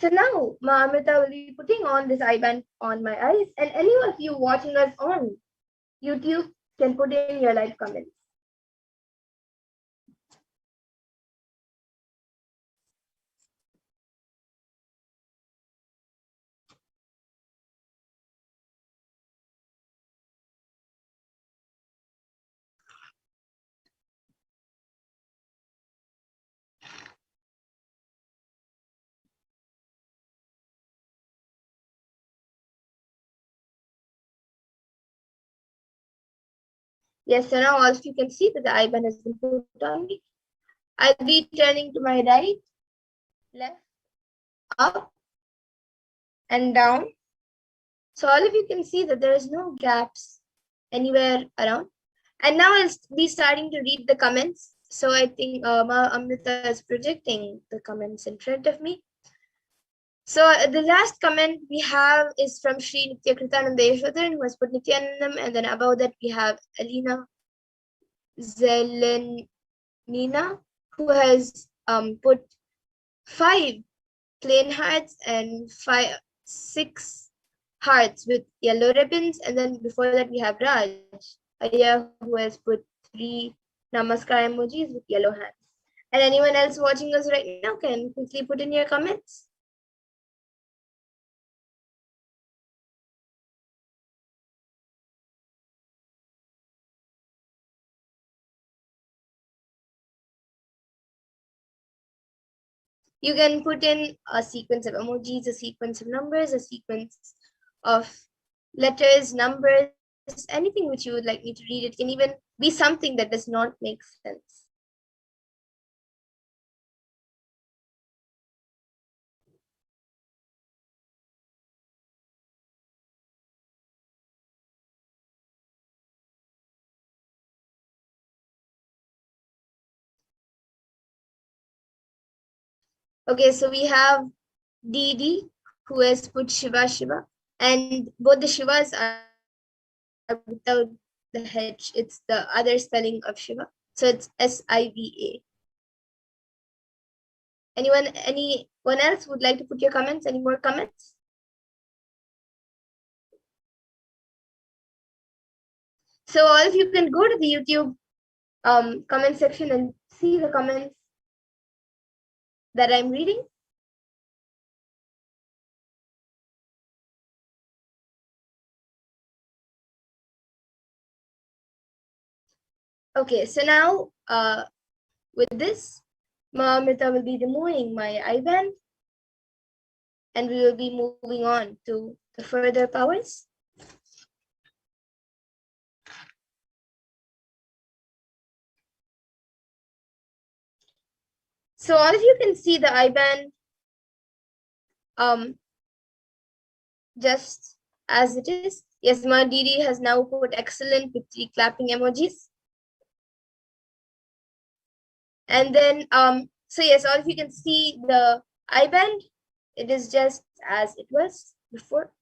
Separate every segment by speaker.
Speaker 1: So now Ma Amrita will be putting on this eye band on my eyes, and any of you watching us on YouTube can put in your live comments. Yes, so now also you can see that the eye band has been put on me. I'll be turning to my right, left, up, and down. So all of you can see that there is no gaps anywhere around. And now I'll be starting to read the comments. So I think Ma Amrita is projecting the comments in front of me. So the last comment we have is from Sri Nithyananda Yashodharan, who has put Nithyanandam, and then above that we have Alina Zelenina, who has put 5 plain hearts and 6 hearts with yellow ribbons, and then before that we have Raj Aya, who has put 3 namaskar emojis with yellow hands. And anyone else watching us right now can quickly put in your comments. You can put in a sequence of emojis, a sequence of numbers, a sequence of letters, numbers, anything which you would like me to read. It can even be something that does not make sense. Okay, so we have Didi, who has put Shiva Shiva, and both the Shivas are without the H. It's the other spelling of Shiva. So it's SIVA. Anyone else would like to put your comments? Any more comments? So all of you can go to the YouTube comment section and see the comments that I'm reading. Okay, so now with this, Ma Amrita will be removing my eye band, and we will be moving on to the further powers. So all of you can see the eye band just as it is. Yes, Ma Didi has now put excellent with 3 clapping emojis. And then so yes, all of you can see the eye band. It is just as it was before.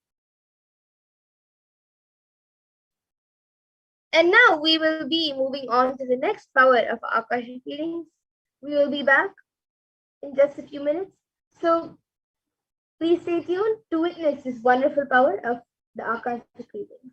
Speaker 1: And now we will be moving on to the next power of Akashic feelings. We will be back in just a few minutes. So please stay tuned to witness this wonderful power of the Akashic readings.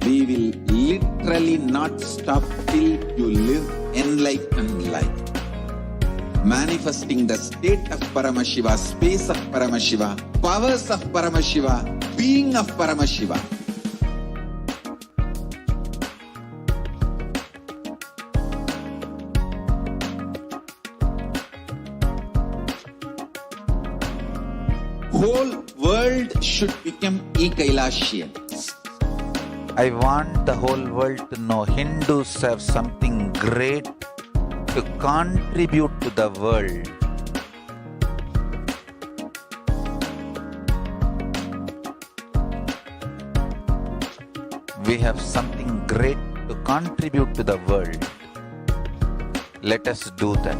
Speaker 2: we will literally not stop till you live enlightened life. Manifesting the state of Paramashiva, space of Paramashiva, powers of Paramashiva, being of Paramashiva. Whole world should become e-Kailashian.
Speaker 3: I want the whole world to know Hindus have something great to contribute to the world. We have something great to contribute to the world. Let us do that.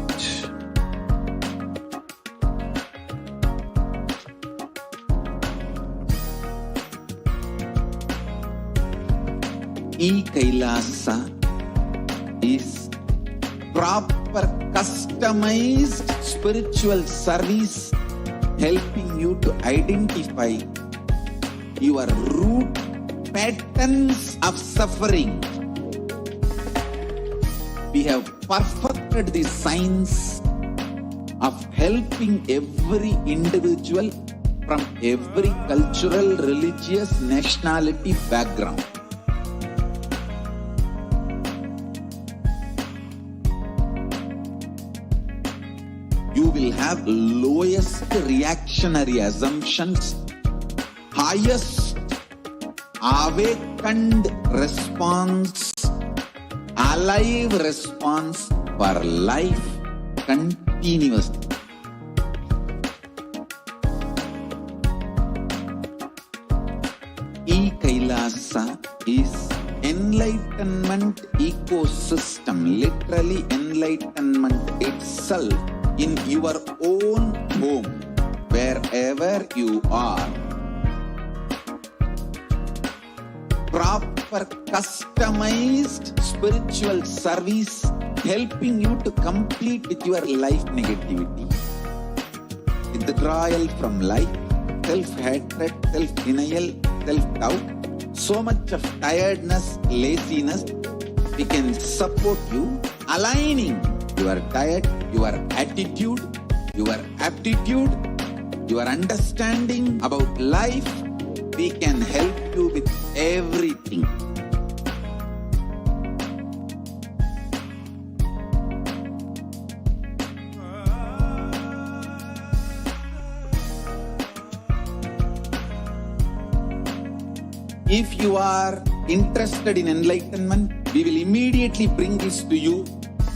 Speaker 2: E-Kailasa is proper customized spiritual service helping you to identify your root patterns of suffering. We have perfected the science of helping every individual from every cultural, religious, nationality background. You will have lowest reactionary assumptions, highest awakened response, alive response for life continuously. E-Kailasa is enlightenment ecosystem, literally enlightenment itself in your own home, wherever you are. Proper customized spiritual service helping you to complete with your life negativity. Withdrawal from life, self-hatred, self-denial, self-doubt, so much of tiredness, laziness, we can support you aligning your diet, your attitude, your aptitude, your understanding about life. We can help you with everything. If you are interested in enlightenment, we will immediately bring this to you.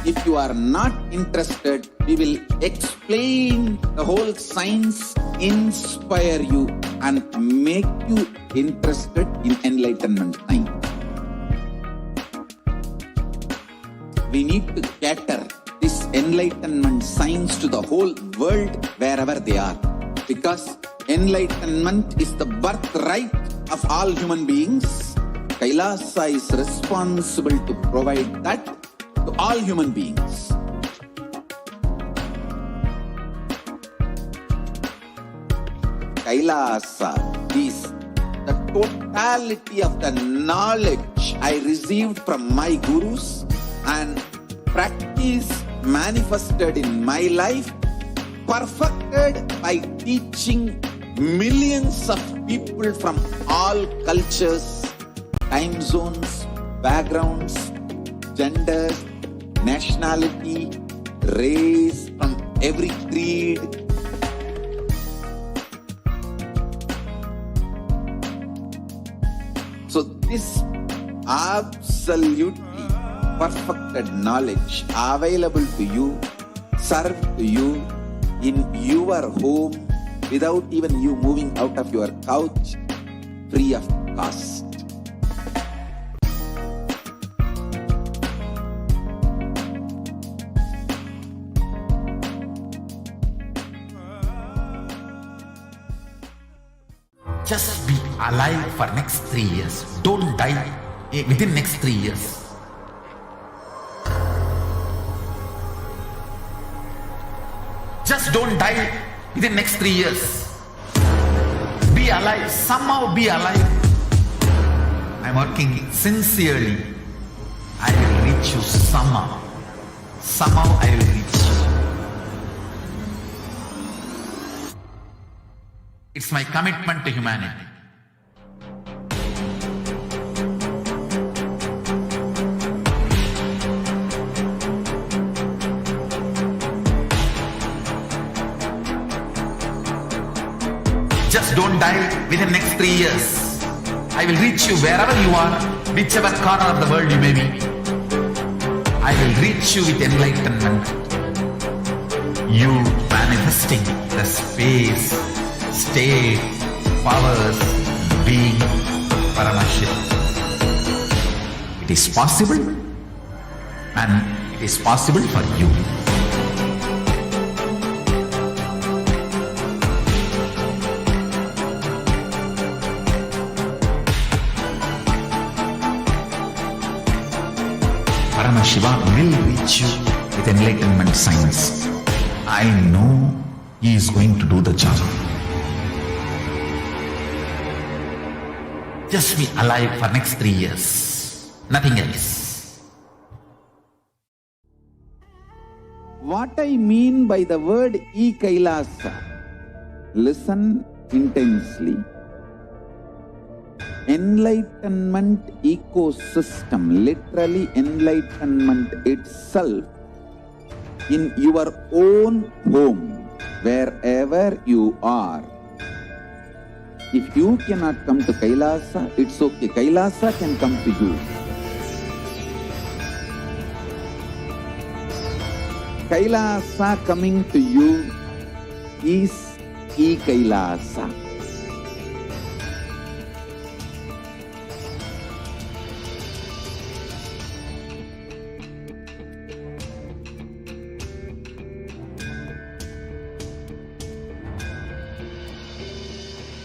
Speaker 2: If you are not interested, we will explain the whole science, inspire you and make you interested in enlightenment science. We need to cater this enlightenment science to the whole world wherever they are, because enlightenment is the birthright of all human beings. Kailasa is responsible to provide that to all human beings. Kailasa is the totality of the knowledge I received from my gurus and practice manifested in my life, perfected by teaching millions of people from all cultures, time zones, backgrounds, genders, nationality, race, from every creed. So this absolutely perfected knowledge available to you, served to you in your home without even you moving out of your couch, free of cost.
Speaker 4: Just be alive for next 3 years. Don't die within next 3 years. Just don't die within next 3 years. Be alive. Somehow be alive. I'm working sincerely, I will reach you somehow. Somehow I will reach you. It's my commitment to humanity. Just don't die within the next 3 years. I will reach you wherever you are, whichever corner of the world you may be. I will reach you with enlightenment. You manifesting the space, state, powers, being, Paramashiva. It is possible, and it is possible for you. Paramashiva will reach you with enlightenment science. I know he is going to do the job. Just be alive for next 3 years. Nothing else.
Speaker 2: What I mean by the word e-Kailasa, listen intensely. Enlightenment ecosystem, literally enlightenment itself, in your own home, wherever you are. If you cannot come to Kailasa, it's okay. Kailasa can come to you. Kailasa coming to you is e-Kailasa.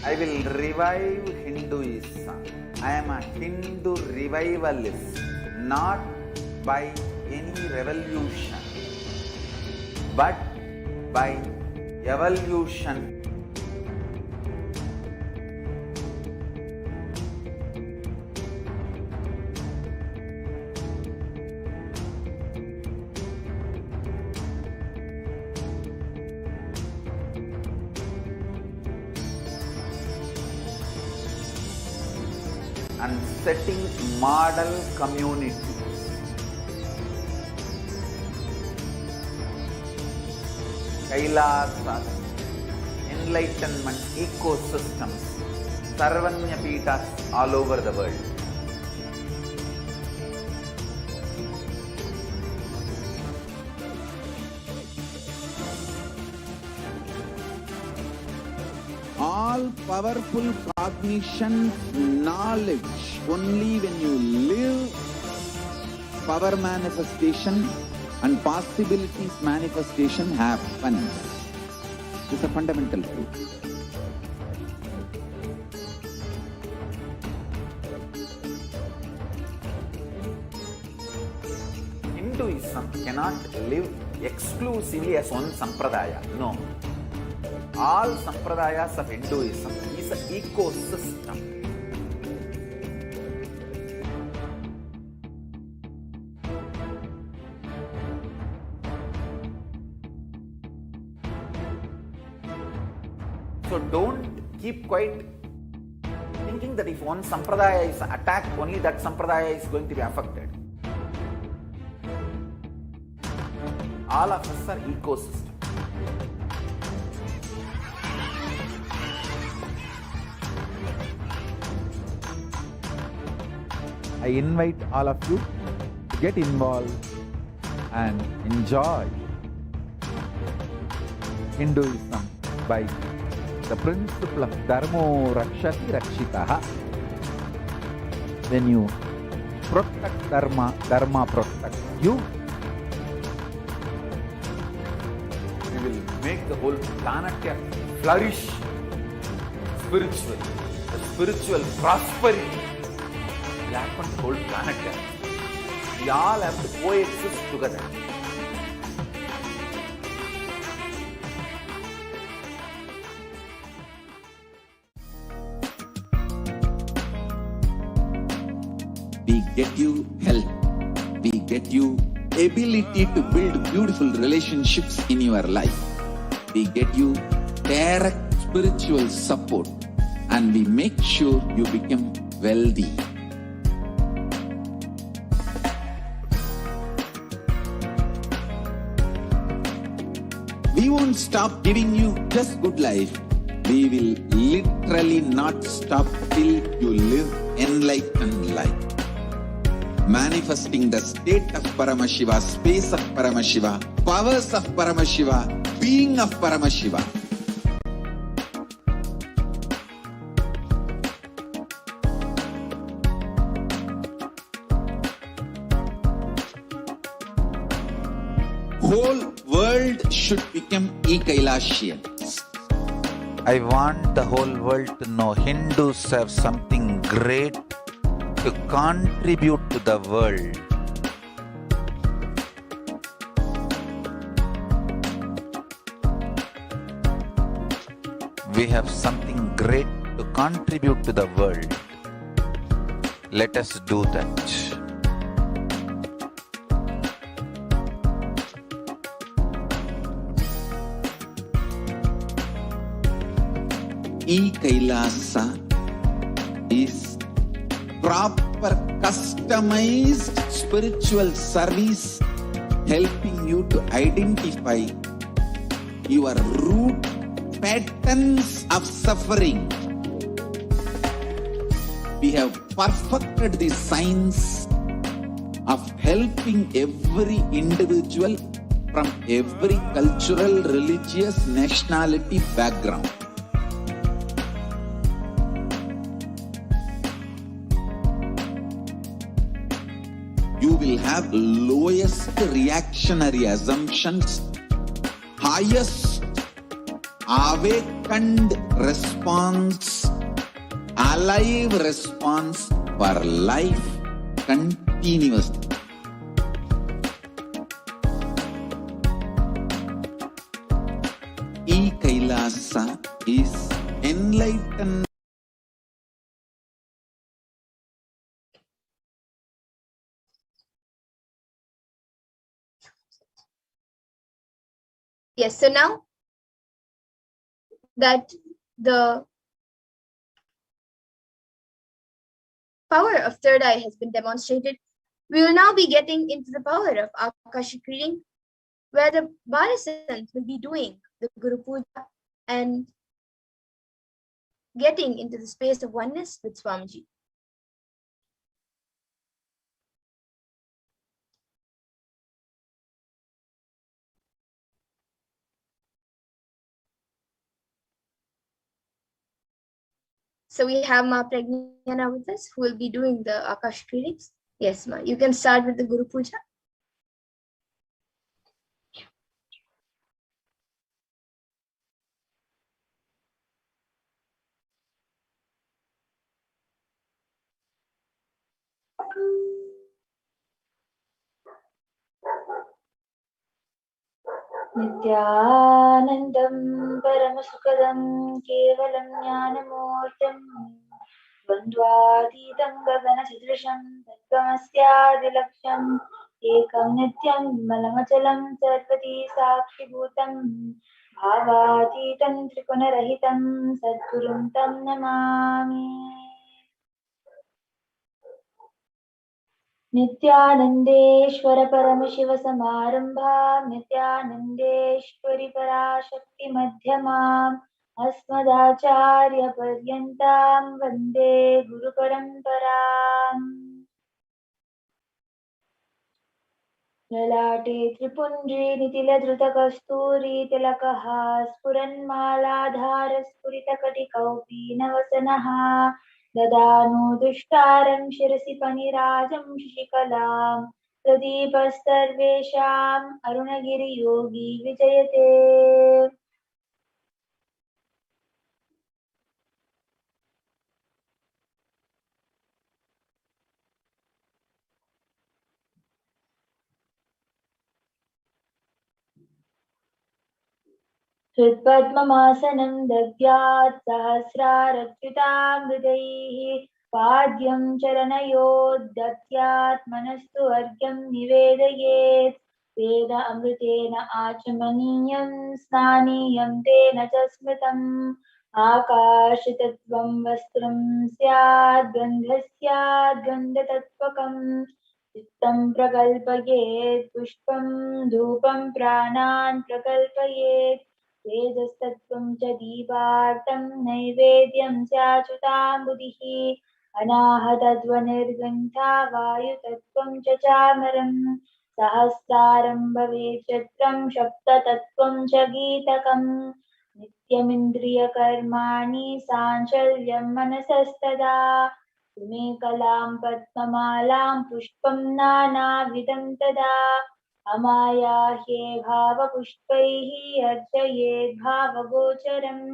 Speaker 2: I will revive Hinduism. I am a Hindu revivalist, not by any revolution, but by evolution. And setting model communities. Kailasas, enlightenment ecosystems, Sarvanya Pitas all over the world. All powerful cognition, knowledge, only when you live, power manifestation and possibilities manifestation happens. It's a fundamental truth. Hinduism cannot live exclusively as one sampradaya. No. All sampradayas of Hinduism is an ecosystem. So don't keep quiet thinking that if one sampradaya is attacked, only that sampradaya is going to be affected. All of us are ecosystem. I invite all of you to get involved and enjoy Hinduism by the principle of Dharmo Rakshati Rakshitaha. When you protect Dharma, Dharma protects you. We will make the whole planet flourish spiritually. The spiritual prosperity will happen to the whole planet. We all have to coexist together. We get you help. We get you ability to build beautiful relationships in your life. We get you direct spiritual support, and we make sure you become wealthy. We won't stop giving you just good life. We will literally not stop till you live enlightened life. Manifesting the state of Paramashiva, space of Paramashiva, powers of Paramashiva, being of Paramashiva. Whole world should become Kailashians.
Speaker 3: I want the whole world to know Hindus have something great to contribute to the world. We have something great to contribute to the world. Let us do that.
Speaker 2: Kailasa is proper customized spiritual service, helping you to identify your root patterns of suffering. We have perfected the science of helping every individual from every cultural, religious, nationality background. You will have lowest reactionary assumptions, highest awakened response, alive response for life continuously. Kailasa is enlightened.
Speaker 1: Yes, so now that the power of third eye has been demonstrated, we will now be getting into the power of Akashic reading, where the Bharisans will be doing the Guru Puja and getting into the space of oneness with Swamiji. So we have Ma Pragnana with us, who will be doing the Akashic readings. Yes, Ma, you can start with the Guru Puja.
Speaker 5: नित्यानन्दं परमसुखदं केवलं ज्ञानमूर्तिं द्वन्द्वातीतं गगनसदृशं तत्त्वमस्यादिलक्ष्यम् एकं नित्यं मलमचलं सर्वदी साक्षिभूतं भावातीतं त्रिगुणरहितं सद्गुरुं तं नमामि। नित्यानन्देश्वर परमशिव समारम्भां नित्यानन्देश्वरि पराशक्ति मध्यमाम् अस्मदाचार्य पर्यन्तां वन्दे गुरुपरम्पराम्। ललाटे त्रिपुण्ड्री नितिलधृतकस्तूरी तिलकः स्फुरन्मालाधार स्फुरितकटिकौपीनवसनः ददानु दुष्टारं शिरसि फणिराजं शशिकलां प्रदीपस्तर्वेषाम् अरुणगिरियोगी विजयते। हृत्पद्ममासनं दद्यात् सहस्रारच्युतां हृदैः पाद्यं चरणयोर्दत्यात्मनस्तु अर्घ्यं निवेदयेत् वेद अमृतेन आचमनीयं स्नानीयं तेन च स्मृतम् आकाशतत्त्वं वस्त्रं स्यात् गन्धस्यात् गन्धतत्त्वकम् चित्तं प्रकल्पयेत् पुष्पं धूपं प्राणान् प्रकल्पयेत् तेजस्तत्त्वं च दीपार्थं नैवेद्यं चाच्युताम्बुधिः अनाहतध्वनिर्गन्धा वायुतत्त्वं च चामरम् सहस्रारं भवेत् छत्रं सप्ततत्त्वं च गीतकम् नित्यमिन्द्रियकर्माणि साञ्चल्यं मनसस्तदा सुमेकलां पद्ममालां पुष्पं नानाविधं तदा अमायाह्ये भावपुष्पैः अर्चयेद् भावगोचरम्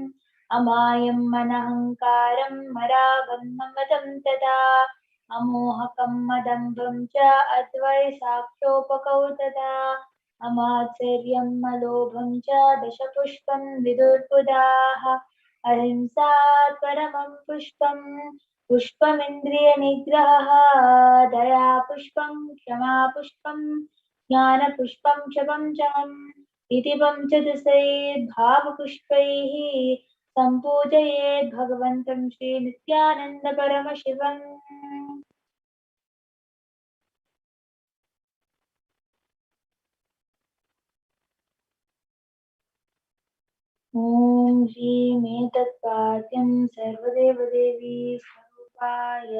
Speaker 5: अमायं मनहङ्कारं मरागं ममदं तदा अमोहकं मदम्भं च अद्वैसाक्षोपकौ तदा अमात्सर्यं मलोभं च दशपुष्पं विदुर्बुधाः अहिंसात् परमं पुष्पं पुष्पमिन्द्रियनिग्रहः दया पुष्पं क्षमा पुष्पं ज्ञानपुष्पं च पञ्चमम् इति पञ्चदशैर्भावपुष्पैः सम्पूजयेत् भगवन्तं श्रीनित्यानन्दपरमशिवम्। ॐ श्रीमेतत्पाद्यं सर्वदेवदेवी स्वरूपाय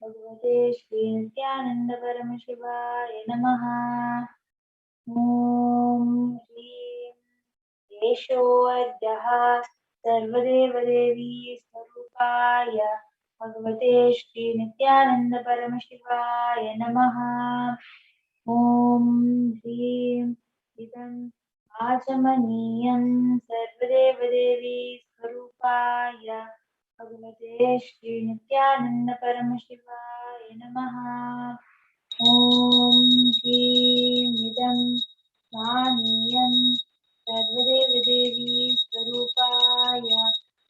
Speaker 5: भगवते श्रीनित्यानन्दपरमशिवाय नमः। ॐ श्रीं येषोऽर्घ्यः सर्वदेवदेवी स्वरूपाय भगवते श्रीनित्यानन्दपरमशिवाय नमः। ॐ ह्रीं इदम् आचमनीयं सर्वदेवदेवी स्वरूपाय भगवते श्रीनित्यानन्दपरमशिवाय नमः। ॐ ह्रीं इदं स्नानीयं सर्वदेवदेवी स्वरूपाय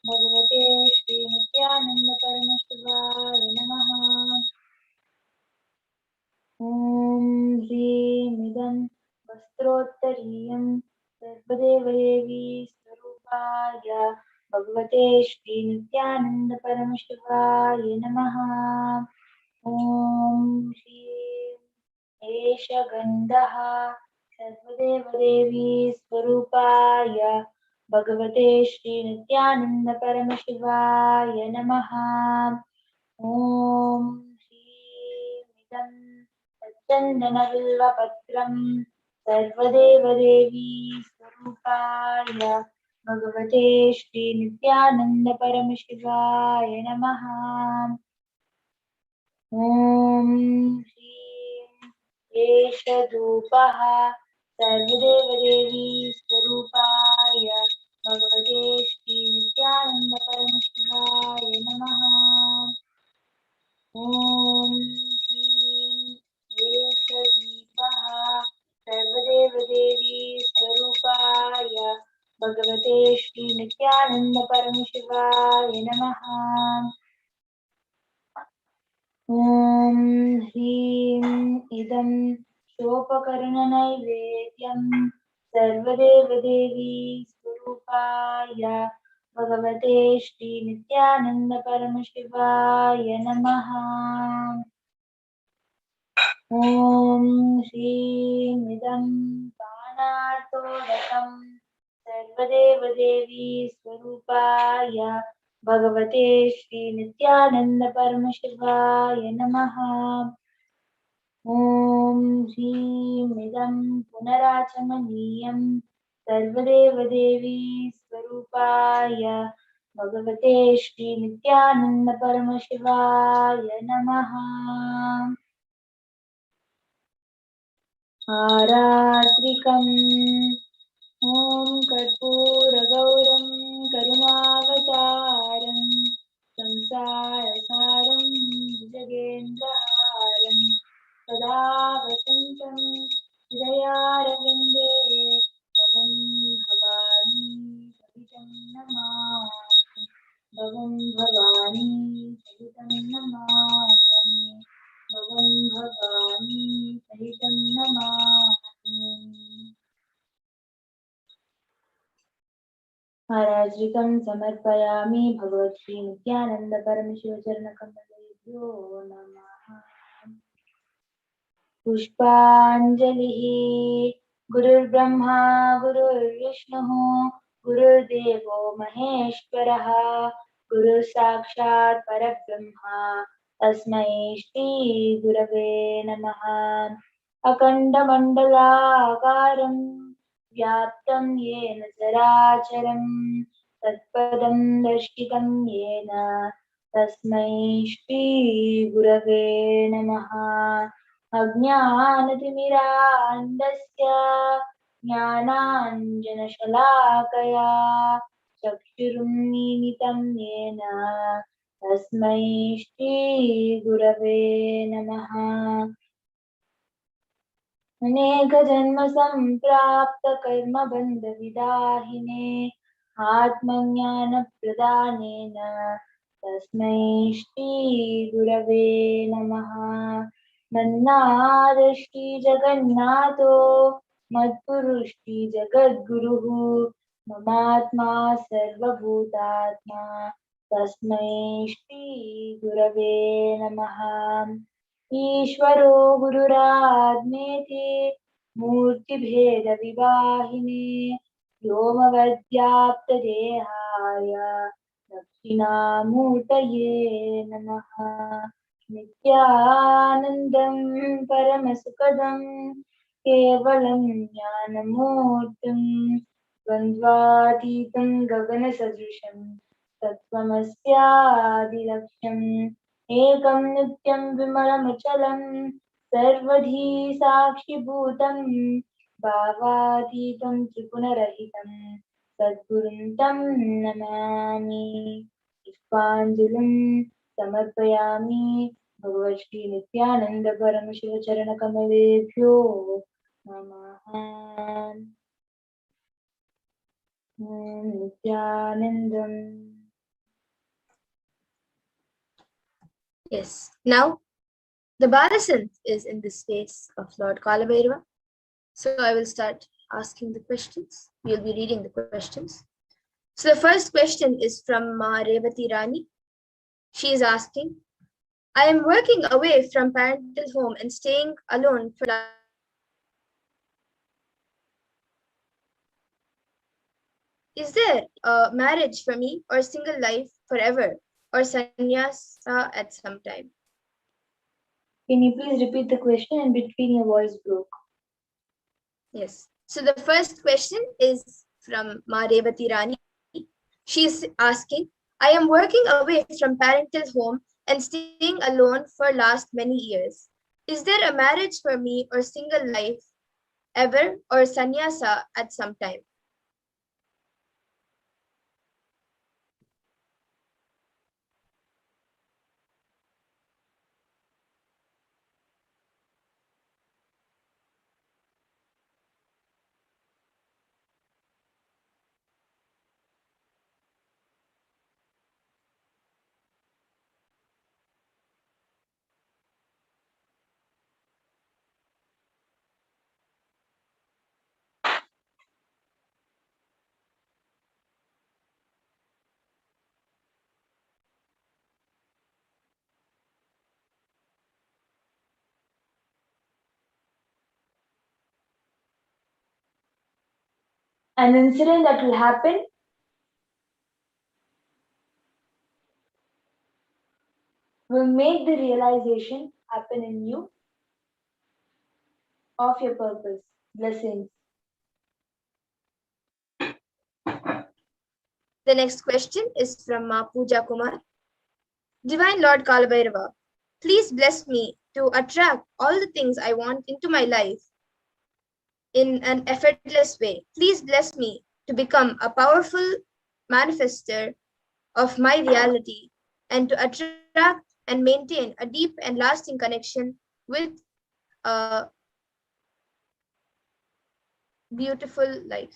Speaker 5: भगवते श्रीनित्यानन्दपरमशिवाय नमः। ॐ ह्रीं इदं वस्त्रोत्तरीयं सर्वदेवदेवी स्वरूपाय भगवते श्रीनित्यानन्दपरमशिवाय नमः। ॐ श्रीं एष गन्धः सर्वदेवदेवी स्वरूपाय भगवते श्रीनित्यानन्दपरमशिवाय नमः। ॐ श्रीं इदं चन्दनबिल्वपत्रं सर्वदेवदेवी स्वरूपाय भगवते श्रीनित्यानन्दपरमशिवाय नमः। ॐ श्रीं एष धूपः सर्वदेवदेवी स्वरूपाय भगवते श्रीनित्यानन्दपरमशिवाय नमः। ॐ ह्रीं एष दीपः सर्वदेवदेवी स्वरूपाय भगवते श्रीनित्यानन्दपरमशिवाय नमः। ॐ ह्रीं इदं शोपकर्णनैवेद्यं सर्वदेवदेवी स्वरूपाय भगवते श्रीनित्यानन्दपरमशिवाय नमः। ॐ श्रीं इदं बाणार्तोदकं सर्वदेवदेवी स्वरूपाय भगवते श्रीनित्यानन्दपरमशिवाय नमः। ॐ ह्रीं इदं पुनराचमनीयं सर्वदेवदेवी स्वरूपाय भगवते श्रीनित्यानन्दपरमशिवाय नमः। आरात्रिकम् ॐ कर्पूरगौरं करुणावतारं संसारसारं भुजगेन्द्रहारं सदा वसन्तं हृदयारविन्दे भवं भवानी सहितं नमामि। भवं भवानी सहितं नमामि। भवानी सहितं नमामि। हाराज्रिकं समर्पयामि भगवत्श्री नित्यानन्द परमशिवचरणकमलेभ्यो नमः। पुष्पाञ्जलिः। गुरुर्ब्रह्मा गुरुर्विष्णुः गुरुर्देवो महेश्वरः गुरुः साक्षात् परब्रह्मा तस्मै श्रीगुरवे नमः। अखण्डमण्डलाकारं व्याप्तं येन चराचरं तत्पदं दर्शितं येन तस्मै श्रीगुरवे नमः। अज्ञानतिमिरान्धस्य ज्ञानाञ्जनशलाकया चक्षुरुन्मीलितं येन तस्मै श्रीगुरवे नमः। अनेकजन्मसम्प्राप्तकर्मबन्धविदाहिने आत्मज्ञानप्रदानेन तस्मै श्रीगुरवे नमः। मन्नाथ श्रीजगन्नाथो मद्गुरुः श्रीजगद्गुरुः ममात्मा सर्वभूतात्मा तस्मै श्रीगुरवे नमः। ईश्वरो गुरुरात्मेति मूर्तिभेदविवाहिने व्योमवद्व्याप्तदेहाय दक्षिणामूर्तये नमः। नित्यानन्दं परमसुखदं केवलं ज्ञानमूर्तिं द्वन्द्वातीतं गगनसदृशं तत्त्वमस्यादिलक्ष्यम् एकं नित्यं विमलमचलं सर्वधी साक्षिभूतं भावातीतं त्रिगुणरहितं सद्गुरुं तं नमामि। पुष्पाञ्जलिं समर्पयामि भगवत्श्री नित्यानन्द परमशिवचरणकमलेभ्यो नमः। नित्यानन्दम्।
Speaker 1: Yes. Now, the Bharasant is in the space of Lord Kalabhairava. So I will start asking the questions. We'll be reading the questions. So the first question is from Revati Rani. She is asking, I am working away from parental home and staying alone for Is there a marriage for me or single life forever or sannyas at some time?
Speaker 5: Can you please repeat the question? In between your voice broke.
Speaker 1: Yes. So the first question is from Revati Rani. She is asking, I am working away from parental home and staying alone for last many years. Is there a marriage for me or single life ever or sannyasa at some time?
Speaker 5: An incident that will happen will make the realization happen in you of your purpose. Blessings.
Speaker 1: The next question is from Pooja Kumar. Divine Lord Kalabhairava, please bless me to attract all the things I want into my life in an effortless way. Please bless me to become a powerful manifester of my reality and to attract and maintain a deep and lasting connection with a beautiful life.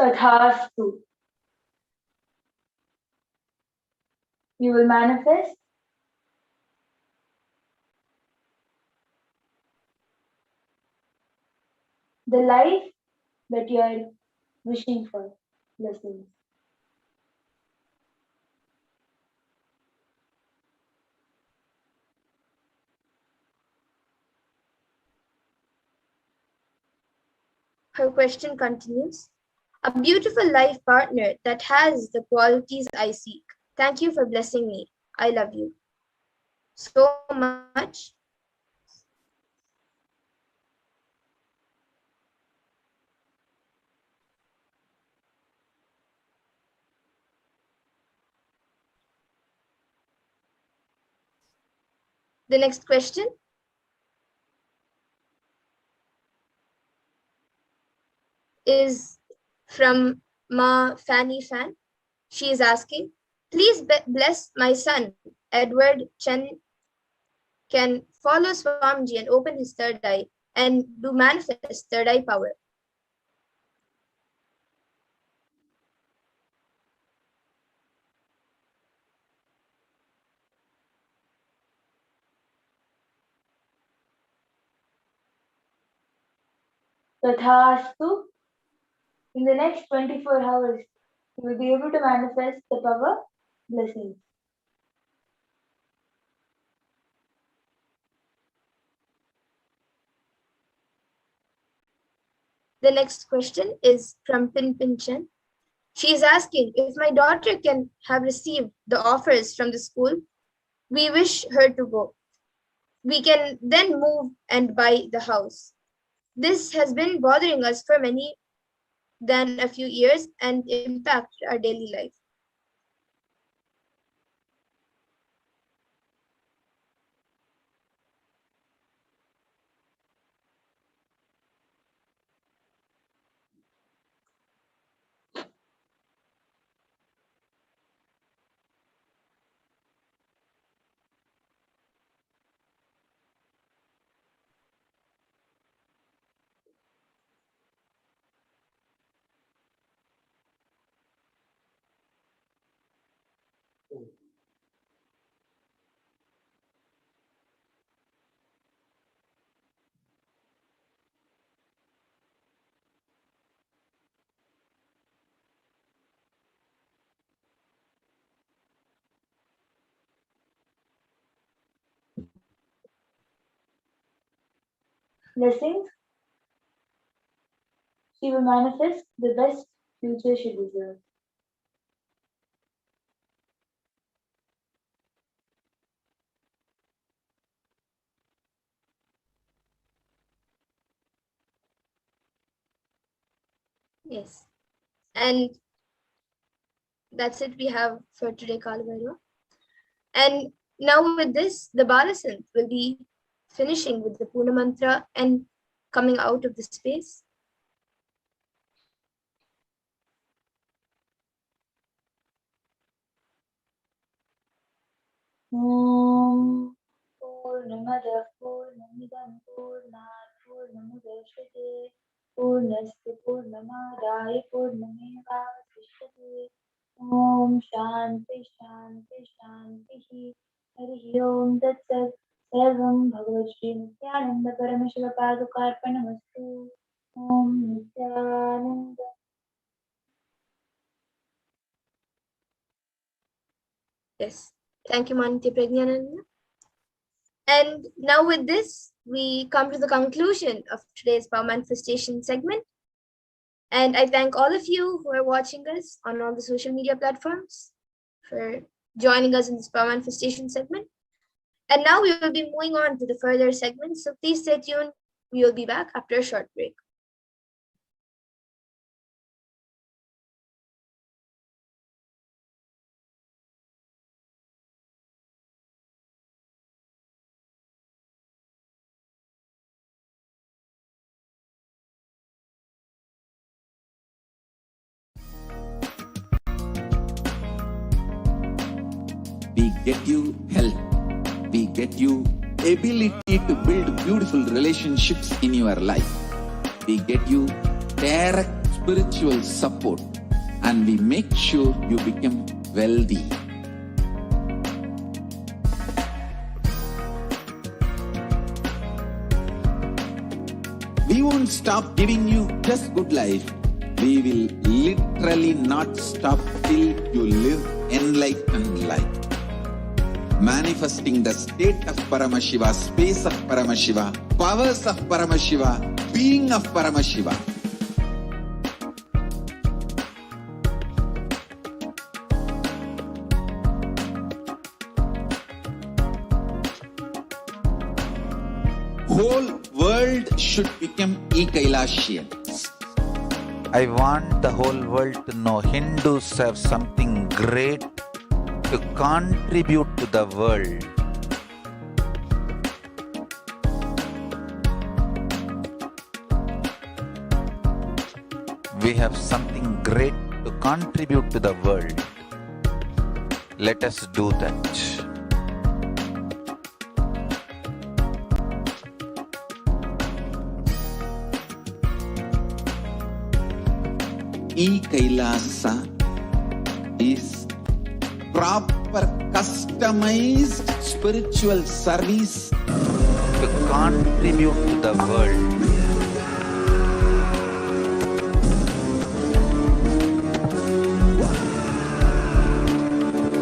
Speaker 5: Tathastu. You will manifest the life that you are wishing for. Blessings.
Speaker 1: Her question continues. A beautiful life partner that has the qualities I seek. Thank you for blessing me. I love you so much. The next question is from Ma Fanny Fan. She is asking, please bless my son, Edward Chen, can follow Swamiji and open his third eye and do manifest third eye power.
Speaker 5: Tathastu. In the next 24 hours, you will be able to manifest the power. Blessings.
Speaker 1: The next question is from Pin Pin Chen. She is asking if my daughter can have received the offers from the school. We wish her to go. We can then move and buy the house. This has been bothering us for many than a few years and impacted our daily life.
Speaker 5: Blessings. She will manifest the best future she deserves.
Speaker 1: Yes. And that's it we have for today, Kalabhairava. And now with this, the Balasanth will be finishing with the Puna Mantra and coming out of the space.
Speaker 5: Om Purnamada Purnamidam Purnat Purnamudachyate Purnasya Purnamadaya Purnamevavasishyate. Om Shanti Shanti Shanti. Hari Om Tat Sat. Sarvam Bhagavad Shri Nithyananda Paramashiva Padukarpanamastu. Om Nithyananda.
Speaker 1: Yes. Thank you, Manitya Prajnananda. And now with this, we come to the conclusion of today's Power Manifestation segment. And I thank all of you who are watching us on all the social media platforms for joining us in this Power Manifestation segment. And now we will be moving on to the further segments. So please stay tuned. We will be back after a short break.
Speaker 2: We get you help. We get you ability to build beautiful relationships in your life. We get you direct spiritual support, and we make sure you become wealthy. We won't stop giving you just good life. We will literally not stop till you live enlightened life. Manifesting the state of Paramashiva, space of Paramashiva, powers of Paramashiva, being of Paramashiva. Whole world should become Ekailashians.
Speaker 3: I want the whole world to know Hindus have something great to contribute to the world. We have something great to contribute to the world. Let us do that.
Speaker 2: E-Kailasa is proper customized spiritual service
Speaker 3: To contribute to the world.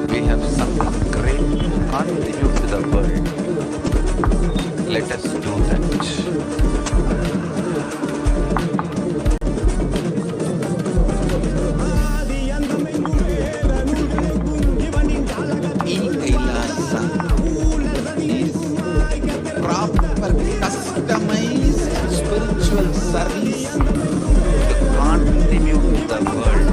Speaker 3: We have something great to contribute to the world. Let us do that.
Speaker 2: E-Kailasa is proper customized spiritual service
Speaker 3: To contribute to the world.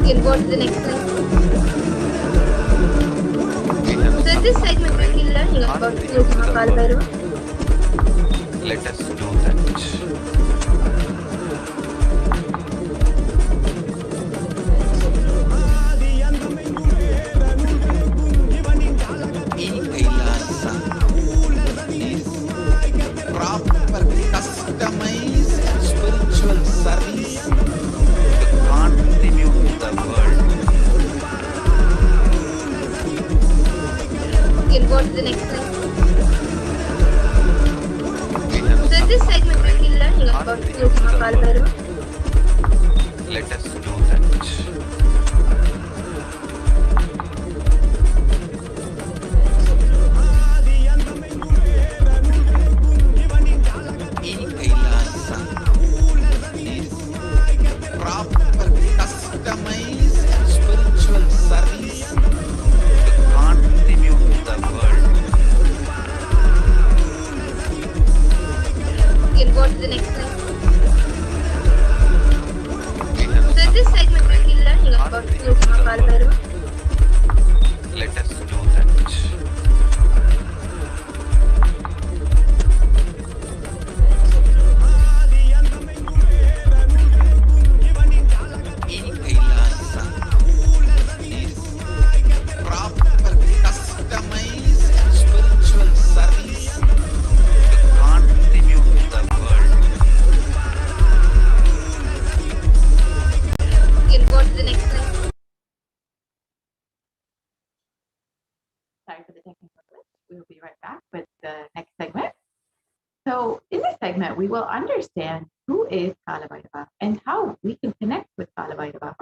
Speaker 1: You can go to the next slide.
Speaker 3: We have
Speaker 1: So in this segment we'll be learning about Lord Kalabhairava.
Speaker 3: Let us do that.
Speaker 2: E-Kailasa is proper customized spiritual service
Speaker 3: To contribute to the world.
Speaker 1: You can go to the next slide.
Speaker 3: We have
Speaker 1: So in this segment we'll be learning about Lord Kalabhairava.
Speaker 3: Let us do that.
Speaker 2: E-Kailasa is proper customized spiritual service
Speaker 3: To contribute to the world.
Speaker 1: You can go to the next slide.
Speaker 3: We have
Speaker 1: So in this segment we'll be learning about Lord Kalabhairava.
Speaker 3: Let us do that.
Speaker 2: E-Kailasa is proper customized spiritual service
Speaker 3: To contribute to the world.
Speaker 1: You can go to the next slide.
Speaker 6: Sorry for the technical glitch. We will be right back with the next segment. So in this segment, we will understand who is Kalabhairava and how we can connect with Kalabhairava.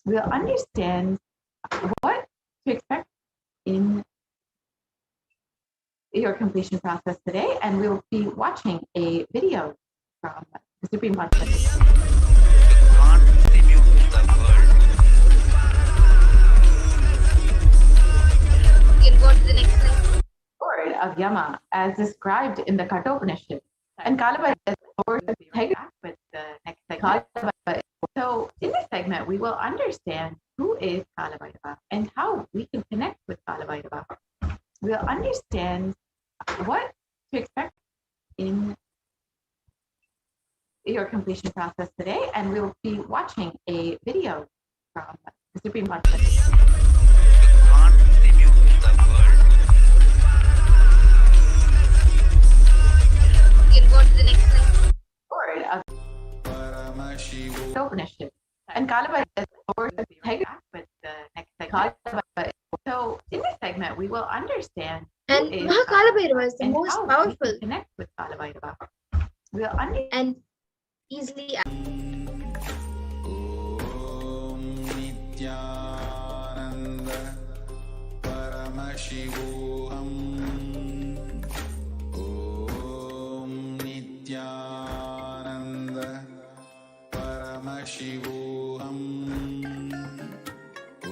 Speaker 6: We'll understand what to expect in your completion process today, and we'll be watching a video from the Supreme Consciousness.
Speaker 3: Contribute to the world.
Speaker 1: You can go to the next slide.
Speaker 6: Lord of Yama, as described in the Kathopanishad. And Kalabhairava is Lord of Tiger with the next segment. So in this segment, we will understand who is Kalabhairava and how we can connect with Kalabhairava. We'll understand what to expect in your completion process today, and we'll be watching a video from the Supreme Consciousness.
Speaker 3: Contribute to the world.
Speaker 1: You can go to the next slide.
Speaker 6: other Upanishad. And Kalabhairava is with the next segment. So in this segment, we will understand
Speaker 1: And
Speaker 6: who is
Speaker 1: Kalabhairava is the
Speaker 6: and
Speaker 1: most
Speaker 6: how we
Speaker 1: powerful
Speaker 6: can connect with Kalabhairava. We'll understand.
Speaker 1: and easily
Speaker 7: ॐ नित्यानन्द परमशिवोऽहम् ॐ नित्यानन्द परमशिवोऽहम्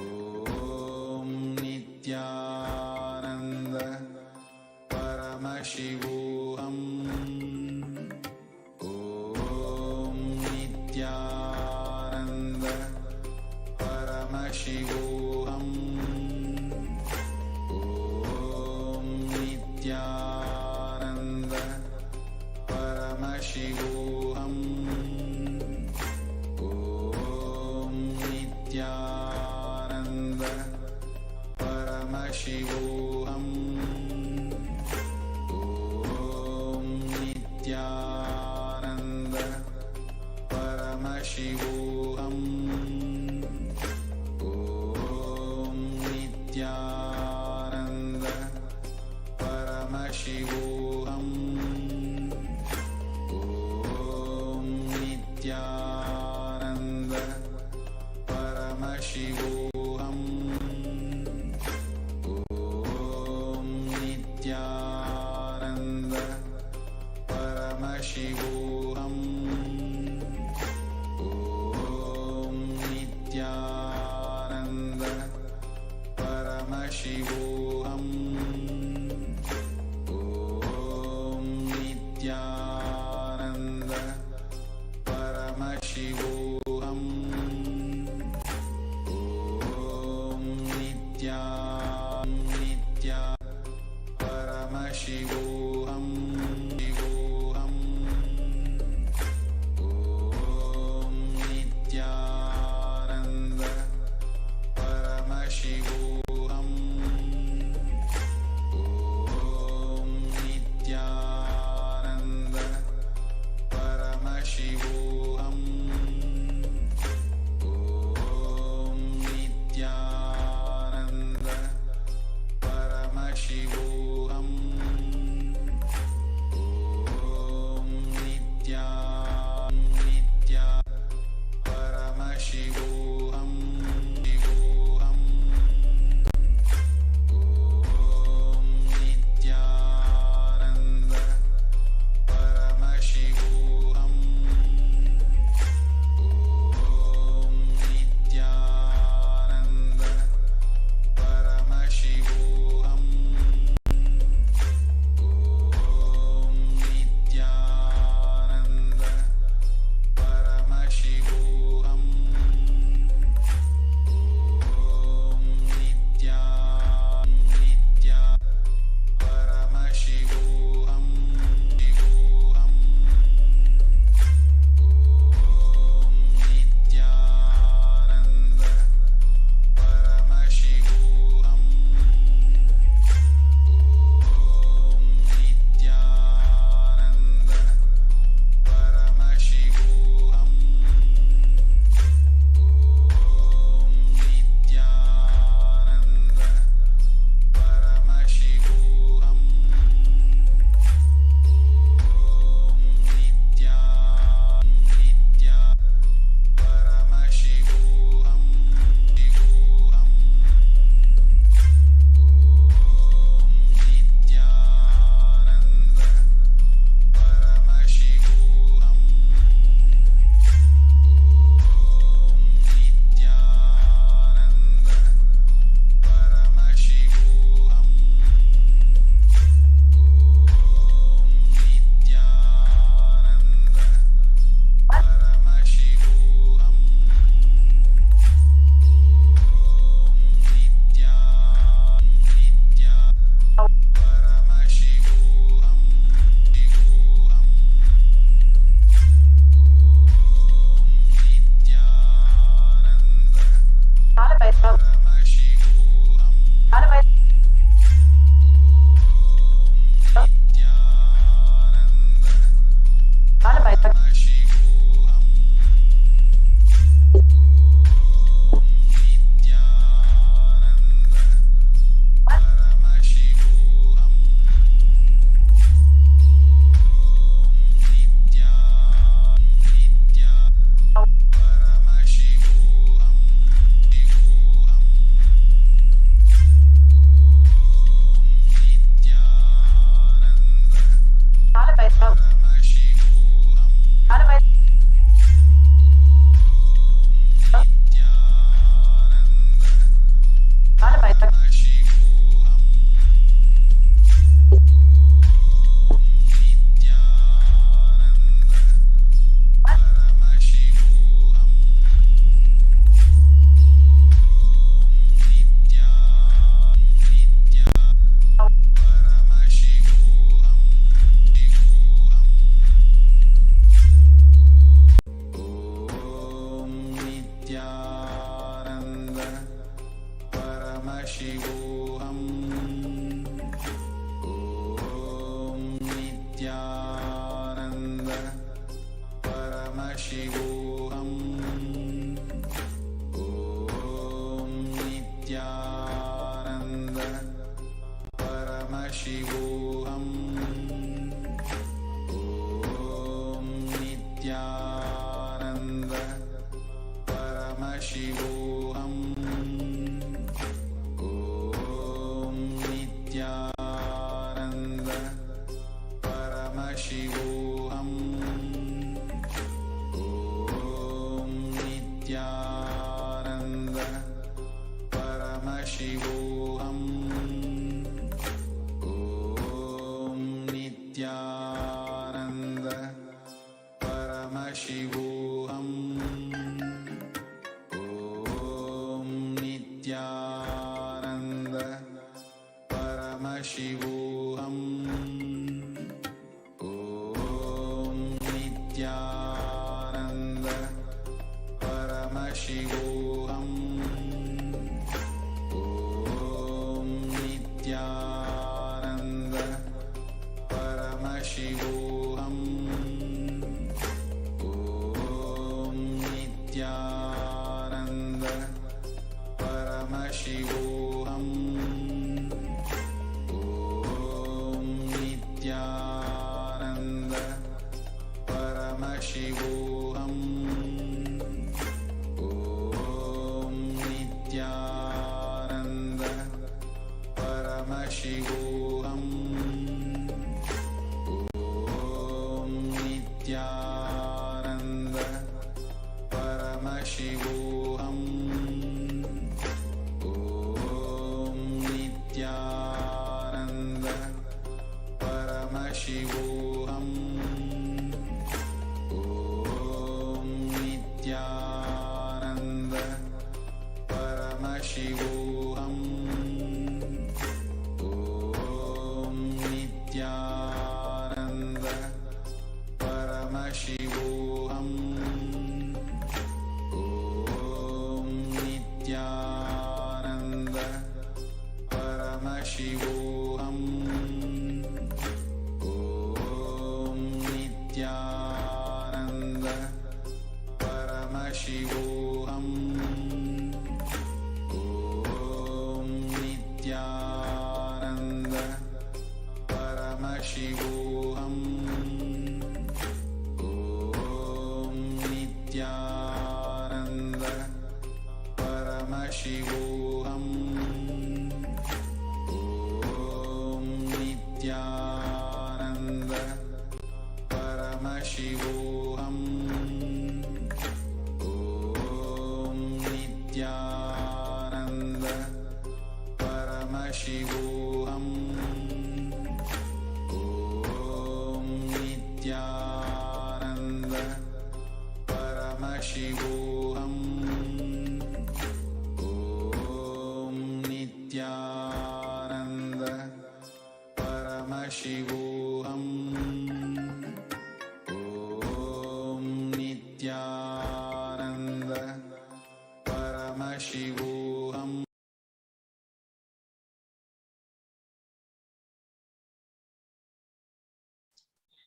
Speaker 7: ॐ नित्यानन्द परमशिवोऽहम् ॐ नित्यानन्द परमशिवोऽहम् ॐ नित्यानन्द परमशिवोऽहम् ॐ नित्यानन्द परमशिवोऽहम् ॐ नित्यानन्द परमशिवोऽहम् ॐ नित्यानन्द परमशिवोऽहम् ॐ नित्यानन्द परमशिवोऽहम् ॐ नित्यानन्द परमशिवोऽहम् ॐ नित्यानन्द परमशिवोऽहम् ॐ नित्यानन्द परमशिवोऽहम् ॐ नित्या परमशिवोऽहम् शिवोऽहम्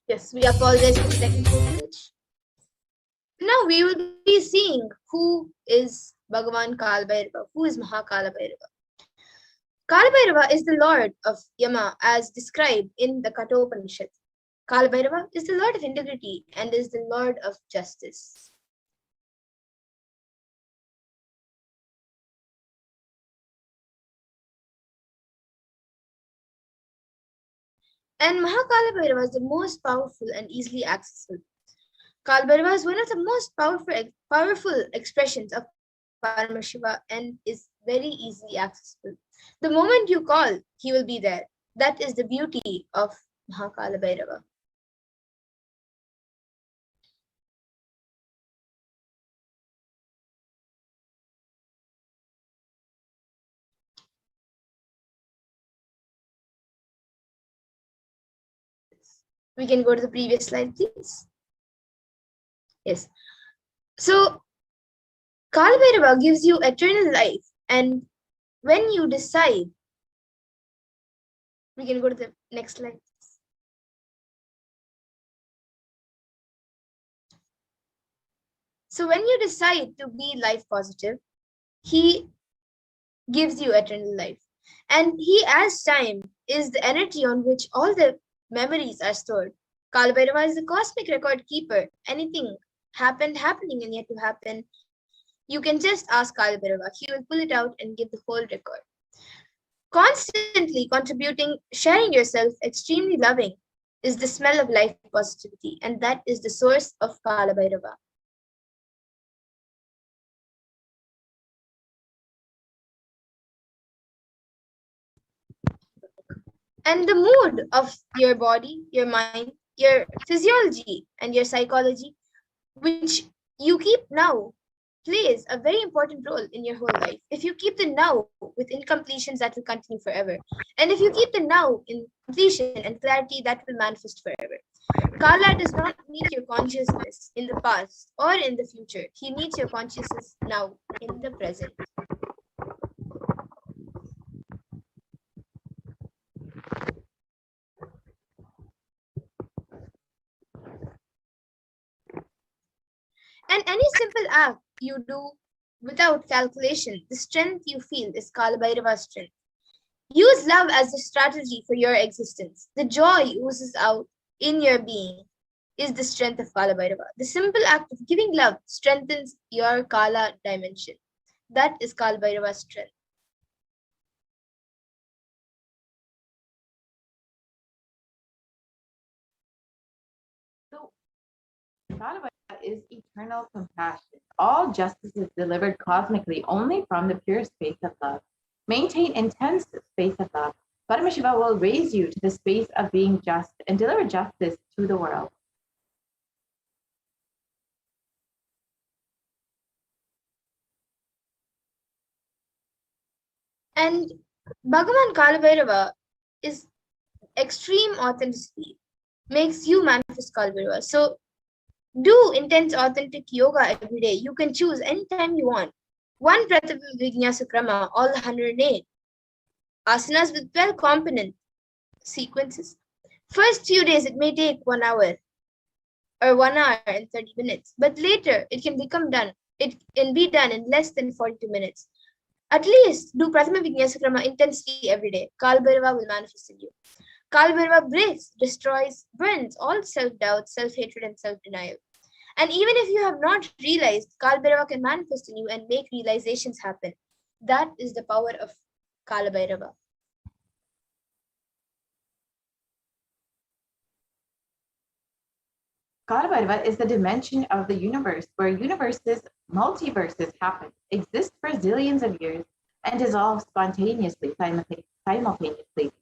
Speaker 1: Yes, we apologize for the technical glitch. Now we will be seeing who is Bhagavan Kalabhairava, who is Mahakalabhairava. Kalabhairava is the lord of Yama as described in the Kathopanishad. Kalabhairava is the lord of integrity and is the lord of justice. And Kalabhairava is the most powerful and easily accessible. Kalabhairava is one of the most powerful expressions of Paramashiva and is very easily accessible. The moment you call, he will be there. That is the beauty of Kalabhairava. We can go to the previous slide, please. Yes. So, Kalabhairava gives you eternal life, and when you decide, we can go to the next slide. So, when you decide to be life positive, he gives you eternal life. And he, as time, is the energy on which all the memories are stored. Kalabhairava is the cosmic record keeper. Anything happening and yet to happen, you can just ask Kalabhairava. He will pull it out and give the whole record. Constantly contributing, sharing yourself, extremely loving, is the smell of life positivity, and that is the source of Kalabhairava. And the mood of your body, your mind, your physiology, and your psychology, which you keep now, plays a very important role in your whole life. If you keep the now with incompletions, that will continue forever. And if you keep the now in completion and clarity, that will manifest forever. Kala does not need your consciousness in the past or in the future. He needs your consciousness now in the present. And any simple act you do without calculation, the strength you feel is Kalabhairava's strength. Use love as a strategy for your existence. The joy oozes out in your being is the strength of Kalabhairava. The simple act of giving love strengthens your Kala dimension. That is Kalabhairava's strength.
Speaker 6: So, Kalabhairava is eternal compassion. All justice is delivered cosmically only from the pure space of love. Maintain intense space of love. Paramashiva will raise you to the space of being just and deliver justice to the world.
Speaker 1: And Bhagavan Kalabhairava is extreme authenticity, makes you manifest Kalabhairava. So do intense authentic yoga every day. You can choose anytime you want. One Pratha Vinyasa Krama, all 108. Asanas with 12 component sequences. First few days it may take 1 hour or 1 hour and 30 minutes, but later it can become done. It can be done in less than 42 minutes. At least do Prathama Vinyasa Krama intensely every day. Kalabhairava will manifest in you. Kalabhairava breaks, destroys, burns all self-doubt, self-hatred, and self-denial. And even if you have not realized, Kalabhairava can manifest in you and make realizations happen. That is the power of Kalabhairava.
Speaker 6: Kalabhairava is the dimension of the universe where universes, multiverses happen, exist for zillions of years, and dissolve spontaneously, simultaneously.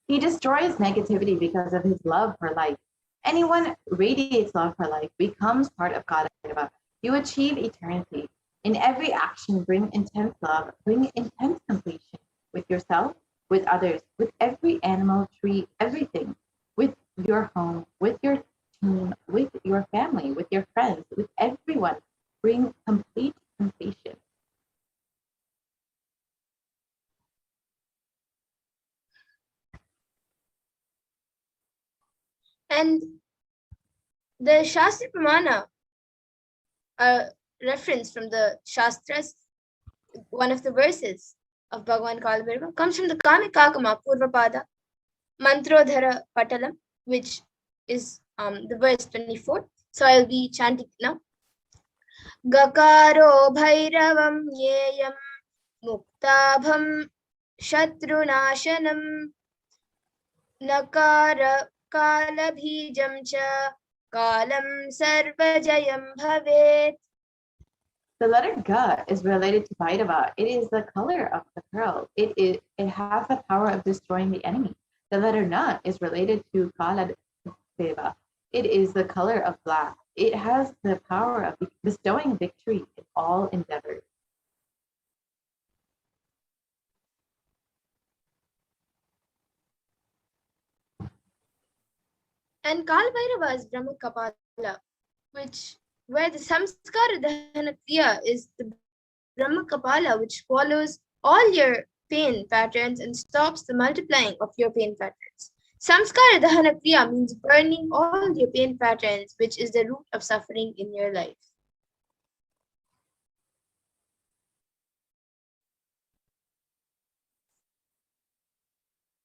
Speaker 6: He destroys negativity because of his love for life. Anyone radiates love for life, becomes part of Kalabhairava. You achieve eternity. In every action, bring intense love, bring intense completion with yourself, with others, with every animal, tree, everything, with your home, with your team, with your family, with your friends, with everyone. Bring complete completion.
Speaker 1: And the Shastra Pramana, a reference from the Shastras, one of the verses of Bhagavan Kalabhairava, comes from the Kamikakama Purvapada Mantrodhara Patalam, which is the verse 24. So I'll be chanting now. Gakaro Bhairavam Yeyam Muktabham Shatrunashanam Nakara kalabhijam cha kalam sarvajayam bhavet.
Speaker 6: The letter Ga is related to Bhairava. It is the color of the pearl. It has the power of destroying the enemy. The letter Na is related to Kalabhairava. It is the color of black. It has the power of bestowing victory in all endeavors.
Speaker 1: And Kalabhairava is Brahma Kapala, where the samskara dahana kriya is the Brahma Kapala, which follows all your pain patterns and stops the multiplying of your pain patterns. Samskara dahana kriya means burning all your pain patterns, which is the root of suffering in your life.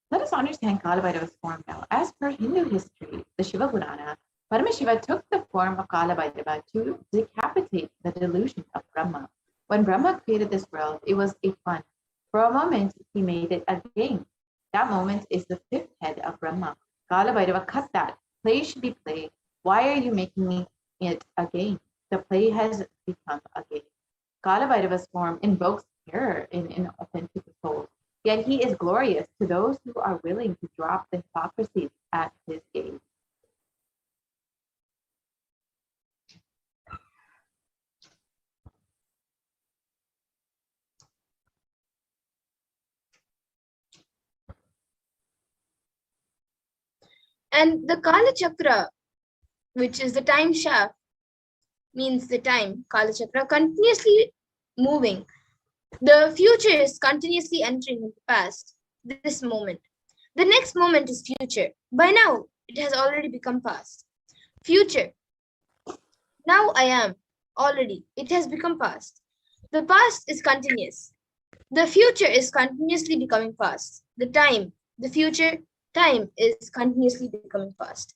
Speaker 6: Let us understand Kalabhairava's form now. As per Hindu history, the Shiva Purana, Paramashiva took the form of Kalabhairava to decapitate the delusion of Brahma. When Brahma created this world, it was a fun. For a moment, he made it a game. That moment is the fifth head of Brahma. Kalabhairava cut that. Play should be play. Why are you making it a game? The play has become a game. Kalabhairava's form invokes terror in inauthentic souls. Yet he is glorious to those who are willing to drop the hypocrisy at his gaze.
Speaker 1: And the Kala Chakra, which is the time shaft, means the time. Kala Chakra continuously moving. The future is continuously entering into the past, this moment. The next moment is future. By now, it has already become past. Future. Now I am. Already. It has become past. The past is continuous. The future is continuously becoming past. The time, the future, time is continuously becoming past.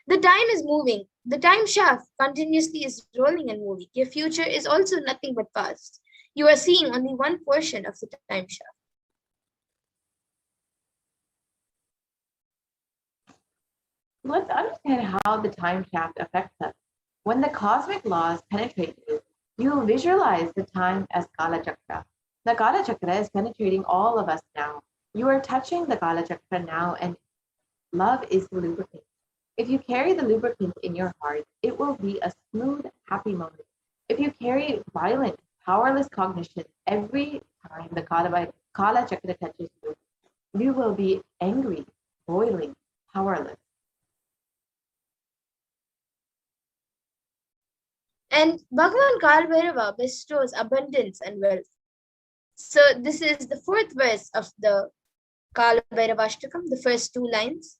Speaker 1: The time is moving. The time shaft continuously is rolling and moving. Your future is also nothing but past. You are seeing only one portion of the time shaft.
Speaker 6: Let's understand how the time shaft affects us. When the cosmic laws penetrate you, you visualize the time as Kala Chakra. The Kala Chakra is penetrating all of us now. You are touching the Kala Chakra now, and love is the lubricant. If you carry the lubricant in your heart, it will be a smooth, happy moment. If you carry violent, powerless cognition every time the Kala Chakra touches you, you will be angry, boiling, powerless.
Speaker 1: And Bhagavan Kalabhairava bestows abundance and wealth. So this is the fourth verse of the Kalabhairavashtakam, the first two lines.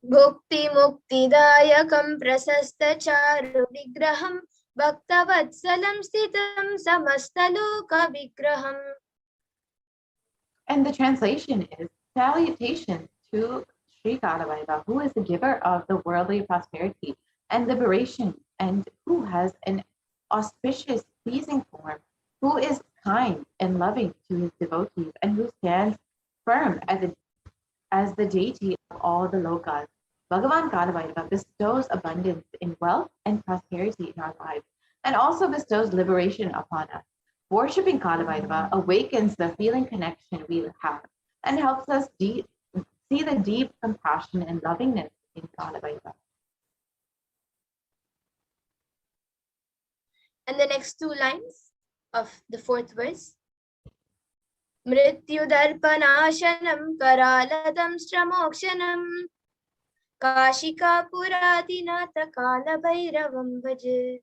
Speaker 1: Bhukti Mukti Dayakam Prasasta Charu Vigraham Bhaktavatsalam Stitam Samastaloka Vigraham.
Speaker 6: And the translation is salutation to Sri Kalabhairava, who is the giver of the worldly prosperity and liberation, and who has an auspicious, pleasing form, who is kind and loving to his devotees, and who stands firm as the deity of all the lokas. Bhagavan Kalabhairava bestows abundance in wealth and prosperity in our lives, and also bestows liberation upon us. Worshipping Kalabhairava awakens the feeling connection we have and helps us see the deep compassion and lovingness in Kalabhairava.
Speaker 1: And the next two lines of the fourth verse. Mrityu darpanashanam karaladam stramokshanam kashika puradinata kalabhairavam bhaje.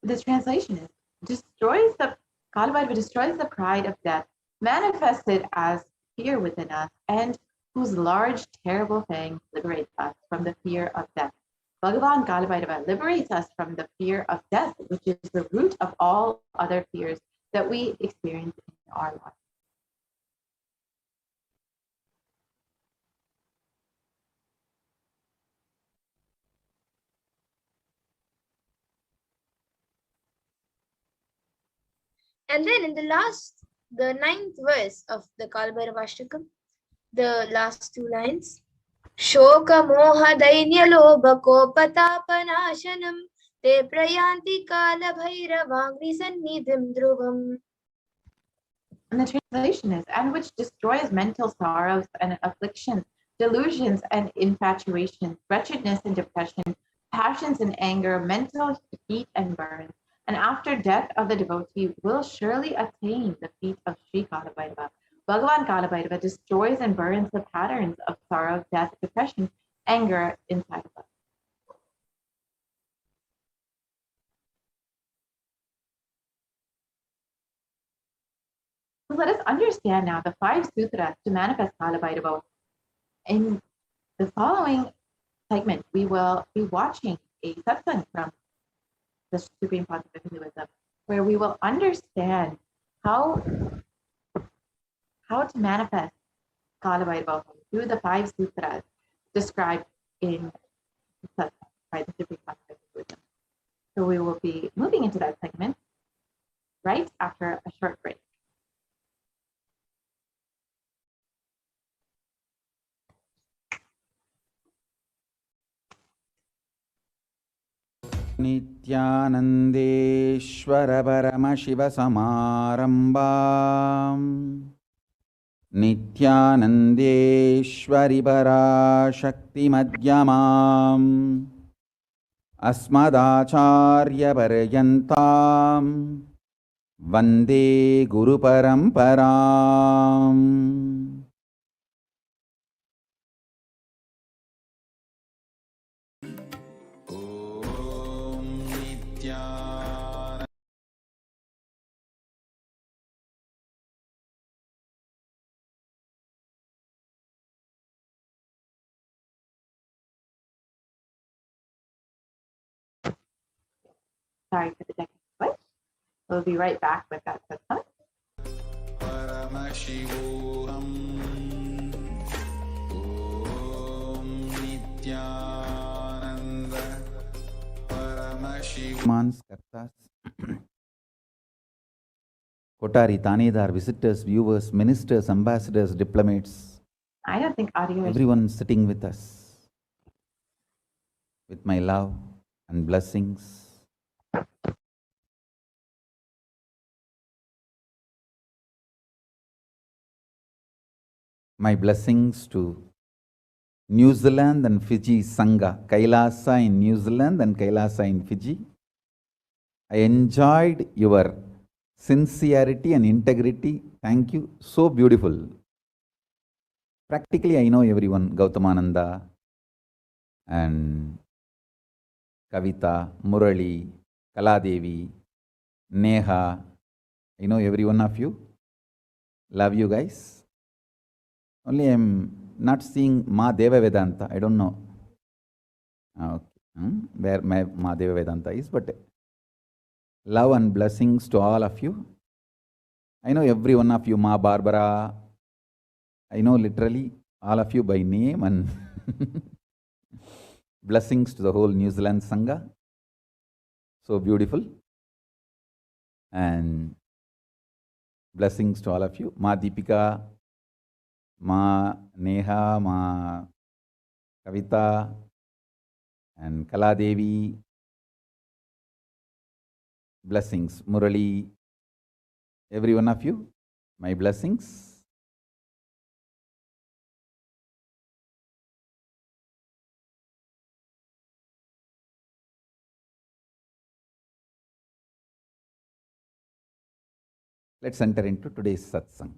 Speaker 6: The translation is Kalabhairava destroys the pride of death, manifested as fear within us, and whose large, terrible fangs liberate us from the fear of death. Bhagavan Kalabhairava liberates us from the fear of death, which is the root of all other fears that we experience in our life.
Speaker 1: And then in the ninth verse of the Kalabhairavashtakam, the last two lines. शोकमोहदैन्यलोभकोपतापनाशनं ते प्रयान्ति कालभैरवाग्निसन्निधिं ध्रुवम्.
Speaker 6: And the translation is, and which destroys mental sorrows and afflictions, delusions and infatuation, wretchedness and depression, passions and anger, mental heat and burn. And after death of the devotee will surely attain the feet of Sri Kalabhairava. Bhagavan Kalabhairava destroys and burns the patterns of sorrow, death, depression, anger inside of us. So let us understand now the 5 sutras to manifest Kalabhairava. In the following segment, we will be watching a satsang from the Supreme Concept of Hinduism, where we will understand how to manifest Kalabhairava through the 5 sutras described in the satsang by the Supreme Concept of Hinduism. So we will be moving into that segment right after a short break.
Speaker 3: नित्यानन्देश्वर Paramshiva समारम्भाम् नित्यानन्देश्वरि पराशक्तिमध्यमाम् अस्मदाचार्यपर्यन्ताम् वन्दे गुरुपरम्पराम्.
Speaker 6: Sorry for the technical glitch. We'll be right back with that satsang.
Speaker 7: Paramashivoham. Om Nithyananda. Paramashivoham.
Speaker 3: Mans, Kartas, Kotari, Tanedar, visitors, viewers, ministers, ambassadors, diplomats,
Speaker 6: I don't think audio is.
Speaker 3: everyone sitting with us, with my love and blessings. My blessings to New Zealand and Fiji Sangha, Kailasa in New Zealand and Kailasa in Fiji. I enjoyed your sincerity and integrity. Thank you. So beautiful. Practically, I know everyone. Gautamananda and Kavita, Murali, Kaladevi, Neha. I know every one of you. Love you guys. Only I'm not seeing Ma Deva Vedanta. I don't know where Ma Deva Vedanta is, but love and blessings to all of you. I know every one of you, Ma Barbara. I know literally all of you by name, and blessings to the whole New Zealand Sangha. So beautiful. And blessings to all of you. Ma Deepika, Ma Neha, Ma Kavita, and Kaladevi. Blessings. Murali, every one of you, my blessings. Let's enter into today's satsang.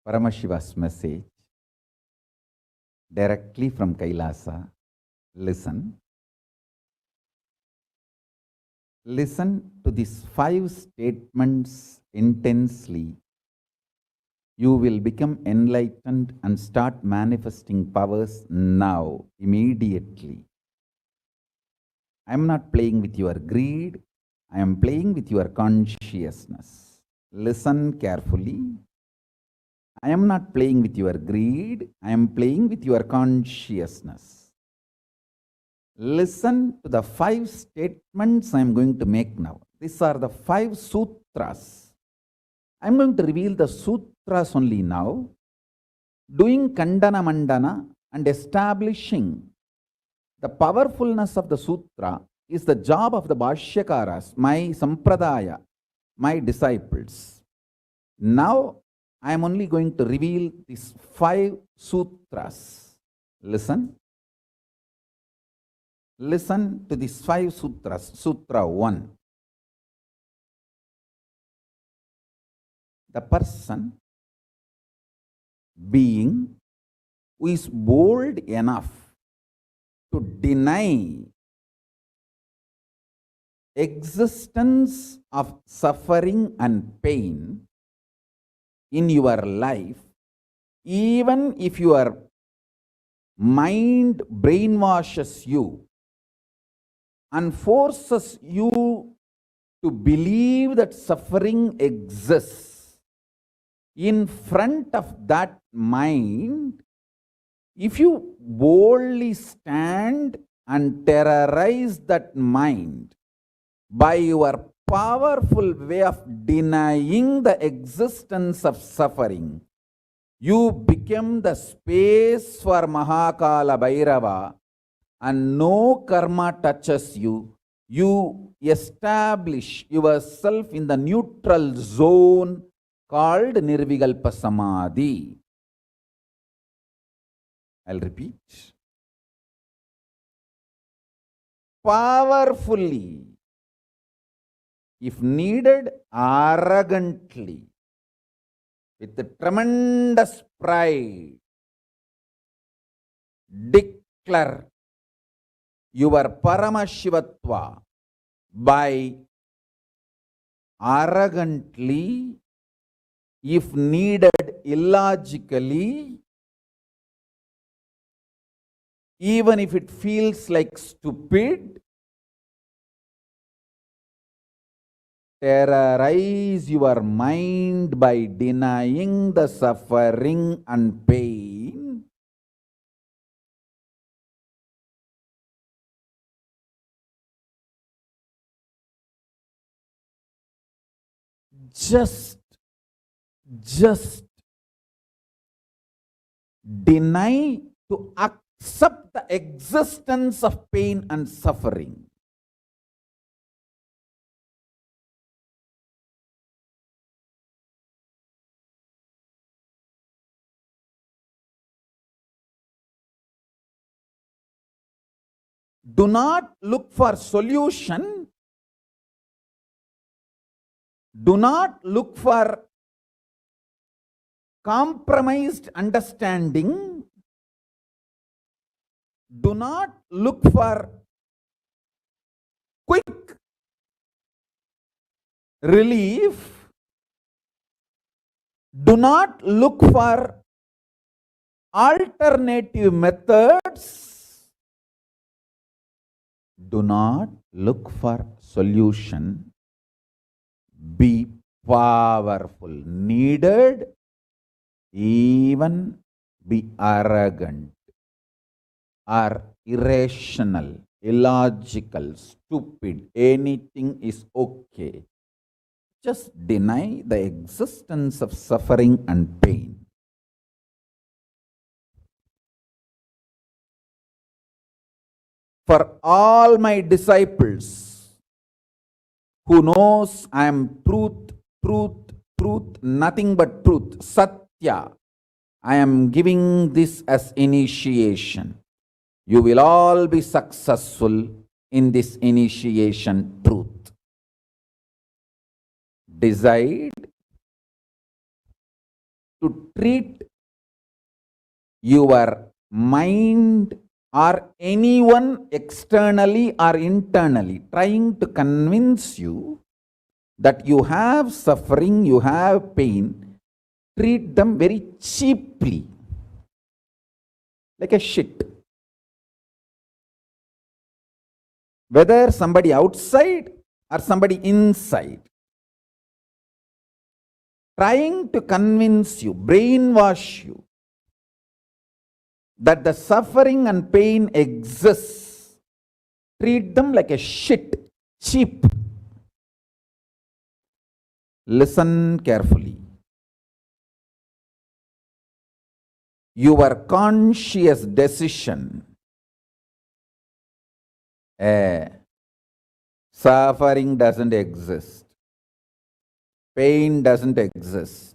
Speaker 3: Paramashiva's message directly from Kailasa. Listen. Listen to these 5 statements intensely. You will become enlightened and start manifesting powers now, immediately. I'm not playing with your greed. I am playing with your consciousness. Listen carefully. I am not playing with your greed. I am playing with your consciousness. Listen to the 5 statements I am going to make now. These are the 5 sutras. I am going to reveal the sutras only now, doing Kandana Mandana and establishing the powerfulness of the sutra is the job of the Bhashyakaras, my Sampradaya, my disciples. Now, I am only going to reveal these 5 sutras. Listen. Listen to these 5 sutras. Sutra 1. The person, being, who is bold enough to deny existence of suffering and pain in your life, even if your mind brainwashes you and forces you to believe that suffering exists, in front of that mind, if you boldly stand and terrorize that mind by your powerful way of denying the existence of suffering, you become the space for Kalabhairava, and no karma touches you. You establish yourself in the neutral zone called Nirvikalpa Samadhi. I'll repeat. Powerfully, if needed, arrogantly, with tremendous pride, declare your Paramashivatva by arrogantly, if needed, illogically, even if it feels like stupid, terrorize your mind by denying the suffering and pain. Just deny to accept the existence of pain and suffering. Do not look for solution. Do not look for compromised understanding. Do not look for quick relief. Do not look for alternative methods. Do not look for solution. Be powerful. Needed, even be arrogant or irrational, illogical, stupid. Anything is okay. Just deny the existence of suffering and pain. For all my disciples who knows I am truth, nothing but truth, Satya, I am giving this as initiation. You will all be successful in this initiation truth. Decide to treat your mind or anyone externally or internally trying to convince you that you have suffering, you have pain, treat them very cheaply, like a shit. Whether somebody outside or somebody inside trying to convince you, brainwash you, that the suffering and pain exists, treat them like a shit, cheap. Listen carefully. Your conscious decision, suffering doesn't exist, pain doesn't exist.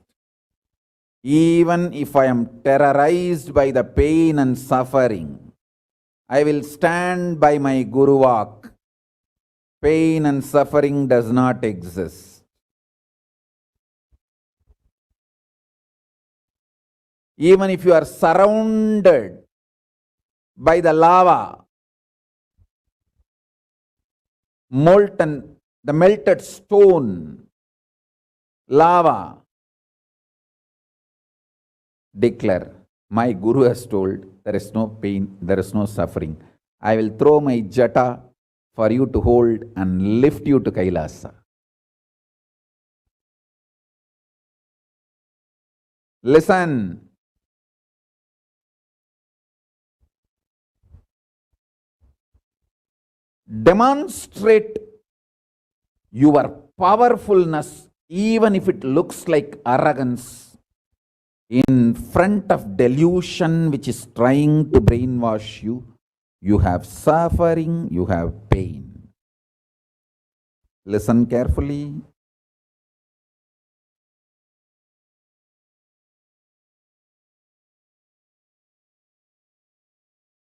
Speaker 3: Even if I am terrorized by the pain and suffering, I will stand by my Guru Vak. Pain and suffering does not exist. Even if you are surrounded by the lava, molten, the melted stone, lava, declare, my Guru has told, there is no pain, there is no suffering. I will throw my jata for you to hold and lift you to Kailasa. Listen. Demonstrate your powerfulness, even if it looks like arrogance, in front of delusion which is trying to brainwash you. You have suffering, you have pain. Listen carefully.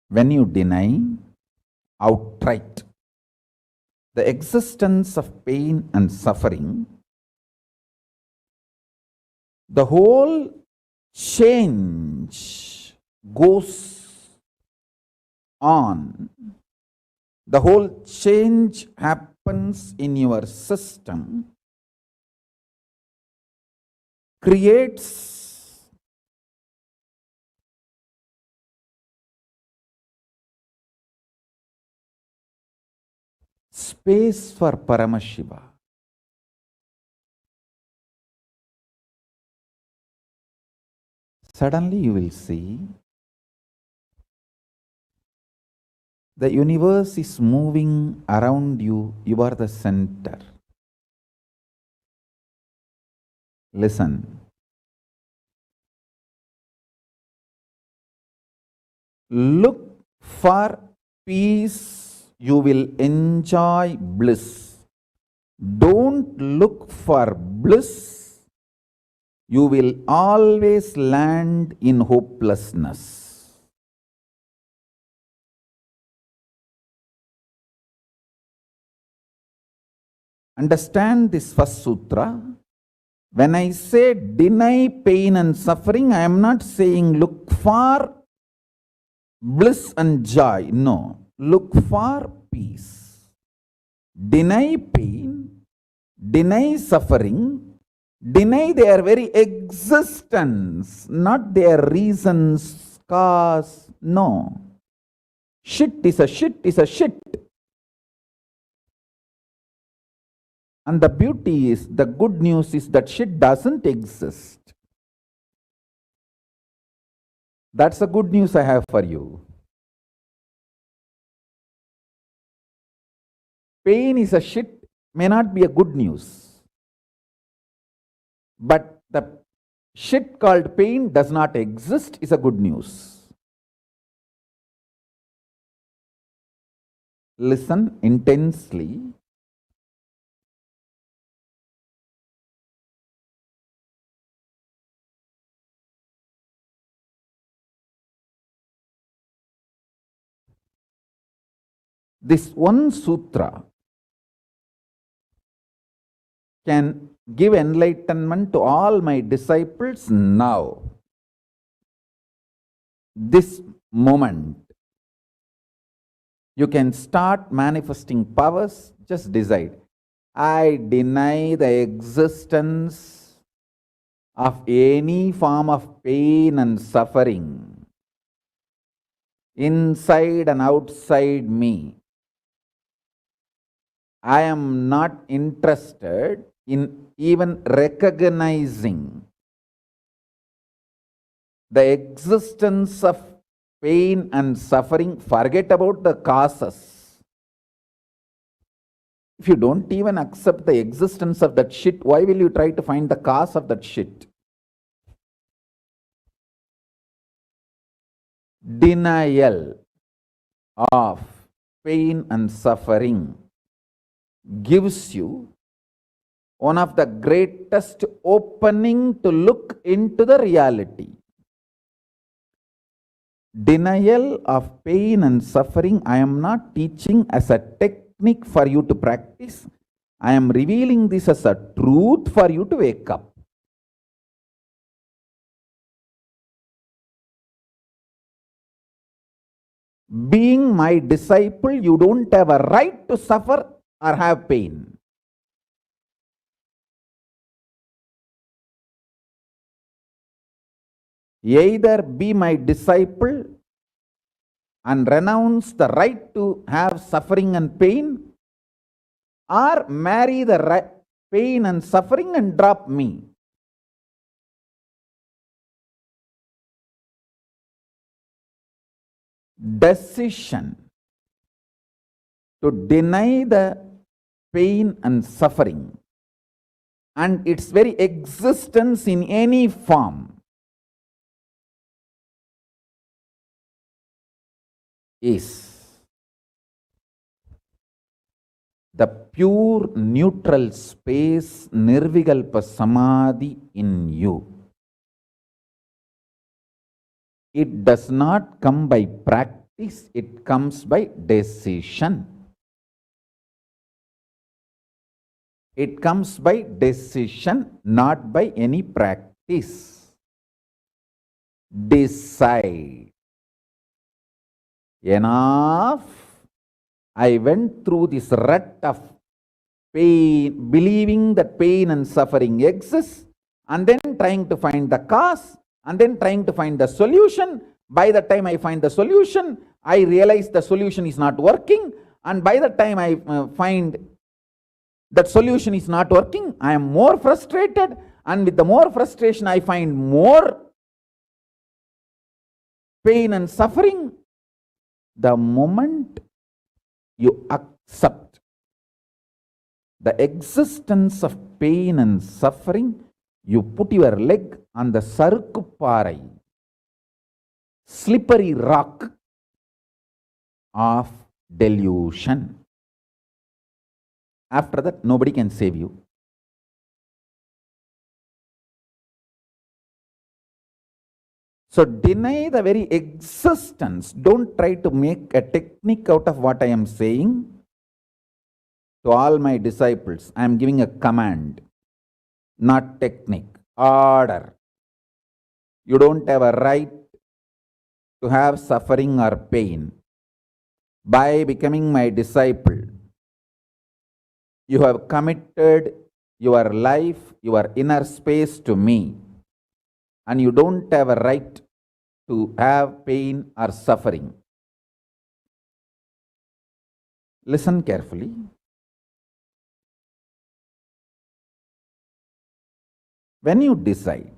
Speaker 3: When you deny outright the existence of pain and suffering, the whole change goes on. The whole change happens in your system, creates space for Paramashiva. Suddenly you will see the universe is moving around you. You are the center. Listen. Look for peace, you will enjoy bliss. Don't look for bliss, you will always land in hopelessness. Understand this first sutra. When I say deny pain and suffering, I am not saying look for bliss and joy. No. Look for peace. Deny pain, deny suffering, deny their very existence, not their reasons, cause. No. Shit is a shit is a shit. And the beauty is, the good news is that shit doesn't exist. That's the good news I have for you. Pain is a shit may not be a good news. But the shit called pain does not exist is a good news. Listen intensely. This one sutra can give enlightenment to all my disciples now. This moment. You can start manifesting powers, just decide. I deny the existence of any form of pain and suffering inside and outside me. I am not interested in even recognizing the existence of pain and suffering. Forget about the causes. If you don't even accept the existence of that shit, why will you try to find the cause of that shit? Denial of pain and suffering gives you one of the greatest opening to look into the reality. Denial of pain and suffering, I am not teaching as a technique for you to practice. I am revealing this as a truth for you to wake up. Being my disciple, you don't have a right to suffer or have pain. Either be my disciple and renounce the right to have suffering and pain, or marry the pain and suffering and drop me. Decision to deny the pain and suffering and its very existence in any form is the pure neutral space Nirvikalpa Samadhi in you. It does not come by practice, it comes by decision. It comes by decision, not by any practice. Decide. Enough. I went through this rut of pain, believing that pain and suffering exist, and then trying to find the cause, and then trying to find the solution. By the time I find the solution, I realize the solution is not working, and by the time I find that solution is not working, I am more frustrated, and with the more frustration I find more pain and suffering. The moment you accept the existence of pain and suffering, you put your leg on the sarukupparai, slippery rock of delusion. After that, nobody can save you. So deny the very existence. Don't try to make a technique out of what I am saying. To all my disciples, I am giving a command, not technique, order. You don't have a right to have suffering or pain. By becoming my disciple, you have committed your life, your inner space to me, and you don't have a right to have pain or suffering. Listen carefully. When you decide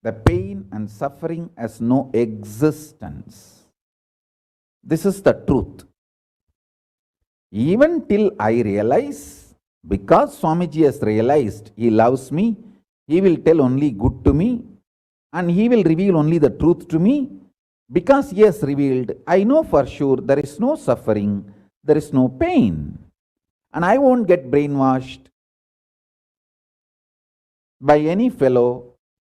Speaker 3: the pain and suffering has no existence, this is the truth. Even till I realize, because Swamiji has realized he loves me, he will tell only good to me, and he will reveal only the truth to me. Because he has revealed, I know for sure there is no suffering, there is no pain, and I won't get brainwashed by any fellow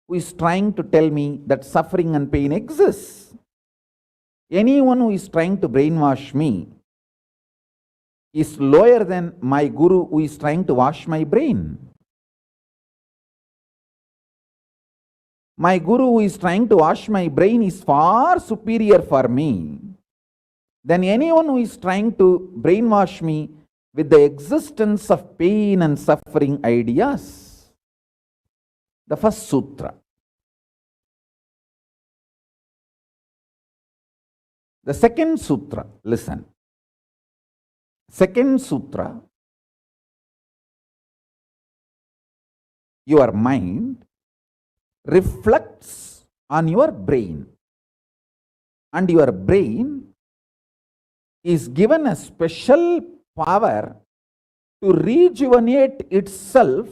Speaker 3: who is trying to tell me that suffering and pain exists. Anyone who is trying to brainwash me is lower than my guru who is trying to wash my brain. My guru who is trying to wash my brain is far superior for me than anyone who is trying to brainwash me with the existence of pain and suffering ideas. The first sutra. The second sutra, listen. Second sutra, your mind reflects on your brain, and your brain is given a special power to rejuvenate itself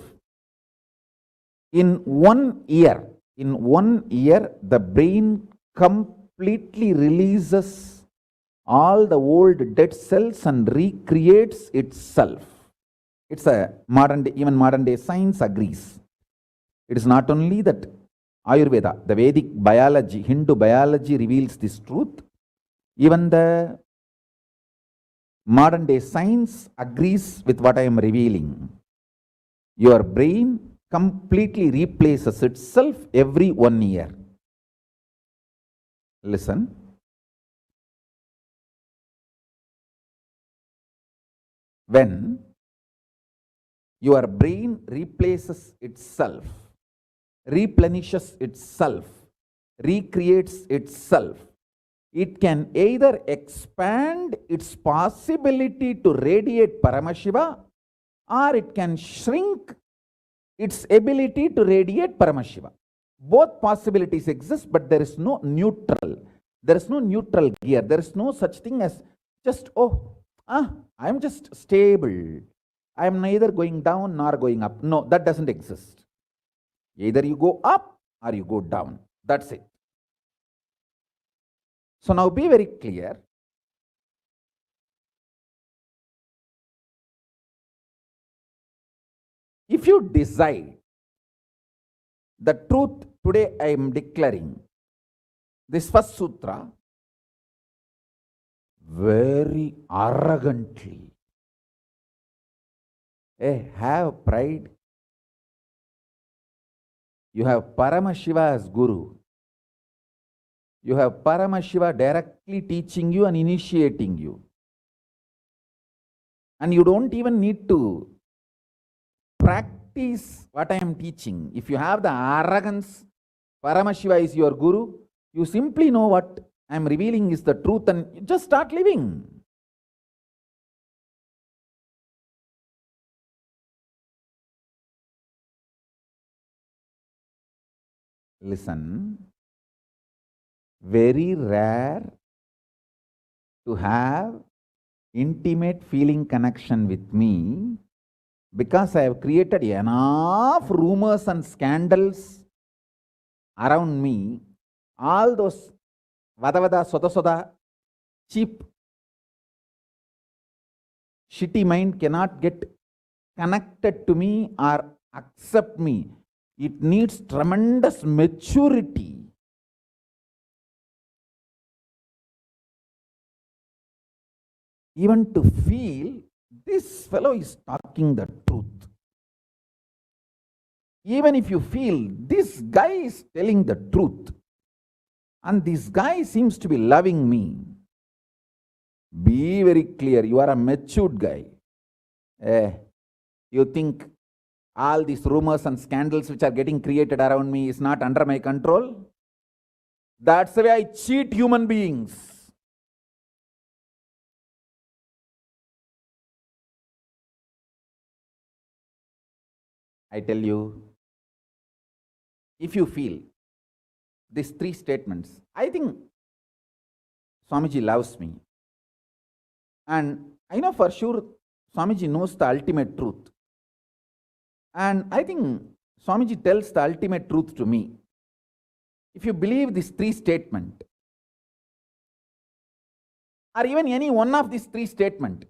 Speaker 3: in 1 year. In 1 year, the brain completely releases all the old dead cells and recreates itself. It's a even modern day science agrees. It is not only that Ayurveda, the Vedic biology, Hindu biology reveals this truth. Even the modern day science agrees with what I am revealing. Your brain completely replaces itself every 1 year. Listen. When your brain replaces itself, replenishes itself, recreates itself, it can either expand its possibility to radiate Paramashiva, or it can shrink its ability to radiate Paramashiva. Both possibilities exist, but there is no neutral. There is no neutral gear. There is no such thing as just, I am just stable. I am neither going down nor going up. No, that doesn't exist. Either you go up or you go down. That's it. So now be very clear. If you decide the truth today I am declaring, this first sutra, very arrogantly, have pride. You have Paramashiva as Guru. You have Paramashiva directly teaching you and initiating you. And you don't even need to practice what I am teaching. If you have the arrogance, Paramashiva is your Guru, you simply know what I am revealing is the truth and you just start living. Listen, very rare to have intimate feeling connection with me because I have created enough rumors and scandals around me. All those vada soda cheap shitty mind cannot get connected to me or accept me. It needs tremendous maturity. Even to feel this fellow is talking the truth. Even if you feel this guy is telling the truth and this guy seems to be loving me, be very clear, you are a matured guy. You think all these rumors and scandals which are getting created around me is not under my control? That's the way I cheat human beings. I tell you, if you feel these 3 statements, I think Swamiji loves me. And I know for sure Swamiji knows the ultimate truth. And I think Swamiji tells the ultimate truth to me. If you believe these 3 statements, or even any one of these 3 statements,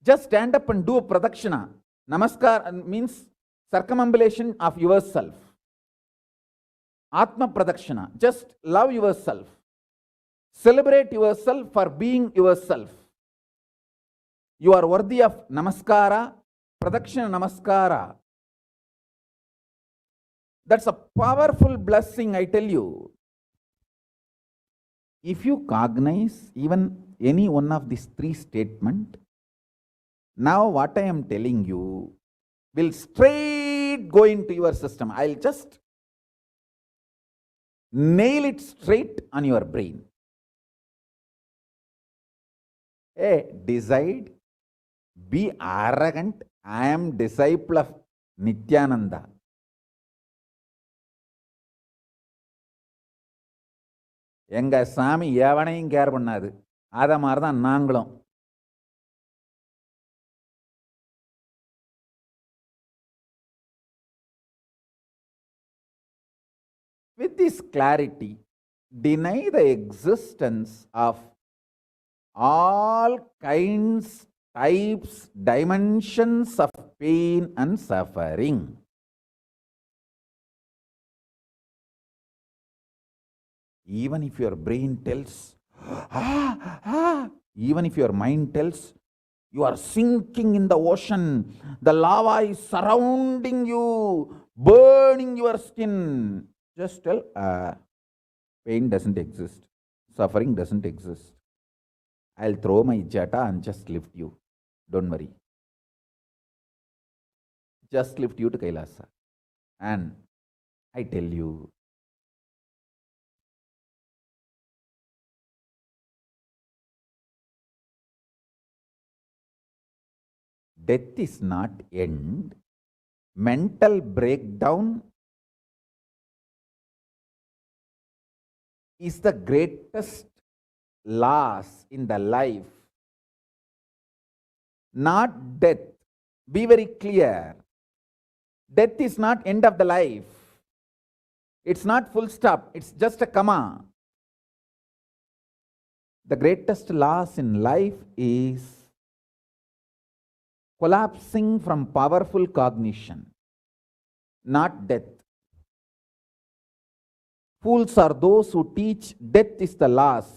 Speaker 3: just stand up and do a pradakshina. Namaskar means circumambulation of yourself. Atma pradakshina. Just love yourself. Celebrate yourself for being yourself. You are worthy of namaskara, pradakshina namaskara. That's a powerful blessing, I tell you. If you cognize even any one of these 3 statements, now what I am telling you will straight go into your system. I'll just nail it straight on your brain. Decide Be arrogant. I am disciple of Nithyananda. எங்க சாமி எவனையும் care பண்ணாது. அத மாதிரி தான் நாங்களும். With this clarity, deny the existence of all kinds, types, dimensions of pain and suffering. Even if your brain tells, even if your mind tells, you are sinking in the ocean, the lava is surrounding you, burning your skin. Just tell, pain doesn't exist, suffering doesn't exist. I'll throw my jata and just lift you. Don't worry. Just lift you to Kailasa. And I tell you, death is not end. Mental breakdown is the greatest loss in the life. Not death. Be very clear. Death is not end of the life. It's not full stop. It's just a comma. The greatest loss in life is collapsing from powerful cognition, not death. Fools are those who teach death is the loss.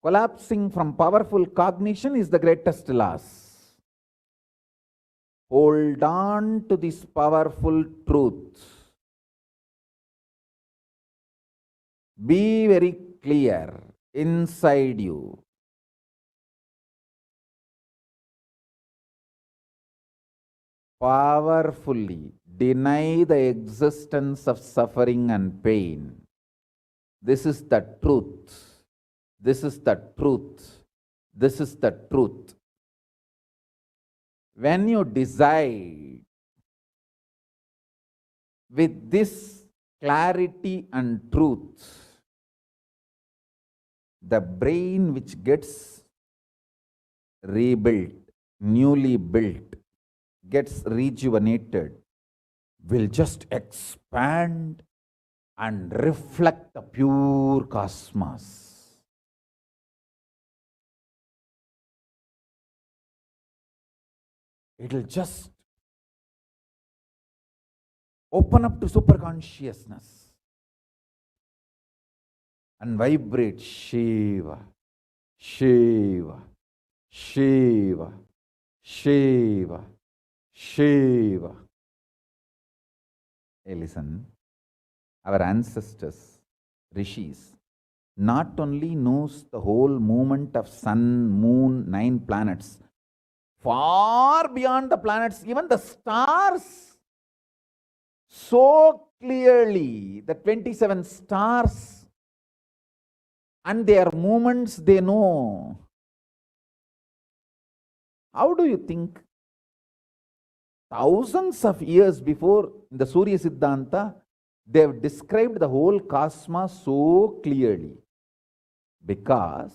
Speaker 3: Collapsing from powerful cognition is the greatest loss. Hold on to this powerful truth. Be very clear inside you. Powerfully deny the existence of suffering and pain. This is the truth. This is the truth. This is the truth. When you decide with this clarity and truth, the brain which gets rebuilt, newly built, gets rejuvenated, will just expand and reflect the pure cosmos. It will just open up to superconsciousness and vibrate Shiva, Shiva, Shiva, Shiva, Shiva. Hey, listen, our ancestors, rishis, not only knows the whole movement of sun, moon, 9 planets, far beyond the planets, even the stars, so clearly, the 27 stars and their movements they know. How do you think? Thousands of years before, in the Surya Siddhanta, they have described the whole cosmos so clearly because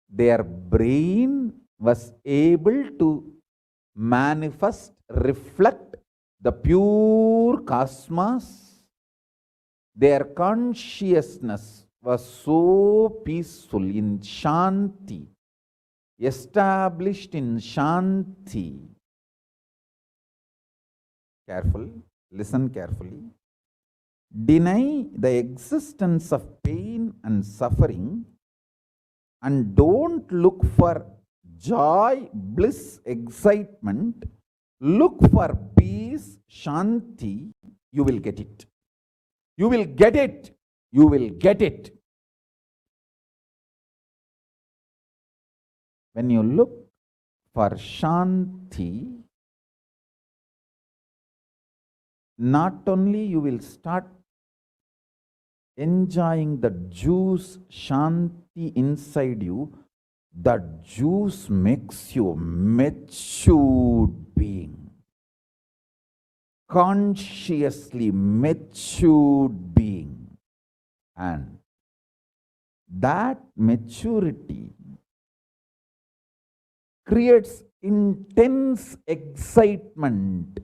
Speaker 3: their brain was able to manifest, reflect the pure cosmos. Their consciousness was so peaceful in Shanti, established in Shanti. Careful, listen carefully. Deny the existence of pain and suffering and don't look for joy, bliss, excitement. Look for peace, Shanti. You will get it. You will get it. You will get it. When you look for Shanti, not only you will start enjoying the juice, Shanti inside you, that juice makes you matured being. Consciously matured being. And that maturity creates intense excitement,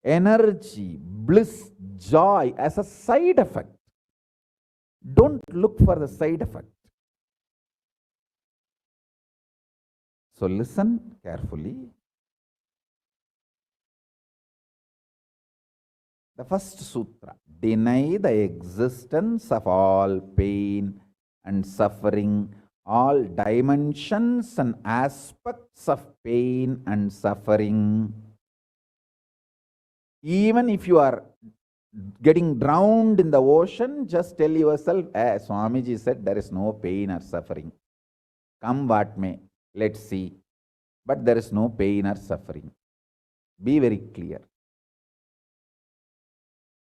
Speaker 3: energy, bliss, joy as a side effect. Don't look for the side effect. So listen carefully. The first sutra: deny the existence of all pain and suffering, all dimensions and aspects of pain and suffering. Even if you are getting drowned in the ocean, just tell yourself, Swamiji said there is no pain or suffering. Come what may, let's see. But there is no pain or suffering. Be very clear.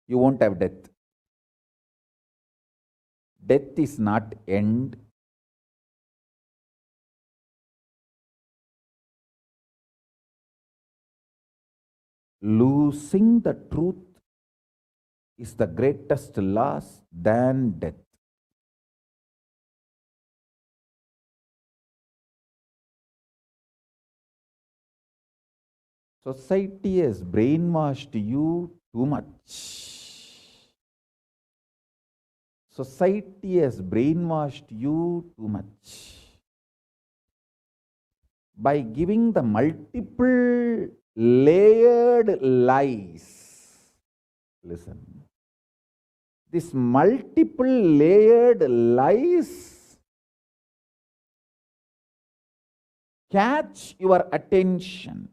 Speaker 3: You won't have death. Death is not end. Losing the truth is the greatest loss than death. Society has brainwashed you too much. Society has brainwashed you too much by giving the multiple layered lies. Listen. This multiple layered lies catch your attention.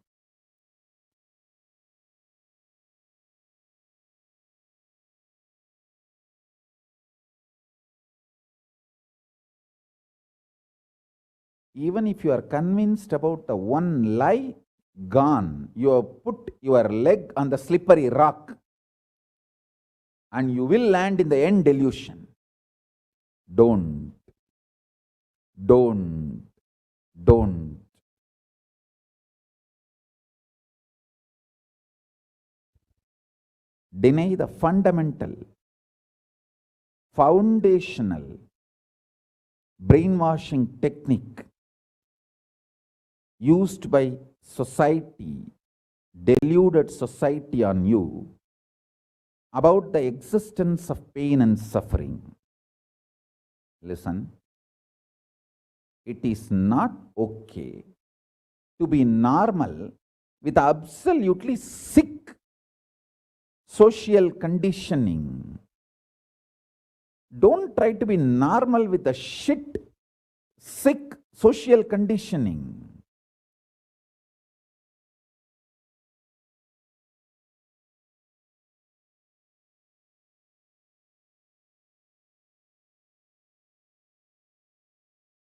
Speaker 3: Even if you are convinced about the one lie, gone. You have put your leg on the slippery rock and you will land in the end delusion. Don't. Deny the fundamental, foundational brainwashing technique used by society, deluded society on you about the existence of pain and suffering. Listen, it is not okay to be normal with absolutely sick social conditioning. Don't try to be normal with the shit, sick social conditioning.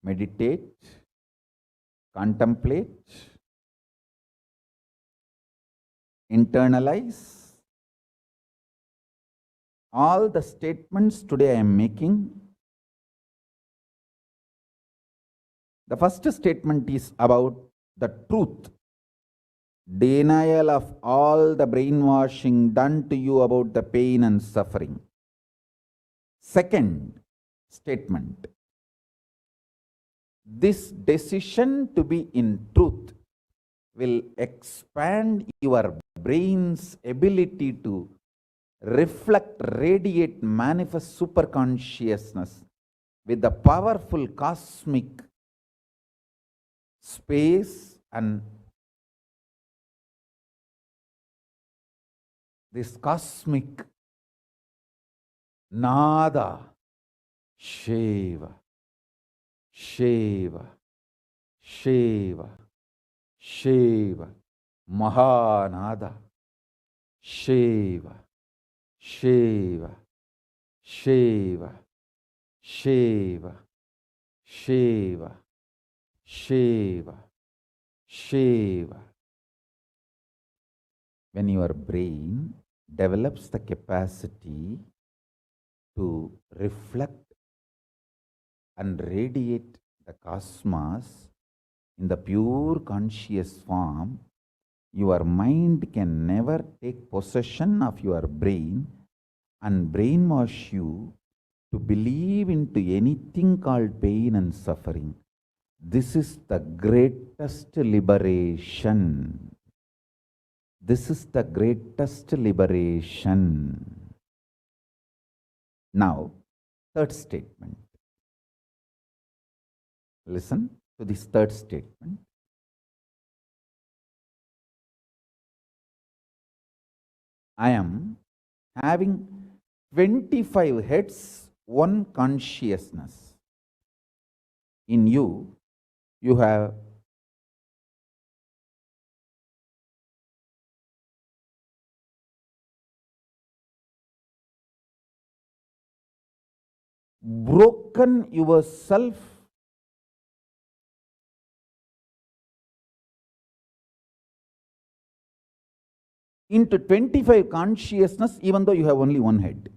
Speaker 3: Meditate, contemplate, internalize all the statements today I am making. The first statement is about the truth, denial of all the brainwashing done to you about the pain and suffering. Second statement: this decision to be in truth will expand your brain's ability to reflect, radiate, manifest superconsciousness with the powerful cosmic space and this cosmic nada, Shiva, Shiva, Shiva, Shiva, Mahanada, Shiva, Shiva, Shiva, Shiva, Shiva, Shiva, Shiva. When your brain develops the capacity to reflect and radiate the cosmos in the pure conscious form, your mind can never take possession of your brain and brainwash you to believe into anything called pain and suffering. This is the greatest liberation. This is the greatest liberation. Now, third statement. Listen to this third statement. I am having 25 heads, one consciousness. In you, you have broken yourself into 25 consciousness, even though you have only one head.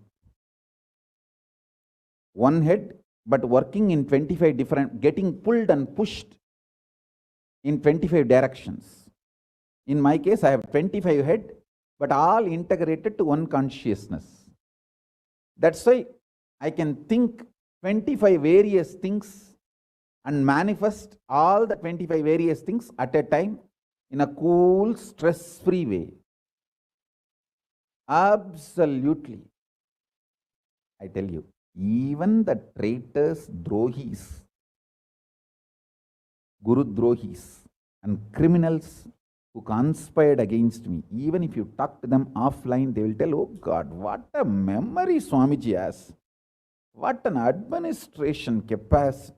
Speaker 3: One head, but working in 25 different, getting pulled and pushed in 25 directions. In my case, I have 25 head, but all integrated to one consciousness. That's why I can think 25 various things and manifest all the 25 various things at a time in a cool, stress-free way. Absolutely. I tell you, even the traitors, drohis, guru drohis, and criminals who conspired against me, even if you talk to them offline, they will tell, oh God, what a memory Swamiji has. What an administration capacity.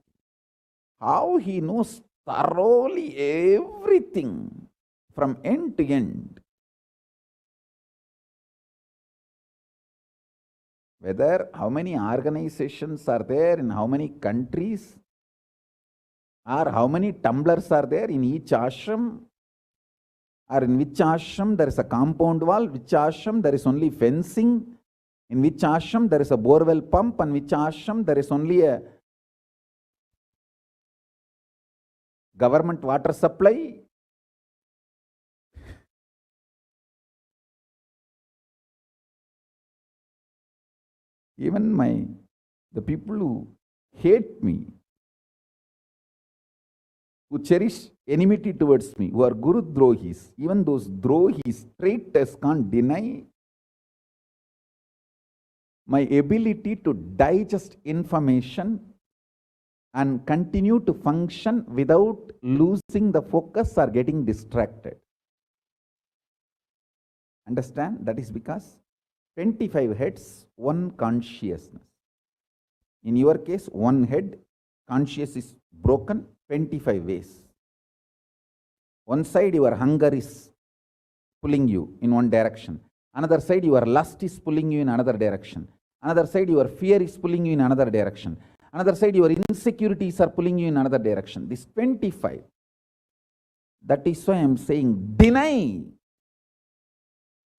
Speaker 3: How he knows thoroughly everything from end to end. Whether how many organizations are there in how many countries, or how many tumblers are there in each ashram, or in which ashram there is a compound wall, which ashram there is only fencing, in which ashram there is a borewell pump, and which ashram there is only a government water supply. Even the people who hate me, who cherish enmity towards me, who are Guru Drohis, even those Drohis, traitors, can't deny my ability to digest information and continue to function without losing the focus or getting distracted. Understand? That is because 25 heads, one consciousness. In your case, one head, conscious is broken 25 ways. One side, your hunger is pulling you in one direction. Another side, your lust is pulling you in another direction. Another side, your fear is pulling you in another direction. Another side, your insecurities are pulling you in another direction. This 25. That is why I am saying, deny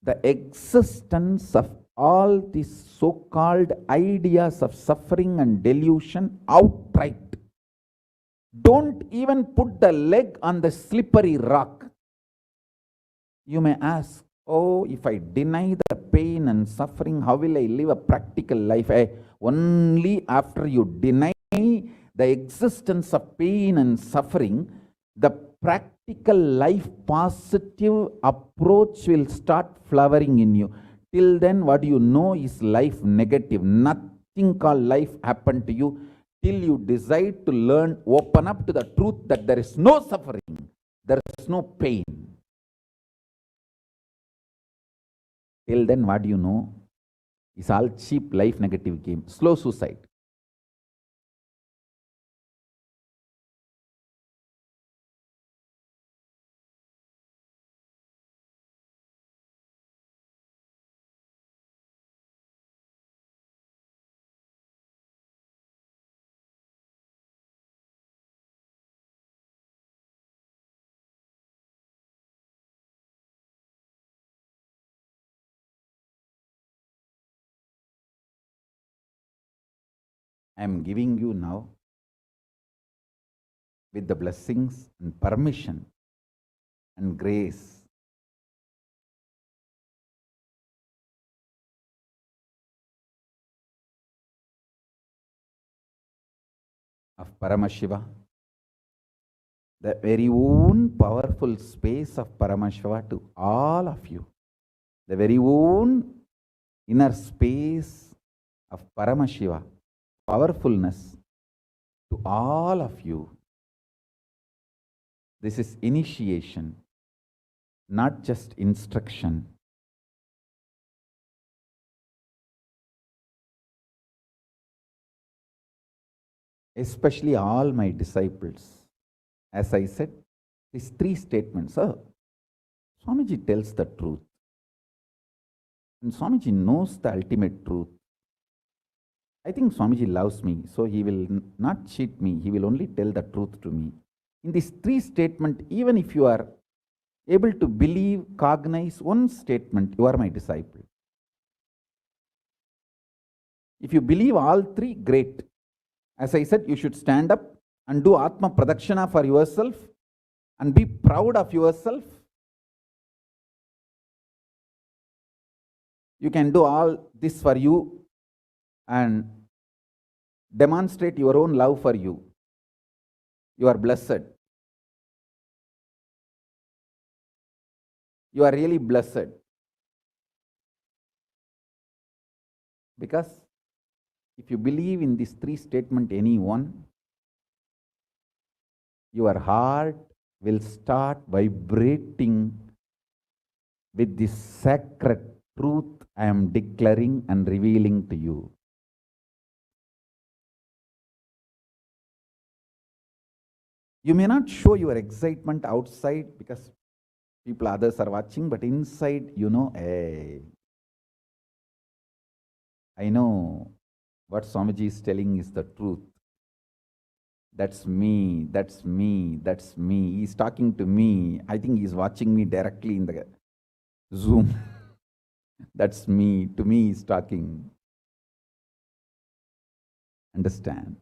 Speaker 3: the existence of all these so-called ideas of suffering and delusion outright. Don't even put the leg on the slippery rock. You may ask, oh, if I deny the pain and suffering, how will I live a practical life? Only after you deny the existence of pain and suffering, the practical life positive approach will start flowering in you. Till then, what you know is life negative. Nothing called life happened to you till you decide to learn, open up to the truth that there is no suffering, there is no pain. Till then, what you know is all cheap life negative game, slow suicide. I am giving you now with the blessings and permission and grace of Paramashiva, the very own powerful space of Paramashiva to all of you, the very own inner space of Paramashiva, powerfulness to all of you. This is initiation, not just instruction. Especially all my disciples. As I said, these three statements. Swamiji tells the truth. And Swamiji knows the ultimate truth. I think Swamiji loves me, so he will not cheat me. He will only tell the truth to me. In these three statements, even if you are able to believe, cognize one statement, you are my disciple. If you believe all three, great. As I said, you should stand up and do Atma Pradakshana for yourself and be proud of yourself. You can do all this for you and demonstrate your own love for you. You are blessed. You are really blessed. Because if you believe in these three statements, any one, your heart will start vibrating with this sacred truth I am declaring and revealing to you. You may not show your excitement outside because others are watching, but inside, hey, I know what Swamiji is telling is the truth. That's me, that's me, that's me. He's talking to me. I think he's watching me directly in the Zoom. That's me. To me, he's talking. Understand?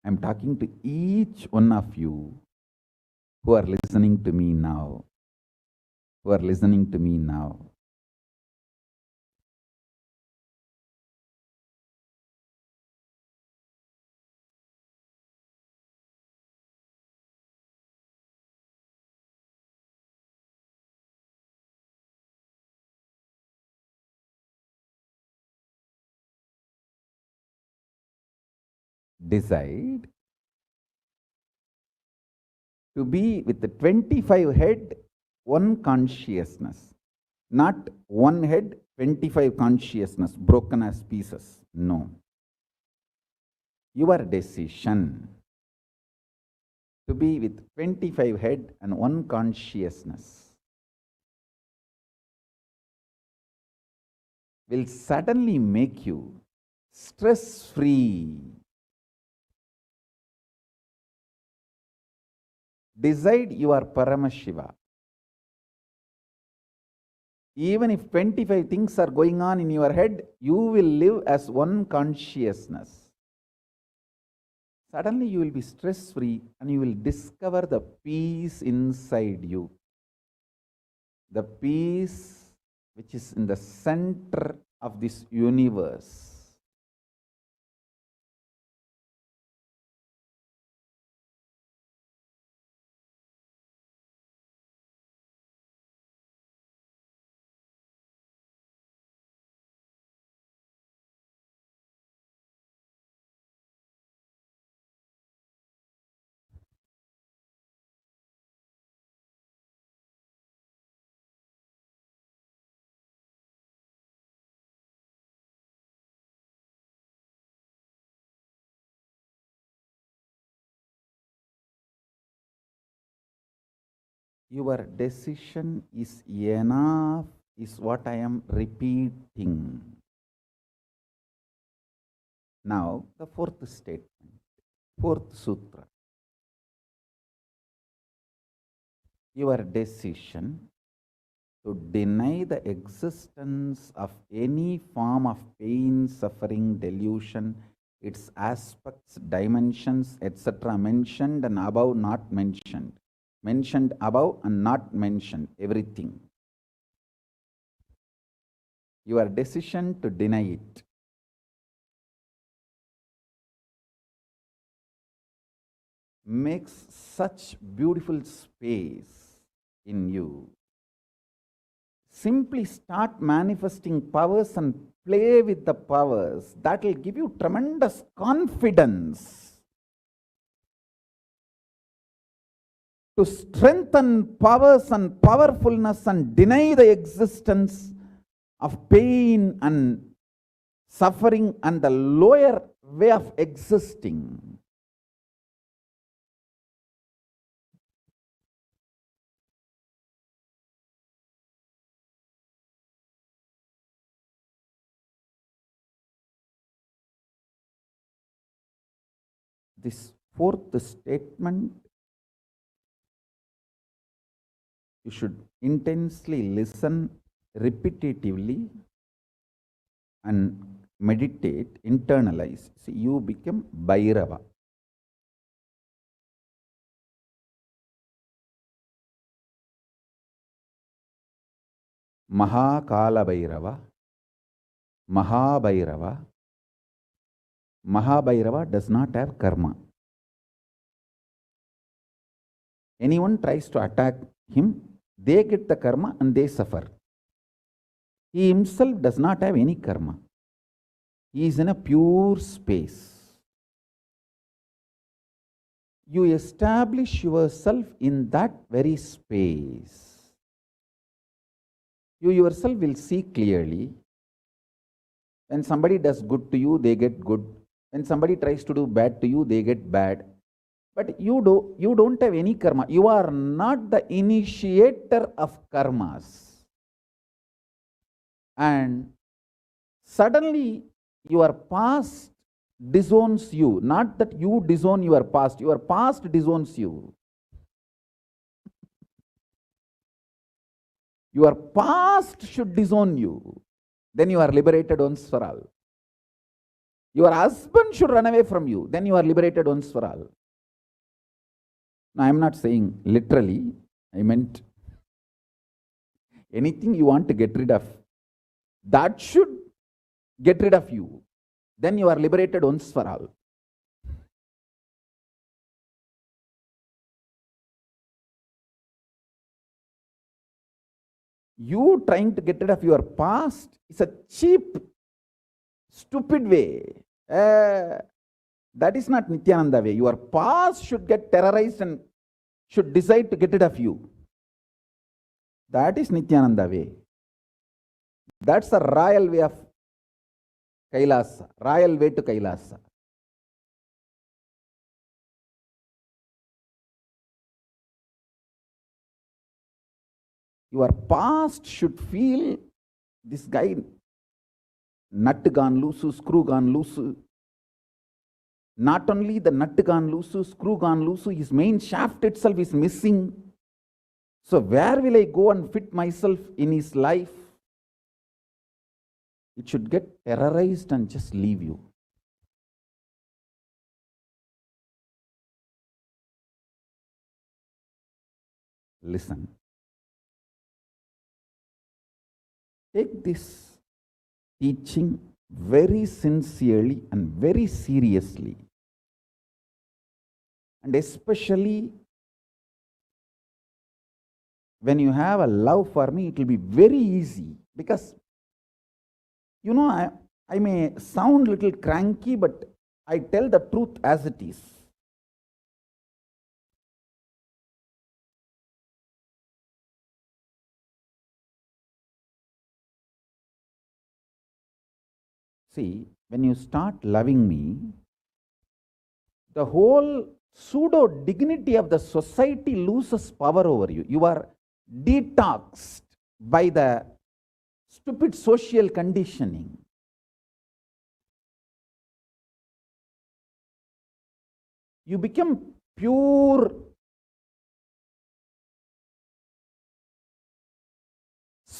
Speaker 3: I'm talking to each one of you who are listening to me now. Who are listening to me now. Decide to be with the 25 head, one consciousness. Not one head, 25 consciousness, broken as pieces. No. Your decision to be with 25 head and one consciousness will suddenly make you stress-free. Decide you are Paramashiva. Even if 25 things are going on in your head, you will live as one consciousness. Suddenly you will be stress-free and you will discover the peace inside you. The peace which is in the center of this universe. Your decision is enough, is what I am repeating. Now, the fourth statement, fourth sutra. Your decision to deny the existence of any form of pain, suffering, delusion, its aspects, dimensions, etc., mentioned and above, not mentioned. Mentioned above and not mentioned, everything. Your decision to deny it makes such beautiful space in you. Simply start manifesting powers and play with the powers. That will give you tremendous confidence to strengthen powers and powerfulness and deny the existence of pain and suffering and the lower way of existing. This fourth statement, you should intensely listen repetitively and meditate, internalize. See, you become Bhairava. Kalabhairava, Mahabhairava. Mahabhairava does not have karma. Anyone tries to attack him, they get the karma and they suffer. He himself does not have any karma. He is in a pure space. You establish yourself in that very space. You yourself will see clearly. When somebody does good to you, they get good. When somebody tries to do bad to you, they get bad. But you don't have any karma. You are not the initiator of karmas. And suddenly your past disowns you. Not that you disown your past disowns you. Your past should disown you. Then you are liberated once for all. Your husband should run away from you. Then you are liberated once for all. Now, I am not saying literally. I meant anything you want to get rid of, that should get rid of you. Then you are liberated once for all. You trying to get rid of your past is a cheap, stupid way. That is not Nithyananda way. Your past should get terrorized and should decide to get rid of you. That is Nithyananda way. That's the royal way of Kailasa, royal way to Kailasa. Your past should feel, this guy, nut gone loose, screw gone loose. Not only the nut gone loose, screw gone loose, his main shaft itself is missing. So where will I go and fit myself in his life? It should get terrorized and just leave you. Listen. Take this teaching very sincerely and very seriously. And especially when you have a love for me, it will be very easy. Because, you know, I may sound a little cranky, but I tell the truth as it is. See, when you start loving me, the whole pseudo dignity of the society loses power over you. You are detoxed by the stupid social conditioning. You become pure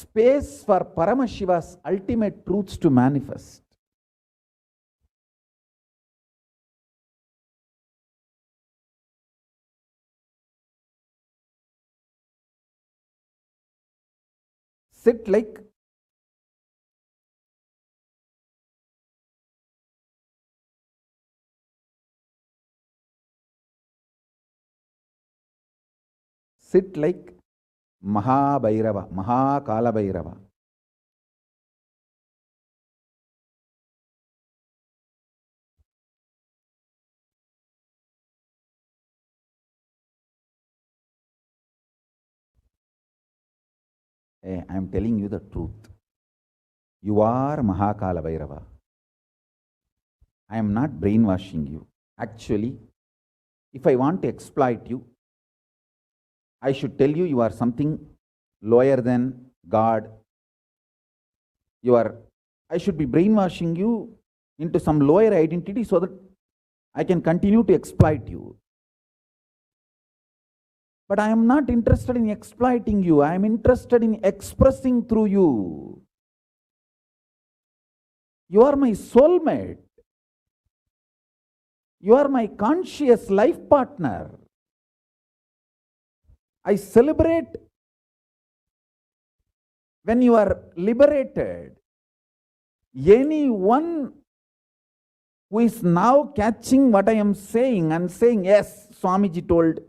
Speaker 3: space for Paramashiva's ultimate truths to manifest. Sit like Kalabhairava. Hey, I am telling you the truth. You are Kalabhairava. I am not brainwashing you. Actually, if I want to exploit you, I should tell you are something lower than God. I should be brainwashing you into some lower identity so that I can continue to exploit you. But I am not interested in exploiting you. I am interested in expressing through you. You are my soulmate. You are my conscious life partner. I celebrate when you are liberated. Anyone who is now catching what I am saying and saying, yes, Swamiji told,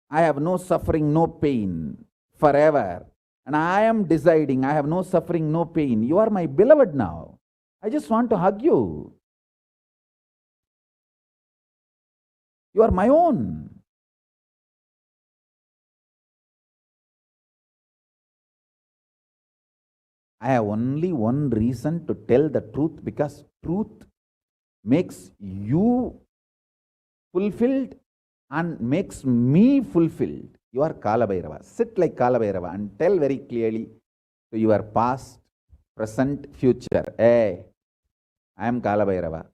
Speaker 3: I have no suffering, no pain forever. And I am deciding I have no suffering, no pain. You are my beloved now. I just want to hug you. You are my own. I have only one reason to tell the truth, because truth makes you fulfilled and makes me fulfilled. You are Kalabhairava. Sit like Kalabhairava and tell very clearly to your past, present, future. Hey, I am Kalabhairava.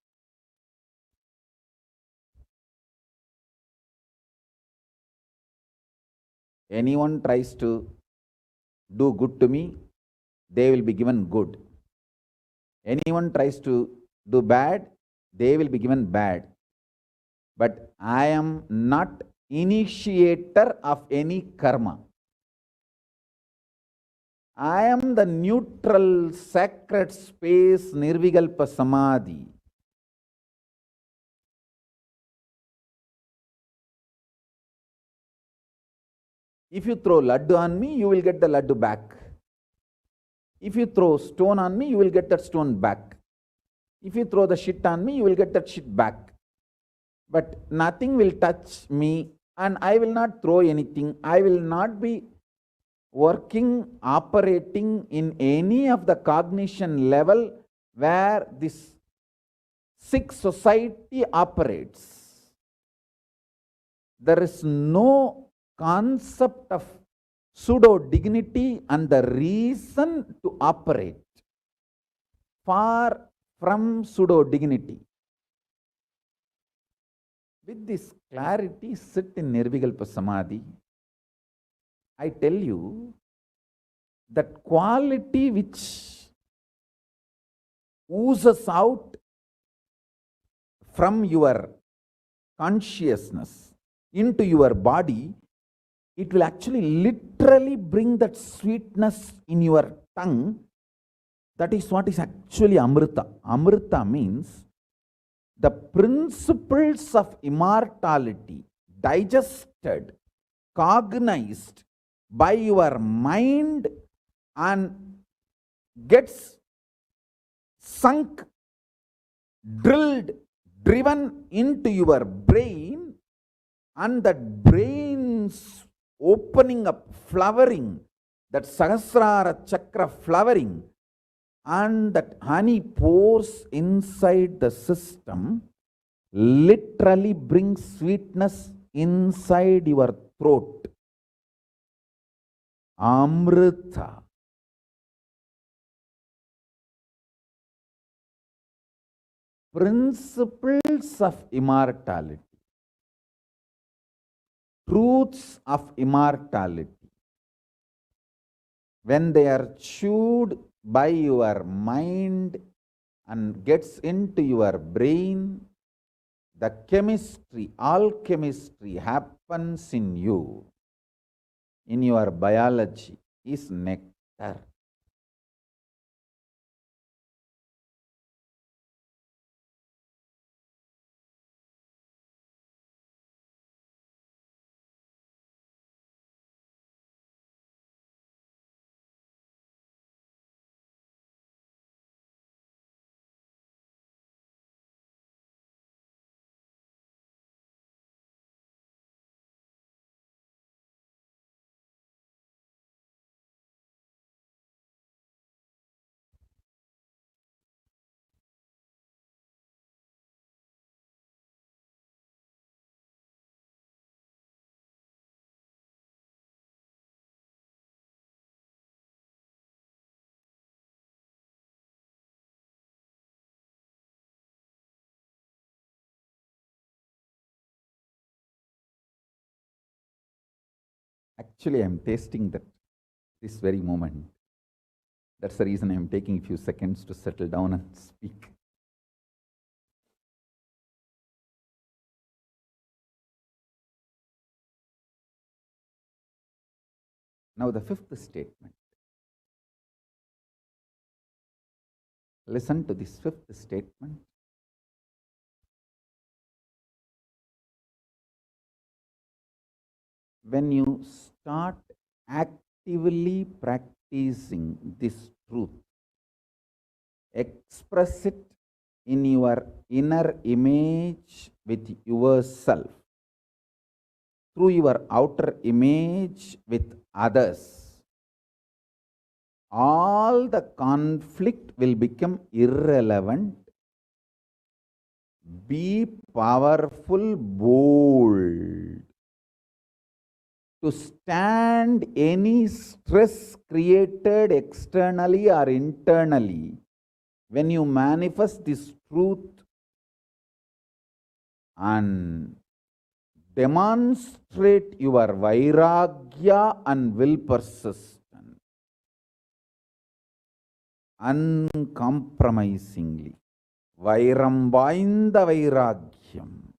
Speaker 3: Anyone tries to do good to me, they will be given good. Anyone tries to do bad, they will be given bad. But I am not initiator of any karma. I am the neutral, sacred space, Nirvikalpa Samadhi. If you throw laddu on me, you will get the laddu back. If you throw stone on me, you will get that stone back. If you throw the shit on me, you will get that shit back. But nothing will touch me, and I will not throw anything. I will not be working, operating in any of the cognition level where this sick society operates. There is no concept of pseudo-dignity and the reason to operate. Far from pseudo-dignity. With this clarity, sit in Nirvikalpa Samadhi. I tell you that quality which oozes out from your consciousness into your body, it will actually literally bring that sweetness in your tongue. That is what is actually Amrita. Amrita means the principles of immortality digested, cognized by your mind and gets sunk, drilled, driven into your brain, and that brain's opening up, flowering, that Sahasrara Chakra flowering, and that honey pours inside the system, literally brings sweetness inside your throat. Amrita. Principles of immortality. Truths of immortality. when they are chewed by your mind and gets into your brain, the chemistry, alchemistry happens in you, in your biology, is nectar. Actually, I am tasting that this very moment. That's the reason I am taking a few seconds to settle down and speak. Now, the fifth statement. Listen to this fifth statement. When you start actively practicing this truth, express it in your inner image with yourself, through your outer image with others, all the conflict will become irrelevant. Be powerful, bold, to stand any stress created externally or internally. When you manifest this truth and demonstrate your vairagya and will persistence uncompromisingly, vairam vainda vairagyam,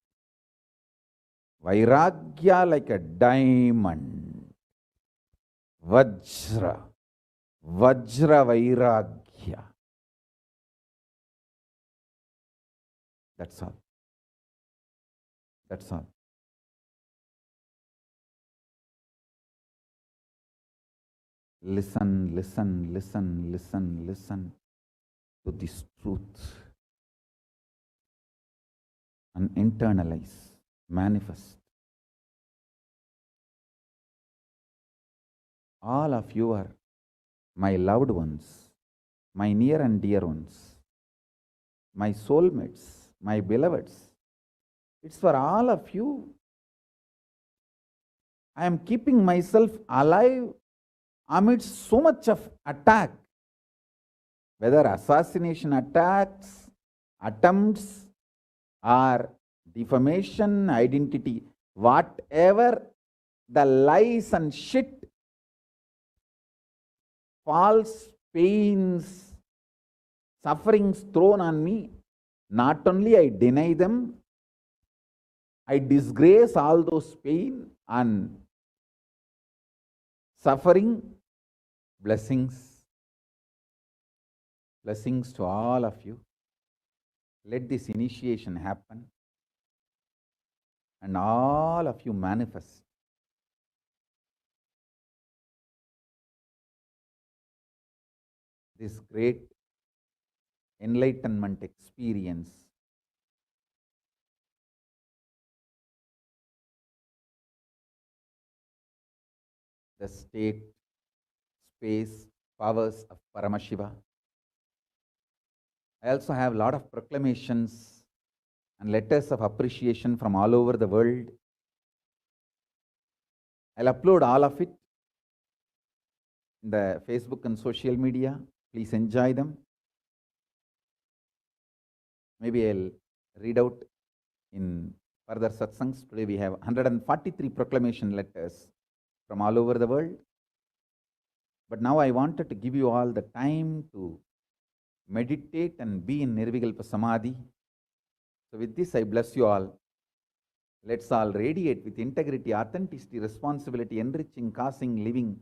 Speaker 3: vairagya like a diamond, vajra vairagya. That's all. That's all. Listen, listen, listen, listen, listen to this truth and internalize, manifest. All of you are my loved ones, my near and dear ones, my soulmates, my beloveds. It's for all of you. I am keeping myself alive amidst so much of attack, whether assassination attacks, attempts, or defamation, identity, whatever the lies and shit, false pains, sufferings thrown on me, not only I deny them, I disgrace all those pain and suffering. Blessings. Blessings to all of you. Let this initiation happen and all of you manifest this great enlightenment experience. The state, space, powers of Paramashiva. I also have a lot of proclamations and letters of appreciation from all over the world. I'll upload all of it in the Facebook and social media. Please enjoy them. Maybe I'll read out in further satsangs. Today we have 143 proclamation letters from all over the world. But now I wanted to give you all the time to meditate and be in Nirvikalpa Samadhi. So with this, I bless you all. Let's all radiate with integrity, authenticity, responsibility, enriching, causing, living.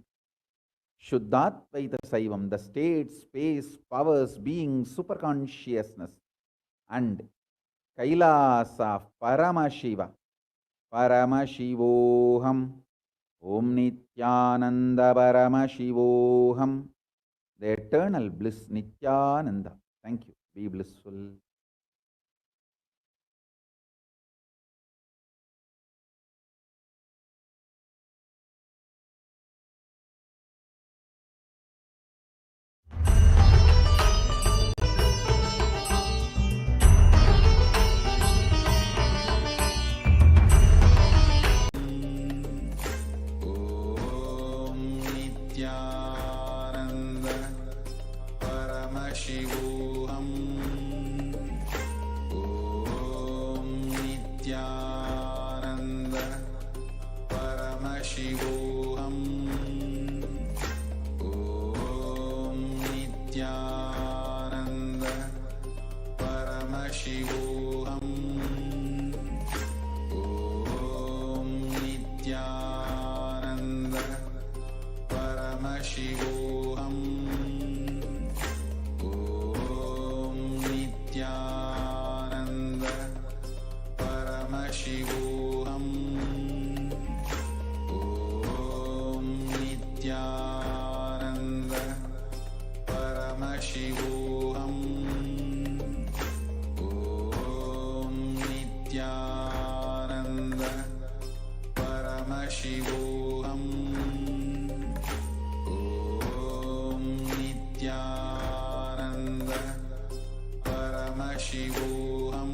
Speaker 3: Shuddhatvaita Saivam, the state, space, powers, being, superconsciousness, and Kailasa, Paramashiva, Paramashivoham, Om Nithyananda Paramashivoham, the eternal bliss, Nithyananda. Thank you. Be blissful.
Speaker 7: Om Nithyananda Paramashivoham. Om Nithyananda Paramashivoham. Om Nithyananda Paramashivoham. Om Nithyananda Paramashivoham. Om Nithyananda Paramashivoham. Om Nithyananda Paramashivoham. Om Nithyananda Paramashivoham. Om Nithyananda Paramashivoham.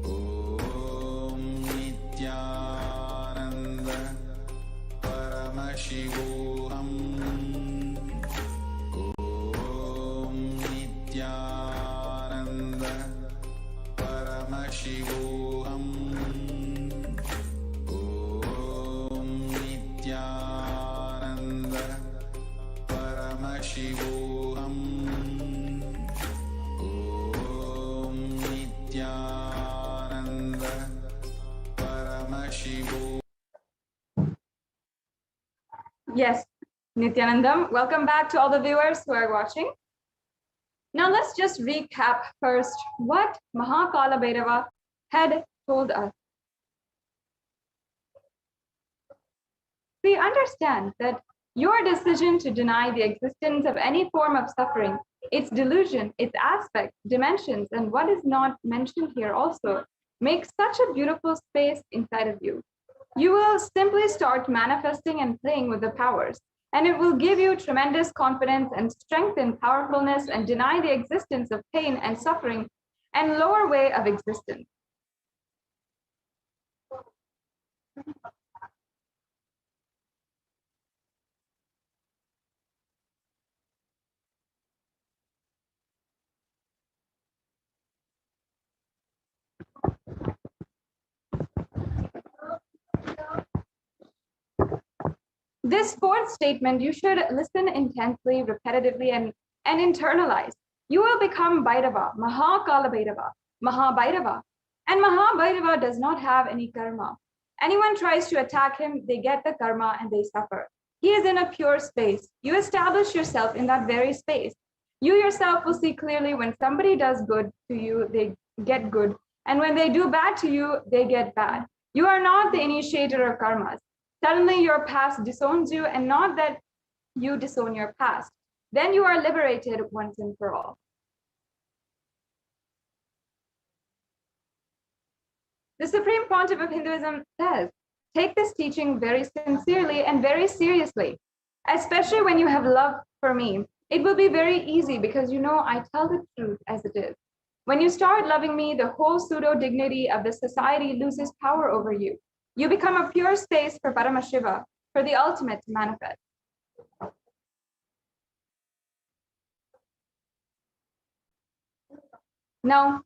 Speaker 7: Om Nithyananda Paramashivoham. Om Nithyananda Paramashivoham. Om Nithyananda Paramashivoham. Om Nithyananda Paramashivoham.
Speaker 8: Yes, Nithyanandam, welcome back to all the viewers who are watching. Now let's just recap first what Kalabhairava had told us. We understand that your decision to deny the existence of any form of suffering, its delusion, its aspects, dimensions, and what is not mentioned here also, makes such a beautiful space inside of you. You will simply start manifesting and playing with the powers, and it will give you tremendous confidence and strength and powerfulness and deny the existence of pain and suffering and lower way of existence. This fourth statement, you should listen intensely, repetitively, and internalize. You will become Bhairava, Kalabhairava, Bhairava. And Bhairava does not have any karma. Anyone tries to attack him, they get the karma and they suffer. He is in a pure space. You establish yourself in that very space. You yourself will see clearly when somebody does good to you, they get good. And when they do bad to you, they get bad. You are not the initiator of karmas. Suddenly your past disowns you, and not that you disown your past. Then you are liberated once and for all. The Supreme Pontiff of Hinduism says, take this teaching very sincerely and very seriously, especially when you have love for me. It will be very easy because you know I tell the truth as it is. When you start loving me, the whole pseudo-dignity of the society loses power over you. You become a pure space for Paramashiva, for the ultimate to manifest. Now,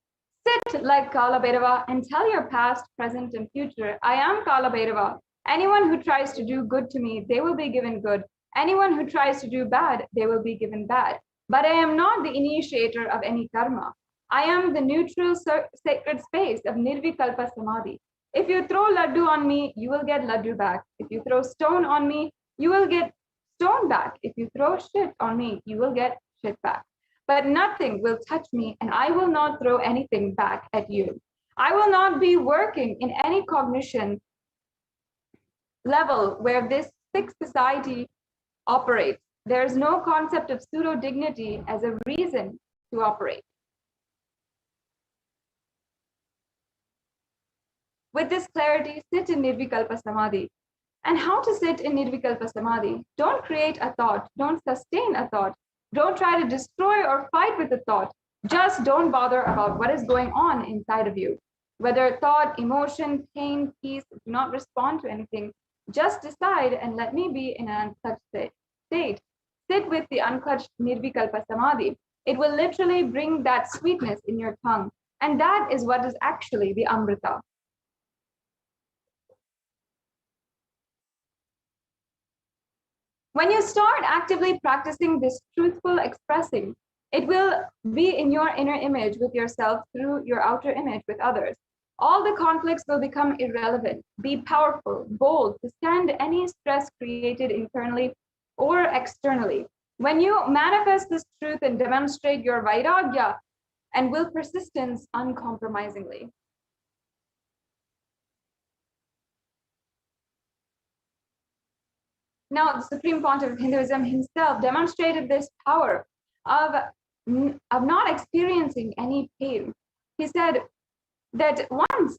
Speaker 8: sit like Kalabhairava and tell your past, present, and future, I am Kalabhairava. Anyone who tries to do good to me, they will be given good. Anyone who tries to do bad, they will be given bad. But I am not the initiator of any karma. I am the neutral sacred space of Nirvikalpa Samadhi. If you throw laddu on me, you will get laddu back. If you throw stone on me, you will get stone back. If you throw shit on me, you will get shit back. But nothing will touch me, and I will not throw anything back at you. I will not be working in any cognition level where this sick society operates. There is no concept of pseudo-dignity as a reason to operate. With this clarity, sit in Nirvikalpa Samadhi. And how to sit in Nirvikalpa Samadhi? Don't create a thought. Don't sustain a thought. Don't try to destroy or fight with a thought. Just don't bother about what is going on inside of you. Whether thought, emotion, pain, peace, do not respond to anything. Just decide and let me be in an untouched state. Sit with the unclutched Nirvikalpa Samadhi. It will literally bring that sweetness in your tongue. And that is what is actually the Amrita. When you start actively practicing this truthful expressing, it will be in your inner image with yourself through your outer image with others. All the conflicts will become irrelevant. Be powerful, bold, to stand any stress created internally or externally. When you manifest this truth and demonstrate your vairagya and will persistence uncompromisingly. Now, the Supreme Pontiff of Hinduism himself demonstrated this power of not experiencing any pain. He said that once,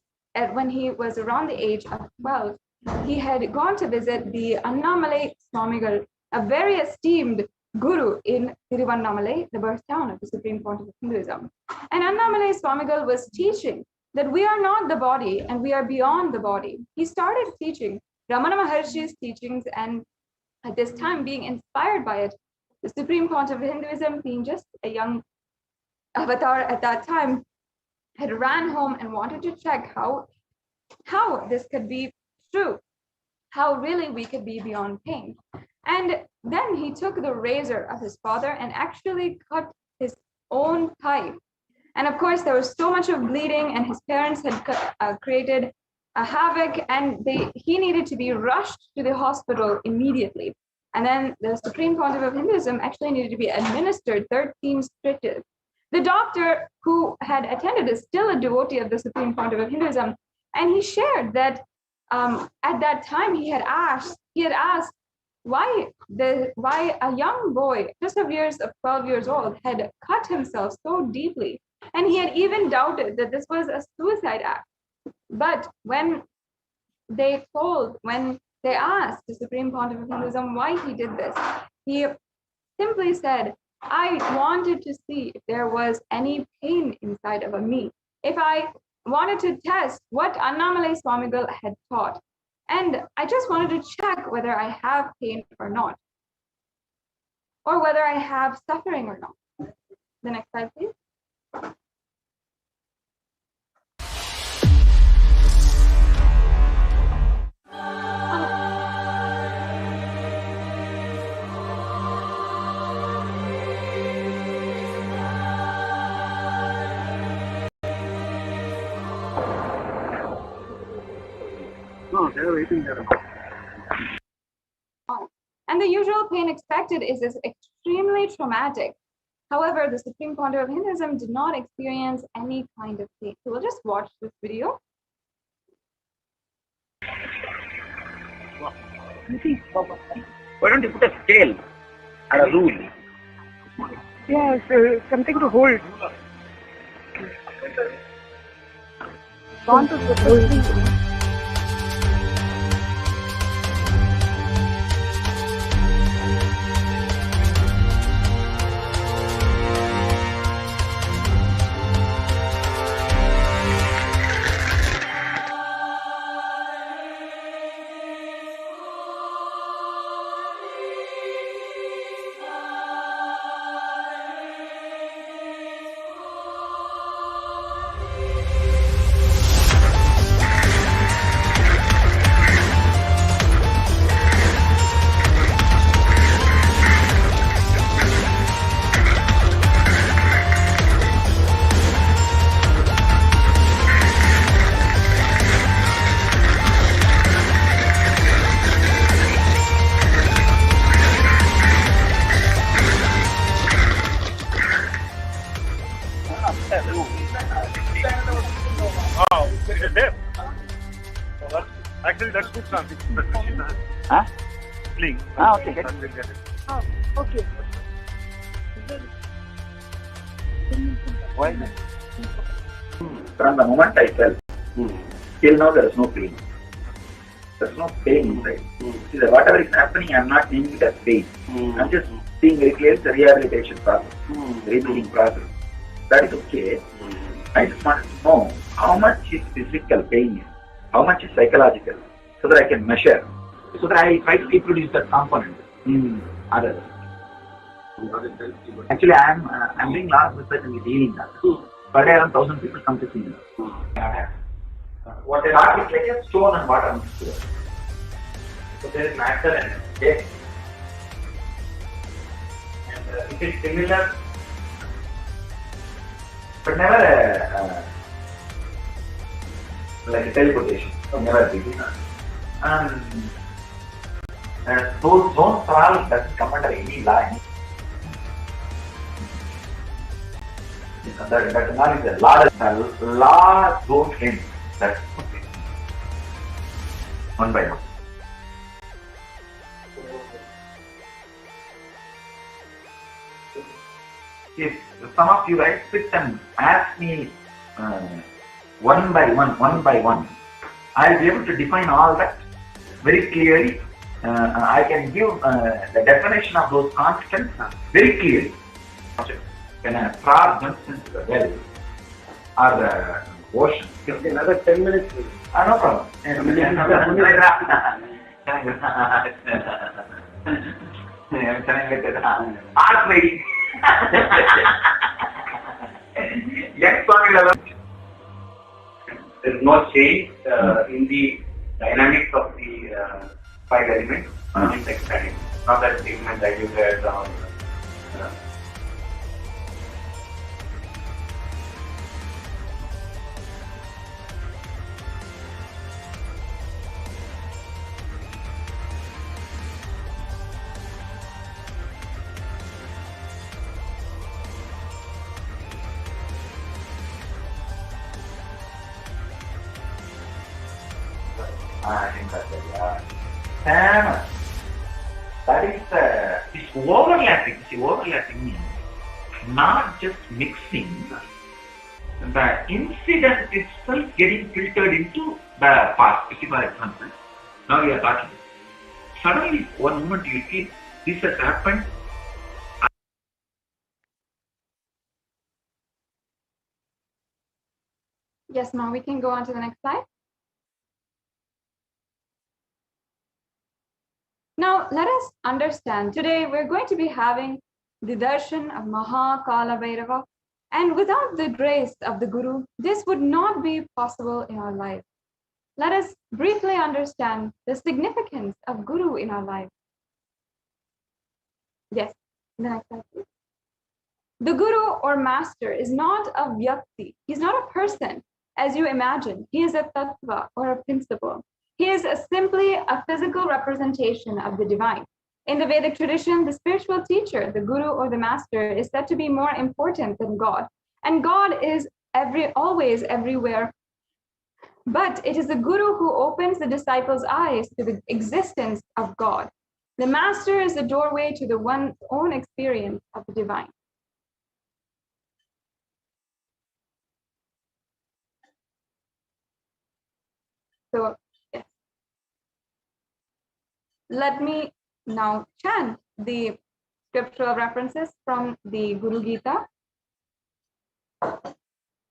Speaker 8: when he was around the age of 12, he had gone to visit the Annamalai Swamigal, a very esteemed guru in Tiruvannamalai, the birthtown of the Supreme Pontiff of Hinduism. And Annamalai Swamigal was teaching that we are not the body and we are beyond the body. He started teaching Ramana Maharshi's teachings, and at this time being inspired by it, the Supreme Pontiff of Hinduism, being just a young avatar at that time, had ran home and wanted to check how this could be true, how really we could be beyond pain. And then he took the razor of his father and actually cut his own thigh. And of course, there was so much of bleeding, and his parents had created a havoc, and he needed to be rushed to the hospital immediately. And then the Supreme Pontiff of Hinduism actually needed to be administered 13 stitches. The doctor who had attended is still a devotee of the Supreme Pontiff of Hinduism, and he shared that at that time he had asked why a young boy just of 12 years old had cut himself so deeply, and he had even doubted that this was a suicide act. But when they asked the Supreme Pontiff of Hinduism why he did this, he simply said, I wanted to see if there was any pain inside of me, if I wanted to test what Annamalai Swamigal had taught. And I just wanted to check whether I have pain or not, or whether I have suffering or not. The next slide, please.
Speaker 9: No, they are waiting there.
Speaker 8: And the usual pain expected is extremely traumatic. However, the Supreme Pontiff of Hinduism did not experience any kind of pain. So we'll just watch this video.
Speaker 9: Why don't you put a scale and a rule?
Speaker 10: Yes, something to hold. Want to put
Speaker 9: Huh? Okay, get it.
Speaker 10: Oh, okay.
Speaker 9: Why? From the moment I felt, till now there is no pain. There's no pain inside. See, whatever is happening, I'm not naming it as pain. I'm just seeing very clearly the rehabilitation process, rebuilding process. That is okay. I just want to know how much is physical pain, how much is psychological, so that I can measure, so that I try to reproduce that component in others. Actually, I'm doing a lot of research in healing now. Per day, around 1,000 people come to see me. What they are is like a stone and water mixture. So there is matter and okay. And it is similar, but never like a teleportation. Never really. Those zones all doesn't come under any law. That knowledge is the law don't end. That's okay. One by one. If some of you guys sit and ask me one by one, I'll be able to define all that very clearly. I can give the definition of those constants very clearly. When a frog jumps into the well or the ocean, another 10 minutes. No problem. Ask me. Yes, there is no change in the dynamics of the five elements. It's exciting. Not that statement that you read on. I think that's it, yeah. That is it's overlapping. See, overlapping means not just mixing, the incident itself getting filtered into the past. You see, for example, now we are talking. Suddenly, one moment you feel this has happened.
Speaker 8: Yes, ma'am, we can go on to the next slide. Now, let us understand. Today, we're going to be having the darshan of Kalabhairava. And without the grace of the Guru, this would not be possible in our life. Let us briefly understand the significance of Guru in our life. Yes, the next slide, please. The Guru or Master is not a vyakti. He's not a person, as you imagine. He is a tattva or a principle. He is simply a physical representation of the divine. In the Vedic tradition, the spiritual teacher, the Guru or the Master, is said to be more important than God. And God is always everywhere. But it is the Guru who opens the disciples' eyes to the existence of God. The Master is the doorway to one's own experience of the divine. So, yes. Let me now chant the scriptural references from the Guru Gita.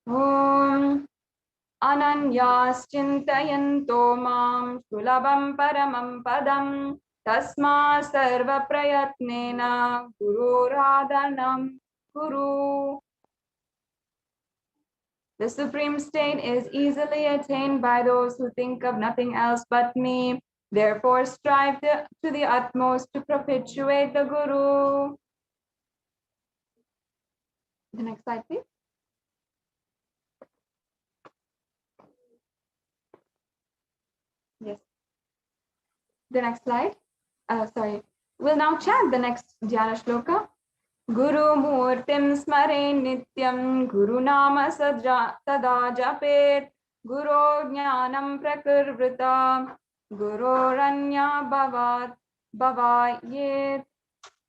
Speaker 8: Om Ananyas Chintayanto Mam Sulabam Paramam Padam Tasma Sarva Prayatnena Guru Radhanam Guru. The supreme state is easily attained by those who think of nothing else but me. Therefore, strive to the utmost to perpetuate the Guru. The next slide, please. Yes. The next slide. We'll now chant the next Dhyana Shloka. Guru Murtim Smare Nityam Guru Nama Sada Japet Guru Jnanam Prakurvrita Gururanya bhavayet.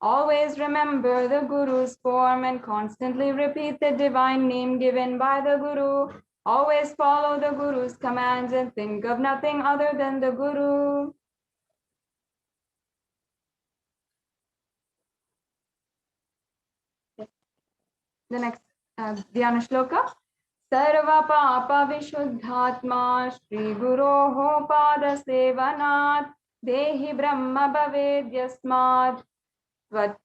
Speaker 8: Always remember the Guru's form and constantly repeat the divine name given by the Guru. Always follow the Guru's commands and think of nothing other than the Guru. The next Dhyana Shloka. Sarva Papa Vishuddhatma Shri Guroho Pada Sevanat Dehi Brahma Bhaved Yasmad Vat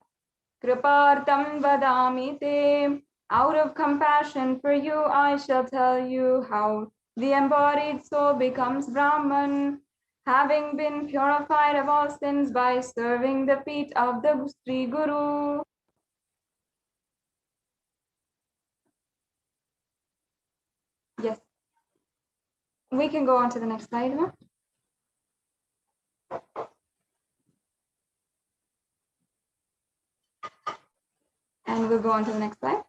Speaker 8: Kripartam Vadami Te. Out of compassion for you, I shall tell you how the embodied soul becomes Brahman, having been purified of all sins by serving the feet of the Sri Guru. Yes. We can go on to the next slide now. And we'll go on to the next slide.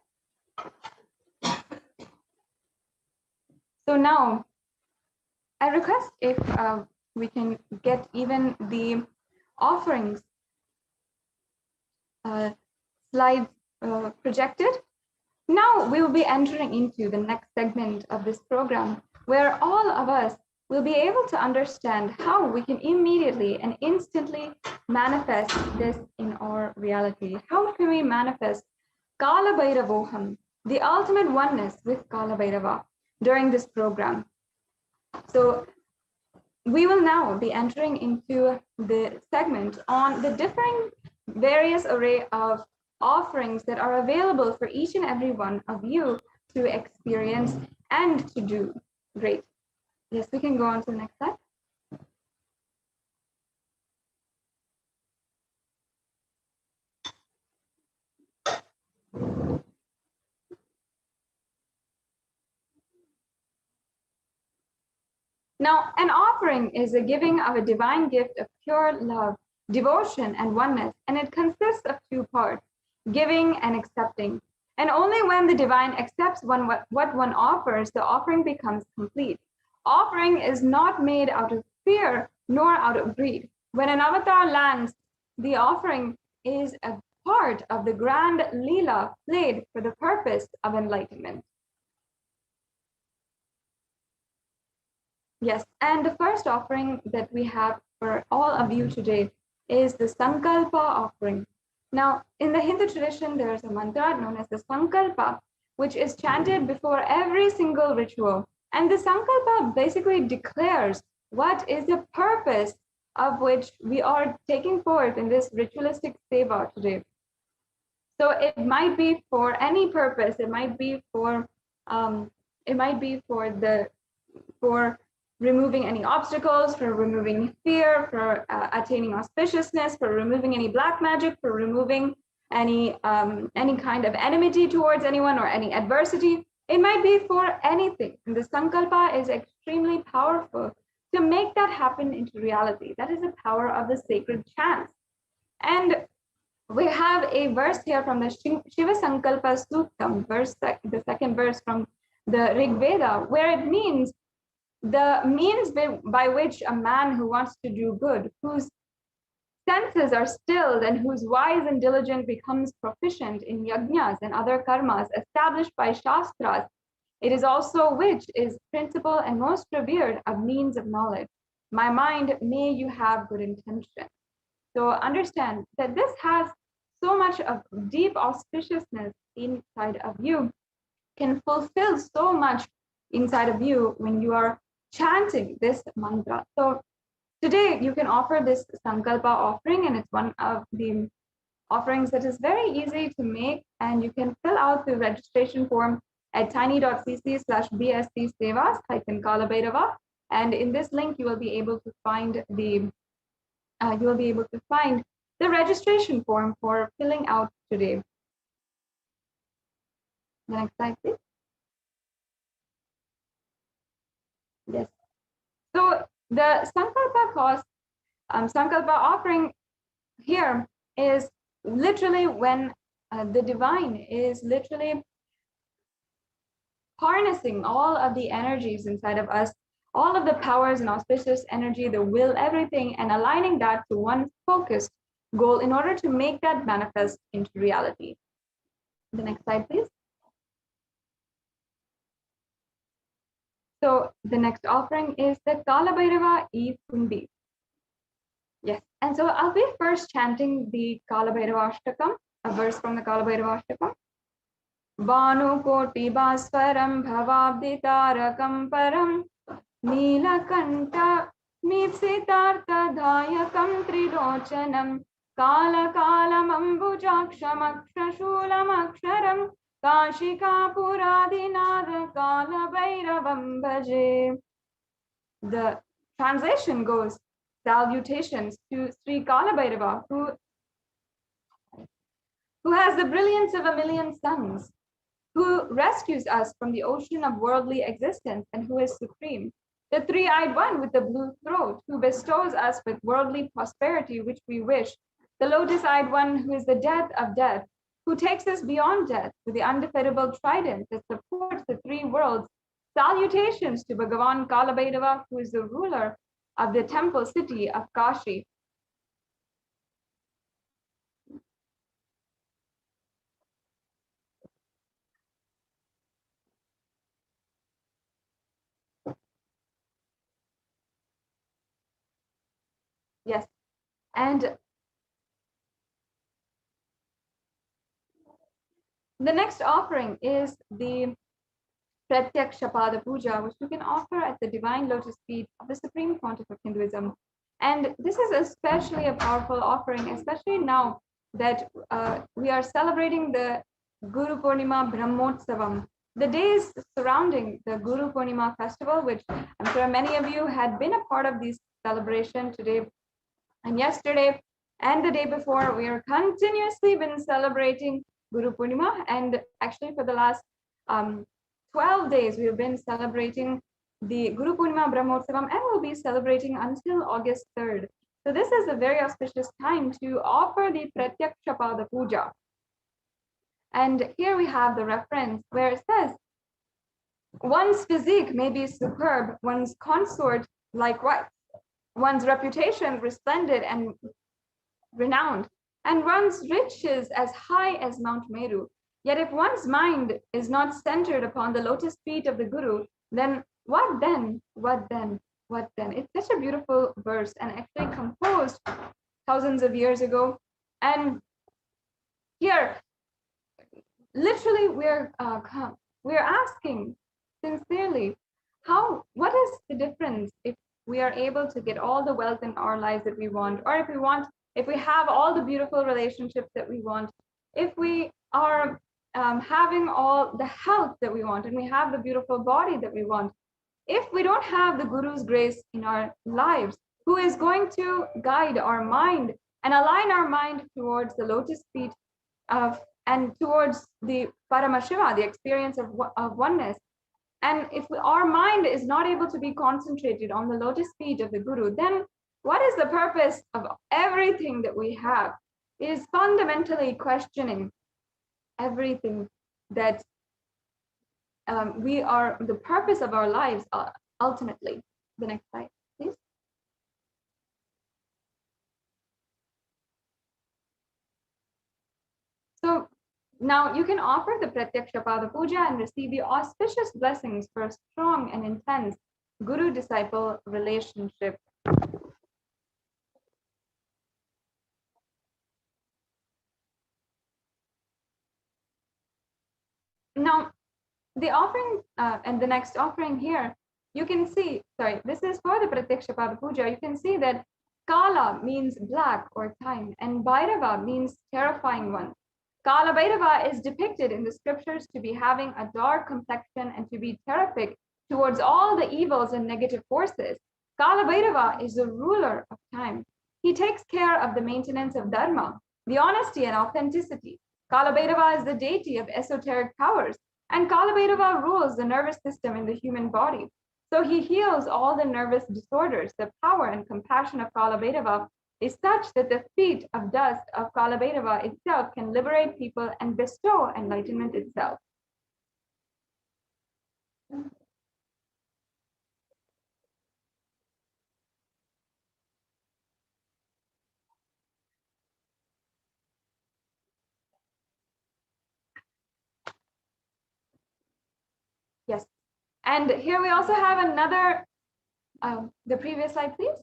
Speaker 8: So now, I request if we can get even the offerings slides projected. Now we will be entering into the next segment of this program, where all of us will be able to understand how we can immediately and instantly manifest this in our reality. How can we manifest Kalabhairavoham, the ultimate oneness with Kalabhairava, during this program? So we will now be entering into the segment on the different various array of offerings that are available for each and every one of you to experience and to do. Great. Yes, we can go on to the next slide. Now, an offering is a giving of a divine gift of pure love, devotion, and oneness, and it consists of two parts, giving and accepting. And only when the divine accepts what one offers, the offering becomes complete. Offering is not made out of fear nor out of greed. When an avatar lands, the offering is a part of the grand Leela played for the purpose of enlightenment. Yes, and the first offering that we have for all of you today is the Sankalpa offering. Now, in the Hindu tradition, there is a mantra known as the Sankalpa, which is chanted before every single ritual. And the Sankalpa basically declares what is the purpose of which we are taking forth in this ritualistic seva today. So it might be for any purpose. It might be for removing any obstacles, for removing fear, for attaining auspiciousness, for removing any black magic, for removing any kind of enmity towards anyone or any adversity. It might be for anything. And the Sankalpa is extremely powerful to make that happen into reality. That is the power of the sacred chants. And we have a verse here from the Shiva Sankalpa Suktam, the second verse from the Rig Veda, where it means the means by which a man who wants to do good, whose senses are stilled and whose wise and diligent becomes proficient in yajnas and other karmas established by shastras, it is also which is principal and most revered of means of knowledge. My mind, may you have good intention. So understand that this has so much of deep auspiciousness inside of you, can fulfill so much inside of you when you are chanting this mantra. So today you can offer this Sankalpa offering, and it's one of the offerings that is very easy to make, and you can fill out the registration form at tiny.cc/bsc-sevas-kalabhairava, and in this link you will be able to find the registration form for filling out today. The next slide, please. Yes. So the Sankalpa offering here is literally when the divine is literally harnessing all of the energies inside of us all of the powers and auspicious energy, the will, everything, and aligning that to one focused goal in order to make that manifest into reality. The next slide, please. So the next offering is the Kalabhairava E Kundi. Yes, and so I'll be first chanting the Kalabhairava Ashtakam, a verse from the Kalabhairava Ashtakam. Vanu Koti Baswaram Bhavabditarakam Param Neelakanta Mipsitartha Dayakam Trilochanam Kala Kalam Ambujaksham Akshulam Aksharam Kashika Puradinada Kalabhairavam Bhaje. The translation goes, salutations to Sri Kalabhairava, who has the brilliance of a million suns, who rescues us from the ocean of worldly existence and who is supreme. The three-eyed one with the blue throat, who bestows us with worldly prosperity which we wish. The lotus-eyed one who is the death of death, who takes us beyond death with the undefeatable trident that supports the three worlds. Salutations to Bhagavan Kalabhairava, who is the ruler of the temple city of Kashi. Yes, and the next offering is the Pratyaksha Pada Puja, which you can offer at the divine lotus feet of the Supreme Pontiff of Hinduism. And this is especially a powerful offering, especially now that we are celebrating the Guru Purnima Brahmotsavam, the days surrounding the Guru Purnima festival, which I'm sure many of you had been a part of this celebration today and yesterday and the day before. We are continuously been celebrating Guru Purnima, and actually for the last 12 days we have been celebrating the Guru Purnima Brahmotsavam, and we'll be celebrating until August 3rd. So this is a very auspicious time to offer the Pratyaksha Pada Puja. And here we have the reference where it says, one's physique may be superb, one's consort likewise, one's reputation resplendent and renowned, and one's riches as high as Mount Meru. Yet if one's mind is not centered upon the lotus feet of the Guru, then what then? What then? What then? It's such a beautiful verse, and actually composed thousands of years ago. And here, literally, we're asking sincerely, what is the difference if we are able to get all the wealth in our lives that we want, or if we have all the beautiful relationships that we want, if we are having all the health that we want, and we have the beautiful body that we want, if we don't have the Guru's grace in our lives, who is going to guide our mind and align our mind towards the lotus feet and towards the Paramashiva, the experience of oneness. And if our mind is not able to be concentrated on the lotus feet of the Guru, then what is the purpose of everything that we have? It is fundamentally questioning everything that we are, the purpose of our lives ultimately. The next slide, please. So now you can offer the Pratyaksha Pada Puja and receive the auspicious blessings for a strong and intense Guru-disciple relationship. Now, the offering and the next offering here, you can see, this is for the Pratyaksha Pada Puja. You can see that Kala means black or time, and Bhairava means terrifying one. Kalabhairava is depicted in the scriptures to be having a dark complexion and to be terrific towards all the evils and negative forces. Kalabhairava is the ruler of time. He takes care of the maintenance of dharma, the honesty and authenticity. Kalabhairava is the deity of esoteric powers, and Kalabhairava rules the nervous system in the human body. So he heals all the nervous disorders. The power and compassion of Kalabhairava is such that the feet of dust of Kalabhairava itself can liberate people and bestow enlightenment itself. And here we also have another, the previous slide, please.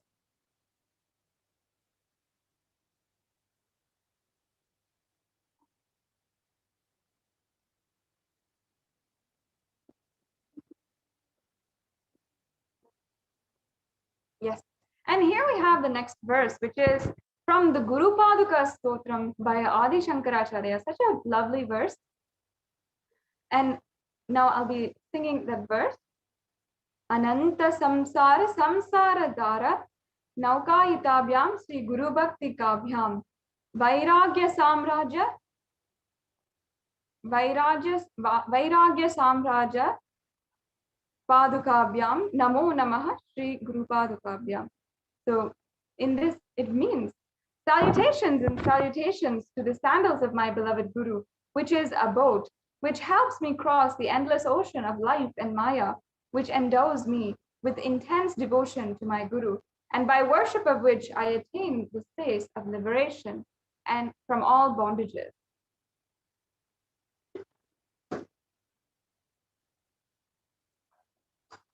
Speaker 8: Yes. And here we have the next verse, which is from the Guru Paduka Stotram by Adi Shankaracharya. Such a lovely verse. And now I'll be singing that verse. Ananta samsara samsara dara naukayitabhyam Sri Guru Bhakti Kabhyam Vairagya Samraja Padukabhyam Namo Namaha Sri Guru Padukabhyam. So in this, it means salutations and salutations to the sandals of my beloved Guru, which is a boat, which helps me cross the endless ocean of life and Maya, which endows me with intense devotion to my Guru, and by worship of which I attain the space of liberation and from all bondages.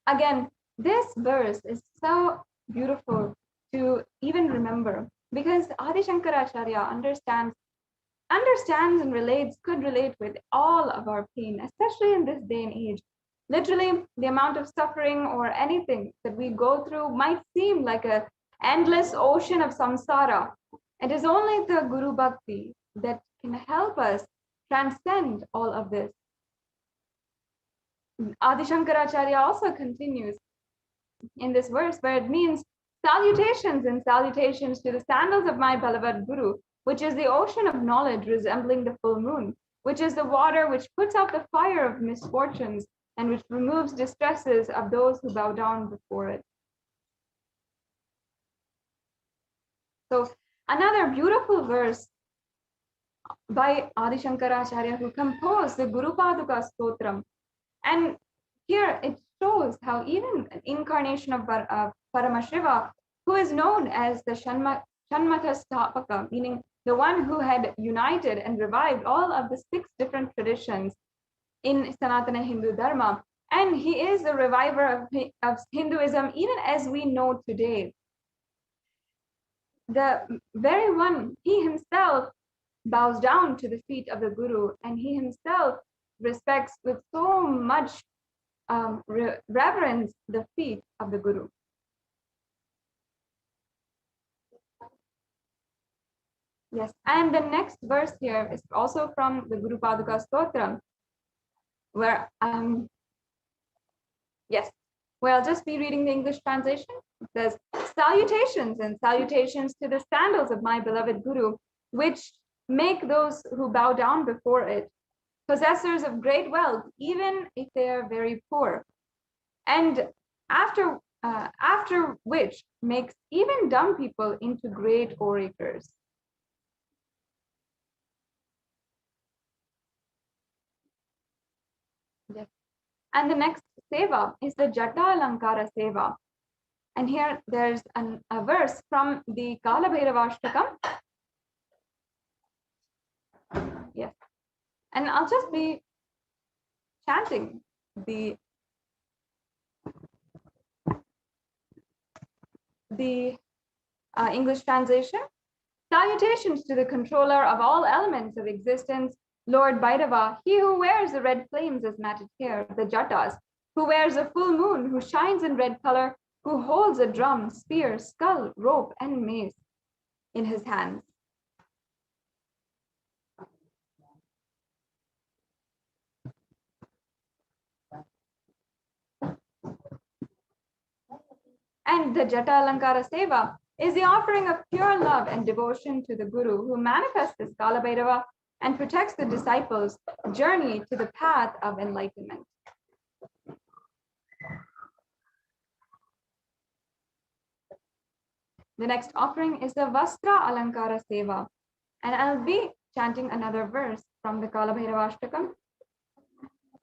Speaker 8: Again, this verse is so beautiful to even remember, because Adi Shankaracharya understands and could relate with all of our pain, especially in this day and age. Literally, the amount of suffering or anything that we go through might seem like an endless ocean of samsara. It is only the Guru Bhakti that can help us transcend all of this. Adi Shankaracharya also continues in this verse where it means salutations and salutations to the sandals of my beloved Guru, which is the ocean of knowledge resembling the full moon, which is the water which puts out the fire of misfortunes and which removes distresses of those who bow down before it. So another beautiful verse by Adi Shankaracharya, who composed the Guru Paduka Stotram. And here it shows how even an incarnation of Paramashiva, who is known as the Shanmata Stapaka, meaning the one who had united and revived all of the 6 different traditions in Sanatana Hindu Dharma, and he is the reviver of Hinduism even as we know today. The very one, he himself bows down to the feet of the Guru, and he himself respects with so much reverence the feet of the Guru. Yes, and the next verse here is also from the Guru Paduka Stotram, where I'll just be reading the English translation. It says, salutations and salutations to the sandals of my beloved Guru, which make those who bow down before it possessors of great wealth, even if they are very poor, and after which makes even dumb people into great orators. Yes. And the next seva is the Jata Alankara seva. And here there's a verse from the Kalabhairava Ashtakam. Yes. And I'll just be chanting the English translation. Salutations to the controller of all elements of existence, Lord Bhairava, he who wears the red flames as matted hair, the Jatas, who wears a full moon, who shines in red color, who holds a drum, spear, skull, rope, and mace in his hands. And the Jata Alankara Seva is the offering of pure love and devotion to the Guru, who manifests as Kalabhairava and protects the disciples' journey to the path of enlightenment. The next offering is the Vastra Alankara Seva, and I'll be chanting another verse from the Kalabhairava Ashtakam.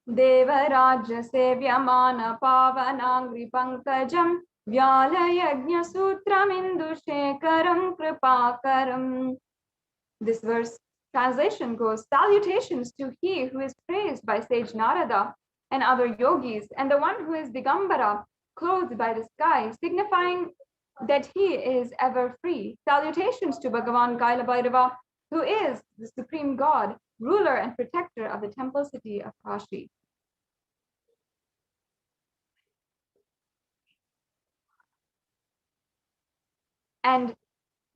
Speaker 8: Deva Rajya Sevyamana Pavanangri Pankajam Vyala Yajna Sutram Indu Shekaram Kripakaram. This verse translation goes, salutations to he who is praised by sage Narada, and other yogis, and the one who is Digambara, clothed by the sky, signifying that he is ever free. Salutations to Bhagavan Kalabhairava, who is the supreme God, ruler and protector of the temple city of Kashi. And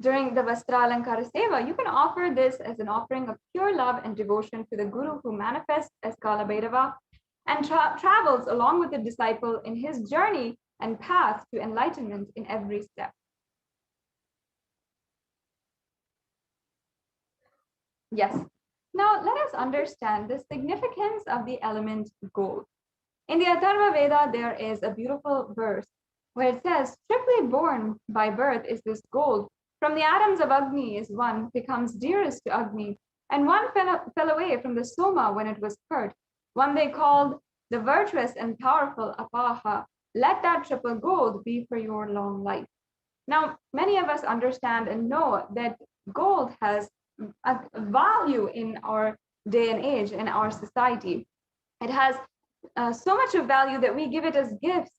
Speaker 8: during the Vastralankara Seva, you can offer this as an offering of pure love and devotion to the Guru who manifests as Kalabhairava and travels along with the disciple in his journey and path to enlightenment in every step. Yes. Now let us understand the significance of the element gold. In the Atharva Veda, there is a beautiful verse where it says, triply born by birth is this gold. From the atoms of Agni is one, becomes dearest to Agni, and one fell away from the Soma when it was hurt. One they called the virtuous and powerful Apaha. Let that triple gold be for your long life. Now, many of us understand and know that gold has a value in our day and age, in our society. It has so much of value that we give it as gifts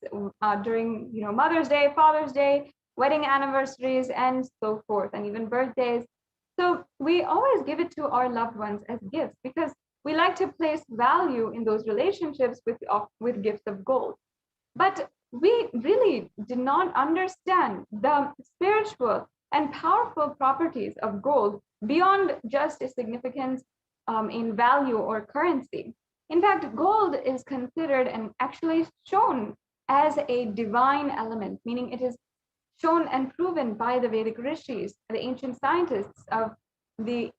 Speaker 8: during Mother's Day, Father's Day, wedding anniversaries, and so forth, and even birthdays. So we always give it to our loved ones as gifts because we like to place value in those relationships with gifts of gold. But we really did not understand the spiritual and powerful properties of gold beyond just its significance in value or currency. In fact, gold is considered and actually shown as a divine element, meaning it is shown and proven by the Vedic rishis, the ancient scientists of the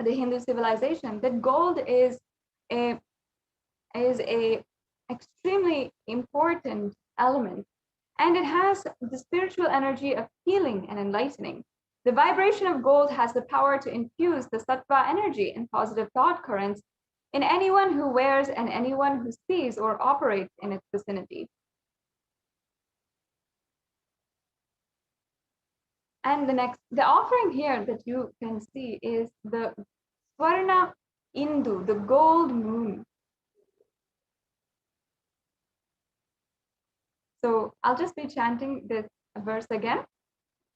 Speaker 8: Hindu civilization, that gold is a extremely important element, and it has the spiritual energy of healing and enlightening. The vibration of gold has the power to infuse the sattva energy and positive thought currents in anyone who wears and anyone who sees or operates in its vicinity. And the offering here that you can see is the Swarna Indu, the gold moon. So I'll just be chanting this verse again.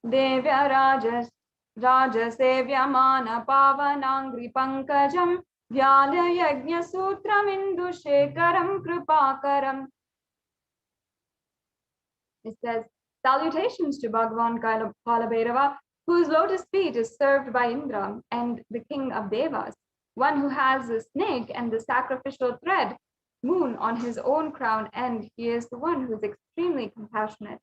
Speaker 8: Devya Rajasevyamana Pavanangri Pankajam Vyala Yajna Sutram Indu Shekaram Kripakaram. It says, salutations to Bhagavan Kalabhairava, whose lotus feet is served by Indra and the king of Devas, one who has the snake and the sacrificial thread, moon on his own crown, and he is the one who is extremely compassionate.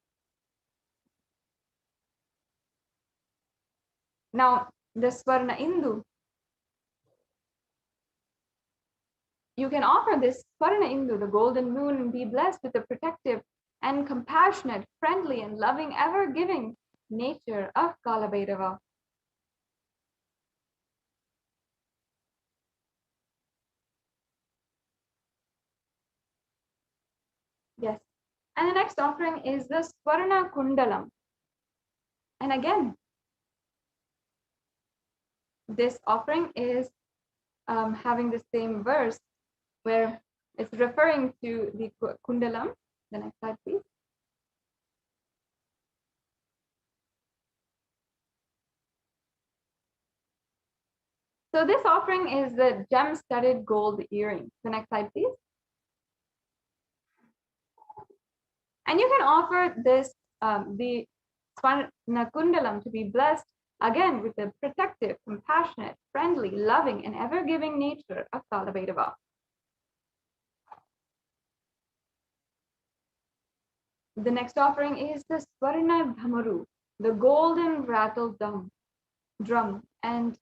Speaker 8: Now, the Swarna Indu, you can offer this Swarna Indu, the golden moon, and be blessed with the protective and compassionate, friendly, and loving, ever-giving nature of Kalabhairava. Yes. And the next offering is the Swarna Kundalam. And again, this offering is having the same verse where it's referring to the Kundalam. The next slide, please. So this offering is the gem-studded gold earring. The next slide, please. And you can offer this, the Swarna Kundalam, to be blessed again with the protective, compassionate, friendly, loving, and ever-giving nature of Kalabhairava. The next offering is the Swarna Dhamaru, the golden rattle drum. And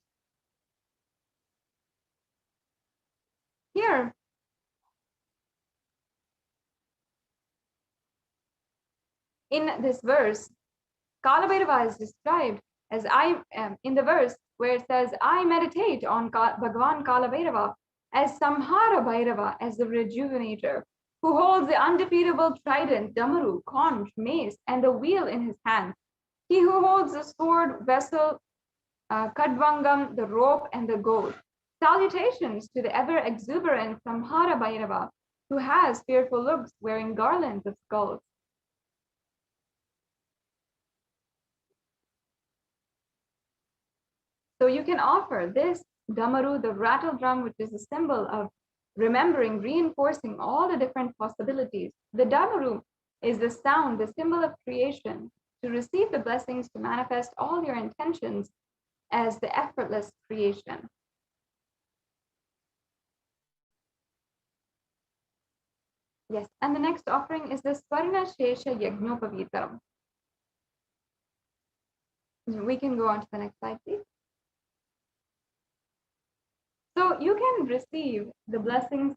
Speaker 8: here, in this verse, Kalabhairava is described as in the verse where it says, I meditate on Bhagavan Kalabhairava as Samhara Bhairava, as the rejuvenator, who holds the undefeatable trident, Damaru, conch, mace, and the wheel in his hand. He who holds the sword, vessel, Kadvangam, the rope, and the goad. Salutations to the ever exuberant Samhara Bhairava, who has fearful looks wearing garlands of skulls. So you can offer this Damaru, the rattle drum, which is a symbol of remembering, reinforcing all the different possibilities. The Damaru is the sound, the symbol of creation, to receive the blessings to manifest all your intentions as the effortless creation. Yes, and the next offering is the Swarna Shesha Yagnopavitaram. We can go on to the next slide, please. So you can receive the blessings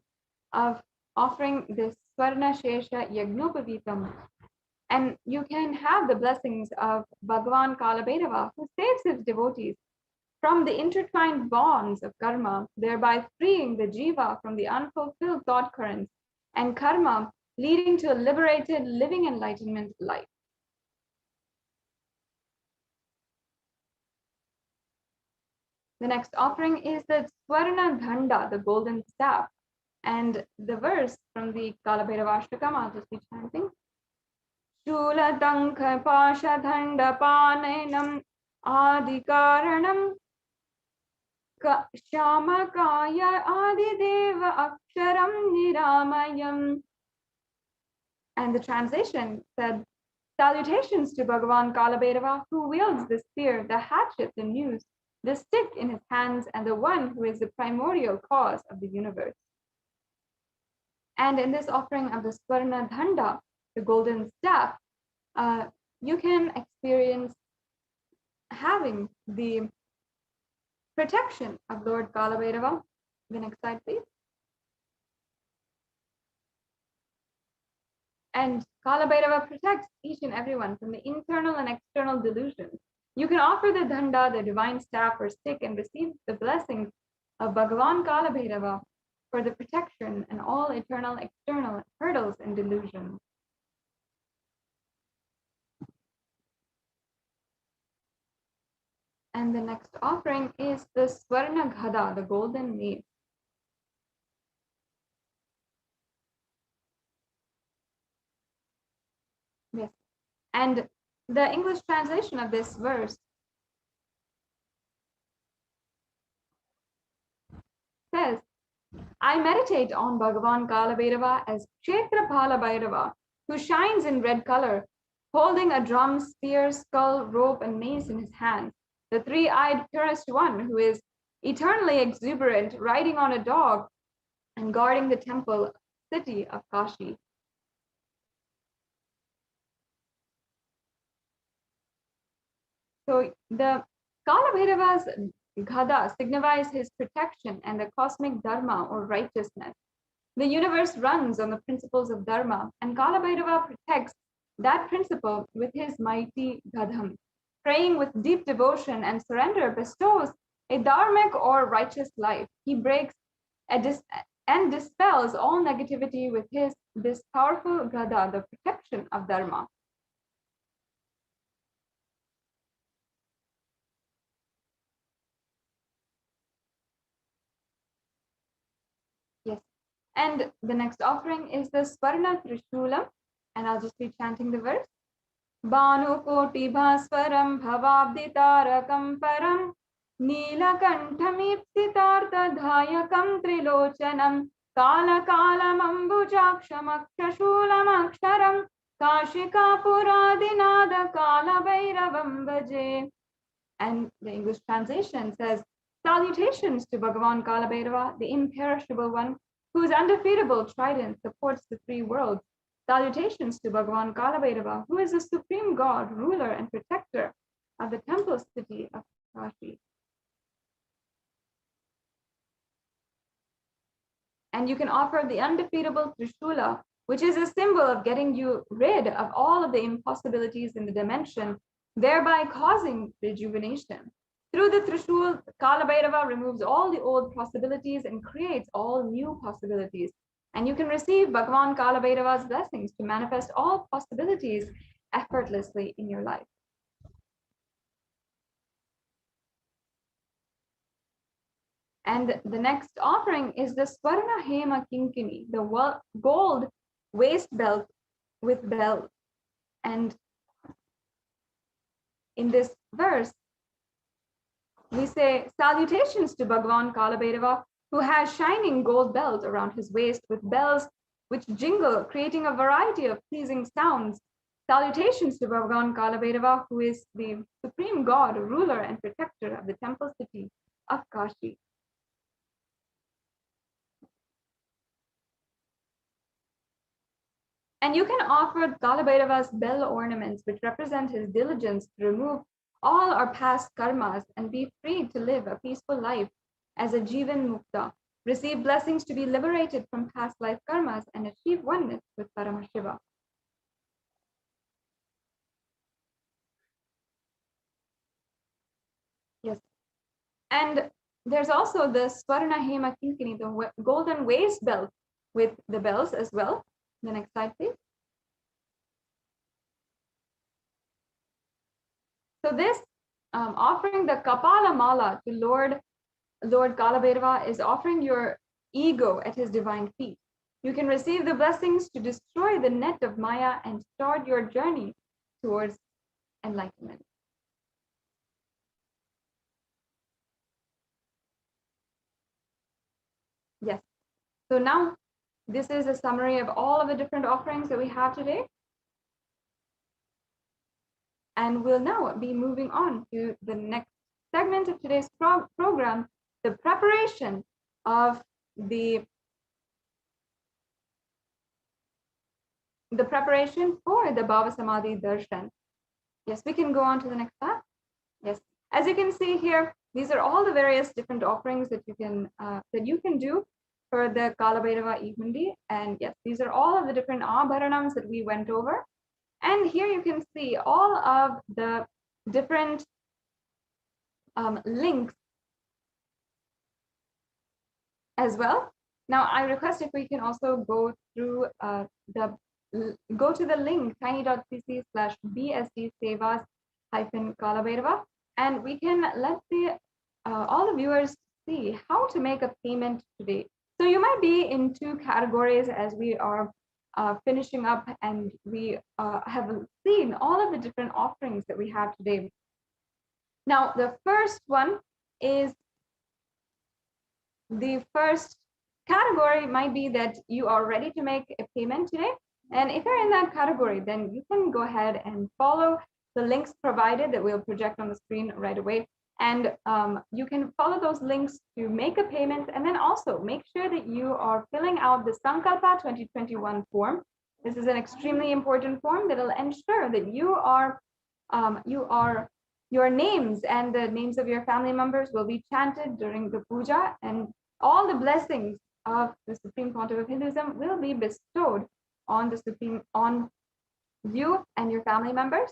Speaker 8: of offering this Swarna Shesha Yagnopavitam, and you can have the blessings of Bhagavan Kalabhairava, who saves his devotees from the intertwined bonds of karma, thereby freeing the jiva from the unfulfilled thought currents and karma, leading to a liberated living enlightenment life. The next offering is the Swarna Dhanda, the golden staff. And the verse from the Kalabhairava Ashtakam, I'll just be chanting. Shula Dankha Pasha Dhanda Panenam Adikaranam Shamakaya Adideva Aksharam Niramayam. And the translation said, salutations to Bhagavan Kalabhairava, who wields the spear, the hatchet, the noose, the stick in his hands, and the one who is the primordial cause of the universe. And in this offering of the Swarna Dhanda, the golden staff, you can experience having the protection of Lord Kalabhairava. The next slide, please. And Kalabhairava protects each and everyone from the internal and external delusions. You can offer the Dhanda, the divine staff or stick, and receive the blessings of Bhagavan Kalabhairava for the protection and all eternal, external hurdles and delusions. And the next offering is the Swarna Ghada, the golden mace. Yes. And the English translation of this verse says, I meditate on Bhagavan Kalabhairava as Kshetrapala Bhairava, who shines in red color, holding a drum, spear, skull, rope, and mace in his hands. The three-eyed purest one, who is eternally exuberant, riding on a dog and guarding the temple city of Kashi. So the Kalabhairava's Ghada signifies his protection and the cosmic dharma or righteousness. The universe runs on the principles of dharma, and Kalabhairava protects that principle with his mighty Gadham. Praying with deep devotion and surrender bestows a dharmic or righteous life. He breaks and dispels all negativity with this powerful Gada, the protection of dharma. Yes. And the next offering is the Swarna Trishulam, and I'll just be chanting the verse. Banu Koti Bhaswaram Bhavabditarakam Param Neelakantamipsitartha Dhayakam Trilochanam Kala Kalam Ambujaksham Akshashulam Aksharam Kashika Puradinada Kalabhairavam Bhaje. And the English translation says, salutations to Bhagavan Kalabhairava, the imperishable one, whose undefeatable trident supports the three worlds. Salutations to Bhagavan Kalabhairava, who is the supreme God, ruler, and protector of the temple city of Kashi. And you can offer the undefeatable Trishula, which is a symbol of getting you rid of all of the impossibilities in the dimension, thereby causing rejuvenation. Through the Trishul, Kalabhairava removes all the old possibilities and creates all new possibilities. And you can receive Bhagavan Kalabhairava's blessings to manifest all possibilities effortlessly in your life. And the next offering is the Swarna Hema Kinkini, the gold waist belt with bells. And in this verse, we say, salutations to Bhagavan Kalabhairava, who has shining gold belt around his waist with bells which jingle, creating a variety of pleasing sounds. Salutations to Bhagavan Kalabhairava, who is the supreme god, ruler, and protector of the temple city of Kashi. And you can offer Kalabhairava's bell ornaments, which represent his diligence to remove all our past karmas and be free to live a peaceful life as a Jivan Mukta, receive blessings to be liberated from past life karmas and achieve oneness with Paramashiva. Yes. And there's also the Swarna Hema Kinkini, the golden waist belt with the bells as well. The next slide, please. So this offering the Kapala Mala to Lord Kalabhairava is offering your ego at his divine feet. You can receive the blessings to destroy the net of Maya and start your journey towards enlightenment. Yes. So now this is a summary of all of the different offerings that we have today. And we'll now be moving on to the next segment of today's program, the preparation of the preparation for the Bhava Samadhi Darshan. Yes, we can go on to the next slide. Yes, as you can see here, these are all the various different offerings that you can do for the Kalabhairava Evendi. And yes, these are all of the different abharanams that we went over. And here you can see all of the different links as well. Now, I request if we can also go through go to the link tiny.cc/bsdsevas-kalabhairava, and we can let all the viewers see how to make a payment today. So you might be in two categories as we are finishing up, and we have seen all of the different offerings that we have today. Now, the first one is, the first category might be that you are ready to make a payment today. And if you're in that category, then you can go ahead and follow the links provided that we'll project on the screen right away. And you can follow those links to make a payment, and then also make sure that you are filling out the Sankalpa 2021 form. This is an extremely important form that will ensure that your names and the names of your family members will be chanted during the puja, and all the blessings of the Supreme Pontiff of Hinduism will be bestowed on you and your family members.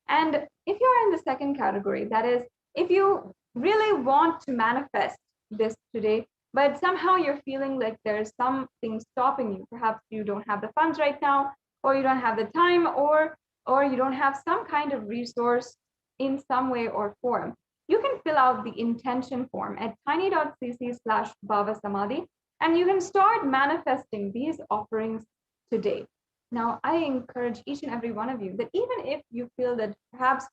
Speaker 8: And if you're in the second category, that is, if you really want to manifest this today, but somehow you're feeling like there's something stopping you, perhaps you don't have the funds right now, or you don't have the time, or you don't have some kind of resource in some way or form, you can fill out the intention form at tiny.cc/Bhava Samadhi, and you can start manifesting these offerings today. Now, I encourage each and every one of you that even if you feel that perhaps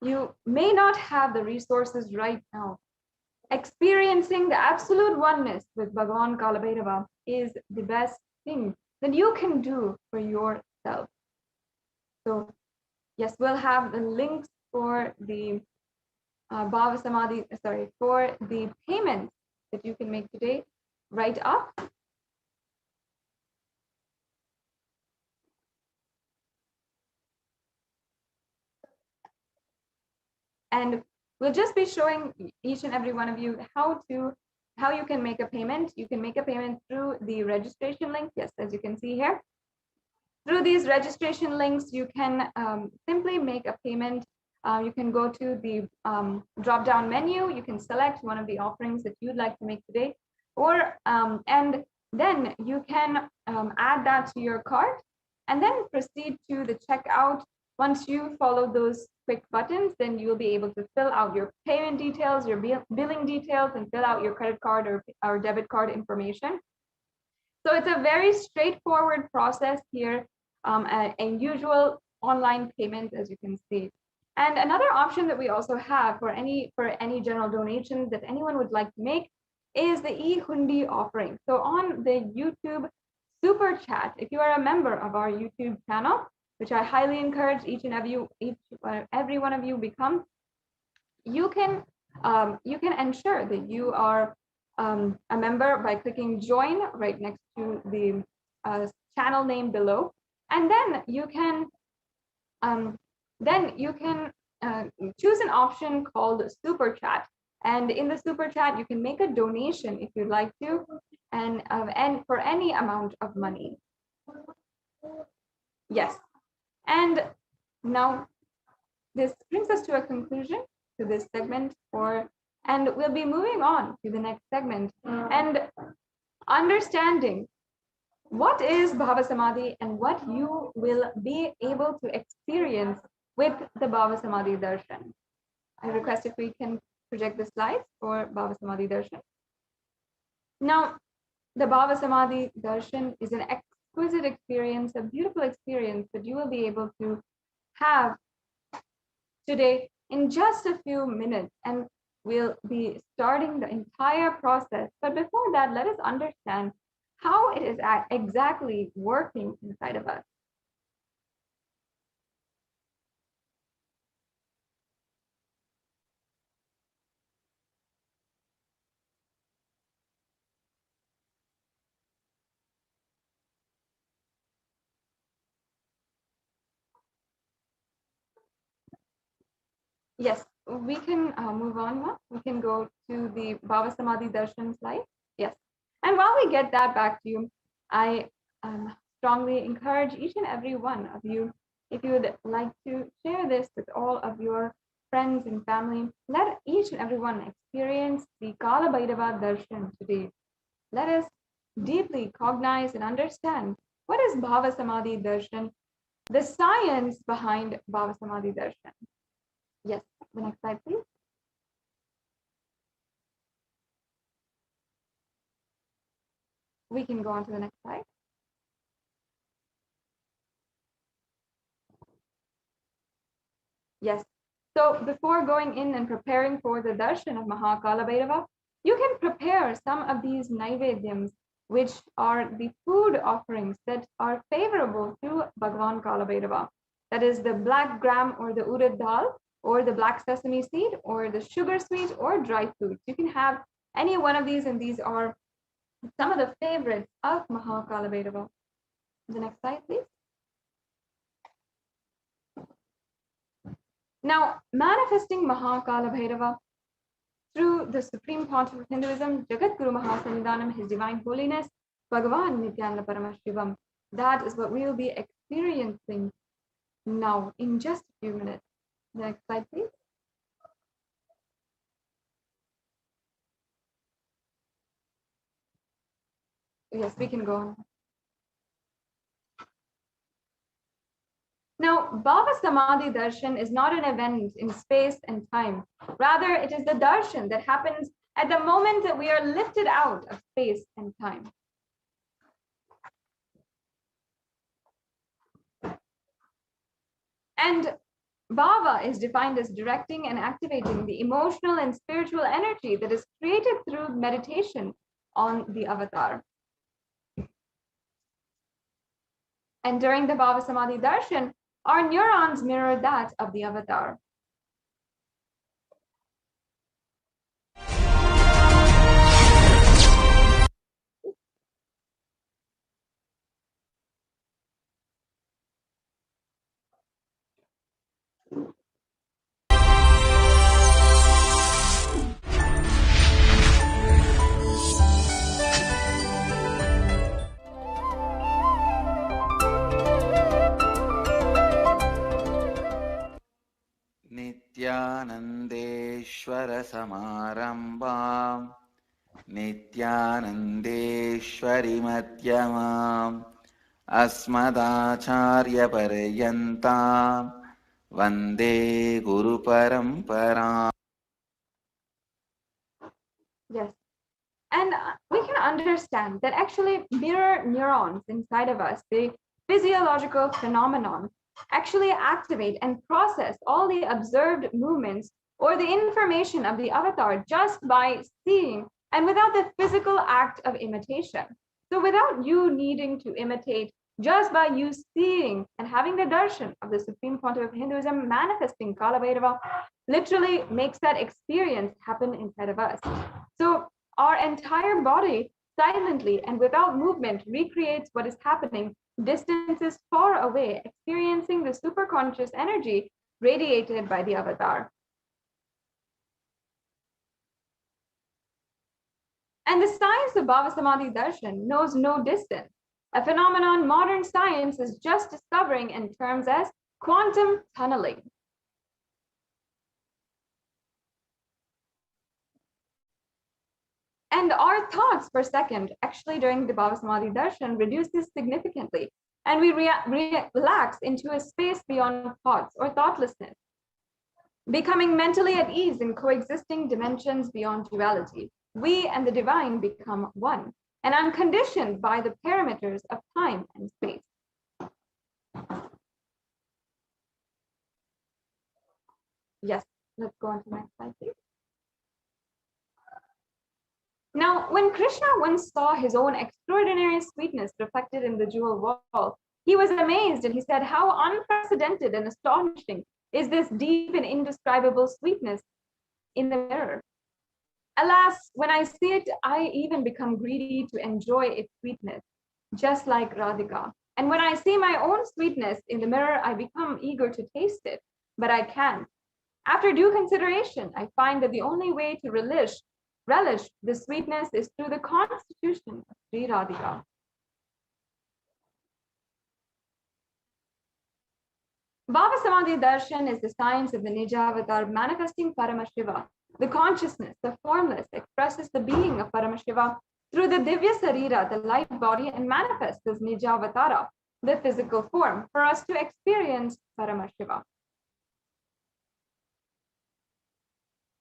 Speaker 8: you may not have the resources right now, experiencing the absolute oneness with Bhagavan Kalabhairava is the best thing that you can do for yourself. So yes, we'll have the links for the Bhava Samadhi, for the payments that you can make today right up. And we'll just be showing each and every one of you how you can make a payment. You can make a payment through the registration link. Yes, as you can see here. Through these registration links, you can simply make a payment. You can go to the drop-down menu. You can select one of the offerings that you'd like to make today, or and then you can add that to your cart, and then proceed to the checkout. Once you follow those quick buttons, then you'll be able to fill out your payment details, your billing details, and fill out your credit card or debit card information. So it's a very straightforward process here, and usual online payment, as you can see. And another option that we also have for any general donations that anyone would like to make is the e-hundi offering. So on the YouTube Super Chat, if you are a member of our YouTube channel, which I highly encourage each and every one of you become, you can ensure that you are a member by clicking join right next to the channel name below, and then you can choose an option called Super Chat. And in the Super Chat, you can make a donation if you'd like to, and for any amount of money. Yes. And now this brings us to a conclusion to this segment, and we'll be moving on to the next segment and understanding what is Bhava Samadhi and what you will be able to experience with the Bhava Samadhi Darshan. I request if we can project the slides for Bhava Samadhi Darshan. Now, the Bhava Samadhi Darshan is an exquisite experience, a beautiful experience that you will be able to have today in just a few minutes, and we'll be starting the entire process. But before that, let us understand how it is exactly working inside of us. Yes, we can move on now. We can go to the Bhava Samadhi Darshan slide. Yes. And while we get that back to you, I strongly encourage each and every one of you, if you would like to share this with all of your friends and family, let each and every one experience the Kalabhairava Darshan today. Let us deeply cognize and understand what is Bhava Samadhi Darshan, the science behind Bhava Samadhi Darshan. Yes, the next slide, please. We can go on to the next slide. Yes. So before going in and preparing for the darshan of Kalabhairava, you can prepare some of these naivedyams, which are the food offerings that are favorable to Bhagavan Kalabhairava. That is the black gram or the urad dal, or the black sesame seed, or the sugar sweet, or dry fruits. You can have any one of these, and these are some of the favorites of Kalabhairava. The next slide, please. Now, manifesting Kalabhairava through the Supreme Pontiff of Hinduism, Jagat Guru Mahasanidhanam, His Divine Holiness, Bhagavan Nithyananda Paramashivam. That is what we will be experiencing now in just a few minutes. Next slide, please. Yes, we can go on. Now, Bhava Samadhi Darshan is not an event in space and time. Rather, it is the darshan that happens at the moment that we are lifted out of space and time. And Bhava is defined as directing and activating the emotional and spiritual energy that is created through meditation on the avatar. And during the Bhava Samadhi Darshan, our neurons mirror that of the avatar.
Speaker 2: नित्यानन्देश्वर समारम्भाम् नित्यानन्देश्वरि मध्यमाम् अस्मदाचार्यपर्यन्ताम्
Speaker 7: Vande Guru Parampara.
Speaker 8: Yes. And we can understand that actually mirror neurons inside of us, the physiological phenomenon, actually activate and process all the observed movements or the information of the avatar just by seeing and without the physical act of imitation. So without you needing to imitate, just by you seeing and having the darshan of the Supreme Pontiff of Hinduism manifesting Kalabhairava literally makes that experience happen inside of us. So our entire body silently and without movement recreates what is happening distances far away, experiencing the superconscious energy radiated by the avatar. And the science of Bhava Samadhi Darshan knows no distance, a phenomenon modern science is just discovering in terms as quantum tunneling. And our thoughts per second, actually during the Bhava Samadhi Darshan, reduces significantly. And we relax into a space beyond thoughts or thoughtlessness, becoming mentally at ease in coexisting dimensions beyond duality. We and the divine become one and unconditioned by the parameters of time and space. Yes, let's go on to the next slide, please. Now, when Krishna once saw his own extraordinary sweetness reflected in the jewel wall, he was amazed and he said, "How unprecedented and astonishing is this deep and indescribable sweetness in the mirror. Alas, when I see it, I even become greedy to enjoy its sweetness, just like Radhika. And when I see my own sweetness in the mirror, I become eager to taste it, but I can't. After due consideration, I find that the only way to relish the sweetness is through the constitution of Sri Radhika." Bhava Samadhi Darshan is the science of the Nijavatar manifesting Paramashiva. The consciousness, the formless, expresses the being of Paramashiva through the Divya Sarira, the light body, and manifests as Nijavatara, the physical form, for us to experience Paramashiva.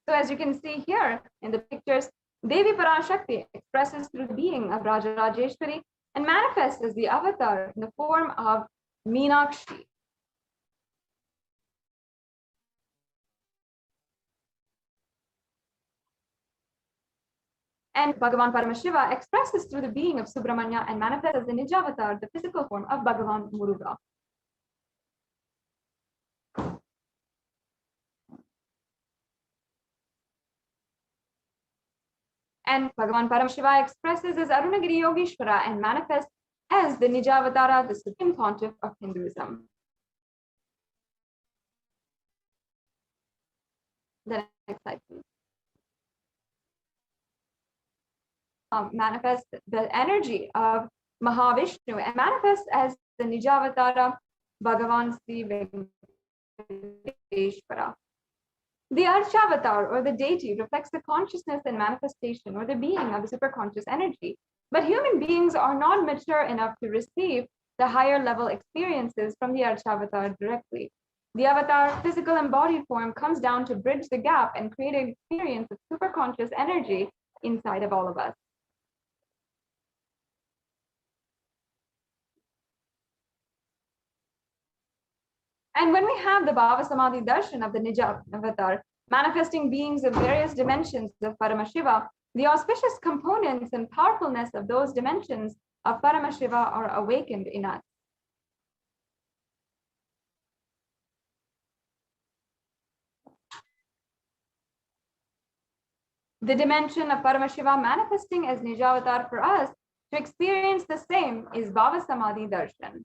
Speaker 8: So as you can see here in the pictures, Devi Parashakti expresses through the being of Raja Rajeshwari and manifests as the avatar in the form of Meenakshi. And Bhagavan Paramashiva expresses through the being of Subramanya and manifests as the Nijavatar, the physical form of Bhagavan Muruga. And Bhagavan Paramashiva expresses as Arunagiri Yogeshwara and manifests as the Nijavatara, the Supreme Pontiff of Hinduism. The next slide, please. Manifests the energy of Mahavishnu and manifests as the Nijavatara Bhagavan Sri Venkateshwara. The Archavatar or the deity reflects the consciousness and manifestation or the being of the superconscious energy. But human beings are not mature enough to receive the higher level experiences from the Archavatar directly. The avatar, physical embodied form, comes down to bridge the gap and create an experience of superconscious energy inside of all of us. And when we have the Bhava Samadhi Darshan of the Nijavatar, manifesting beings of various dimensions of Paramashiva, the auspicious components and powerfulness of those dimensions of Paramashiva are awakened in us. The dimension of Paramashiva manifesting as Nijavatar for us to experience the same is Bhava Samadhi Darshan.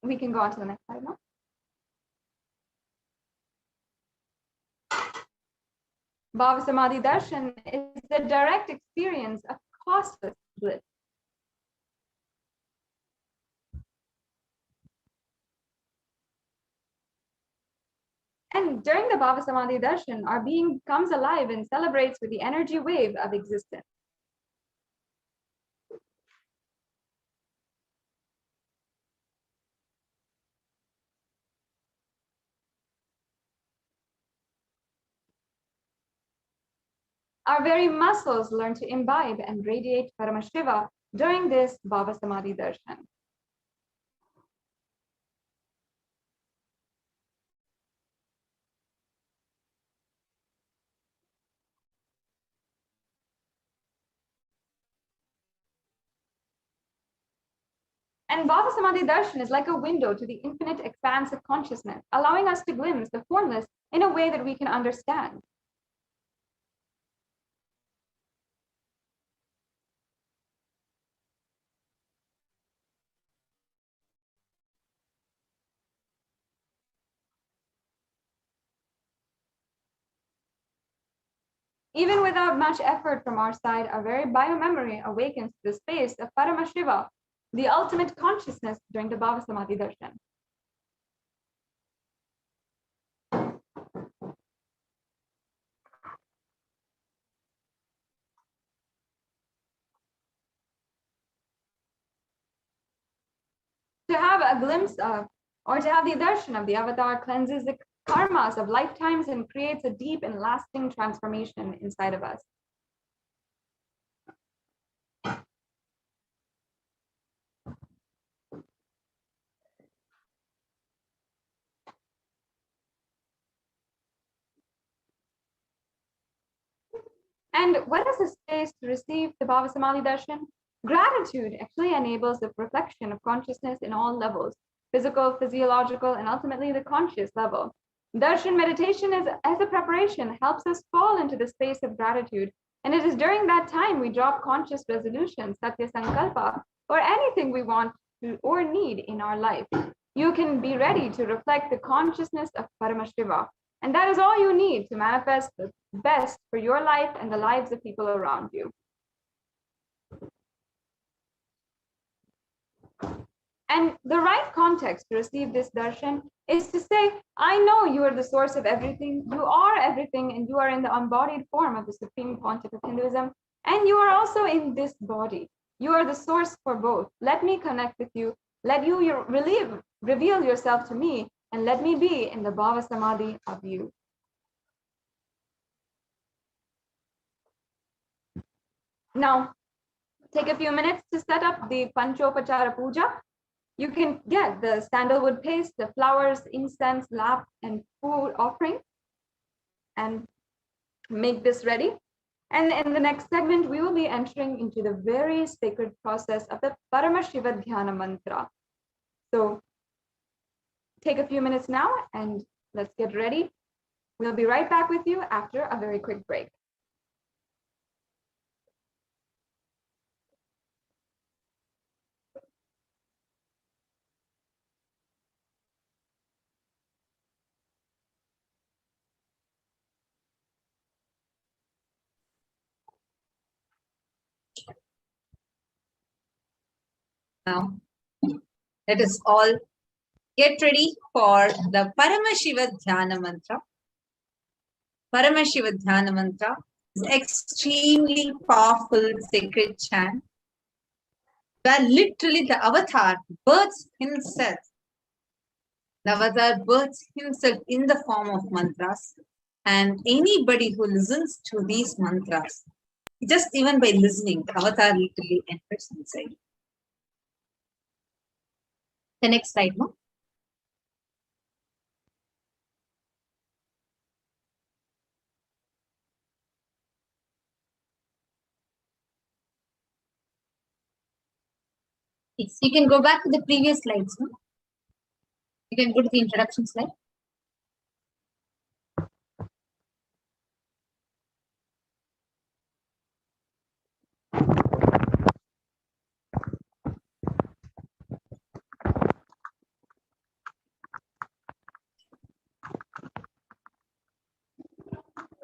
Speaker 8: We can go on to the next slide now. Bhava Samadhi Darshan is the direct experience of costless bliss. And during the Bhava Samadhi Darshan, our being comes alive and celebrates with the energy wave of existence. Our very muscles learn to imbibe and radiate Paramashiva during this Bhava Samadhi Darshan. And Bhava Samadhi Darshan is like a window to the infinite expanse of consciousness, allowing us to glimpse the formless in a way that we can understand. Even without much effort from our side, our very biomemory awakens to the space of Paramashiva, the ultimate consciousness during the Bhava Samadhi Darshan. To have a glimpse of, or to have the darshan of the avatar cleanses the karmas of lifetimes and creates a deep and lasting transformation inside of us. And what is the space to receive the Bhava Samadhi Darshan? Gratitude actually enables the reflection of consciousness in all levels, physical, physiological, and ultimately the conscious level. Darshan meditation as a preparation helps us fall into the space of gratitude. And it is during that time we drop conscious resolutions, satya sankalpa, or anything we want to or need in our life. You can be ready to reflect the consciousness of Paramashiva. And that is all you need to manifest the best for your life and the lives of people around you. And the right context to receive this darshan is to say, I know you are the source of everything, you are everything, and you are in the embodied form of the Supreme Pontiff of Hinduism, and you are also in this body. You are the source for both. Let me connect with you. Let you reveal yourself to me, and let me be in the Bhava Samadhi of you. Now, take a few minutes to set up the Panchopachara Puja. You can get the sandalwood paste, the flowers, incense, lamp, and food offering, and make this ready. And in the next segment, we will be entering into the very sacred process of the Paramashiva Dhyana Mantra. So take a few minutes now and let's get ready. We'll be right back with you after a very quick break.
Speaker 11: Now, let us all get ready for the Paramashiva Dhyana Mantra. Paramashiva Dhyana Mantra is extremely powerful sacred chant where literally the avatar births himself. The avatar births himself in the form of mantras, and anybody who listens to these mantras, just even by listening, the avatar literally enters inside. The next slide, no? Yes, you can go back to the previous slides, no? You can go to the introduction slide.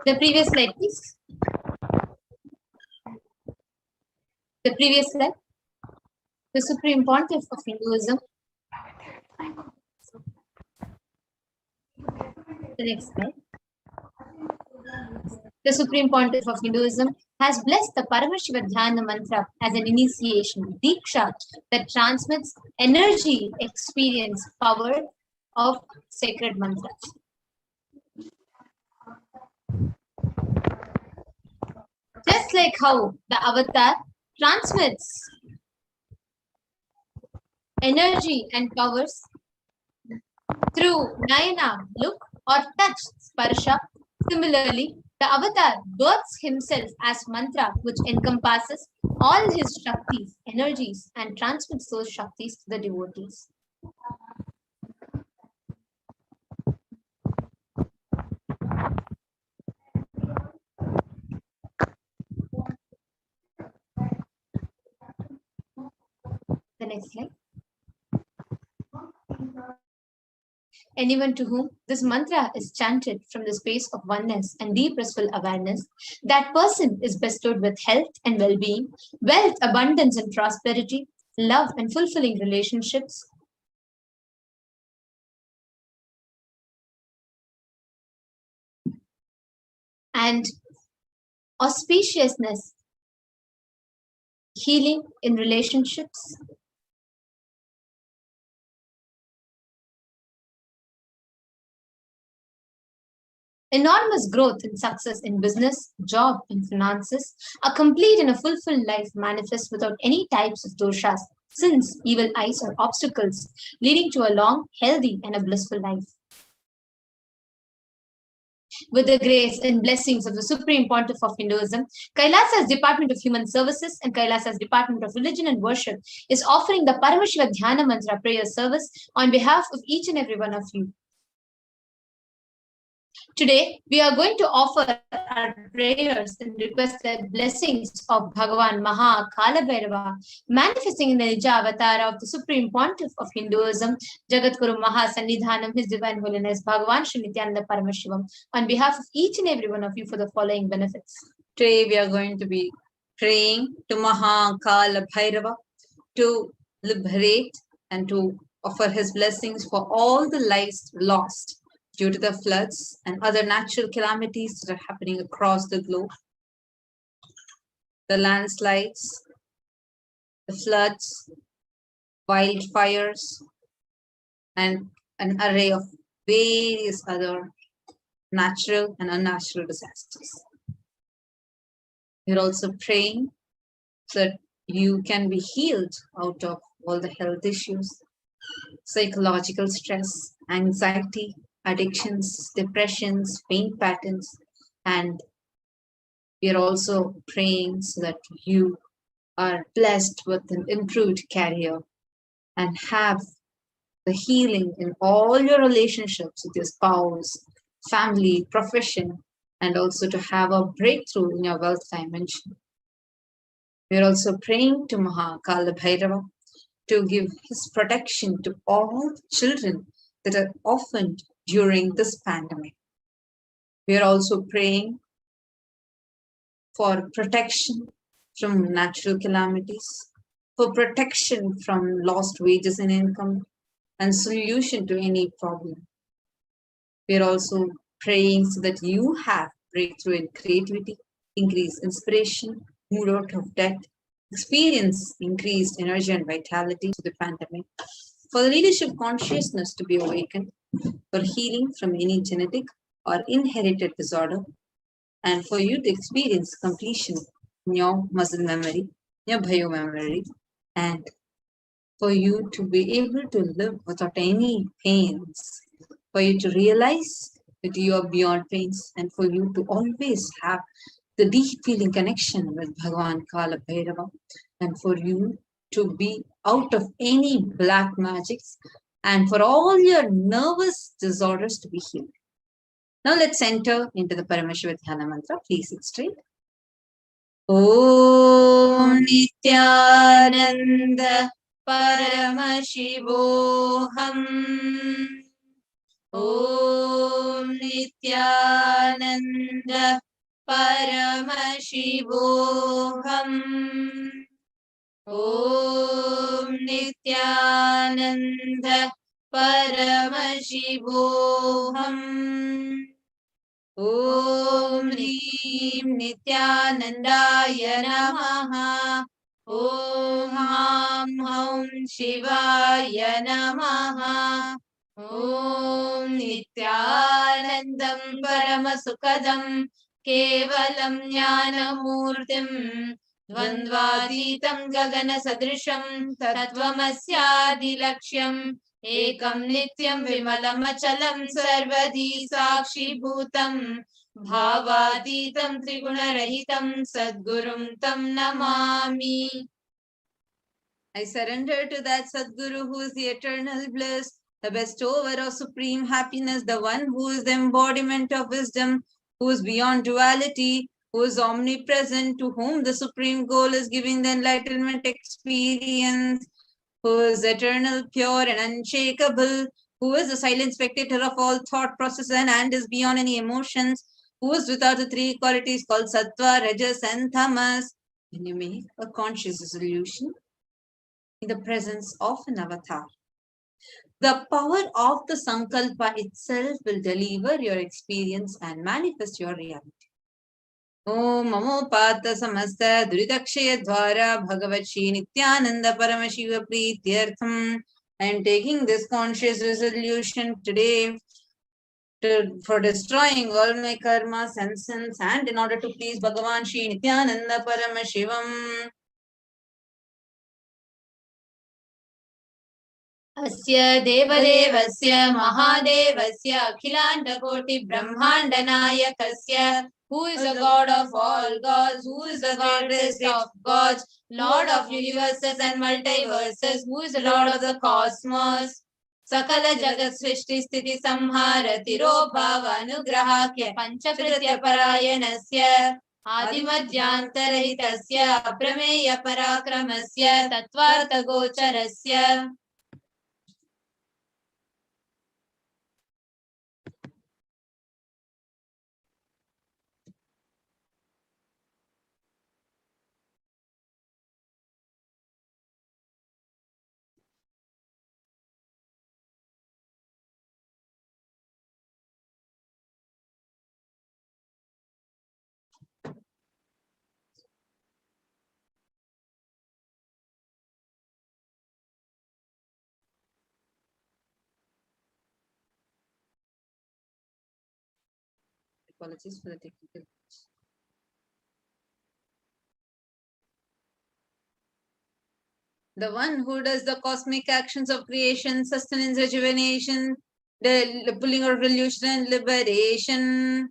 Speaker 11: The previous slide, please. The previous slide. The Supreme Pontiff of Hinduism.
Speaker 12: The next slide. The Supreme Pontiff of Hinduism has blessed the Paramashiva Dhyana mantra as an initiation, Diksha, that transmits energy, experience, power of sacred mantras. Just like how the avatar transmits energy and powers through Nayana, look, or touch, Sparsha, similarly, the avatar births himself as mantra, which encompasses all his Shaktis, energies, and transmits those Shaktis to the devotees. The next slide. Anyone to whom this mantra is chanted from the space of oneness and deep restful awareness, that person is bestowed with health and well-being, wealth, abundance and prosperity, love and fulfilling relationships, and auspiciousness, healing in relationships, enormous growth and success in business, job, and finances, a complete and a fulfilled life manifest without any types of doshas, sins, evil eyes, or obstacles, leading to a long, healthy, and a blissful life. With the grace and blessings of the Supreme Pontiff of Hinduism, Kailasa's Department of Human Services and Kailasa's Department of Religion and Worship is offering the Paramashiva Dhyana Mantra prayer service on behalf of each and every one of you. Today, we are going to offer our prayers and request the blessings of Bhagavan Maha Kalabhairava, manifesting in the Nija avatar of the Supreme Pontiff of Hinduism, Jagadguru Maha Sannidhanam, His Divine Holiness, Bhagavan Shri Nithyananda Paramashivam, on behalf of each and every one of you for the following benefits.
Speaker 11: Today we are going to be praying to Maha Kalabhairava to liberate and to offer his blessings for all the lives lost due to the floods and other natural calamities that are happening across the globe. The landslides, the floods, wildfires, and an array of various other natural and unnatural disasters. We're also praying so that you can be healed out of all the health issues, psychological stress, anxiety, addictions, depressions, pain patterns, and we are also praying so that you are blessed with an improved career and have the healing in all your relationships with your spouse, family, profession, and also to have a breakthrough in your wealth dimension. We are also praying to Maha Kalabhairava to give his protection to all children that are orphaned during this pandemic. We are also praying for protection from natural calamities, for protection from lost wages and income, and solution to any problem. We are also praying so that you have breakthrough in creativity, increased inspiration, mood out of debt, experience increased energy and vitality to the pandemic, for the leadership consciousness to be awakened, for healing from any genetic or inherited disorder, and for you to experience completion in your muscle memory, your bio memory, and for you to be able to live without any pains, for you to realize that you are beyond pains, and for you to always have the deep feeling connection with Bhagavan Kalabhairava, and for you to be out of any black magics, and for all your nervous disorders to be healed. Now let's enter into the Paramashiva Dhyana Mantra. Please sit straight. Om Nithyananda Paramashivoham. Om Nithyananda Paramashivoham. Om Nithyananda Paramashivoham. Om Hrim Nithyanandaya Namaha. Om Ham Hum Shivaya Namaha. Om Nithyanandam Paramasukadam Kevalam Jnanamurtim Dvandvaditam Gagana Sadrisham Tattvamasyaadilaksham Ekam Nityam Vimalam Achalam Sarvadi Sakshi Bhutam Bhavaditam Triguna-rahitam Sadgurum Tam Namami. I surrender to that Sadguru who is the eternal bliss, the bestower of supreme happiness, the one who is the embodiment of wisdom, who is beyond duality, who is omnipresent, to whom the supreme goal is giving the enlightenment experience, who is eternal, pure and unshakable, who is the silent spectator of all thought processes and is beyond any emotions, who is without the three qualities called sattva, rajas and tamas. When you make a conscious resolution in the presence of an avatar, the power of the sankalpa itself will deliver your experience and manifest your reality. Om Mamo Pata Samasta Duridakshaya Dvara Bhagavat Shri Nithyananda Paramashiva Prityartham. I am taking this conscious resolution today for destroying all my karmas and sins, and in order to please Bhagavan Shri Nithyananda Paramashivam. Asya Devadevasya Mahadevasya Akhilanda Koti Brahmanda Nayakasya, who is the God of all gods, who is the greatest of gods, Lord of universes and multiverses, who is the Lord of the cosmos. Sakala Jagat Srishti Sthiti Samhara Tiro Bhava Anugrahakya Panchakritya Parayanasya Adimadhyantarahitasya Aprameya Parakramasya Tattvartha Gocharasya. Apologies for the technical. The one who does the cosmic actions of creation, sustenance, rejuvenation, the pulling of revolution and liberation.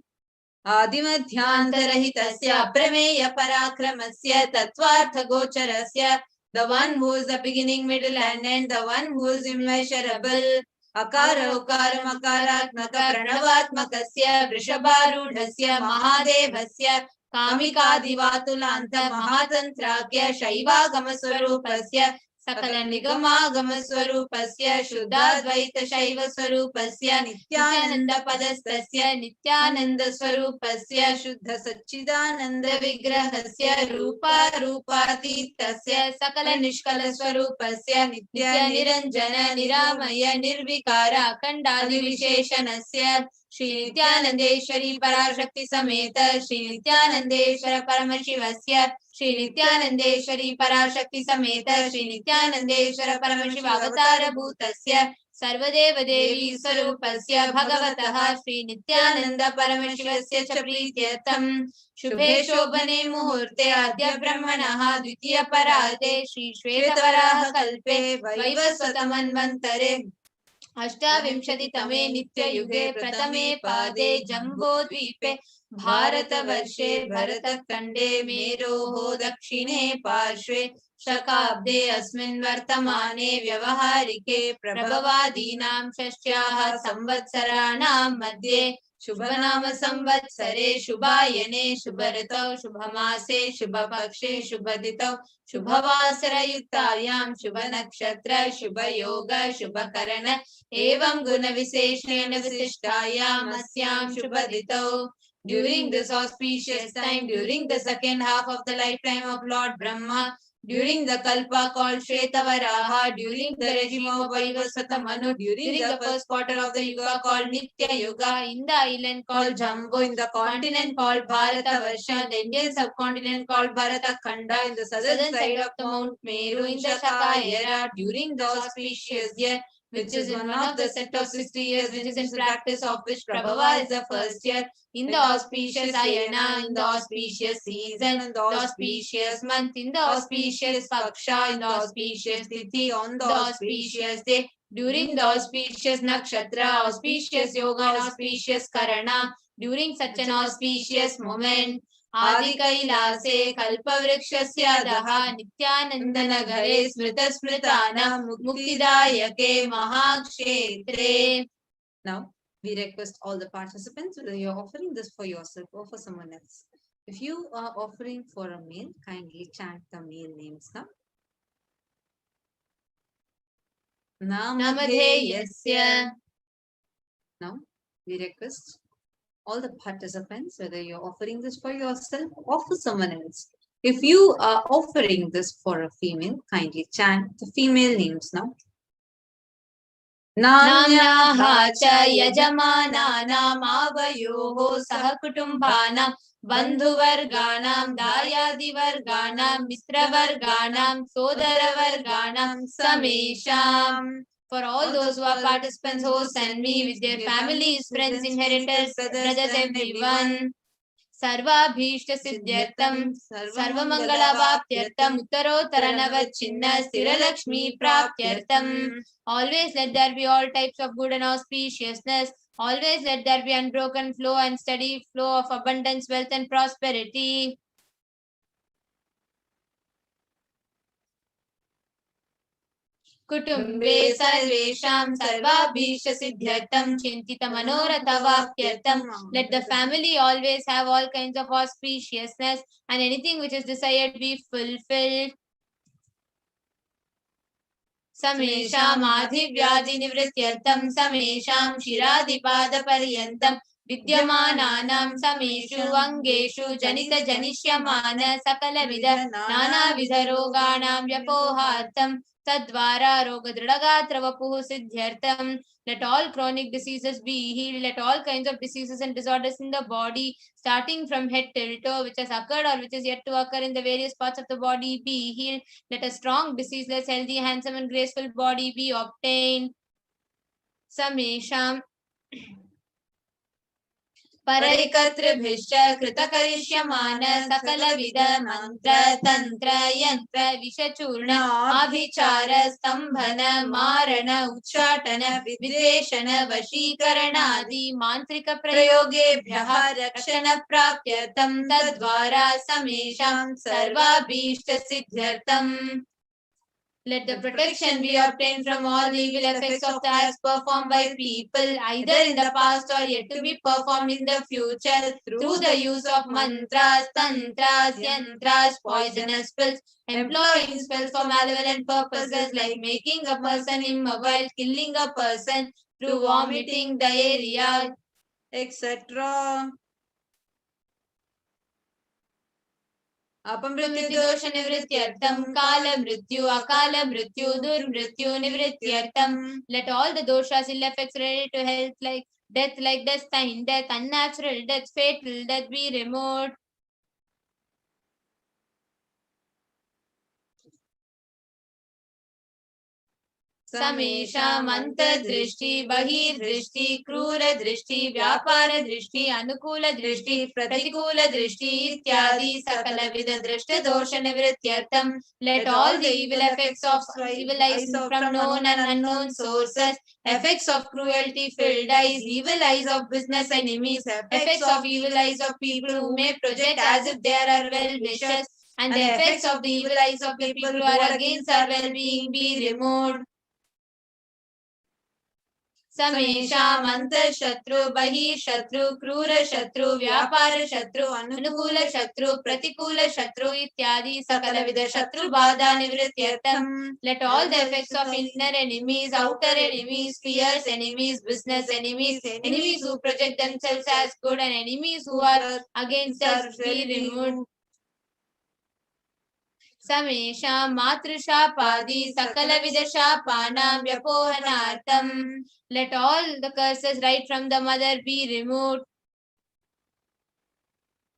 Speaker 11: Adimadhyantarahitasya prameya parakramasya tattvartha gocharasya. The one who is the beginning, middle and end, the one who is immeasurable. Akara ukara makaratmaka pranavatmakasya vrishabharudhasya mahadevasya Kamikadivatulanta Mahatantrakya Shaivagama Swarupasya Sakala Nigamagama Swarupasya Shuddhadvaita Shaiva Swarupasya Nithyananda Padastasya Nithyananda Swarupasya Shuddha Satchidananda Vigrahasya Rupa Rupatitasya Sakala Nishkala Swarupasya Nitya Niranjana Niramaya Nirvikara Kandadi Visheshanasya Shri Nithyanandeshwari Parashakti Sameta Shri Nithyanandeshwara Paramashivasya Shri Nithyanandeshwari Parashakti Sameta Shri Nithyanandeshwara Paramashiva Avatara Bhutasya Sarvadeva Devi Sarupasya Bhagavataha Shri Nithyananda Paramashivasya Chaprityartham Shubhe Shobhane Muhurte Adya Brahmanaha Dvitiya Parade Shri Shvetavaraha Kalpe Vaivasvatamanvantare अष्टाविंशतितमे नित्ययुगे प्रथमे पादे जम्बोद्वीपे भारतवर्षे भरतखण्डे मेरोः दक्षिणे पार्श्वे शकाब्दे अस्मिन् वर्तमाने व्यवहारिके प्रभवादीनां षष्ट्याः संवत्सराणां मध्ये शुभनाम संवत्सरे शुभायने शुभऋतौ शुभमासे शुभपक्षे शुभदितौ शुभवासरयुक्तायां शुभनक्षत्र शुभयोग शुभकरण एवं गुणविशेषेण विशिष्टायाम् अस्यां शुभदितौ. During this auspicious time, during the second half of the lifetime of Lord Brahma,
Speaker 12: during the Kalpa called Shvetavaraha, during the regime of Vaivasvata Manu, during the first quarter of the Yuga called Nitya Yuga, in the island called Jambu, in the continent called Bharata Varsha, the Indian subcontinent called Bharata Khanda, in the southern side of the Mount Meru, in the Shaka era, during the auspicious year, which is one of the set of 60 years, which is in practice of which Prabhava is the first year, in the auspicious Ayana, in the auspicious season, in the auspicious month, in the auspicious Paksha, in the auspicious Tithi, on the auspicious day, during the auspicious Nakshatra, auspicious Yoga, and auspicious Karana, during such an auspicious moment, Adi Kailase Kalpavrikshasya Daha Nithyananda Nagare Smrita Smritana Muktidayake Mahakshetre. Now, we request all the participants, whether you're offering this for yourself or for someone else. If you are offering for a male, kindly chant the male names now. Namadheyasya. Now, we request all the participants, whether you're offering this for yourself or for someone else. If you are offering this for a female, kindly chant the female names now. Namyaha cha yajamananam avayoho sahakutumbhanam bandhuvarganam dayadivarganam mitravarganam sodaravarganam samesham. For all those who are participants, hosts and me with their families, friends, inheritors, brothers, everyone. Sarvabhishta siddhyartam, sarvamangala vaptyartam, uttarottaranavatchinna sthiralakshmi praptyartam. Always let there be all types of good and auspiciousness. Always let there be unbroken flow and steady flow of abundance, wealth and prosperity. Kutumbe sarvesham sarvabhisha siddhyartam chintita manoratha vaptyartam. Let the family always have all kinds of auspiciousness and anything which is desired be fulfilled. Samesham adhivyadi nivrityartam samesham shiradipada paryantam vidyamananam sameshu angeshu janita janishyamana sakala vida nana vida roganam vyapohartam tadvara rogadridagatra vapuhu siddhyartam. Let all chronic diseases be healed. Let all kinds of diseases and disorders in the body, starting from head till toe, which has occurred or which is yet to occur in the various parts of the body, be healed. Let a strong, diseaseless, healthy, handsome and graceful body be obtained. Samesham Parikatribhishya Kritakarishямana Sakala Vida Mantra Tantra Yantra Vishachurna Abhichara Stambhana Marana Uchatana Videshana Vashikarana Adi Mantrika Prayogebhyaha Rakshana Prapyatam Tadvara Samesham Sarvabhishta Siddhyartam. Let the protection be obtained from all the evil effects of the acts performed by people, either in the past or yet to be performed in the future, through the use of mantras, tantras, yantras, poisonous spells, employing spells for malevolent purposes like making a person immobile, killing a person through vomiting, diarrhea, etc. Apamrityu dosha nivrityartam kala mrityu akala mrityu durmrityu nivrityartam. Let all the doshas, ill effects related to health like destined death, unnatural death, fatal death be removed. Samesham antardrishti, bahirdrishti, krura drishti, vyapara drishti, anukula drishti, pratikula drishti, ityadi sakala vida drishta dosha nivrityartam. Let all the evil effects of evil eyes from known and unknown sources, effects of cruelty filled eyes, evil eyes of business enemies, effects of evil eyes of people who may project as if they are well wishers, and the effects of the evil eyes of the people who are against our well-being be removed. Samesham antar shatru, bahir shatru, krura shatru, vyapara shatru, anukula shatru, pratikula shatru, ityadi sakala vida shatru bada nivrityartam. Let all the effects of inner enemies, outer enemies, fierce enemies, business enemies, enemies who project themselves as good and enemies who are against us be removed. Samesha Matrushaapadi Sakalavidashapanam Vyapohanartam. Let all the curses right from the mother be removed.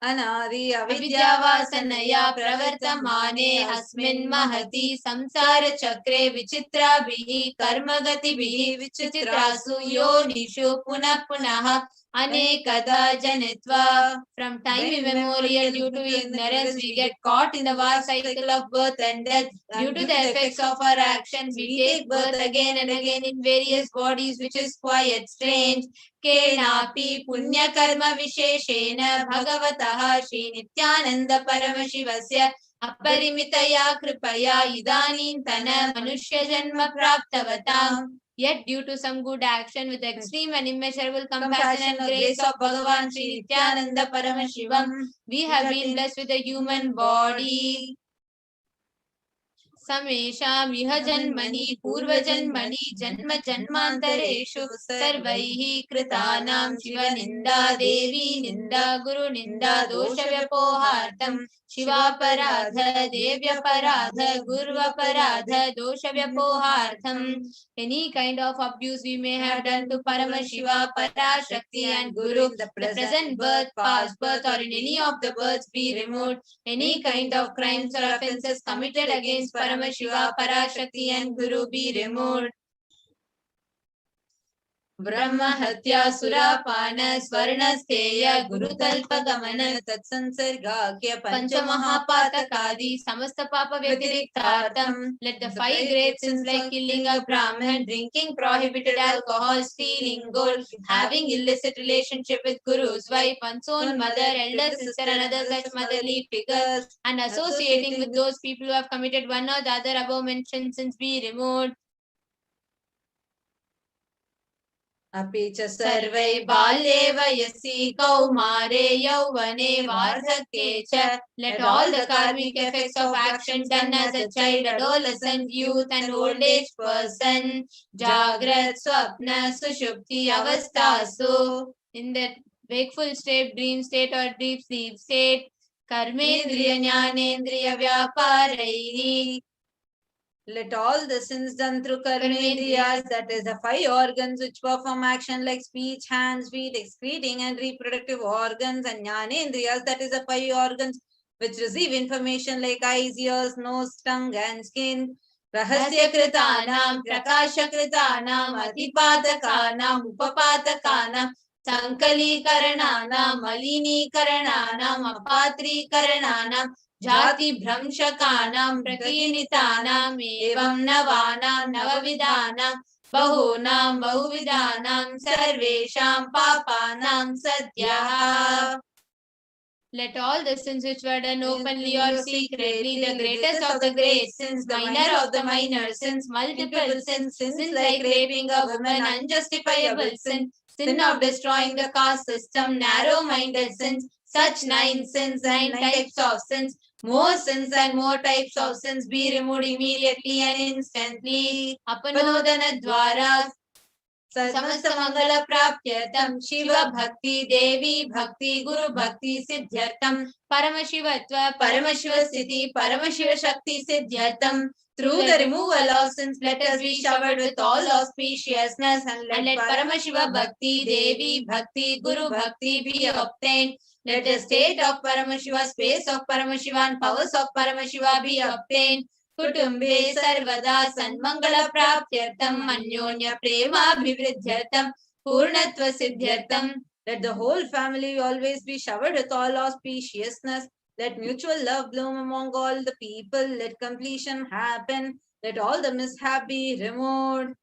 Speaker 11: Anadi
Speaker 12: Avidyavasanaya pravartamane asmin mahati samsara chakre vichitrabihi karmagatibihi vichitrasu yonishu punah punah anekada janitva. From time immemorial, due to ignorance, we get caught in the vast cycle of birth and death. Due to the effects of our actions, we take birth again and again in various bodies, which is quite strange. Kenapi punya karma visheshena bhagavatah Shri Nithyananda Paramashivasya aparimitaya kripaya idanintana manushya janma praptavatam. Yet due to some good action with extreme and immeasurable compassion and grace of Bhagavan Shri Nithyananda Paramashivam, we have been blessed with a human body. Samesham iha janmani purva janmani janma janmantareshu sarvaihi kritanam shiva ninda devi ninda guru ninda dosha vyapohartam shiva paradha devya paradha gurva paradha dosha vyapohartam. Any kind of abuse we may have done to Paramashiva, Parashakti and Guru, the present birth, past birth or in any of the births be removed. Any kind of crimes or offences committed against Paramashiva, Parashakti and Guru be removed. Brahma Hatya Surapana Swarnasteya Guru Talpa Gamana Tatsansargakya Panchamahapatakadi Samasta Papa Vyatiriktartam. Let the 5 great sins like killing a Brahman, drinking prohibited alcohol, stealing gold, having illicit relationship with Guru's wife, one's own mother, elder sister and other such motherly figures, and associating with those people who have committed one or the other above mentioned sins be removed. Api cha sarvai balye vayasi kaumare yauvane vardhake cha. Let all the karmic effects of action done as a child, adolescent, youth and old age person, jagrat, swapna, sushupti, avastasu, in that wakeful state, dream state or deep sleep state, karmendriya jnanendriya vyaparaihi. Let all the sins done through karmendriyas, that is the 5 organs which perform action like speech, hands, feet, excreting and reproductive organs, and jnanendriyas, that is the 5 organs which receive information like eyes, ears, nose, tongue and skin. Rahasya kritanam, prakasha kritanam, atipatakanam, upapatakanam, sankali karananam, malini karananam, apatri karananam, Jati Bhramshakanam Prakinitanam Evam Navanam Navavidanam Bahunam Bahuvidanam Sarvesham Papanam Satyaha. Let all the sins which were done openly or secretly, the greatest of the great sins, minor of the minor sins, multiple sins, sins like raping a woman, unjustifiable sin, sin of destroying the caste system, narrow-minded sins, such 9 sins, 9 types of sins, more sins and more types of sins be removed immediately and instantly. Apanodana dwara Samasta Mangala Prapyatam Shiva Bhakti Devi Bhakti Guru Bhakti Siddhyartam Paramashivatva Paramashiva Sthiti Paramashiva Shakti Siddhyartam. Through the removal of sins, let us be showered with all auspiciousness and let Paramashiva Bhakti Devi Bhakti Guru Bhakti be obtained. Let the state of Paramashiva, space of Paramashiva and powers of Paramashiva be obtained. Kutumbe sarvada sanmangala praptyartam anyonya prema bhivridyartam purnatva siddhyartam. Let the whole family always be showered with all auspiciousness. Let mutual love bloom among all the people. Let completion happen. Let all the mishap be removed.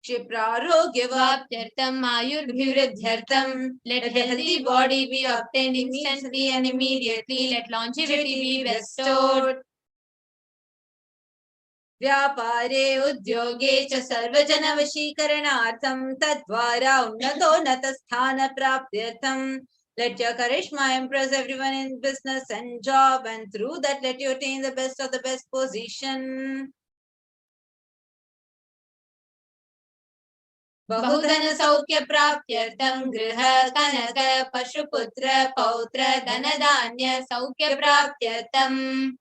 Speaker 12: Kshiprarogya-vaptyartam ayur-bhivridyartam. Let a healthy body be obtained instantly and immediately. Let longevity be bestowed. Vyapare udyoge cha sarvajana vashikaranartham tadvara unnato natasthana praptyartham. Let your charisma impress everyone in business and job, and through that let you attain the best of the best position. Bahudana saukya praptyartham griha kanaka pashuputra pautra dhanadanya saukya praptyartham.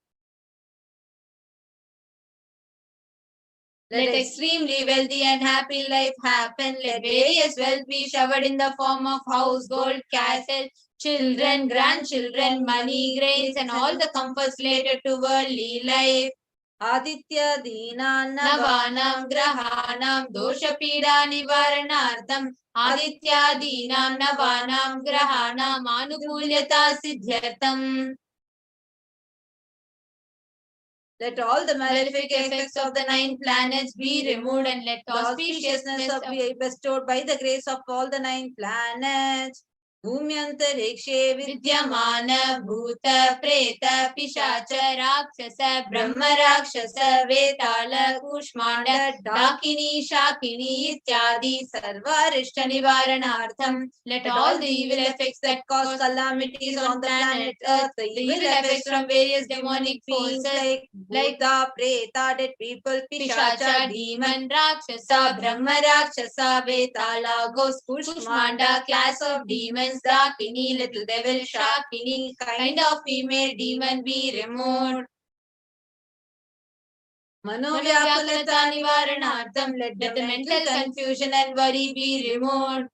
Speaker 12: Let extremely wealthy and happy life happen. Let various wealth be showered in the form of house, gold, cattle, children, grandchildren, money, grains, and all the comforts related to worldly life.
Speaker 11: Aditya Deenam
Speaker 12: Navanam Grahanam Dosha Pida Nivaranartham Aditya Deenam Navanam Grahanam Anukulyata Siddhyartham.
Speaker 11: Let all the
Speaker 12: Malefic effects of the 9 planets be removed, and let the auspiciousness of
Speaker 11: be bestowed by the grace of all the 9 planets. Bhumyantarikshe
Speaker 12: Vidyamana Bhuta Preta Pishacha Rakshasa Brahma Rakshasa Vetala Kushmanda Dakini Shakini Ityadi Sarvarishta Nivaranartham. Let all the evil effects that cause calamities on the planet Earth, the evil effects from various demonic forces like
Speaker 11: Bhuta, Preta, dead people,
Speaker 12: Pishacha, demon, Rakshasa, Brahma Rakshasa, Vetala, ghost, Kushmanda, class of demons, Dakini, little devil, Shakini, kind of female demon be removed. Manovyakulata Nivaranartham, let the mental confusion and worry be removed.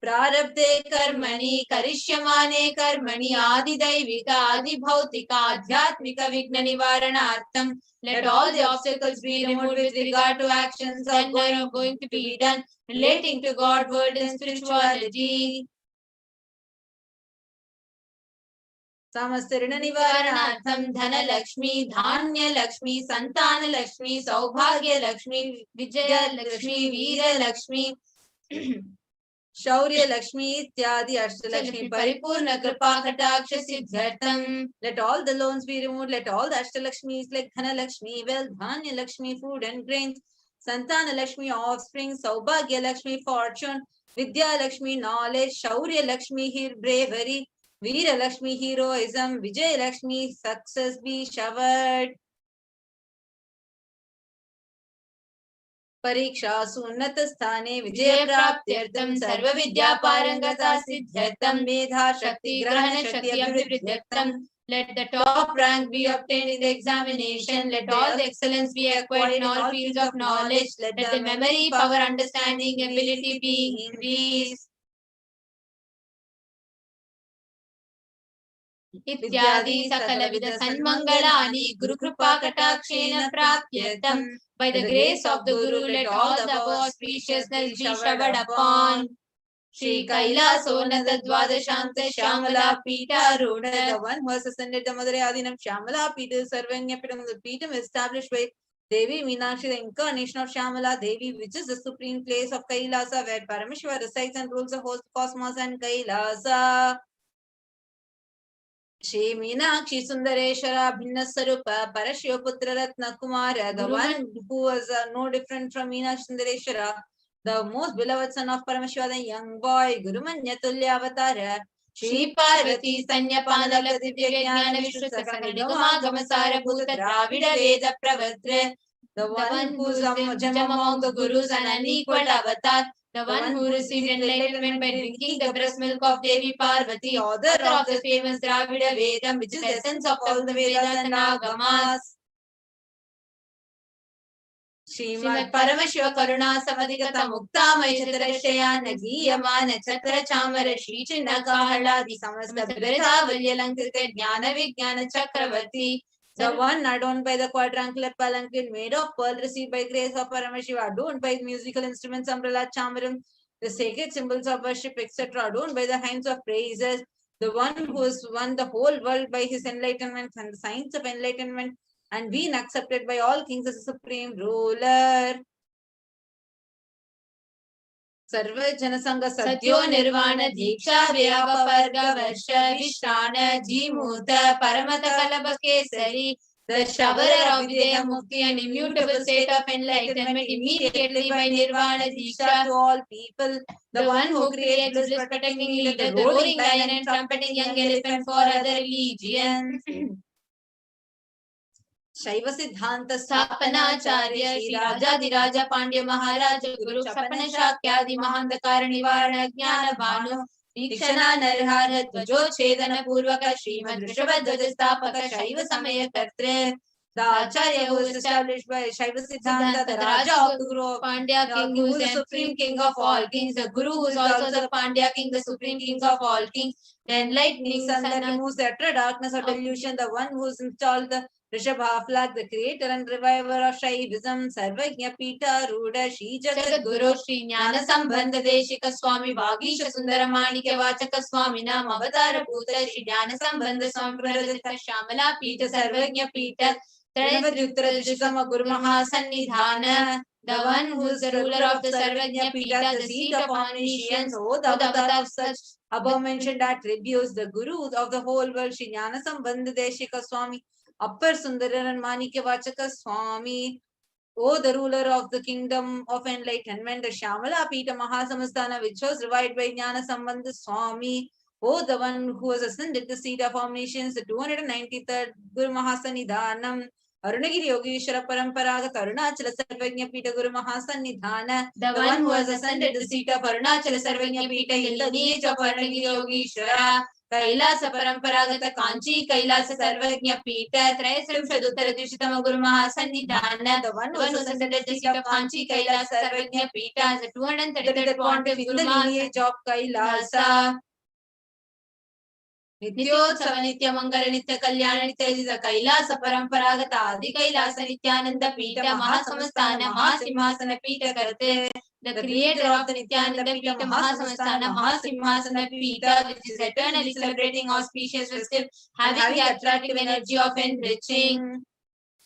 Speaker 12: Prarabdhe karmani karishyamane karmani adidaivika adibhautika adhyatmika vigna nivaranartham. Let all the obstacles be removed with regard to actions that are going to be done relating to God, word and spirituality. Samastarana Nivaranartham Dhana Lakshmi, Dhanya Lakshmi, Santana Lakshmi, Saubhagya Lakshmi, Vijaya Lakshmi, Veera Lakshmi, Shaurya Lakshmi, Ityadi Ashtalakshmi, Paripurna Kripa Kataksha Siddhartham. Let all the loans be removed, let all the Ashtalakshmis like Dhana Lakshmi, wealth, Dhanya Lakshmi, food and grains, Santana Lakshmi, offspring, Saubhagya Lakshmi, fortune, Vidya Lakshmi, knowledge, Shaurya Lakshmi, bravery, Veera Lakshmi, heroism, Vijay Lakshmi, success be showered. Parikshasu Unnatastane Vijayapráptyartham Sarva Vidya Parangata Siddhyartham Medha Shakti Grahana Shakti Abhivriddhyartham. Let the top rank be obtained in the examination. Let all the excellence be acquired in all fields of knowledge. Let the memory, power, understanding, ability be increased. Ityadi Sakala Vida Sanmangalani Guru Kripa Katakshena Praptyartham. By the grace of the Guru, let all the above auspiciousness be showered upon. Shri Kailasonatha Dwadashanta Shyamala Pita Ruda, the one who has ascended the Mother Adinam Shyamala Pita Sarvanya Pitam, the Pitam established by Devi Meenakshi, the incarnation of Shyamala Devi, which is the supreme place of Kailasa, where Paramashiva resides and rules the whole cosmos and Kailasa. Shri Meenakshi Sundareshwara Bhinna Sarupa Parashiva Putra Ratna Kumara, the one who was no different from Meenakshi Sundareshwara, the most beloved son of Paramashiva, the young boy, Gurumanya Tulya Avatara, Shri Parvati Sanyapana Divya Jnana Vishnu Sakala Nigama Gamasara Bhuta Dravida Veda Pravatra, the one who is Jam among the Gurus and unequaled avatar, the one who received enlightenment by drinking the breast milk of Devi Parvati, author of the famous Dravida Vedam, which is the essence of all the Vedas and Agamas. Srimad Paramashiva Karuna Samadhigata Muktamaya Chatrashaya Nagiyamana Chakra Chamara Shri Chinna Kahaladi Samasta Birita Valyalankrita Jnana Vijnana Chakravarti, the one adorned by the quadrangular palanquin made of pearl, received by grace of Paramashiva, adorned by musical instruments, umbrella, chamaram, the sacred symbols of worship, etc., adorned by the hymns of praises, the one who has won the whole world by his enlightenment and the science of enlightenment, and been accepted by all kings as a supreme ruler. Sarva Janasanga Satyo Nirvana Diksha Vyava Parga Varsha Vishrana Jimuta Paramata Kalabhakesari, the showerer of Videha Mukti and immutable state of enlightenment immediately by Nirvana Diksha to all people, the one who creates bliss, protecting leader, the roaring lion and trumpeting young elephant for other religions. Shaiva Siddhanta Sthapanacharya Shri Rajadiraja Pandya Maharaja Guru Shapana Shakyadi Mahandakara Nivarana Jnana Bhanu Dikshana Narhara Dvajo Chedana Purvaka Srimad Rishabhadvaja Sthapaka Shaiva Samaya Kartre,
Speaker 11: The Acharya who is established by Shaiva Siddhanta, the Raja of the Guru of
Speaker 12: Pandya king, who is the supreme king of all kings, the Guru who is also the Pandya king, the supreme king of all kings, the enlightening
Speaker 11: sun that removes the utter darkness or delusion, the one who has installed the Rishabha flag, the creator and reviver of Shaivism, Sarvajna Pita Ruda Shri Jagat
Speaker 12: Guru Shri Jnana Sambandha Deshika Swami Vagisha Sundara Manikya Vachaka Swami Nam Avatara Bhuta Shri Jnana Sambandha Swami Pradita Shamala Pita Sarvajna Pita Trayasrutradishikama Guru Mahasannidhana, the one who is the ruler of the Sarvajna Pita, the seat of omniscience, O the avatar of such
Speaker 11: above mentioned attributes, the Guru of the whole world, Shri Jnana Sambandha Deshika Swami, Appar Sundaran and Manikya Vachaka Swami, O the ruler of the kingdom of enlightenment, the Shamala Pita Mahasamastana, which was revived by Jnana Sambandha Swami, O the one who has ascended the seat of omniscience, the 293rd Guru Mahasannidhanam, Arunagiri Yogeshwara Paramparaga Arunachala Sarvajna Pita Guru Mahasannidhana,
Speaker 12: the one who has ascended the seat of Arunachala Sarvajna Pita in the lineage of Arunagiri Yogeshwara, Kailasa Paramparagata Kanchi, Kailasa Sarvajna Pita, Trayasrimshaduttara Dishitama Guru Mahasannidhana, the one who has ascended the seat of Kanchi, Kailasa Sarvajna Pita as the 233rd pontiff in the lineage of Kailasa. Nityotsav Nitya Mangala Nitya Kalyana Nitya Kailasa Paramparaga Adi Kailasa Nityananda Pita Mahasamastana Mahasimhasana Pita Karte, the creator of the Nityananda Pita Mahasamastana Mahasimhasana Pita, which is eternally celebrating auspicious festive, having the attractive energy of enriching.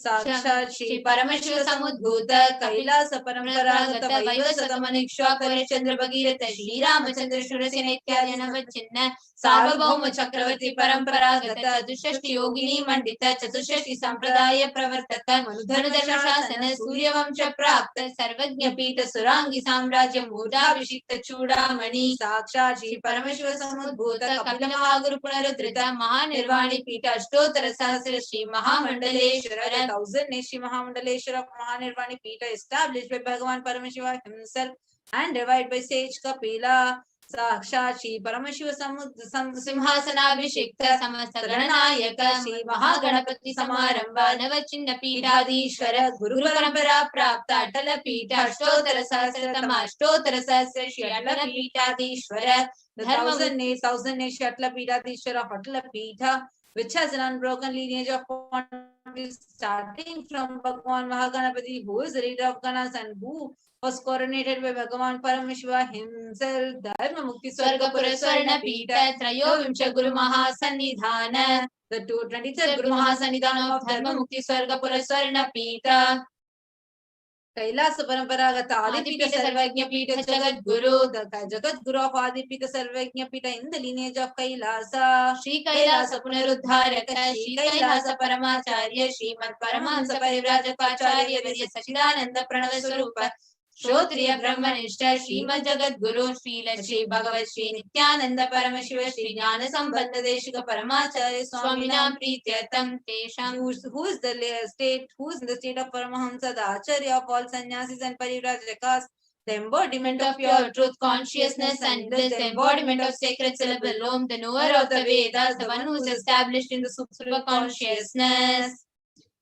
Speaker 12: Sakshat Shri Paramashiva Samudbhuta Kailasa Paramparaga Vaivasata Manikshwakara Chandra Bhagirata Shri Ramachandra Shurasena Ityadina Vachinna Sarvabhauma Chakravarti Paramparagata Chaturshashti Yogini Mandita Chaturshashti Sampradaya Pravartaka Manudharadarsha Shasana Surya Vamsha Prapta Sarvajna Pita Surangi Samrajya Mudha Vishikta Chudamani Sakshat Shri Paramashiva Samudbhuta Kapila Mahaguru Punarudrita Mahanirvani Pita Ashtotara Sahasra Shri Mahamandaleshwara 1000 Shri Mahamandaleshwara Mahanirvani Pita established by Bhagavan Paramashiva himself and revived by sage Kapila. Sakshat Shri Paramashiva Simhasana Abhishekta Samasta Gananayaka Shri Mahaganapati Samaramba Navachinna Pitadishwara Guru Parampara Prapta Atala Pita Ashtotara Sahasratama Ashtotara Sahasra Shri Atala Pitadishwara, the 1000 Shri Atala Pitadishwara of Atala Pita, which has an unbroken lineage of starting from Bhagavan Mahaganapati, who is the leader of Ganas and who was coronated by Bhagavan Paramashiva himself. Dharma Mukti Swarga Puraswarna Pita Trayovimsha Guru Mahasannidhana, the 223rd Guru Mahasannidhana of Dharma Mukti Swarga Puraswarna Pita. Kailasa Paramparagata Adipita Sarvajna Pita Jagat Guru, the Jagat Guru of Adipita Sarvajna Pita in the lineage of Kailasa. Shri Kailasa Punarudharaka, Shri Kailasa Paramacharya, Shrimad Paramahamsa Parivrajaka Vidya Sachidananda Pranava Swarupa, Shrotriya Brahmanishta, Shrimad Jagat Guru, Shri Lakshmi Bhagavat Shri Nithyananda Paramashiva Shri Jnana Sambandha Deshika Paramacharya Swaminam Prityatam Tesham, who is in the state of Paramahamsa, the Acharya of all sannyasis and parivrajakas, the embodiment of pure truth consciousness and bliss, the embodiment of sacred syllable Om, the knower of the Vedas, the one who is established in the super consciousness.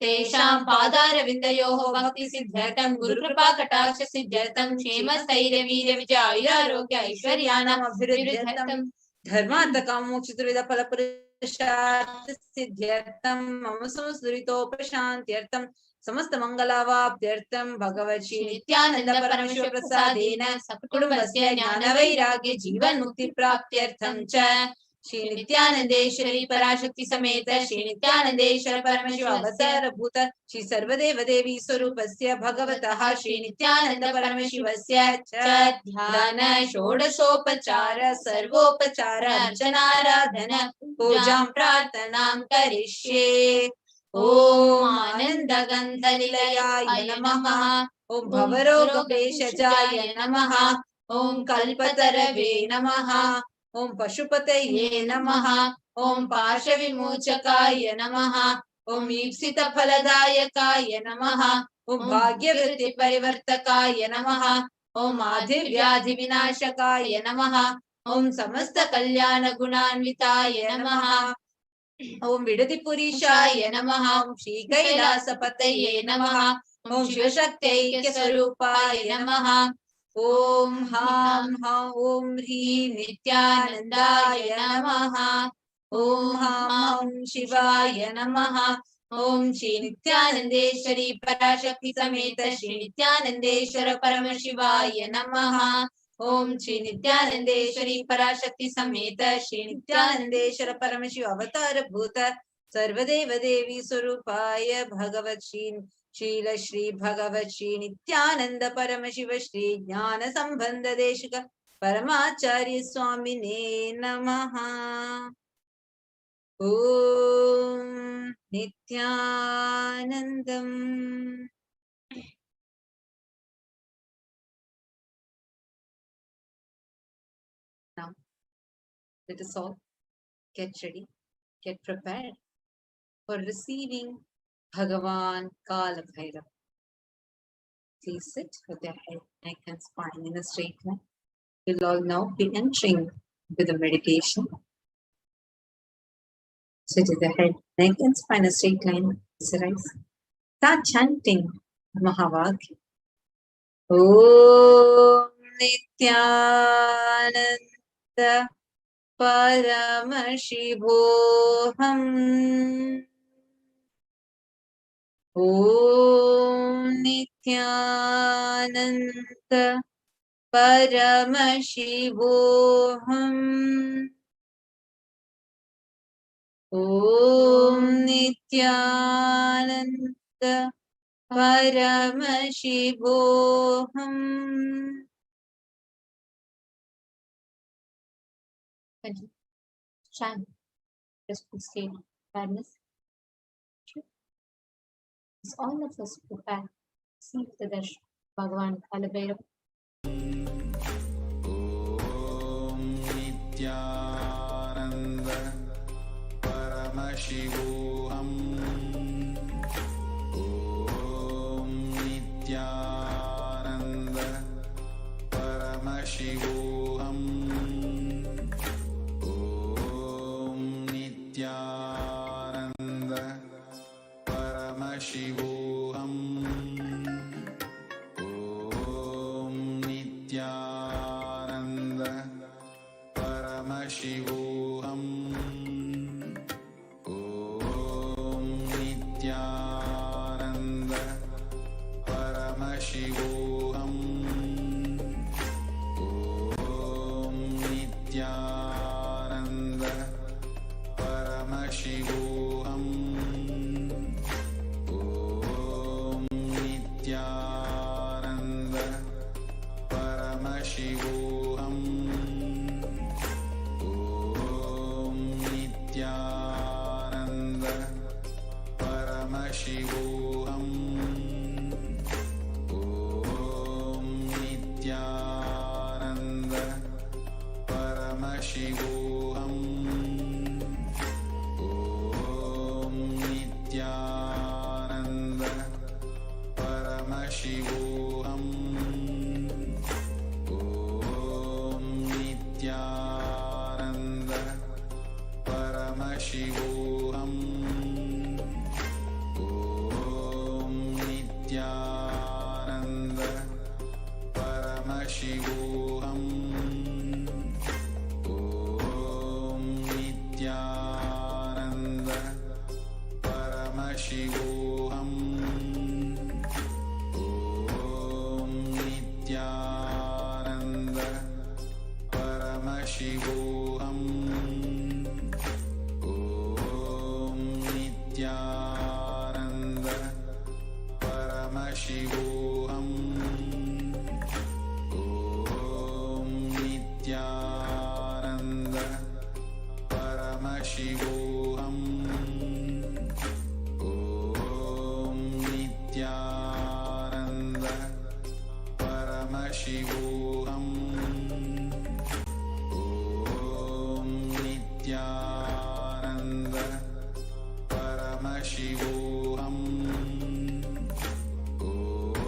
Speaker 12: Tesham Padara Vindayoho Bhakti Siddhartam Guru Kripa Kataksha Siddhartam Kshema Stairya Virya Vijaya Arogya Aishwaryanam Abhiruddhartam Dharmanta Kamokshiturvida Palapurushartha Siddhartam Mamasamas Duritopashantyartam Samasta Mangalavaptyartam Bhagavat Shri Nithyananda Paramashiva Prasadena Sakutumbasya Jnana Vairagya Jivan Mukti Praptyartam Cha Shri Nithyanandeshwari Parashakti Sameta Shri Nithyanandeshwara Paramashiva Avatar Bhuta Shri Sarvadeva Devi Swarupasya Bhagavataha Shri Nithyananda Paramashivasya Cha Dhyana Shodashopachara Sarvopachara Archanaradhana Pujam Prarthanam Karishye. Om Ananda Gandhalayaya Namaha, Om Bhavaroga Beshajaya Namaha, Om Kalpatarave Namaha, Om Pashupataye Namaha, Om Pasha Vimuchakaya Namaha, Om Ipsita Phaladayakaya Namaha, Om Bhagyavritti Parivartakaya Namaha, Om Adhivyadhi Vinashakaya Namaha, Om Samasta Kalyana Gunanvitaya Namaha,
Speaker 11: Om Vidadipurishaya Namaha, Om Shri Kailasapataye Namaha, Om Shivashakti Swarupaya Namaha, Om Ham Ham Om Hri Nithyanandaya Namaha, Om Ham Ham Shivaya Namaha, Om Shri Nithyanandeshwari Parashakti Sameta Shri Nithyanandeshwara Paramashivaya Namaha, Om Shri Nithyanandeshwari Parashakti Sameta Shri Nithyanandeshwara Paramashiva Avatar Bhuta Sarvadeva Devi Swarupaya Bhagavat Srila Shri Bhagavat Shri Nithyananda Paramashiva Shri Jnana Sambandha Deshika Paramacharya Swamine Namaha. Om Nithyanandam. Now, let us all get ready, get prepared for receiving Bhagavan Kalabhairava. Please sit with your head, neck and spine in a straight line. We'll all now be entering with the meditation. Sit with the head, neck and spine in a straight line. Rise. Start chanting Mahavakya. Om Nithyananda Paramashivoham. Om Nithyananda Paramashivoham. Om Nithyananda Paramashivoham. Continue. Chant. Restful state of awareness. As all of us prepare to receive the darshan Bhagavan Kalabhairava.
Speaker 2: Om Nithyananda Paramashivoham. Om Nithyananda Paramashivoham. Om Nithyananda Paramashivoham. Om Nithyananda Paramashivoham. Om Nithyananda Paramashivoham. Om Nithyananda Paramashivoham. Om Nithyananda Paramashivoham. Om Nithyananda Paramashivoham. Om Nithyananda Paramashivoham. Om Nithyananda Paramashivoham. Om Nithyananda Paramashivoham. Om Nithyananda Paramashivoham. Om Nithyananda Paramashivoham. Om Nithyananda Paramashivoham. Om Nithyananda Paramashivoham. Om Nithyananda Paramashivoham. Om Nithyananda Paramashivoham. Om Nithyananda Paramashivoham. Om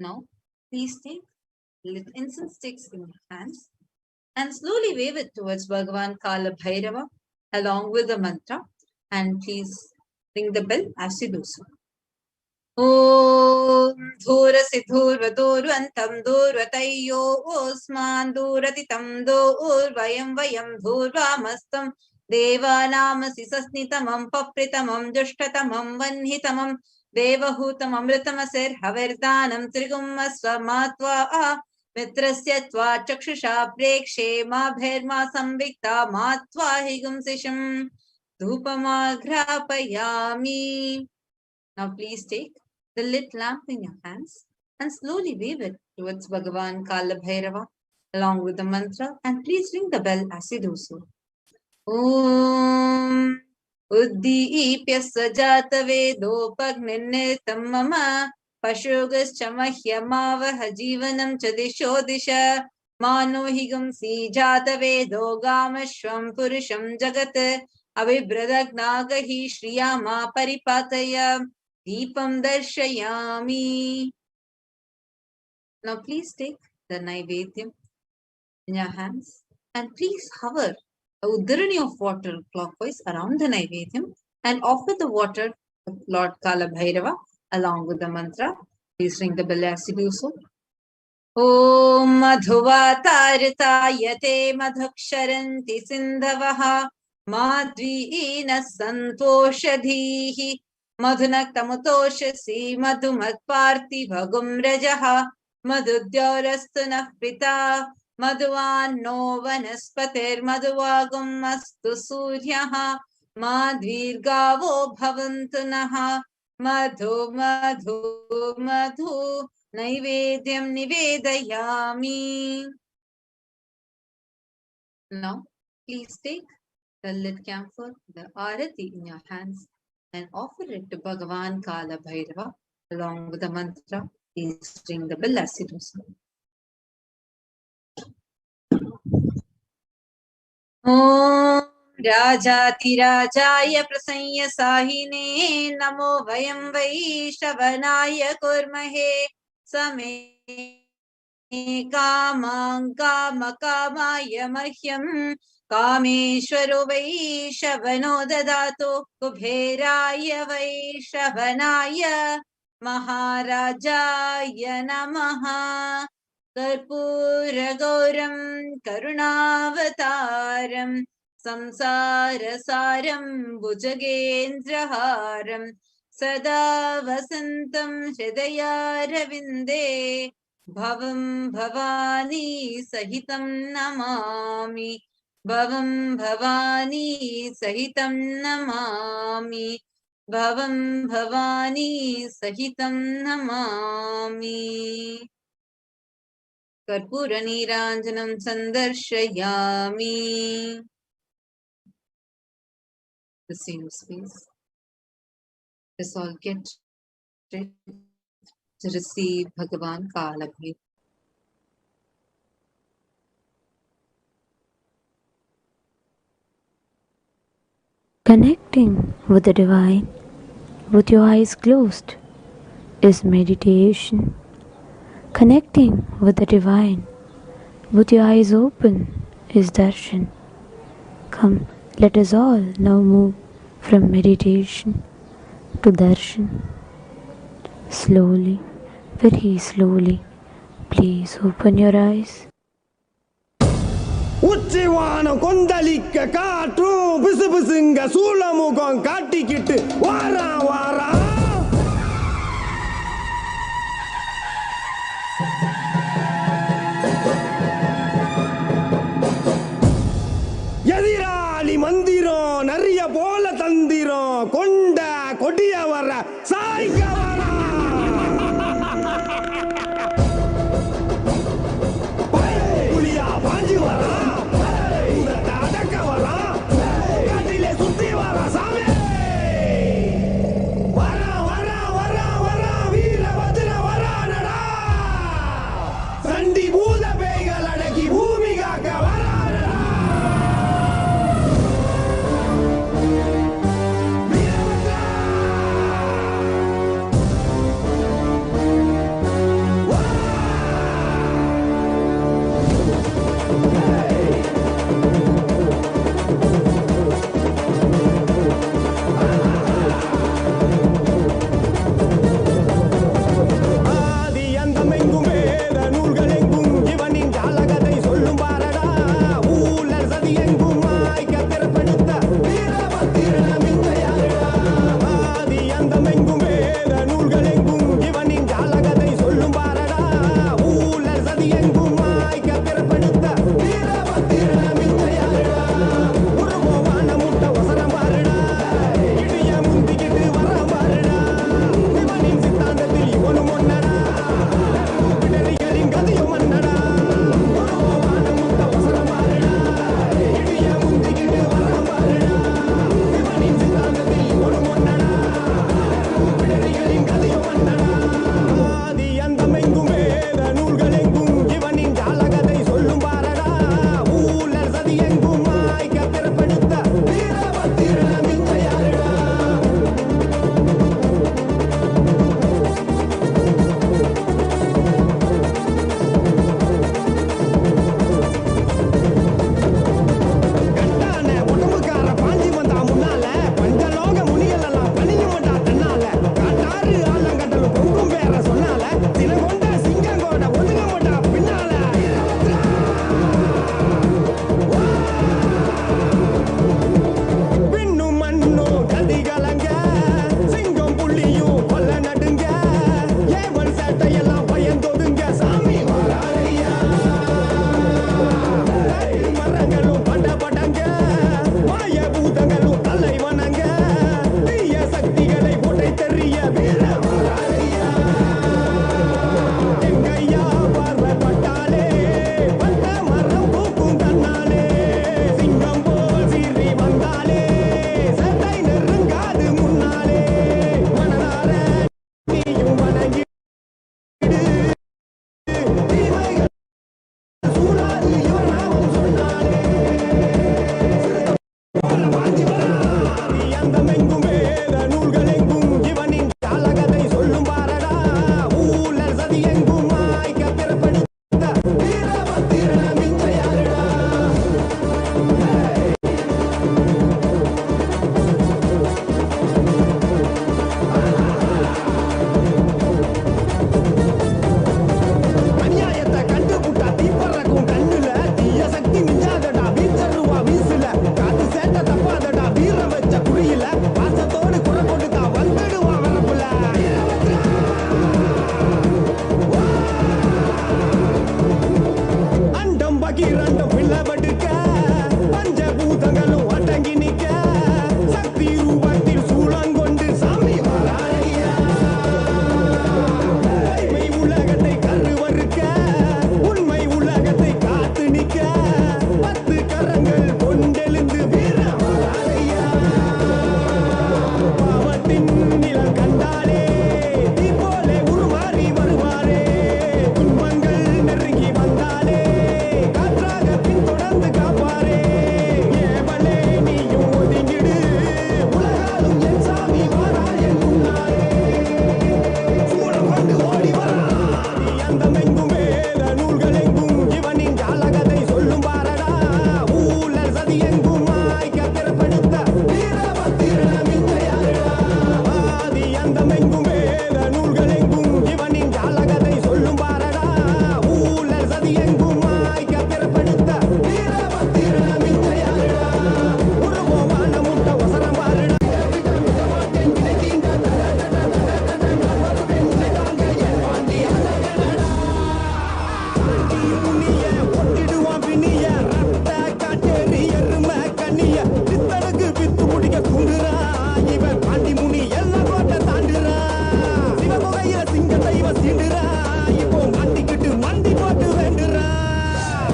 Speaker 11: Now, please take little incense sticks in your hands and slowly wave it towards Bhagavan Kalabhairava along with the mantra, and please ring the bell as you do so. Om Dhurasi Dhurvadoruantam Durvatayyo Osman Duratitam Durvayam Vayam Dhurvamastam Devanamasi Sasnitamam Papritamam Jushtatamam Vanhitamam Devahutam Amritamasir Haverdanam Trigumasva Matva Mitrasya Tva Chakshusha Prekshe Ma Bherma Samvikta Matva Higumsisham Dhupamagrapayami. Now please take the lit lamp in your hands and slowly wave it towards Bhagavan Kalabhairava along with the mantra, and please ring the bell as you do so. Om Uddipya Sajata Vedopagninnitam Mama Pashugascha Mahyamavaha Jivanam Chadisho Disha Mano Higumsi Jata Vedo Gamashvam Purusham Jagat Abhibradagnaga Shriyama Paripataya Deepam Darshayami. Now please take the Naivedyam in your hands and please hover a uddarani of water clockwise around the Naivedyam and offer the water to Lord Kalabhairava along with the mantra. Please ring the bell as you do so. Om Madhuvatartayate Madhuksharanti Sindhavaha Madhvina Santoshadhihi Madhunaktamutoshasi Madhumatparti Bhagum Rajaha Madhudyarastunah Pita Madhuvan no Vanaspatir Madhuvagum Astu Suryaha Madhvirgavo Bhavantunaha Madhu Madhu Madhu Naivedyam Nivedayami. Now, please take the lit camphor, the arati in your hands and offer it to Bhagavan Kalabhairava along with the mantra. Please ring the bell as you do so. Om Rajati Rajaya Prasanya Sahine Namo Vayam Vaishavanaya Kurmahe Same Kamang Kama Kamaya Mahyam Kameshwaro Vaishavano Dadato Kubheraya Vaishavanaya Maharajaya Namaha Karpura Gauram Karunavataram Samsara Saram Bhujagendraharam Sada Vasantam Hridaya Ravinde Bhavam Bhavani Sahitam Namami Bhavam Bhavani Sahitam Namami Bhavam Bhavani Sahitam Namami. Karpura Niranjanam Sandarshayami. The same space. Let's all get ready to receive Bhagavan Kalabhairava.
Speaker 10: Connecting with the divine with your eyes closed is meditation. Connecting with the divine with your eyes open is darshan. Come, let us all now move from meditation to darshan. Slowly, very slowly, please open your eyes.
Speaker 13: உச்சிவானம் கொந்தளிக்க காற்றும் பிசு பிசுங்க சூளமுகம் காட்டிக்கிட்டு வாரா வாரா எதிராளி மந்திரம் நிறைய போல தந்திரம் கொண்ட கொடிய வர சாய்க்க வரா புலியா பாஞ்சு வரா அடக்க வரா கட்டிலே சுத்தி வரா சாமி வர நம்ம சிண்டுறா இப்போ மாட்டிக்கிட்டு மண்டி போட்டு வேண்டுறா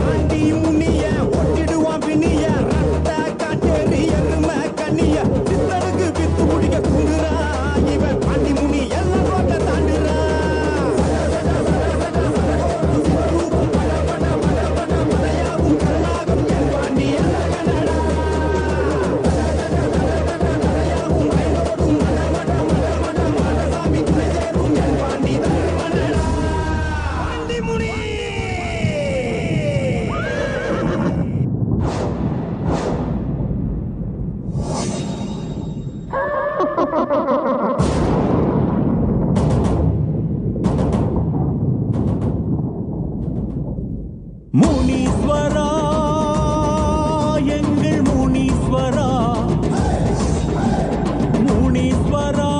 Speaker 13: வண்டி முன்னிய ஒட்டிடுவான் பின்னிய ரத்த காட்டேரி எருமை கண்ணிய சித்தனுக்கு வித்து முடிக்க குங்குறா இவன் பாண்டி முனி எல்லாம் போட்ட தாண்டுறா முனீஸ்வரா எங்கள் முனீஸ்வரா முனீஸ்வரா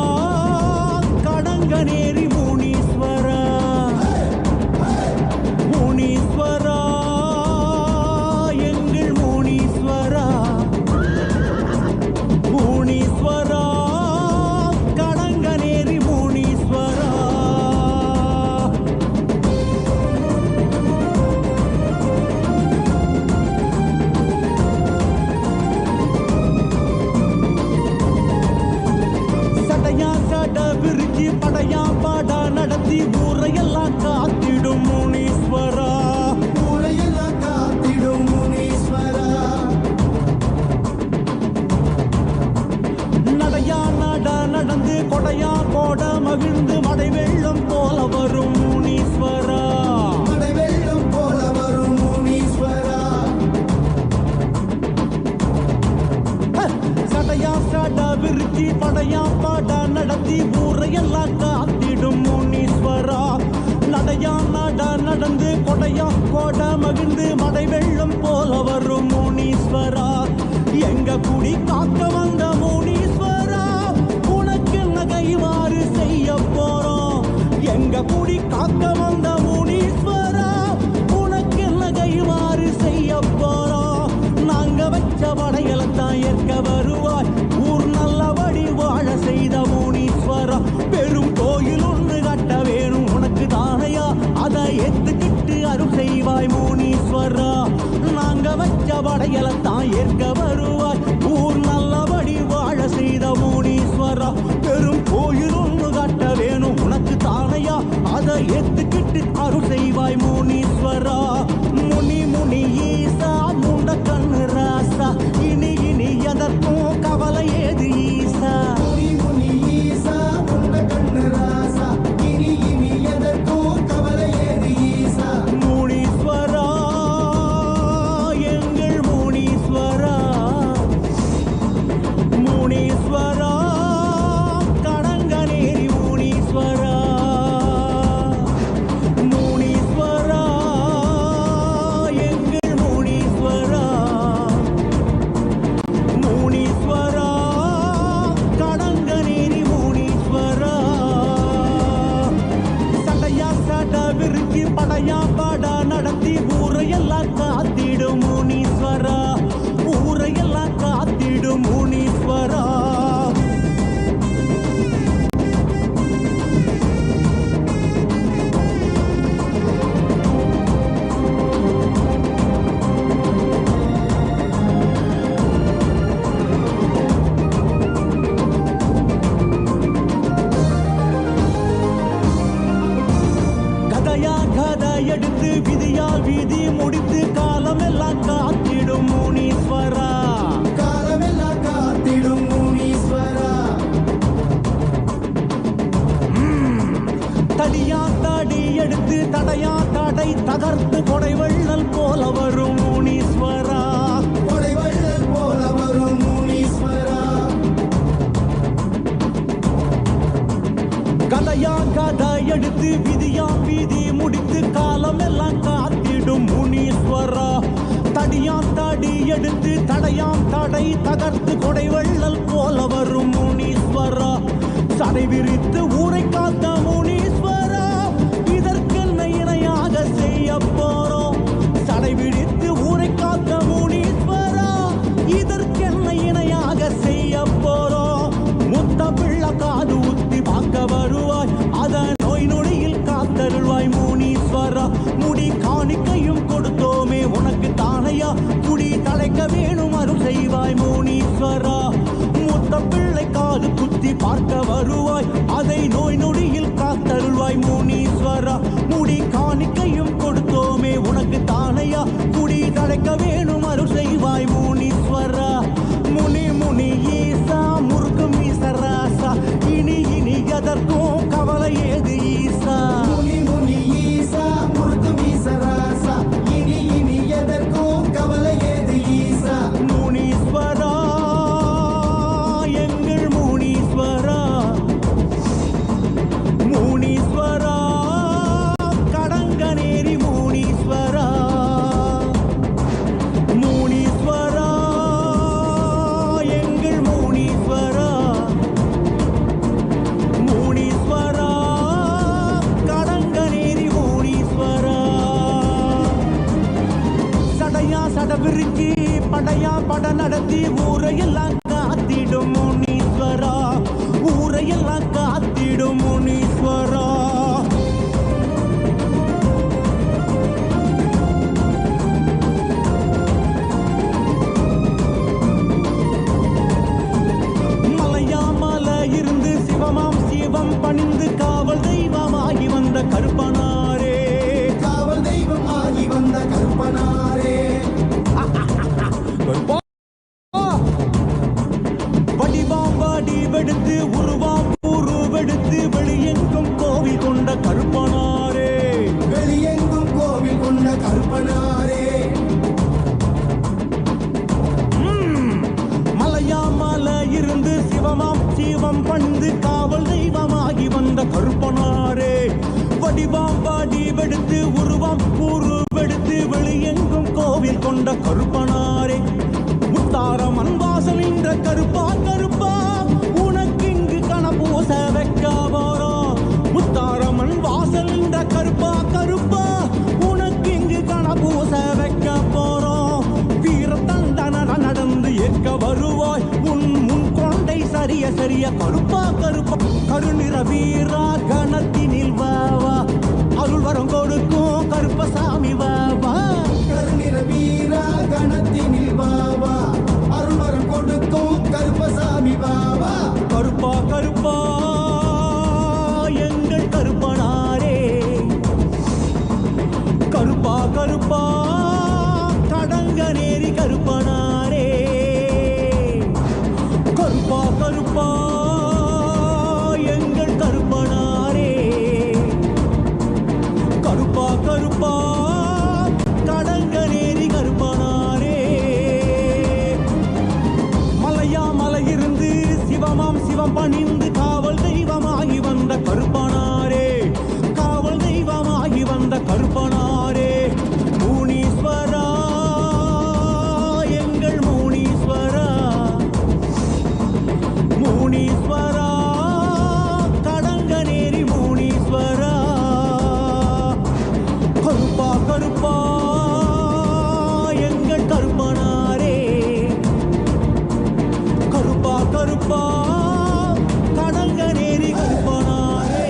Speaker 13: கடங்கநேரி முனீஸ்வரா முனீஸ்வரா எங்கள் முனீஸ்வரா முனீஸ்வரா கடங்கநேரி முனீஸ்வரா விரிச்சி படையா பாடா நடத்தி ஊரையெல்லாம் காத்திடும் முனீஸ்வரா ஊரையெல்லாம் காத்திடும் முனீஸ்வரா நடையா நாடா நடந்து கொடையா கோட மகிழ்ந்து மடை வெள்ளம் போல வரும் முனீஸ்வரா மடை வெள்ளம் போல வரும் முனீஸ்வரா சடையா சாடா விரிச்சி படையா பாடா நடத்தி ஊரையெல்லாம் காத்திடும் முனீஸ்வரா நடையா நாடா நடந்து கொடையா கோட மகிழ்ந்து மடை வெள்ளம் போல வரும் முனீஸ்வரா எங்க குடி காக்க வந்த முனீஸ்வரா உனக்கு நகைவாறு செய்ய போறோம் எங்க குடி காக்க வந்த முனீஸ்வரா உனக்கு நகைவாறு செய்ய போறோம் நாங்க வச்ச படையலத்தான் ஏற்க வருவாய் ஊர் நல்லபடி வாழ செய்த முனீஸ்வரா பெரும் கோயில் ஒன்று கட்ட வேணும் உனக்கு தானையா அதை ஏத்துக்கிட்டு அருள் செய்வாய் முனீஸ்வரா நாங்க வச்ச படையலத்தான் ஏற்க வருவாய் ஊர் நல்லபடி வாழ செய்த முனீஸ்வரா பெரும் கோயில் ஒன்று கட்ட வேணும் உனக்கு தானையா அதை ஏத்துக்கிட்டு அருள் செய்வாய் முனீஸ்வரா முனி முனி ஈசா முண்ட கண்ணு ராசா இனி இனி எதற்கும் கவலை ஏது ஈசா முனி முனி ஈசா முண்ட கண்ணு ராசா இனி இனி எதற்கும் கவலை ஏது ஈசா முனீஸ்வரா எங்கள் முனீஸ்வரா முனீஸ்வரா கடங்கநேரி முனீஸ்வரா முனீஸ்வரா எங்கள் முனீஸ்வரா முனீஸ்வரா கடங்கநேரி முனீஸ்வரா சடையா சட விரிச்சி படையா பாடா நடத்தி ஊரையெல்லாம் காத்திடும் முனீஸ்வரா ஊரையெல்லாம் காத்திடும் முனீஸ்வரா கதையா கதை எடுத்து விதியால் வீதி முடித்து காலமெல்லாம் காத்திடும் முனீஸ்வரா காலமெல்லாம் காத்திடும் முனீஸ்வரா தடியா தாடி எடுத்து தடையா தடை தகர்த்து கொடை வள்ளல் போல வரும் முனீஸ்வரா கொடை வள்ளல் போல வரும் முனீஸ்வரா கதையா கதை எடுத்து விதியா வீதி முடித்து காலமெல்லாம் காத்திடும் முனீஸ்வரா தடியா தாடி எடுத்து தடையாம் தடை தகர்த்து கொடை வள்ளல் போல வரும் முனீஸ்வரா சடை விரித்து ஊரை காத்த முனீஸ்வரா இதற்கென்ன இணையாக செய்ய போறோம் சடை விரித்து ஊரை காத்த முனீஸ்வரா இதற்கென்ன இணையாக செய்ய போறோம் முத்த பிள்ளை காது ஊத்தி பார்க்க வருவாய் அத நோய் நொடியில் சுத்தி பார்க்க வருவாய், அதை நோய் நொடியில் காத்தருள்வாய் முனீஸ்வரா. முடி காணிக்கையும் கொடுத்தோமே உனக்கு தானையா, குடி தடைக்க வேணும் அருள் செய்வாய் முனீஸ்வரா. முனி முனி ஈசா முருகு மீசராசா, இனி இனி எதற்கும் கவலை ஏது ஈசா.
Speaker 14: முனி முனி ஈசா முருகு மீசராசா, இனி இனி எதற்கும் கவலை ஏது ஈசா.
Speaker 13: முனீஸ்வரா எங்கள் முனீஸ்வரா, முனீஸ்வரா கடங்கநேரி முனீஸ்வரா. முனீஸ்வரா எங்கள் முனீஸ்வரா, முனீஸ்வரா கடங்கநேரி முனீஸ்வரா. சடையா சட விரிஞ்சி படையா பட நடத்தி ஊரையெல்லாம் காத்திடும் முனீஸ்வரா, ஊரையெல்லாம் காத்திடும் முனீஸ்வரா. மலையாமல இருந்து சிவமாம் சிவம் பணிந்து காவல் தெய்வமாகி வந்த கருப்பனாரே,
Speaker 14: காவல் தெய்வம் ஆகி வந்த கருப்பனாரே.
Speaker 13: வடிவாம் வடிவெடுத்து உருவாம் உருவெடுத்து வெளியெங்கும் கோவில் கொண்ட கருப்பனாரே,
Speaker 14: வெளியெங்கும் கோவில் கொண்ட கருப்பனாரே.
Speaker 13: மலையாமல இருந்து சிவமாம் சிவம் பணிந்து காவல் தெய்வமாகி வந்த கருப்பனாரே. வடிவாம் வடிவெடுத்து உருவாம் உருவெடுத்து வெளியெங்கும் கோவில் கொண்ட கருப்பனாரே. முத்தாரம் அன்பாசல் என்ற கருப்பா கருப்பா, உனக்கு இங்கு கணபூச வைக்க போறோம். முத்தாரம் அன்பாசல் என்ற கருப்பா கருப்பா, உனக்கு இங்கு கணபூச வைக்க போறோம். வீரத்தண்டன நடந்து ஏற்க வருவாய், உன் முன் கொண்டை சரிய சரிய கருப்பா கருப்பா. கருநிற வீரா கணத்தினில் வாவா, அருள் வரம் கொடுக்கும் கருப்பசாமி வாவா.
Speaker 14: கருநிற வீரா கணத்தினில் வாவா, அருள் வரம் கொடுக்கும் கருப்பசாமி வாவா.
Speaker 13: கருப்பா கருப்பா எங்கள் கருப்பனாரே, கருப்பா கருப்பா கடங்கநேரி கருப்பனாரே. கருப்பா கருப்பா எங்கள் கருப்பனாரே, கருப்பா கருப்பா கடங்கநேரி கருப்பனாரே. மலையா மலையிருந்து சிவமாம் சிவம் பணிந்து காவல் தெய்வமாகி வந்த கருப்பனாரே, காவல் தெய்வமாகி வந்த கருப்பனாரே. முனீஸ்வரா எங்கள் முனீஸ்வரா, முனீஸ்வரா கடங்கநேரி முனீஸ்வரா. கருப்பா கருப்பா எங்கள் கருப்பனாரே, கருப்பா கருப்பா கடங்கநேரி கருப்பனாரே.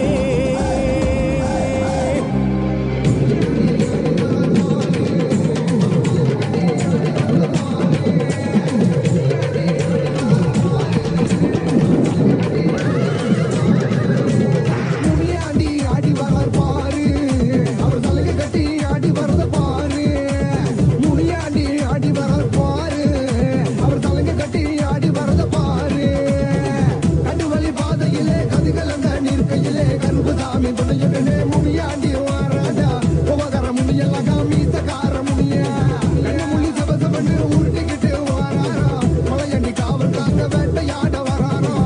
Speaker 14: முனியாண்டி ஆடி வரார் பாரு, அவர் தலையை கட்டி ஆடி வரத பாரு. முனியாண்டி ஆடி வரார் பாரு, அவர் தலையை கட்டி ஆடி வரத பாரு. கண்டுவலி பாதையிலே கதிகலந்த நிற்கையிலே கருப்புசாமி துணையுடனே முனியாண்டி வாராடா. உபகர முனியெல்லாம் காமீசக்கார முனியா, கண்ணு முள்ளி சபசபன்னு உருட்டிக்கிட்டு வாராரா. மலையண்டி காவல் காக்க வேட்டையாட வராரா,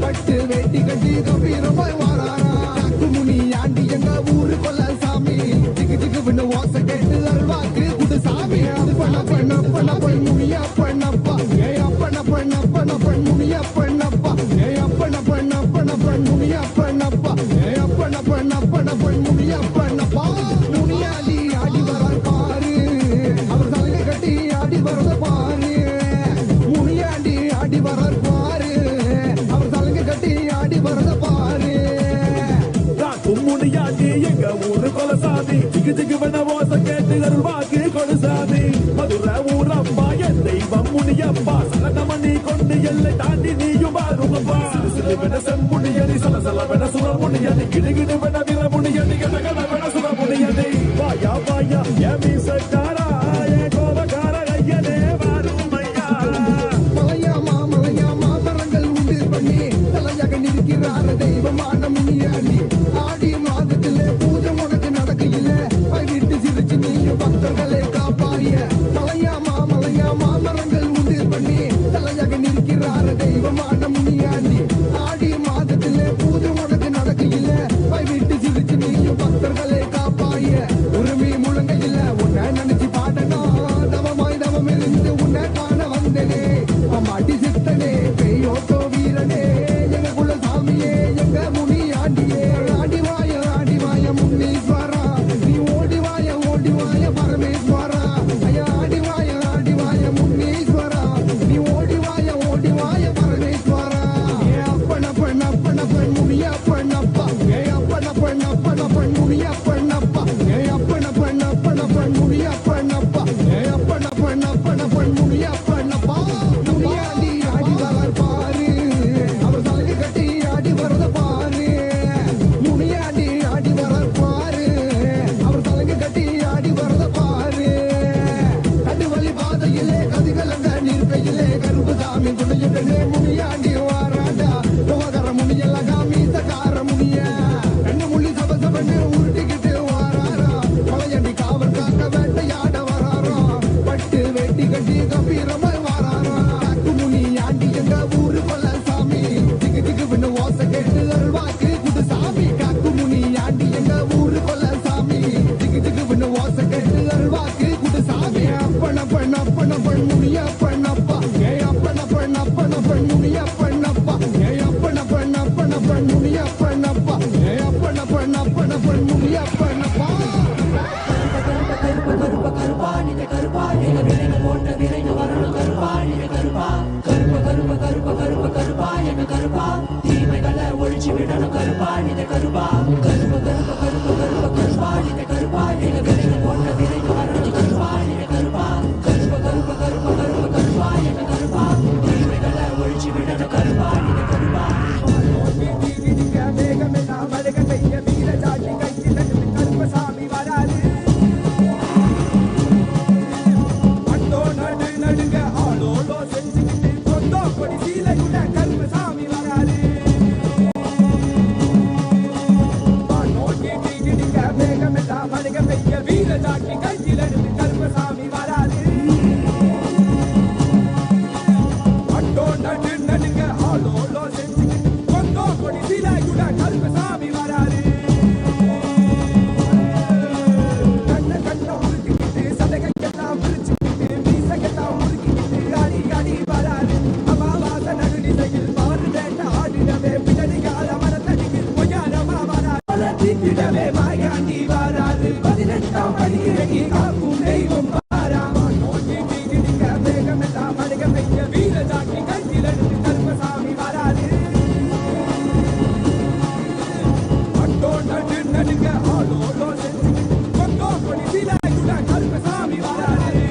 Speaker 14: பட்டு வேட்டி கட்டி கம்பீரமாய் வாராரா. முனியாண்டி எங்க ஊரு கொல்ல சாமி, திக்கு திக்கு விண்ணு ஓச கேட்டு அல்வாக்கு குடு சாமி. அப்பன பண்ண பண்ண பண்ண முனியா பண்ணப்பா, ஏ அப்பன பண்ண பண்ண பண்ண முனியா பண்ணப்பா, ஏ அப்பன பண்ண பண்ண பண்ண முனியா பண்ணப்பா, ஏ அப்பன பண்ண பண்ண பண்ண முனியா பண்ணப்பா. முனியாண்டி ஆடி வரார் பாரு, அவர் தலையை கட்டி ஆடி வரத பாரு. முனியாண்டி ஆடி வரார் பாரு, அவர் தலையை கட்டி ஆடி வரத பாரு.
Speaker 13: முனியாண்டி எங்க ஊரு கொலசாமி, திக்கு திக்கு பண்ண ஓச கேட்டு அருள்வாக்கு கொடுசாமி. மதுரை ஊரப்பா என் தெய்வம் முனியப்பா, சலனமணி கொண்டு எல்லை தாண்டி நீயும் பாருங்கப்பா. சிறு சிறு
Speaker 14: கருப்பா எங்க விரைங்க போட்ட விரைங்க வரணும் கருப்பா நீங்க கருப்பா கருப்ப கருப்ப கருப்ப கருப்ப கருப்பா எங்க கருப்பா தீமைகளை ஒழிச்சு விடணும் கருப்பா நீங்க கருப்பா கருப்ப கருப்ப கருப்ப கருப்ப கருப்பா நீங்க கருப்பா எங்க விரைங்க போட்ட விரைங்க வரணும் கருப்பா நீங்க கருப்பா கருப்ப கருப்ப கருப்ப கருப்ப கருப்பா எங்க கருப்பா தீமைகளை ஒழிச்சு விடணும் கருப்பா நீங்க கருப்பா மேகமெல்லாம் மழக பெய்ய வீர ஜாட்டி கையில் கருப்பசாமி வராது அண்டோ நடு நடுங்க ஆளோலோ செஞ்சுக்கிட்டு சொந்தோ கொடி சீலையுட கருப்பசாமி வராது நோக்கி கிடிக்க மேகமெல்லாம் மழக பெய்ய வீர ஜாட்டி கையில் கருப்பசாமி வராது அண்டோ நடு நடுங்க ஆளோலோ செஞ்சுக்கிட்டு சொந்தோ கொடி சீலையுட கருப்பசாமி வராது கண்ண கண்ண உருக்கிக்கிட்டு சதகையெல்லாம் பிரிச்சுக்கிட்டு மீசையெல்லாம் முறுக்கிக்கிட்டு ஆடி ஆடி வராது அமாவாச நடுநிலையில் மாறு வேண்ட ஆடிடவே பின்னணி கால மரத்தடியில் பொய்யாரமா வராது தீக்கிடவே மாயாண்டி வராது 18ஆம் படிக்கிறகி காக்கும் தெய்வம் பாராமா நோக்கி கிடிக்க வேகமெல்லாம் மழக பெய்ய வீர ஜாக்கி கையில் எடுத்து கருப்பசாமி வராது அண்டோ நடு நடுங்க ஆளோலோ செஞ்சுக்கிட்டு கொண்டோ கொடி சீலையுட கருப்பசாமி வராது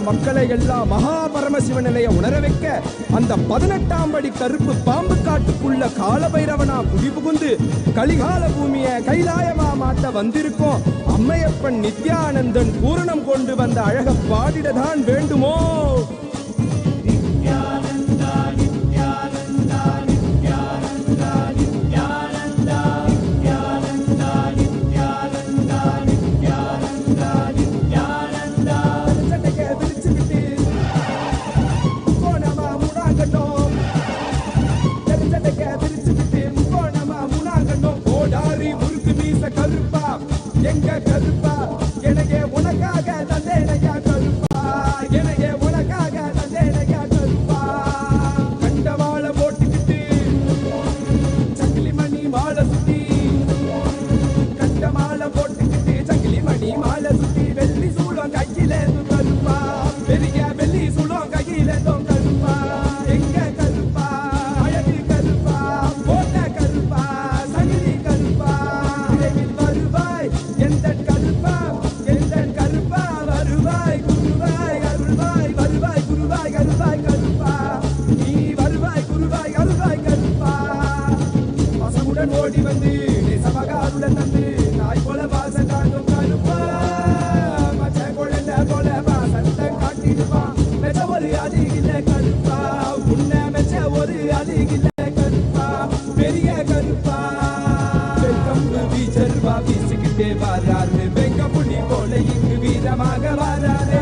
Speaker 14: மக்களை எல்லாம் மகா பரமசிவ நிலைய உணர வைக்க அந்த 18ஆம் படி கருப்பு பாம்பு காட்டுக்குள்ள காலபைரவனா குடி புகுந்து கலிகால பூமிய கைலாயமா மாட்ட வந்திருக்கோம். அம்மையப்பன் நித்யானந்தன் பூரணம் கொண்டு வந்த அழக பாடிடதான் வேண்டுமோ? எங்க கருப்பா எனக்கே உனக்காக தந்தேனையா கருப்பா, எனக்கே உனக்காக தந்தேனையா கருப்பா. கண்டவாள போட்டுக்கிட்டு சங்கிலி மணி மாலை சுத்தி, கண்ட மாலை போட்டுக்கிட்டு சங்கிலி மணி மாலை சுத்தி, வெள்ளி சூளம் கையிலேந்தும் கருப்பா, பெரிய வெள்ளி சூளம் கையிலேந்தும் கருப்பா. எங்க கருப்பா அழகு கருப்பா, போட்ட கருப்பா சங்கிலி கருப்பா, விரைவில் வருவாய் எந்தன் கருப்பா, எந்தன் கருப்பா வருவாய் குருவாய் அருள்வாய், வருவாய் குருவாய் அருள்வாய் கருப்பா, நீ வருவாய் குருவாய் அருள்வாய் கருப்பா. பசமுடன் ஓடி வந்து நேசமகாருடன் தந்து நாய் போல வாசம் காட்டும் கருப்பா, மச்ச குழந்தை போல வாசத்தை காட்டிடுவான். மெச்ச ஒரு அதிகில கருப்பா, உன்னை மெச்ச ஒரு அதிகில கருப்பா, பெரிய கருப்பா. வெங்கம்பு வீச்சருவா வீசிக்கிட்டே வாராரு, வெங்க புலி போல இங்கு வீரமாக வாராரு.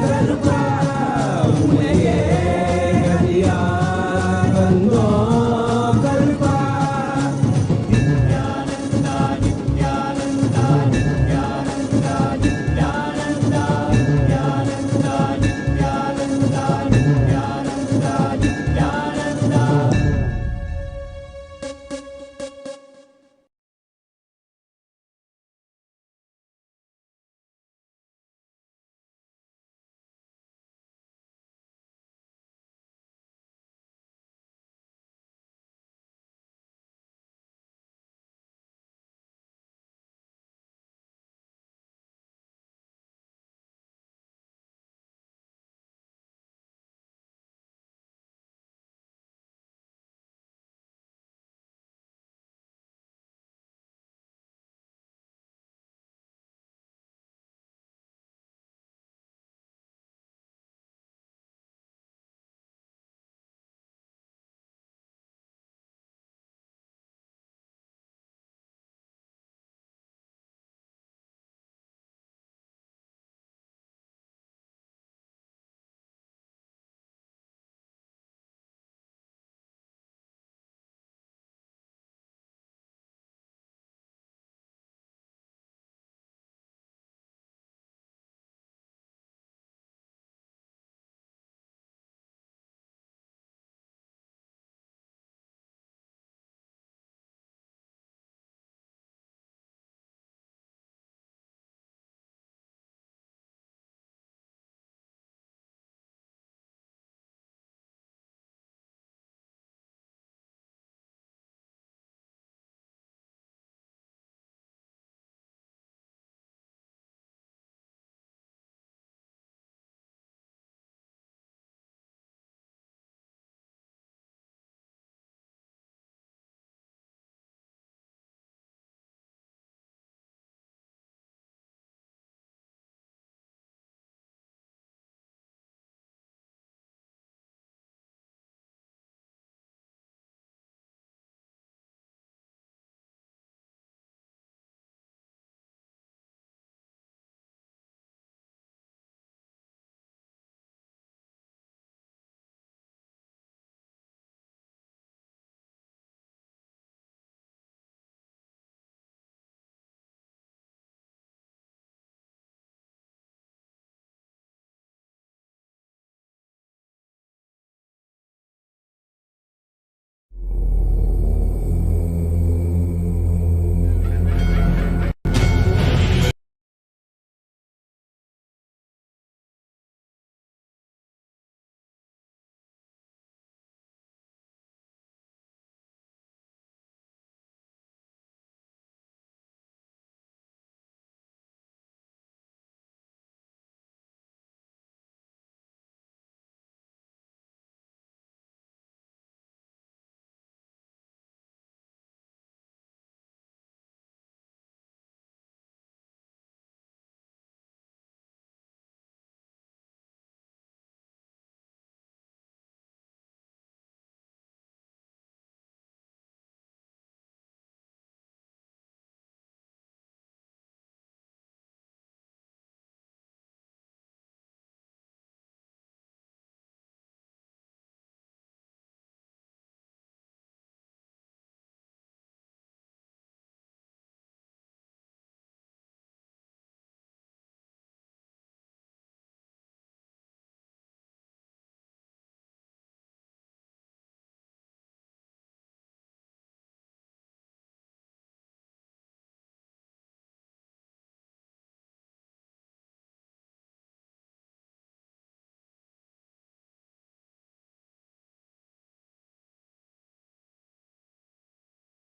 Speaker 14: கருப்பா உன்னையே கதியார் வந்தோ கருப்பா. Nithyananda Nithyananda Nithyananda Nithyananda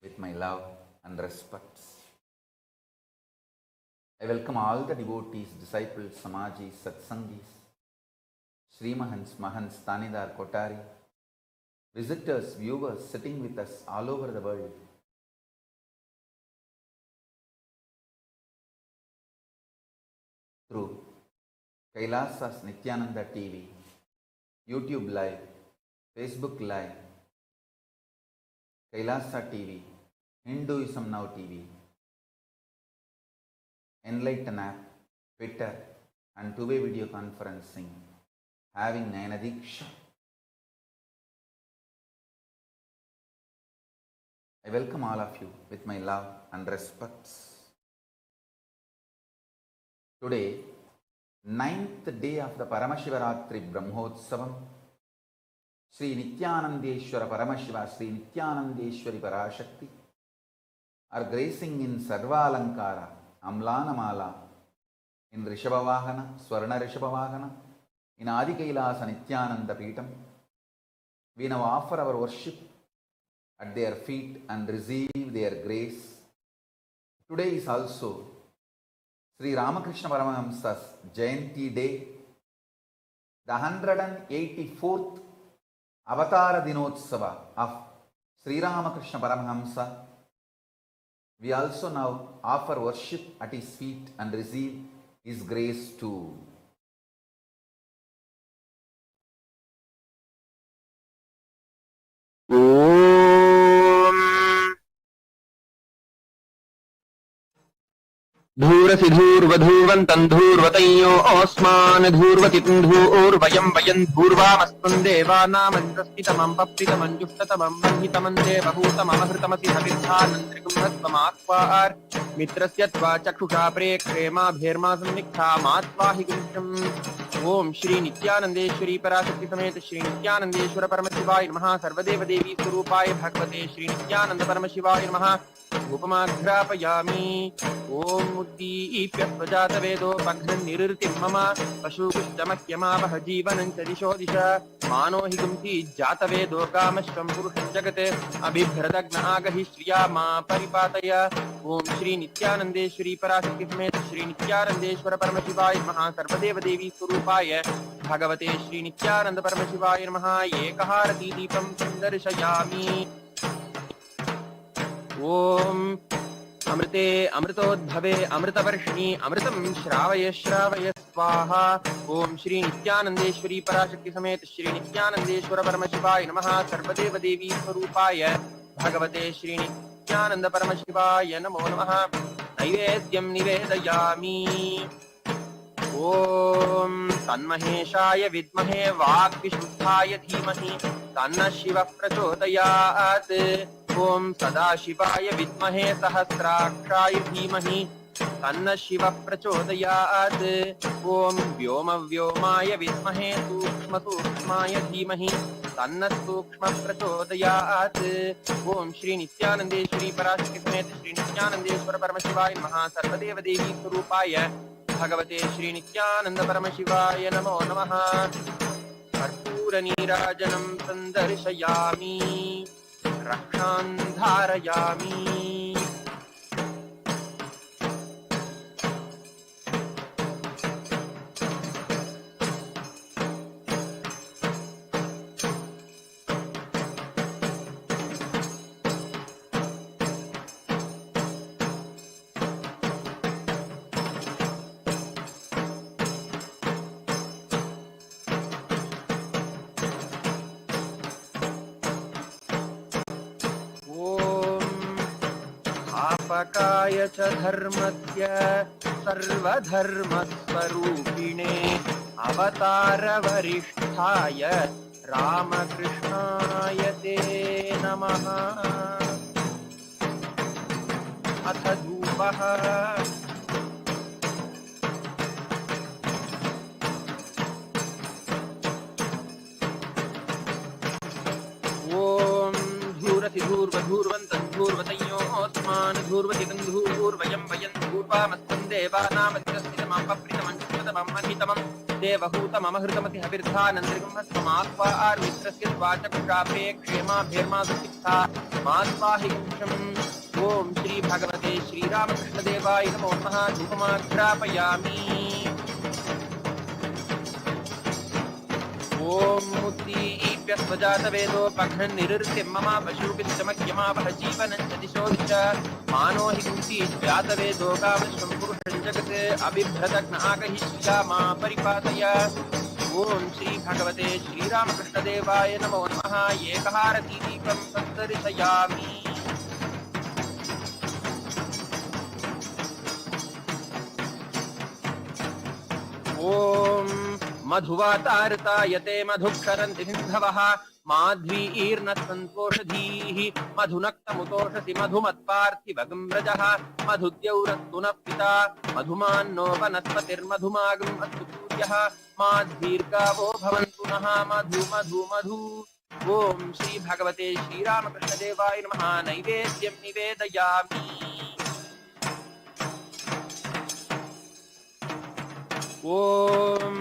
Speaker 3: with my love and respects. I welcome all the devotees, disciples, Samajis, Satsangis, Srimahans, Mahans, Tanidar, Kotari, visitors, viewers sitting with us all over the world. Through Kailasa's Nithyananda TV, YouTube Live, Facebook Live, Kailasa TV, Hinduism Now TV, Enlighten app, Twitter, and two-way video conferencing, having Nayana Diksha. I welcome all of you with my love and respects. Today, 9th day of the Paramashivaratri Brahmotsavam, Sri Nithyanandeshwara Paramashiva, Sri Nithyanandeshwari Parashakti are gracing in Sarvalankara, Amlanamala, in Rishabhavahana, Swarna Rishabhavahana, in Adi Kailasa Nithyananda Peetam. We now offer our worship at their feet and receive their grace. Today is also Sri Ramakrishna Paramahamsa's Jayanti Day, the 184th Avatara Dinotsava of Sri Ramakrishna Paramahamsa. We also now offer worship at his feet and receive his grace too.
Speaker 15: धूरसिधूर्वधूर्वन्तम् धूर्वतयो ओस्मान् धूर्वतिम् धूर्वयम् वयम् धूर्वामस्तम् देवानामन्तस्थितमम् पप्रितमम् जुष्टतमम् बन्धितमम् देवभूतममहृतमसि हविर्धानन्त्रिगुम्भस्वमाक्वार् मित्रस्य त्वा चक्षुषा प्रेक्षेमाभिर्मा सन्निग्धामात्वा हि गुंशम्। ओम श्री नित्यानंदेश्वरी पराशक्ति समेत श्री नित्यानंदेश्वर परमशिवाय नमः। सर्वदेव देवी स्वरूपाय भगवते श्री नित्यानंद परमशिवाय नमः। धूपमाघ्रापयामि। ओम उद्दीप्य स्वजातवेदो पघ्नन्निरृतिं मम पशुकुष्टमह्यमावह जीवनं च दिशो दिश मानो हि गुंसि जातवेदो कामश्वं पुरुषं जगत् अभिभ्रदग्न आगहि श्रिया मा परिपातय। ओम श्री नित्यानंदेश्वरी पराशक्ति समेत श्री नित्यानंदेश्वर परमशिवाय नमः। सर्वदेव देवी स्वरूपाय भगवते श्री नित्यानंद परमशिवाय नमः। एकहारती दीपं दर्शयामि। ओम अमृते अमृतोद्भवे अमृतवर्षिणि अमृतं श्रावय श्रावय स्वाहा। ओम श्री नित्यानंदेश्वरी पराशक्ति समेत श्री नित्यानंदेश्वर परमशिवाय नमः। सर्वदेव देवी स्वरूपाय भगवते श्री नित्यानंद परमशिवाय नमो नमः। नैवेद्यं निवेदयामि। ओम तन्महेशाय विद्महे वाग्विशुद्धाय धीमहि तन्नः शिवः प्रचोदयात्। ओम सदाशिवाय विद्महे सहस्राक्षाय धीमहि तन्नः शिवः प्रचोदयात्। ओम व्योमव्योमाय विद्महे सूक्ष्मसूक्ष्माय धीमहि तन्नः सूक्ष्मः प्रचोदयात्। ओम श्री नित्यानंदेश्वरी पराशक्ति समेत श्री नित्यानंदेश्वर परमशिवाय नमः। सर्वदेव देवी स्वरूपाय भगवते श्री नित्यानंद परमशिवाय नमो नमः। कर्पूर नीराजनं संदर्शयामि। रक्षान् धारयामि। आपकाय च धर्मस्य सर्वधर्मस्वरूपिणे अवतारवरिष्ठाय रामकृष्णाय ते नमः। अथ धूपः। ओम धूरति धूर्वधूर्वन्तं धूर्वतयोऽस्मान् धूर्वतितं धूर्वयं वयं धूर्वामस्तं देवानामन्तस्थितमं पप्रितमं शुद्धतमं महितमं देवहूतमहृतमति हविर्धानन्द्रिगम्हस्वमात्वा आर्मित्रस्य स्वाचक्षाप्रे क्षेमाभिर्मासुचित्ता मात्वाहि गुंशम् ओम श्री भगवते श्रीरामकृष्णदेवाय नमो नमः धूपमाघ्रापयामि ओम मुक्तिभ्यस्वजातवेदोपघ्ननिरृतिं मम पशुभिश्चमह्यमावह जीवनं च दिशो दिश मानो हि कुन्तीजातवेदो कामश्वं पुरुषं जगत् अबिभ्रतघ्न आकहिष्या मा परिपातय ओम श्री भगवते श्रीरामकृष्णदेवाय नमो नमः एकहारतीदीपं सन्दर्शयामि ओम मधुवातारतायते मधुक्षरन्ति सिन्धवः माध्वीर्नसन्तोषधीः मधुनक्तमुतोषसि मधुमत्पार्थिवगम्रजः मधुद्यौरस्तु नः पिता मधुमान्नो वनस्पतिर्मधुमागम् अस्तु सूर्यः माध्वीर्गावो भवन्तु नः मधु मधु मधु ओम श्री भगवते श्रीरामकृष्णदेवाय नमः नैवेद्यं निवेदयामि ओम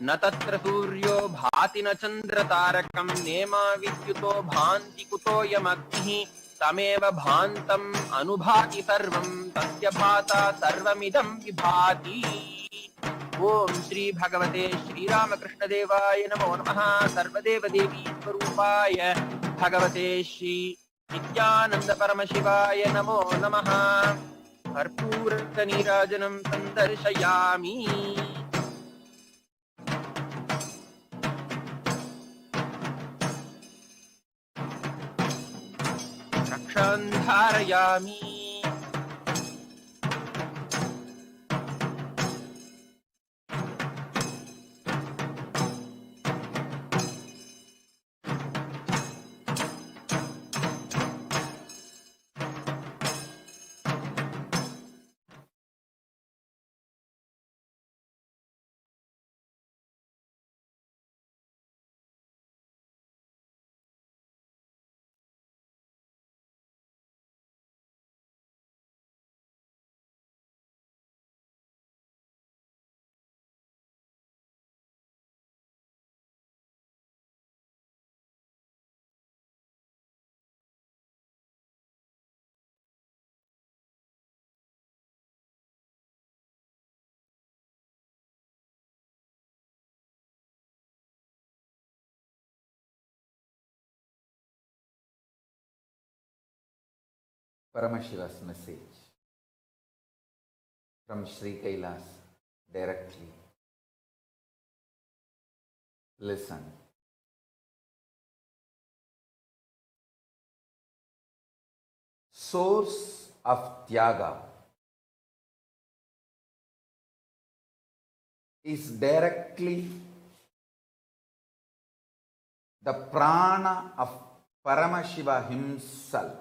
Speaker 15: न तत्र सूर्यो भाति न चन्द्रतारकं नेमा विद्युतो भान्ति कुतोऽयमग्निः तमेव भान्तम् अनुभाति सर्वं तस्य भाता सर्वमिदं विभाति ओम श्री भगवते श्रीरामकृष्णदेवाय नमो नमः सर्वदेवदेवी स्वरूपाय भगवते श्री नित्यानंद परमशिवाय नमो नमः कर्पूरनीराजनं सन्दर्शयामि रक्षां धारयामि
Speaker 3: Paramashiva's message from Sri Kailas directly. Listen. Source of Tyaga is directly the prana of Paramashiva Himself.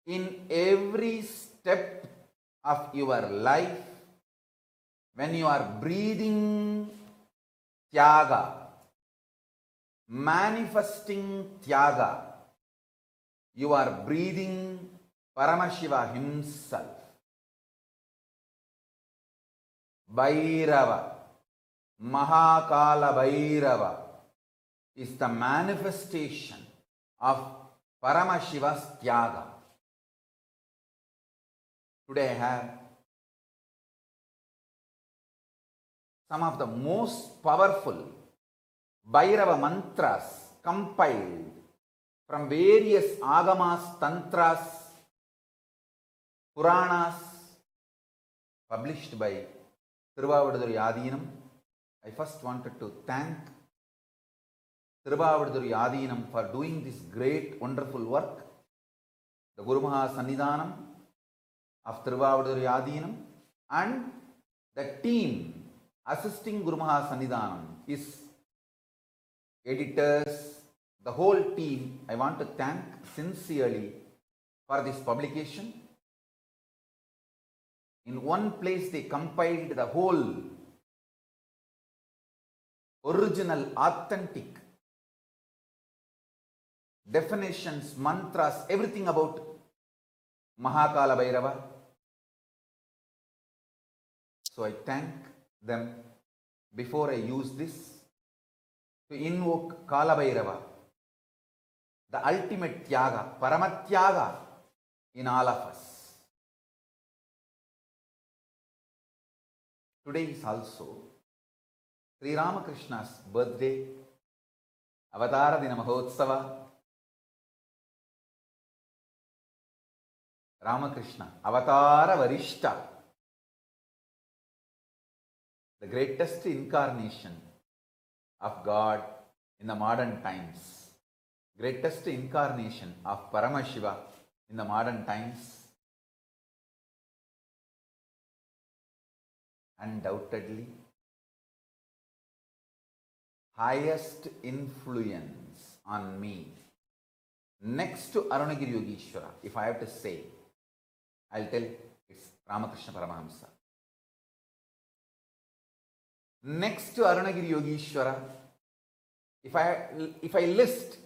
Speaker 3: In every step of your life, when you are breathing Tyaga, manifesting Tyaga, you are breathing Paramashiva Himself. Bhairava, Kalabhairava is the manifestation of Paramashiva's Tyaga. Today I have some of the most powerful Bhairava mantras compiled from various agamas, tantras, Puranas published by Tiruvavaduduri Adinam. I first wanted to thank Tiruvavaduduri Adinam for doing this great, wonderful work. The Guru Maha Sannidhanam of Tiruvavaduduri Adinam and the team assisting Guru Maha Sannidhanam, his editors, the whole team, I want to thank sincerely for this publication. In one place they compiled the whole original, authentic definitions, mantras, everything about Kalabhairava. So I thank them before I use this to invoke Kalabhairava, the ultimate Tyaga, Paramatyaga in all of us. Today is also Sri Ramakrishna's birthday, Avatara Dina Mahotsava. Ramakrishna, Avatara Varishta, the greatest incarnation of God in the modern times, greatest incarnation of Paramashiva in the modern times, undoubtedly highest influence on me next to Arunagiri Yogeshwara. If I have to say, I'll tell it's Ramakrishna Paramahamsa. Next to Arunagiri Yogeshwara, if I list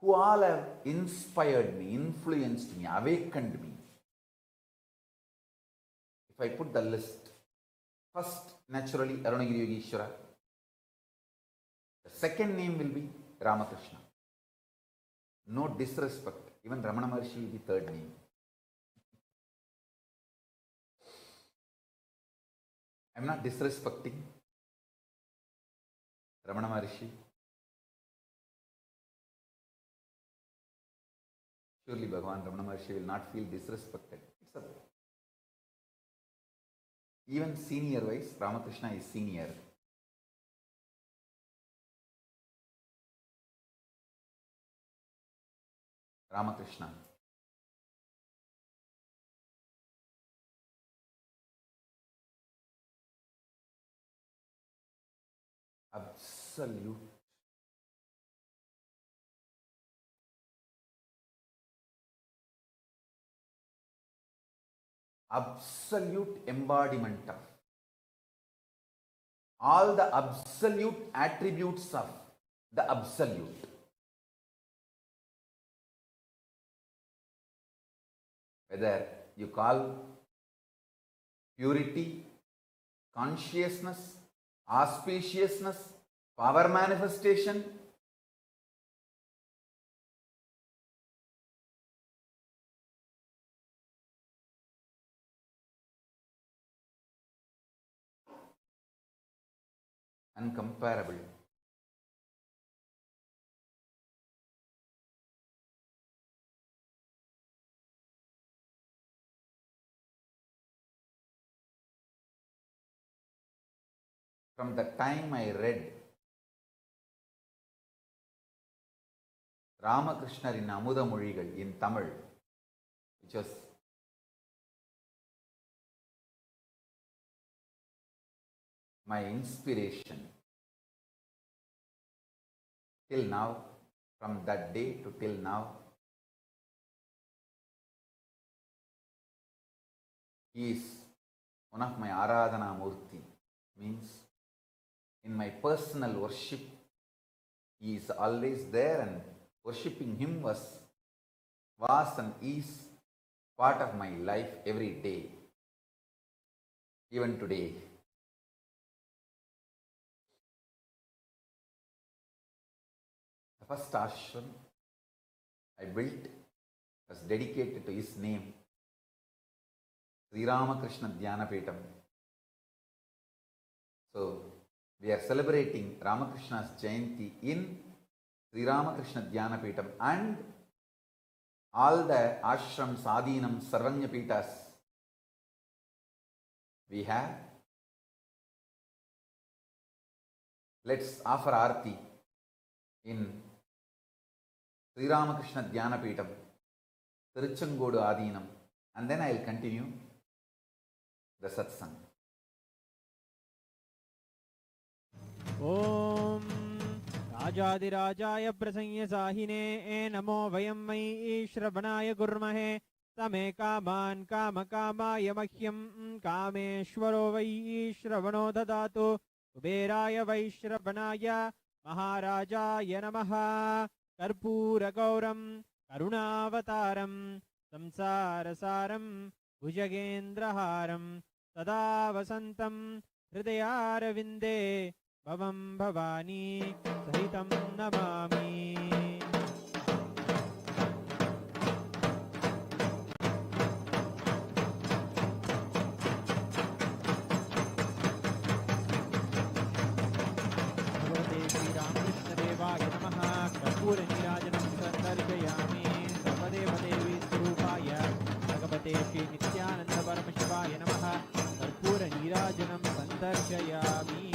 Speaker 3: who all have inspired me, influenced me, awakened me, if I put the list, first naturally Arunagiri Yogeshwara, the second name will be Ramakrishna. No disrespect, even Ramana Maharshi will be third name. I am not disrespecting Ramana Maharshi. Surely Bhagavan Ramana Maharshi will not feel disrespected. It's a, even senior wise, Ramakrishna is senior. Ramakrishna. Absolute embodiment of all the absolute attributes of the absolute. Whether you call purity, consciousness, auspiciousness, power manifestation, uncomparable. From the time I read Ramakrishna in Amuda Mozhigal in Tamil, which was my inspiration till now, from that day to till now, he is one of my Aradhana Murti, means in my personal worship, he is always there, and worshipping him was and is part of my life every day, even today. The first ashram I built was dedicated to his name, Sri Ramakrishna Dhyanapeetham. So, we are celebrating Ramakrishna's Jayanti in Sri Ramakrishna Dhyanapeetham, and all the ashrams, adhinam, sarvanyapeethas we have. Let's offer Aarti in Sri Ramakrishna Dhyanapeetham, Tiruchengodu Adhinam, and then I will continue the satsang.
Speaker 16: Om Rajadirajaaya Prasanya Sahine Namo Vayam Mai Shravanaya Gurmahe Same Kaman Kama Kamaya Mahyam Kameshwaro Vai Shravano Dadatu Kuberaya Vai Shravanaya Maharajaya Namaha Karpura Gauram Karunavataram Samsarasaram Bhujagendraharam सदा वसन्तं हृदयारविन्दे भवं भवानी सहितं नमामि। भगवते श्रीरामकृष्णदेवाय नमः। कर्पूरनीराजनं सन्दर्शयामि। सर्वदेवदेवी स्वरूपाय भगवते श्रीनित्यानन्द परमशिवाय नमः। कर्पूरनीराजनं सन्दर्शयामि।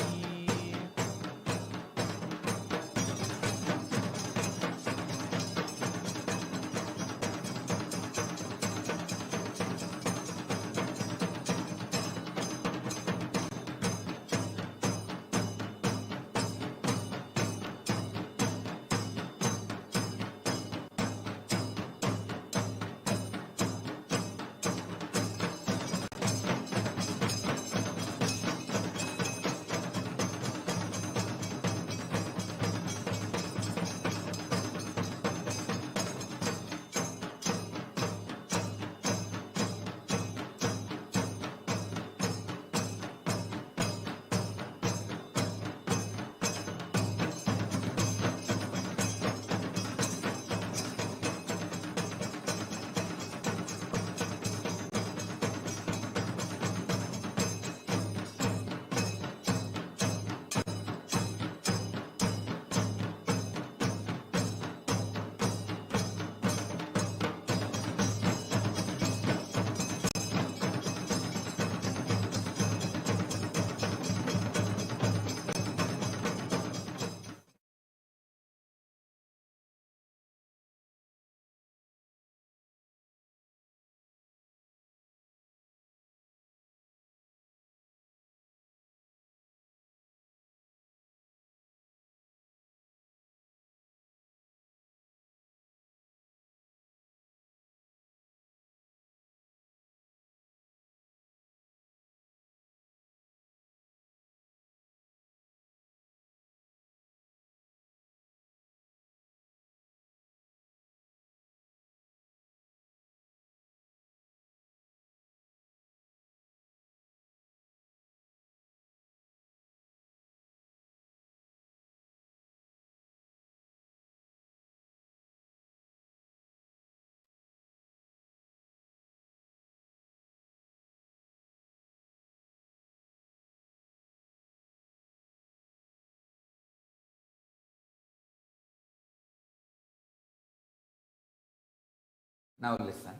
Speaker 3: Now listen.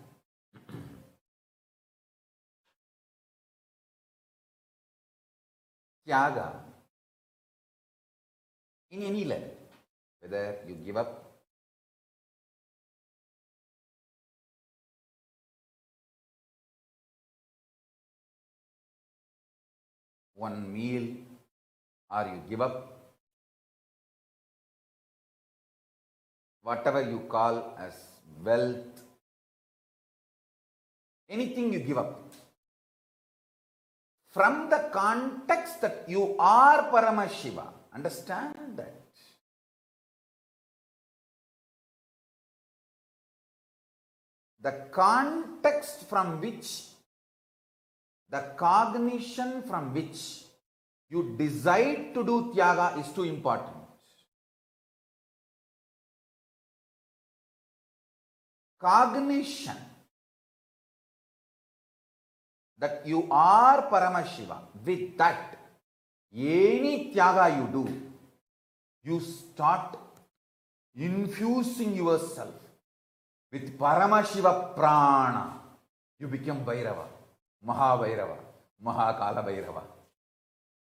Speaker 3: Tyaga, in any level, whether you give up one meal or you give up whatever you call as wealth, anything you give up, from the context that you are Paramashiva. Understand that. The context from which, the cognition from which you decide to do Tyaga is too important. Cognition that you are Paramashiva, with that, any Tyaga you do, you start infusing yourself with Paramashiva Prana. You become Bhairava, Mahabhairava, Kalabhairava.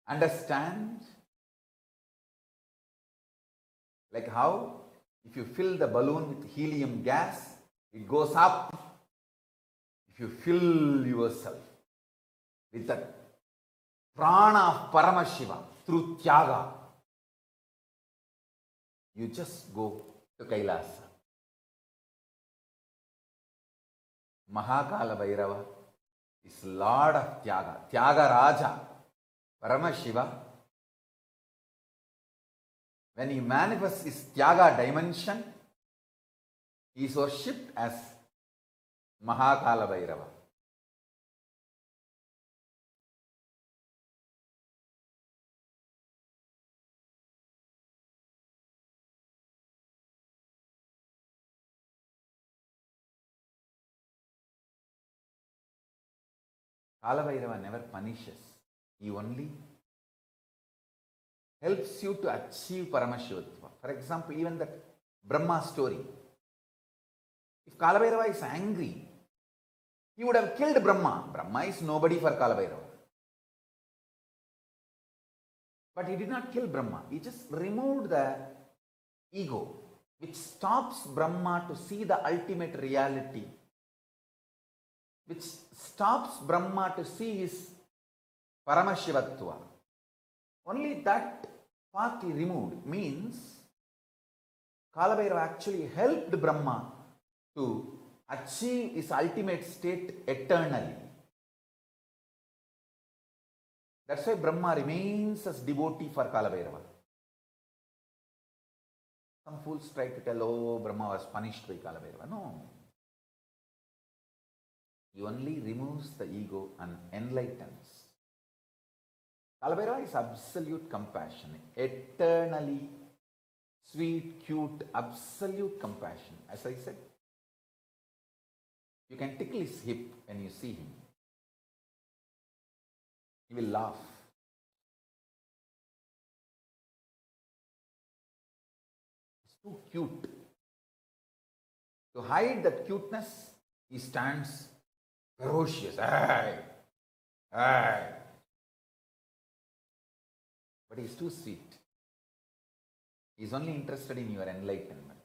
Speaker 3: Understand? Like how if you fill the balloon with helium gas, it goes up. If you fill yourself with the prana of Paramashiva through Tyaga, you just go to Kailasa. Kalabhairava is Lord of Tyaga, Tyaga Raja, Paramashiva. When he manifests his Tyaga dimension, he is worshipped as Kalabhairava. Kalabhairava never punishes. He only helps you to achieve Paramashivatva. For example, even that Brahma story. If Kalabhairava is angry, he would have killed Brahma. Brahma is nobody for Kalabhairava. But he did not kill Brahma. He just removed the ego, which stops Brahma to see the ultimate reality, which stops Brahma to see his Paramashivatva. Only that part he removed means Kalabhairava actually helped Brahma to achieve his ultimate state eternally. That's why Brahma remains as devotee for Kalabhairava. Some fools try to tell, oh, Brahma was punished by Kalabhairava. No. He only removes the ego and enlightens. Kalabhairava is absolute compassion, eternally sweet, cute, absolute compassion. As I said, you can tickle his hip when you see him. He will laugh. It's too cute. To hide that cuteness, he stands ferocious. Hey! Hey! But he's too sweet. He's only interested in your enlightenment.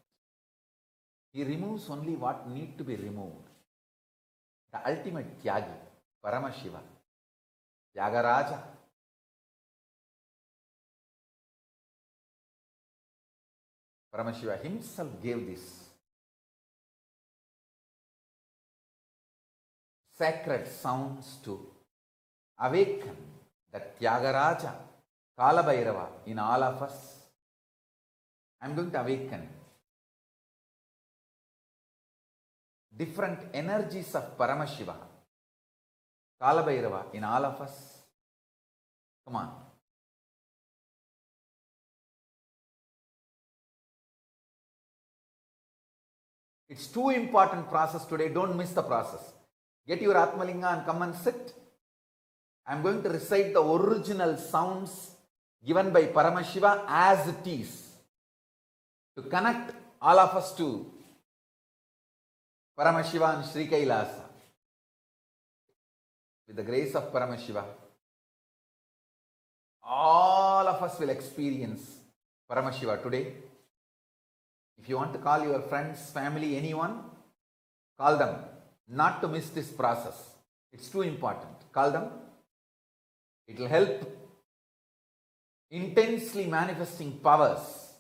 Speaker 3: He removes only what needs to be removed. The ultimate Tyagi, Paramashiva, Tyagaraja. Paramashiva himself gave this sacred sounds to awaken the Tyagaraja, Kalabhairava in all of us. I am going to awaken different energies of Paramashiva, Kalabhairava in all of us. Come on. It's too important process today. Don't miss the process. Get your Atmalinga and come and sit. I am going to recite the original sounds given by Paramashiva as it is, to connect all of us to Paramashiva and Sri Kailasa. With the grace of Paramashiva, all of us will experience Paramashiva today. If you want to call your friends, family, anyone, call them. Not to miss this process. It's too important. Call them. It will help intensely manifesting powers,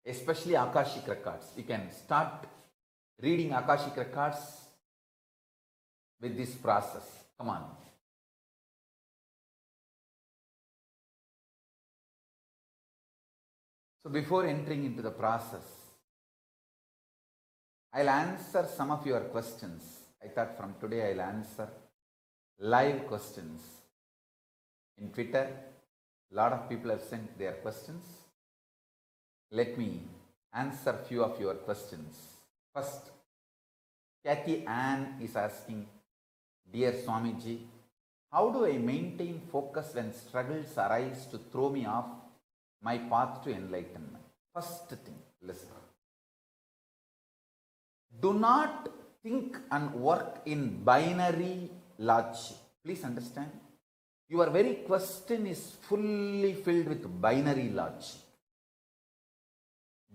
Speaker 3: especially Akashic Records. You can start reading Akashic Records with this process. Come on. So before entering into the process, I'll answer some of your questions. I thought from today I'll answer live questions. In Twitter, a lot of people have sent their questions. Let me answer few of your questions. First, Kathy Ann is asking, Dear Swamiji, how do I maintain focus when struggles arise to throw me off my path to enlightenment? First thing, listen. Do not think and work in binary logic. Please understand. Your very question is fully filled with binary logic.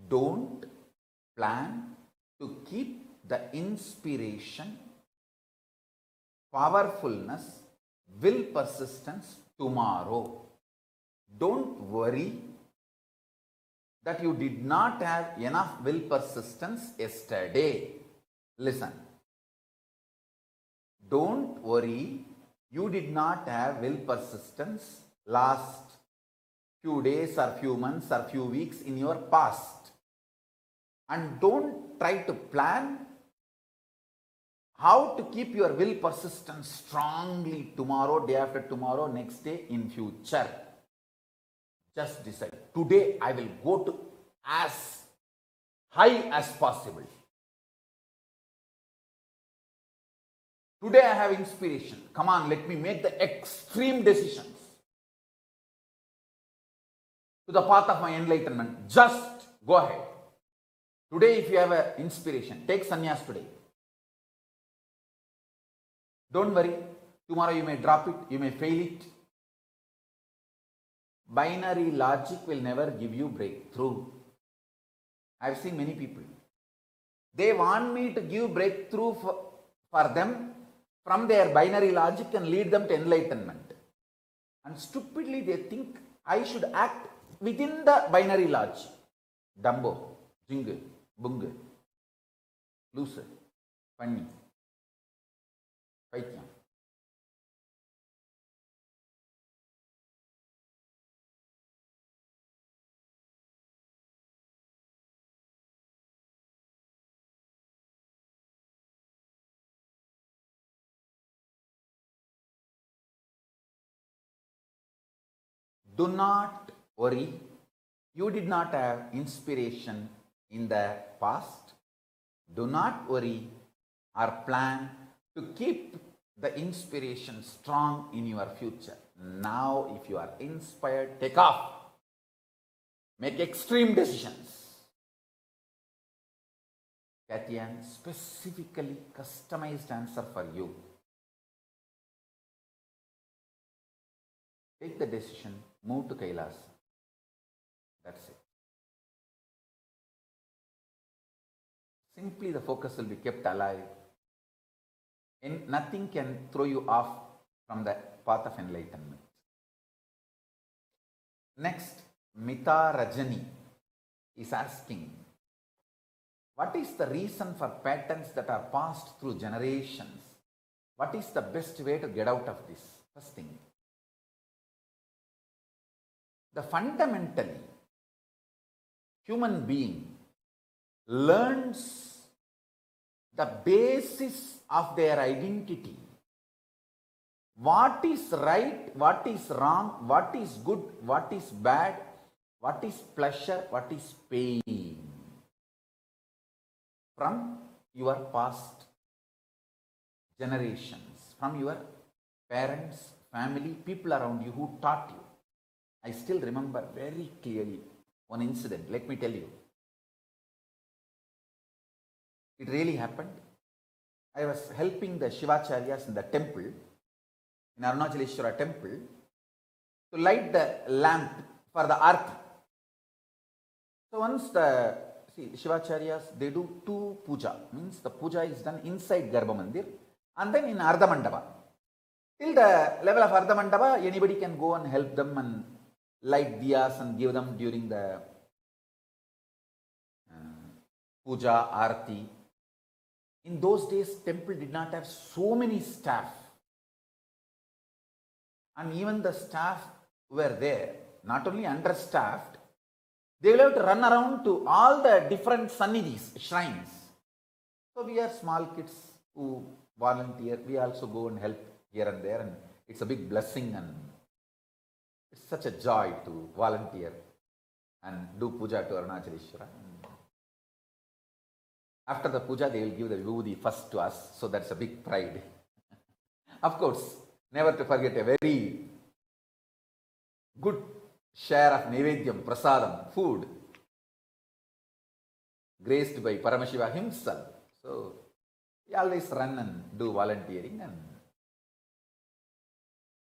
Speaker 3: Don't plan to keep the inspiration, powerfulness, will persistence tomorrow. Don't worry that you did not have enough will persistence yesterday. Listen. Don't worry you did not have will persistence last few days or few months or few weeks in your past. And don't try to plan how to keep your will persistence strongly tomorrow, day after tomorrow, next day, in future. Just decide. Today I will go to as high as possible. Today I have inspiration. Come on, let me make the extreme decisions to the path of my enlightenment. Just go ahead. Today, if you have an inspiration, take sannyas today. Don't worry. Tomorrow you may drop it, you may fail it. Binary logic will never give you breakthrough. I've seen many people. They want me to give breakthrough for them from their binary logic and lead them to enlightenment. And stupidly they think I should act within the binary logic. Dumbo, jingle, bungle, loser, funny, paityam. Do not worry. You did not have inspiration in the past. Do not worry or plan to keep the inspiration strong in your future. Now, if you are inspired, take off. Make extreme decisions. Katyan, specifically customized answer for you. Take the decision, move to Kailas. That's it. Simply the focus will be kept alive. And nothing can throw you off from the path of enlightenment. Next, Mita Rajani is asking, what is the reason for patterns that are passed through generations? What is the best way to get out of this? First thing, the fundamentally human being learns the basis of their identity. What is right, what is wrong, what is good, what is bad, what is pleasure, what is pain. From your past generations, from your parents, family, people around you who taught you. I still remember very clearly one incident. Let me tell you. It really happened. I was helping the Shivacharyas in the temple, in Arunachaleshwara temple, to light the lamp for the arti. So once the Shivacharyas, they do two puja. Means the puja is done inside Garbha Mandir and then in Ardha Mandapa. Till the level of Ardha Mandapa, anybody can go and help them and light diyas and give them during the puja, arti. In those days, temple did not have so many staff. And even the staff who were there, not only understaffed, they will have to run around to all the different sannidhis, shrines. So we are small kids who volunteer. We also go and help here and there, and it's a big blessing and it's such a joy to volunteer and do puja to Arunachaleshwara. After the puja, they will give the vibhuti first to us, so that's a big pride. Of course, never to forget a very good share of Naivedyam, Prasadam, food, graced by Paramashiva Himself. So, we always run and do volunteering. And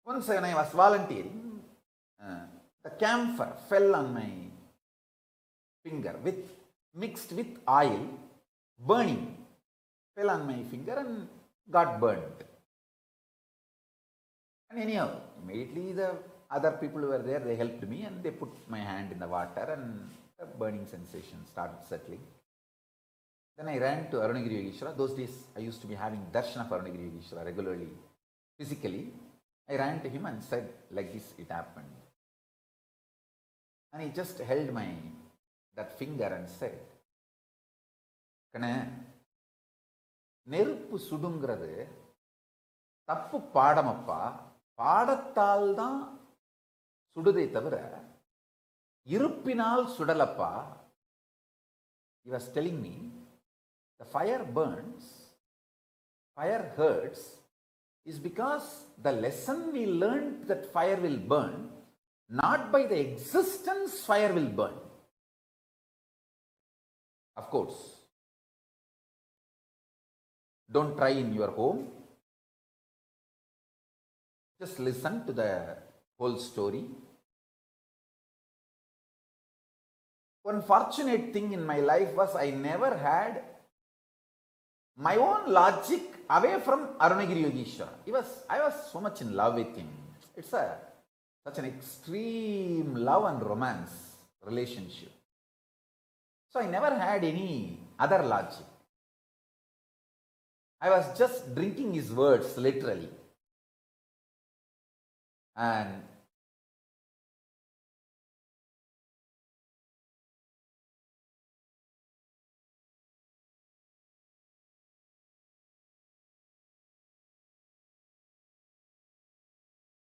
Speaker 3: once when I was volunteering, the camphor fell on my finger mixed with oil, burning, fell on my finger and got burnt. And anyhow, immediately the other people who were there, they helped me and they put my hand in the water and the burning sensation started settling. Then I ran to Arunagiri Yogeshwara. Those days I used to be having darshan of Arunagiri Yogeshwara regularly, physically. I ran to him and said, like this it happened. And he just held that finger and said, Kana, நெருப்பு சுடுங்கிறது தப்பு பாடமப்பா, பாடத்தால் தான் சுடுதை தவிர இருப்பினால் சுடலப்பா. He was telling me the fire burns fire hurts is because the lesson we learned that fire will burn, not by the existence fire will burn. Of course, don't try in your home. Just listen to the whole story. One fortunate thing in my life was I never had my own logic away from Arunagiri Yogeshwara. I was so much in love with him. It's such an extreme love and romance relationship. So I never had any other logic. I was just drinking his words literally. And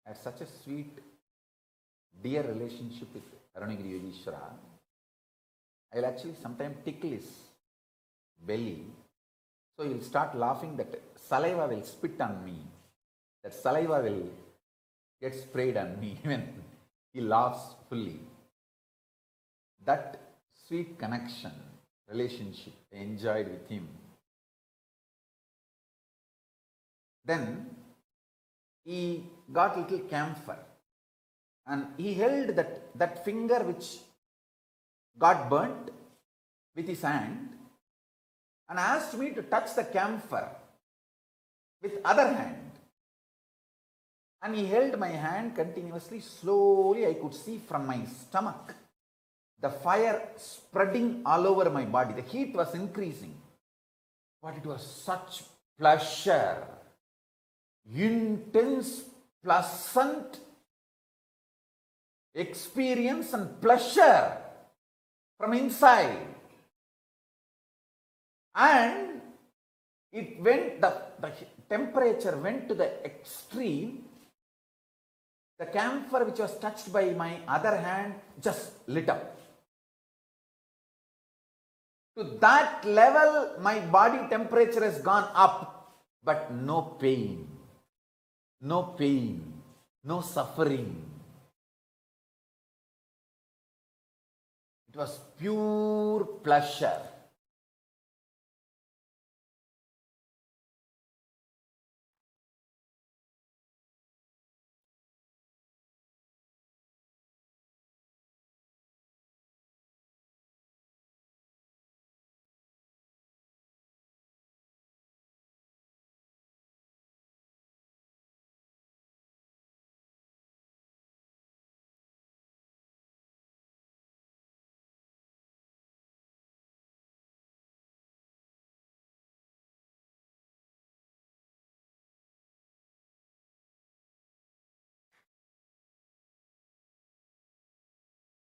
Speaker 3: I had such a sweet, dear relationship with Arunagiri Yogeshwara. I will actually sometimes tickle his belly. So he will start laughing that saliva will spit on me. That saliva will get sprayed on me when he laughs fully. That sweet connection, relationship I enjoyed with him. Then he got a little camphor and he held that finger which got burnt with his hand and asked me to touch the camphor with other hand. And he held my hand continuously. Slowly I could see from my stomach the fire spreading all over my body. The heat was increasing. But it was such pleasure, intense, pleasant experience and pleasure from inside. And it went, the temperature went to the extreme. The camphor which was touched by my other hand just lit up. To that level, my body temperature has gone up, but no pain, no suffering. It was pure pleasure.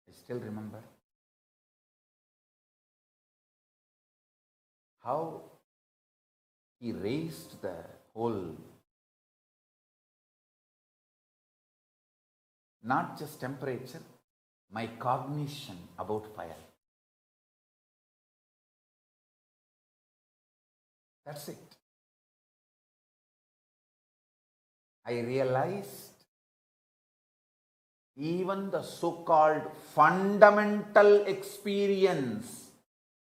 Speaker 3: I still remember how he raised the whole, not just temperature, my cognition about fire. That's it. I realized even the so-called fundamental experience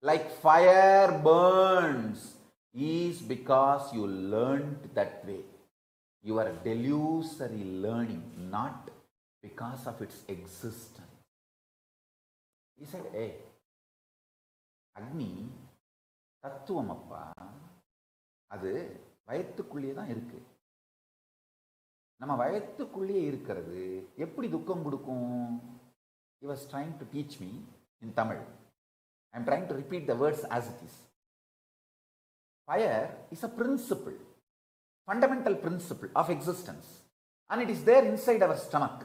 Speaker 3: like fire burns is because you learned that way. You are delusory learning, not because of its existence. He said, hey, Agni, தத்துவமப்பா, அது வயத்துக்குள்ளே தான் இருக்கு. நம்ம வயத்துக்குள்ளே இருக்கிறது எப்படி துக்கம் கொடுக்கும்? He was trying to teach me in Tamil. I am trying to repeat the words as it is. Fire is a principle, fundamental principle of existence, and it is there inside our stomach.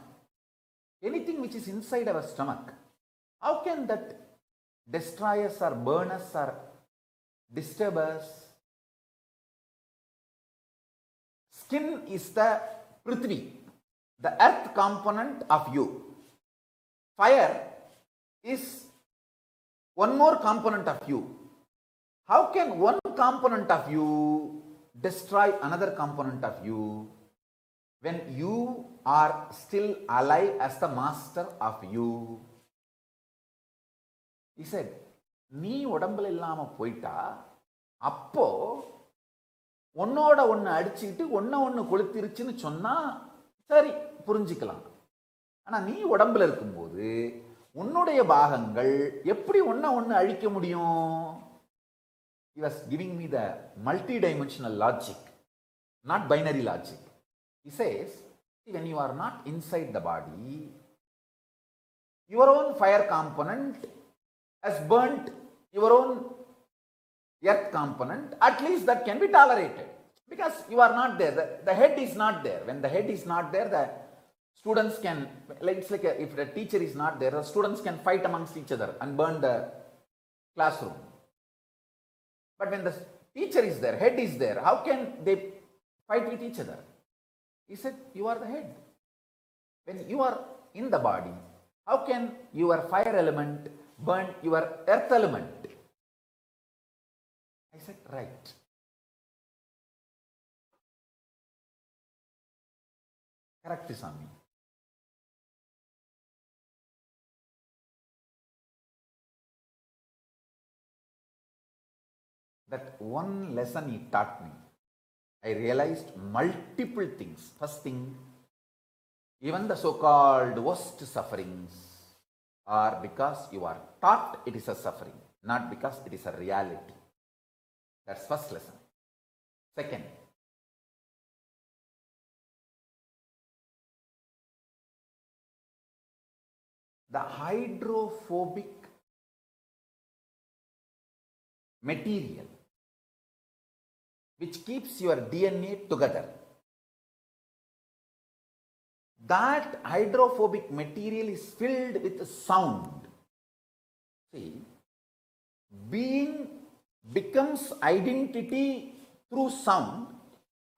Speaker 3: Anything which is inside our stomach, how can that destroy us or burn us or disturb us? Skin is the Prithvi, the earth component of you. Fire is one more component of you. How can one component of you destroy another component of you when you are still alive as the master of you. He said, நீ உடம்புல இல்லாம போயிட்டா அப்போ ஒன்னோட ஒன்று அடிச்சுக்கிட்டு ஒன்று கொளுத்திருச்சுன்னு சொன்னா சரி புரிஞ்சுக்கலாம். ஆனால் நீ உடம்புல இருக்கும்போது உன்னுடைய பாகங்கள் எப்படி ஒன்று அழிக்க முடியும்? He was giving me the multi-dimensional logic, not binary logic. He says, when you are not inside the body, your own fire component has burnt your own earth component. At least that can be tolerated because you are not there. The head is not there. When the head is not there, the students can, it's like if the teacher is not there, the students can fight amongst each other and burn the classroom. But when the teacher is there, head is there, how can they fight with each other? He said, you are the head. When you are in the body, how can your fire element burn your earth element? I said, right. Correct, Swami. That one lesson he taught me, I realized multiple things. First thing, even the so-called worst sufferings are because you are taught it is a suffering, not because it is a reality. That's first lesson. Second, the hydrophobic material which keeps your DNA together, that hydrophobic material is filled with sound. See, being becomes identity through sound.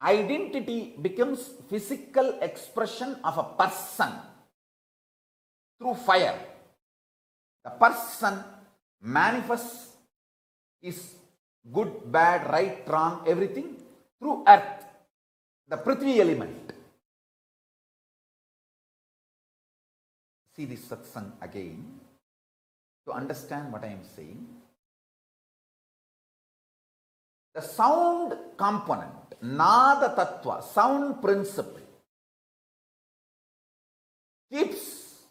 Speaker 3: Identity becomes physical expression of a person through fire. The person manifests is good, bad, right, wrong, everything through earth, the Prithvi element. See this satsang again to understand what I am saying. The sound component, Nada Tattva, sound principle, keeps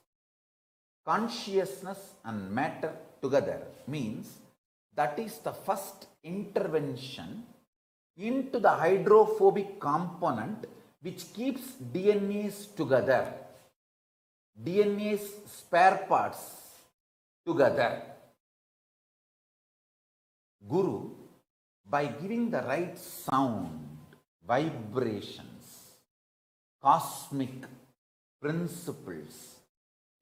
Speaker 3: consciousness and matter together. Means that is the first intervention into the hydrophobic component which keeps DNAs together, DNA's spare parts together. Guru, by giving the right sound, vibrations, cosmic principles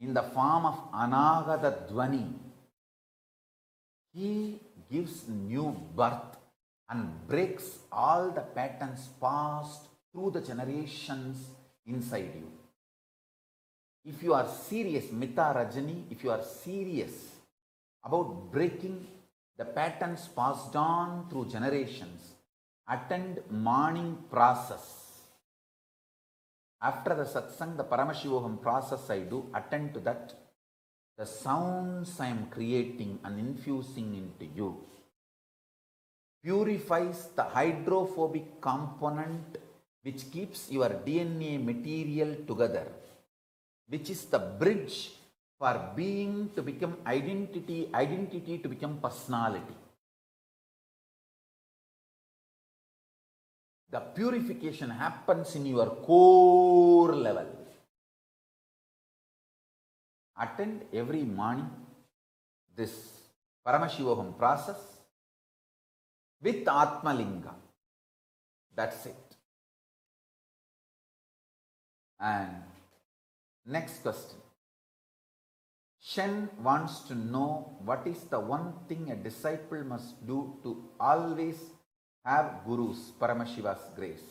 Speaker 3: in the form of Anagata Dvani, he gives new birth and breaks all the patterns passed through the generations inside you. If you are serious, Mita Rajani, if you are serious about breaking the patterns passed on through generations, attend morning process. After the satsang, the Paramashiva process I do, attend to that. The sounds I am creating and infusing into you purifies the hydrophobic component which keeps your DNA material together, which is the bridge for being to become identity, identity to become personality. The purification happens in your core level. Attend every morning this Paramashiva process with Atmalinga. That's it. And next question. Shen wants to know what is the one thing a disciple must do to always have Guru's, Paramashiva's grace.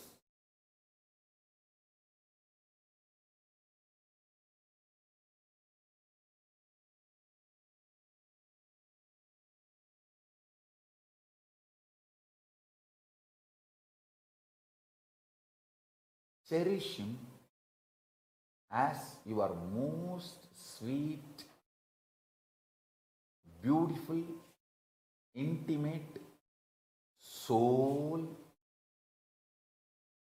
Speaker 3: cherish him as your most sweet, beautiful, intimate soul,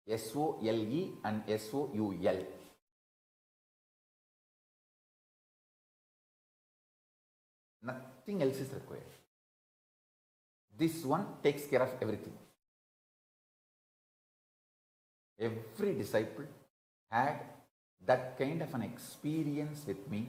Speaker 3: S-O-L-E and S-O-U-L. Nothing else is required. This one takes care of everything. Every disciple had that kind of an experience with me.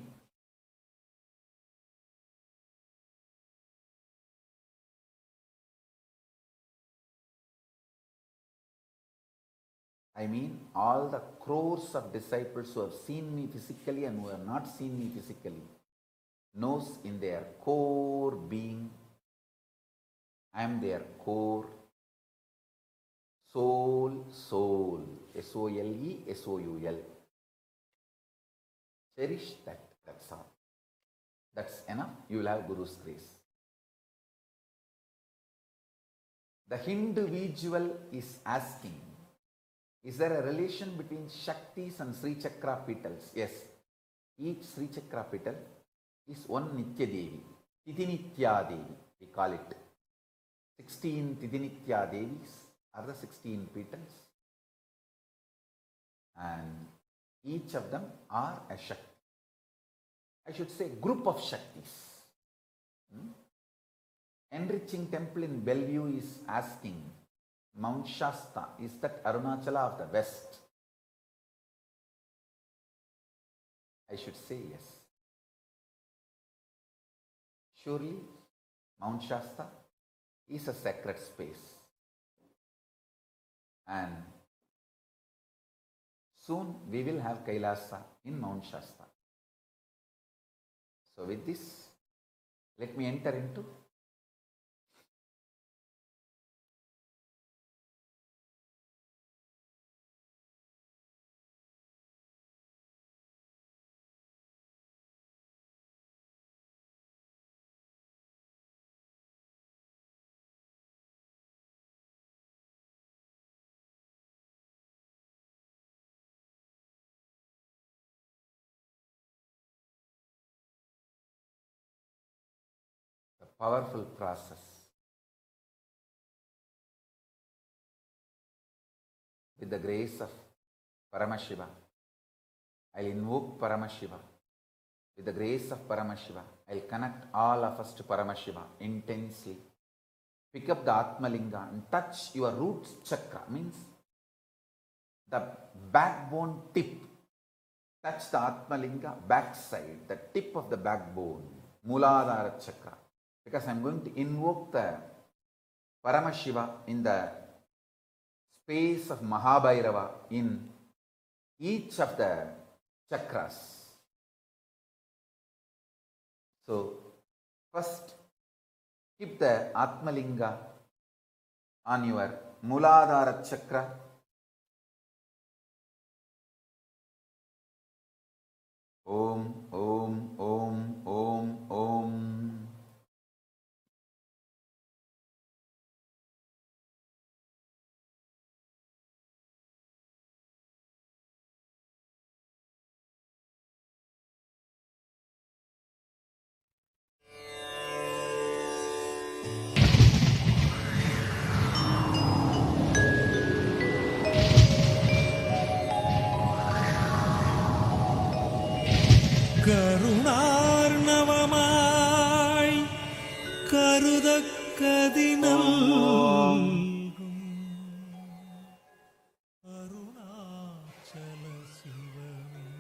Speaker 3: I mean, all the crores of disciples who have seen me physically and who have not seen me physically knows in their core being, I am their core soul, S-O-L-E, S-O-U-L. Cherish that, that's all. That's enough, you will have Guru's grace. The individual is asking, is there a relation between Shaktis and Sri Chakra petals? Yes. Each Sri Chakra petal is one Nitya Devi, Tidinitya Devi, we call it. 16 Tidinitya Devis are the 16 petals, and each of them are a Shakti. I should say group of Shaktis. Enriching Temple in Bellevue is asking, Mount Shasta, is that Arunachala of the West? I should say yes. Surely, Mount Shasta is a sacred space. And soon we will have Kailasa in Mount Shasta. So with this, let me enter into the powerful process with the grace of Paramashiva. I'll invoke Paramashiva. With the grace of Paramashiva, I'll connect all of us to Paramashiva intensely. Pick up the Atmalinga and touch your root chakra, means the backbone tip. Touch the Atmalinga backside, the tip of the backbone, Muladhara chakra. Because I'm going to invoke the Paramashiva in the space of Mahabhairava in each of the chakras. So, first keep the Atmalinga on your Muladhara chakra. Om, Om, Om, Om, Om.
Speaker 13: கருணார்ணவமாய் கருதக்கதினம் Arunachal சிவமேதா.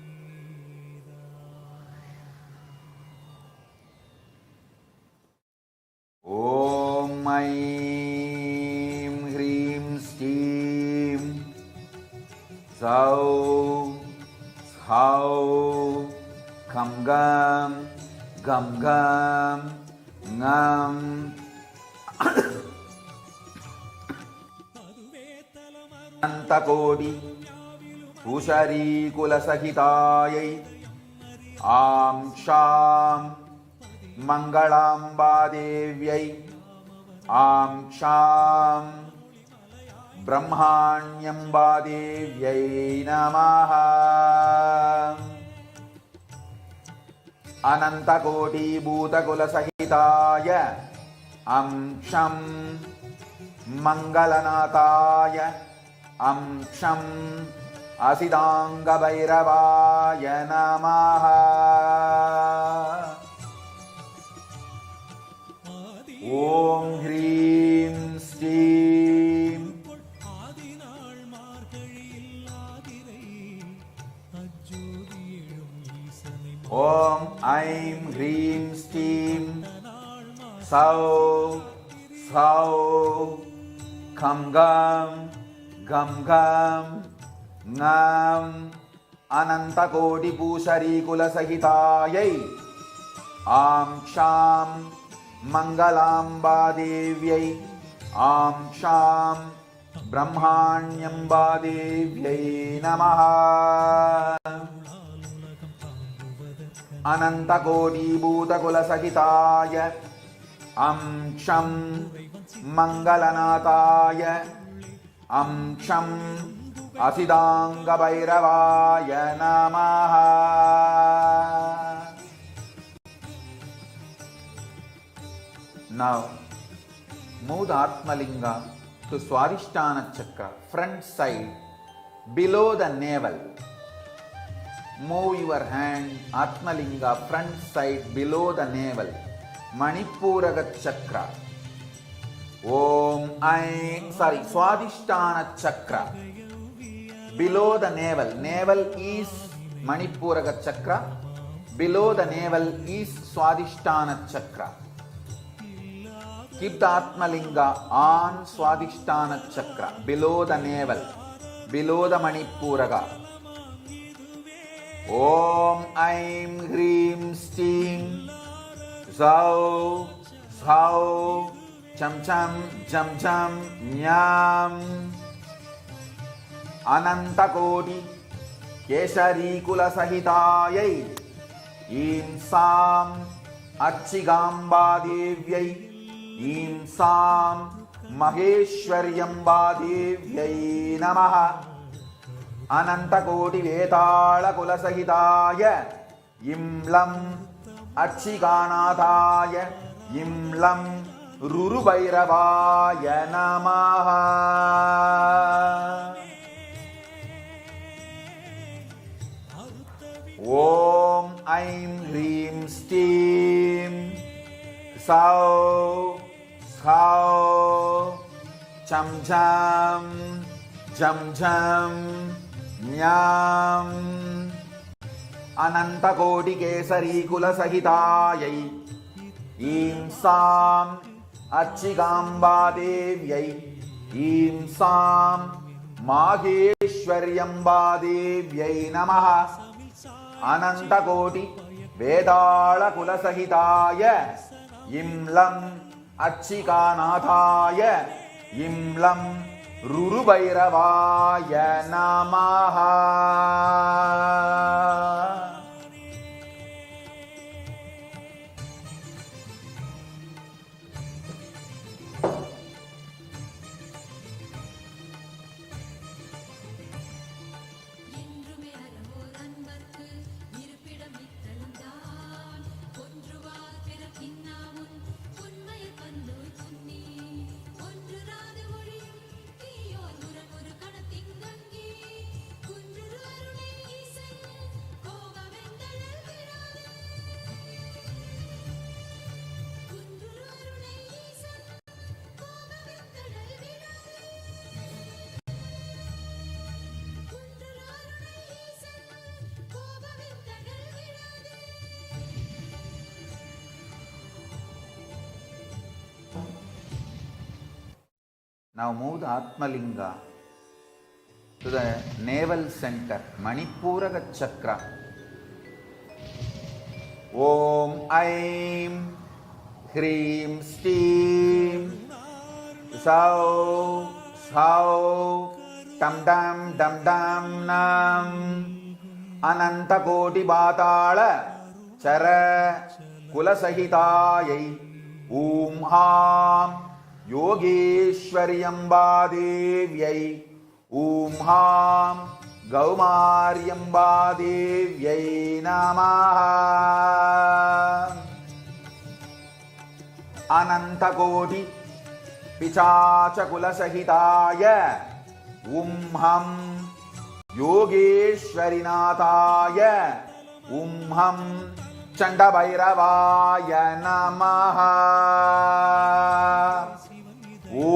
Speaker 3: Om Aim Hrim Steam Zau Hau Gam Gam Gam Gam Ngam Antakodi Tushari Kulasahitayai Am Sham Mangalamba Devyai Am Sham ब्रह्माण्यम्बादेव्यै नमः अनन्तकोटिभूतकुलसहिताय अंशं मङ्गलनाथाय अंशं असिदाङ्गभैरवाय नमः ॐ ह्रीं श्रीं ॐ ऐं ह्रीं श्रीं सौ सौ खं गं गं गं ङं अनन्तकोटिपूषरीकुलसहितायै आं क्षां मङ्गलाम्बादेव्यै आं क्षां ब्रह्माण्यम्बादेव्यै नमः अनन्तकोटिभूतकुलसहिताय अंशं मङ्गलनाथाय अंशं असिदाङ्गभैरवाय नमः Now move the Atmalinga to Swadhisthana Chakra, front side, below the navel. Move your hand, Atmalinga, front side, below the navel. Manipuraga Chakra. Swadhisthana Chakra. Below the navel. Navel is Manipuraga Chakra. Below the navel is Swadhisthana Chakra. Keep the Atmalinga on Swadhisthana Chakra. Below the navel. Below the Manipuraga. Om Aim Hrim Stim Zau Zau Cham Cham Jam Jam Nyam Anantakodi Kesari Kula Sahitayai Im Sam Achigamba Devyai Im Sam Maheshwaryamba Devyai Namaha अनंतकोटि वेताल कुलसहिताय इम्लं अच्छिकानाथाय इम्लं रुरुभैरवाय नमः ॐ ऐं ह्रीं स्टीं सौ सौ छं छं झं झं न्याम अनन्तकोटिकेसरीकुलसहितायै ईं सां अच्छिकाम्बादेव्यै ईं सां माहेश्वर्यम्बादेव्यै नमः अनन्तकोटि वेदालकुलसहिताय इम्लं अच्छिकानाथाय इम्लं रुरुभैरवाय नमः Now move the Atmalinga to the navel center, Manipuraga Chakra. Om Aim Hrim Steam Sau Sau Tam Dam Dam Dam Nam Anantakoti Batala Chara Kulasahitayai Om Ham योगेश्वर्यम्बादेव्यै ॐ हां गौमार्यम्बादेव्यै नमः। अनन्तकोटि पिशाचकुलसहिताय ॐ हं योगेश्वरीनाथाय ॐ हं चण्डभैरवाय नमः। ॐ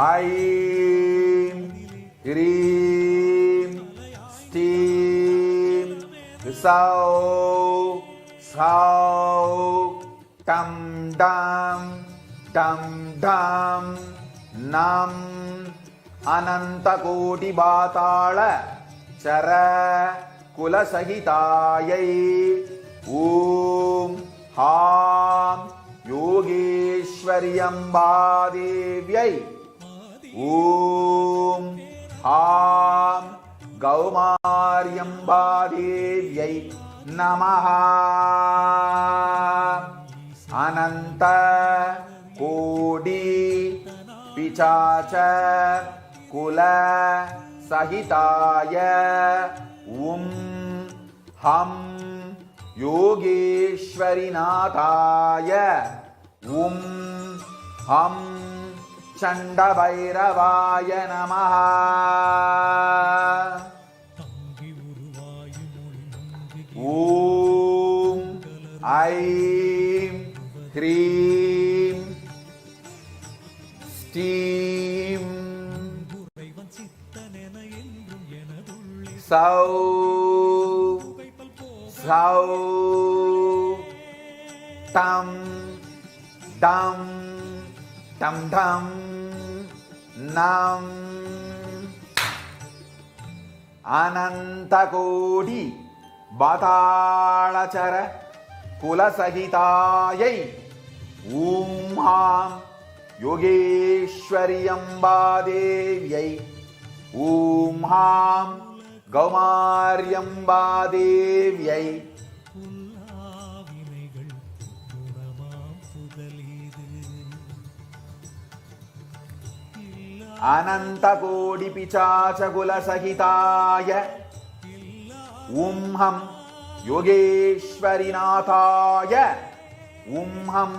Speaker 3: ऐं ह्रीं स्टीं सौः सौः टं डं टं ढं नं अनन्तकोटिपाताल चर कुलसहितायै ॐ हां योगेश्वर्यम्बादेव्यै ॐ हां गौमार्यम्बादेव्यै नमः। अनंत कोटि पिशाच कुल सहिताय ॐ हं योगेश्वरीनाथाय ॐ हं चण्डभैरवाय नमः। ॐ ऐं ह्रीं स्टीं सौः सौः टं डं टं ढं नं अनन्तकोटि पातालचर कुलसहितायै ॐ हां योगेश्वर्यम्बादेव्यै ॐ हां गौमार्यम्बादेव्यै अनन्तकोटिपिशाचकुलसहिताय ॐ हं योगेश्वरीनाथाय ॐ हं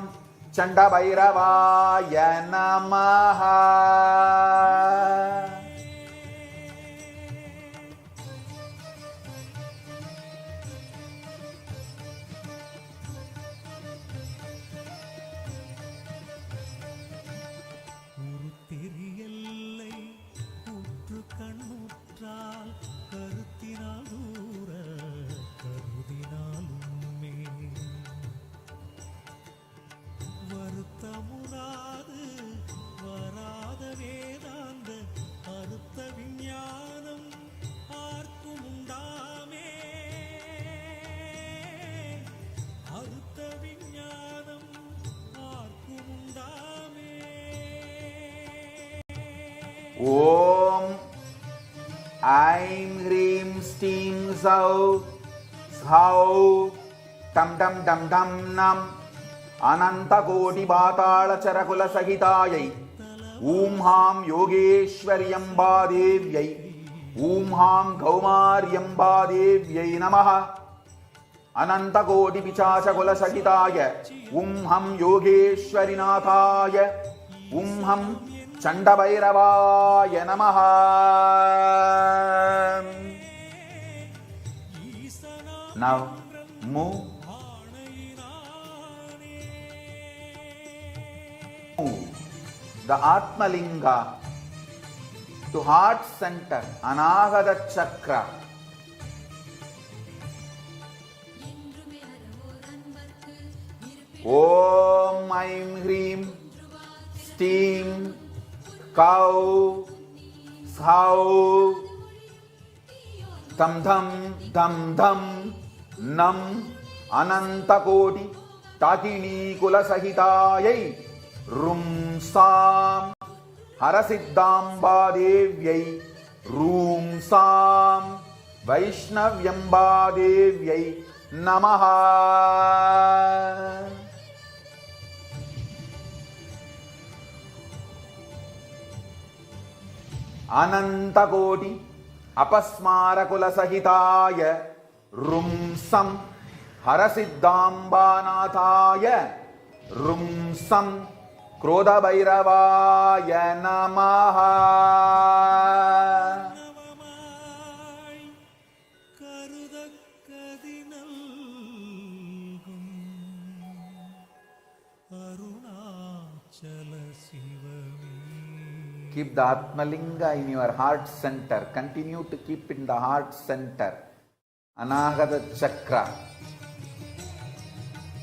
Speaker 3: चण्डभैरवाय नमः। ॐ ऐं ह्रीं स्टीं सौः सौः टं टं टं ढं नं अनन्तकोटिपातालचरकुलसहितायै ॐ हां योगेश्वर्यम्बादेव्यै ॐ हां गौमार्यम्बादेव्यै नमः। अनन्तकोटिपिशाचकुलसहिताय ॐ हं योगेश्वरीनाथाय ॐ हं चण्डभैरवाय नमः। Now move the Atmalinga to heart center, Anahata Chakra. Om Aim Hrim Steam Kau Sau Tam Dham Dham Dham Nam Anantakoti Tatini Kulasahitayai Rum Sam Harasiddhamba Devyai Rum Sam Vaishnavyamba Devyai Namaha. अनन्तकोटि अपस्मारकुलसहिताय रुंसं हरसिद्धाम्बानाथाय रुंसं क्रोधभैरवाय नमः. Keep the Atmalinga in your heart center. Continue to keep in the heart center. Anahata Chakra.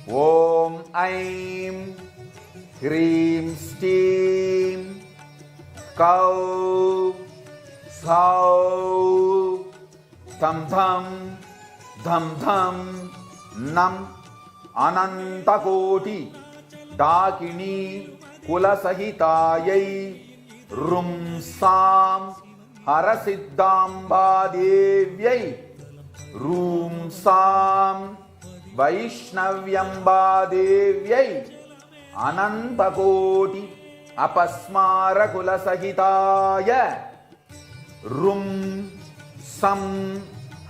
Speaker 3: Om Aim Hrim Steam Kau Sau Tham Tham Dham Dham Nam Anantakoti Dakini Kulasahitayai Rumsam Harasiddhamba Devyai Rumsam Vaishnavyamba Devyai Anantakoti Apasmara Kulasahitaya Rumsam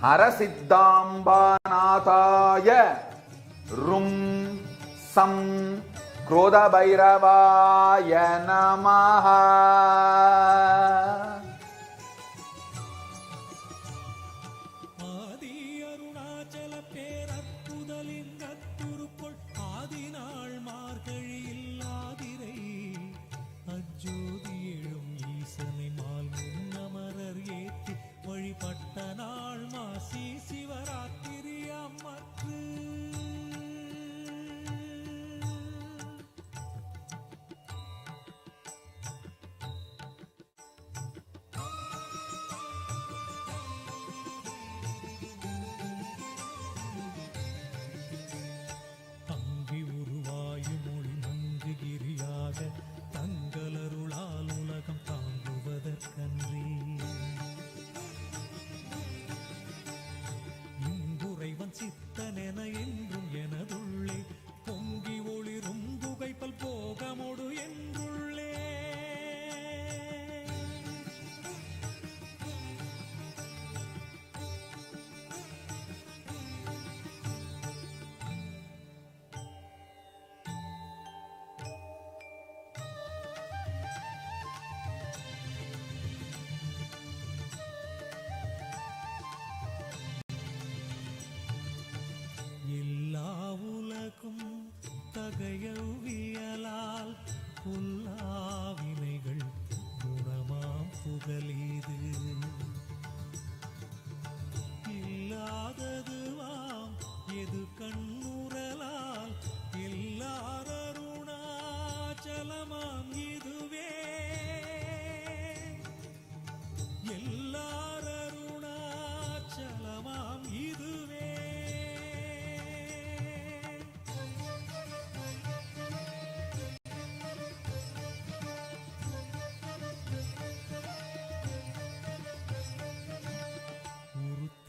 Speaker 3: Harasiddhamba Nathaya Rumsam Krodhabhairavaya Namaha.
Speaker 13: தகையவியலால் புல்லாவினைகள் குணமாம் புகலீது இல்லாததுவாம் எது கண்ணுறலால் எல்லாரருணாச்சலமாம் இதுவே எல்லாரருணாச்சலமாம் இதுவே.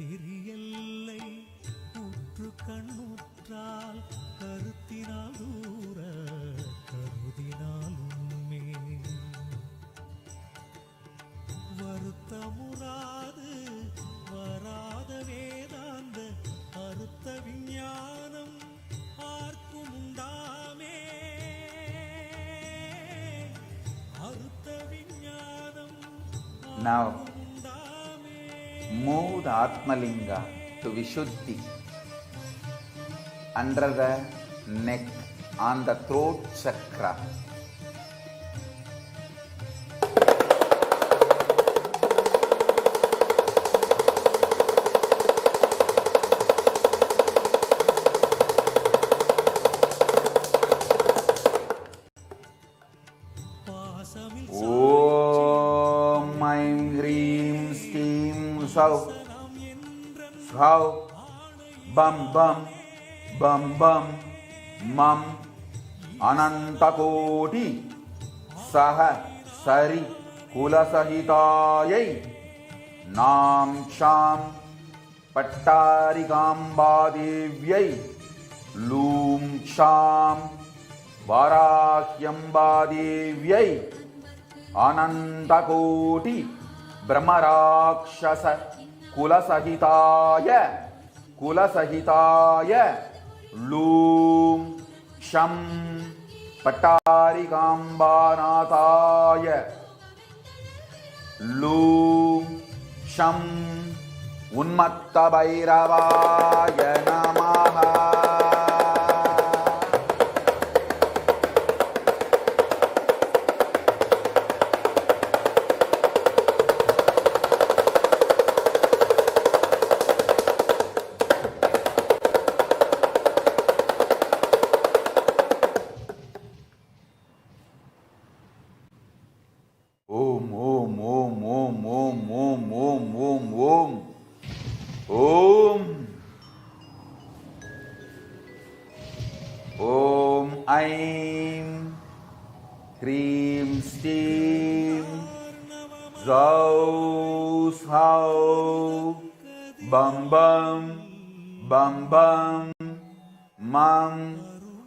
Speaker 13: தெரியல்லை உற்று கண்ணுற்றால் கருத்தினால் தூர கருதினால் உண்மே வருத்தமுறாது வராத வேதாந்த அறுத்த விஞ்ஞானம் ஆர்க்கும் உண்டாமே அறுத்த விஞ்ஞானம்.
Speaker 3: Now move the Atmalinga to Vishuddhi under the neck on the throat chakra. Om Aim Hrim Steam Sau Sau Bam Bam Bam Bam Mam Anantakoti Saha Sari Kulasahitayai Nam Sham Pattarikamba Devyai Loom Sham Varahyamba Devyai Anantakoti Brahmarakshasa Kulasahitaya Loom Sham Patarigambanataya Loom Sham Unmatta Bhairavaya Namaha.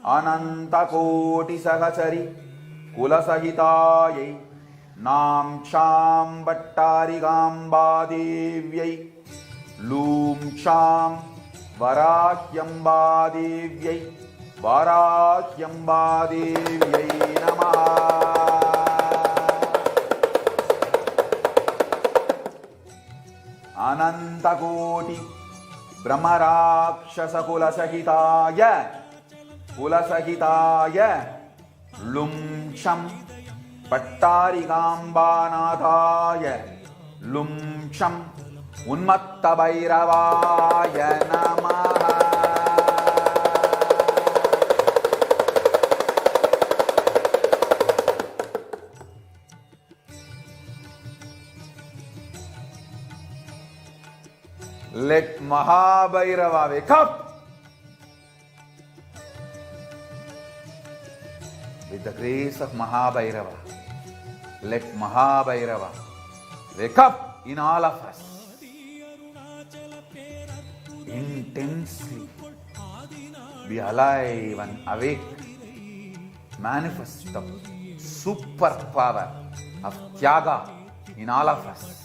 Speaker 3: Anantakoti Sahasari Kulasahitayai Nam Cham Bhattarigamba Devyai Loom Cham Varahyamba Devyai Namaha. Anantakoti Brahmarakshasa Kulasahitaya Lum Cham Pattarigambanathaya Lum Cham Unmatta Bhairavaya Namaha. Let Mahabhairava wake up. With the grace of Mahabhairava, let Mahabhairava wake up in all of us intensely, be alive and awake, manifest the super power of Tyaga in all of us.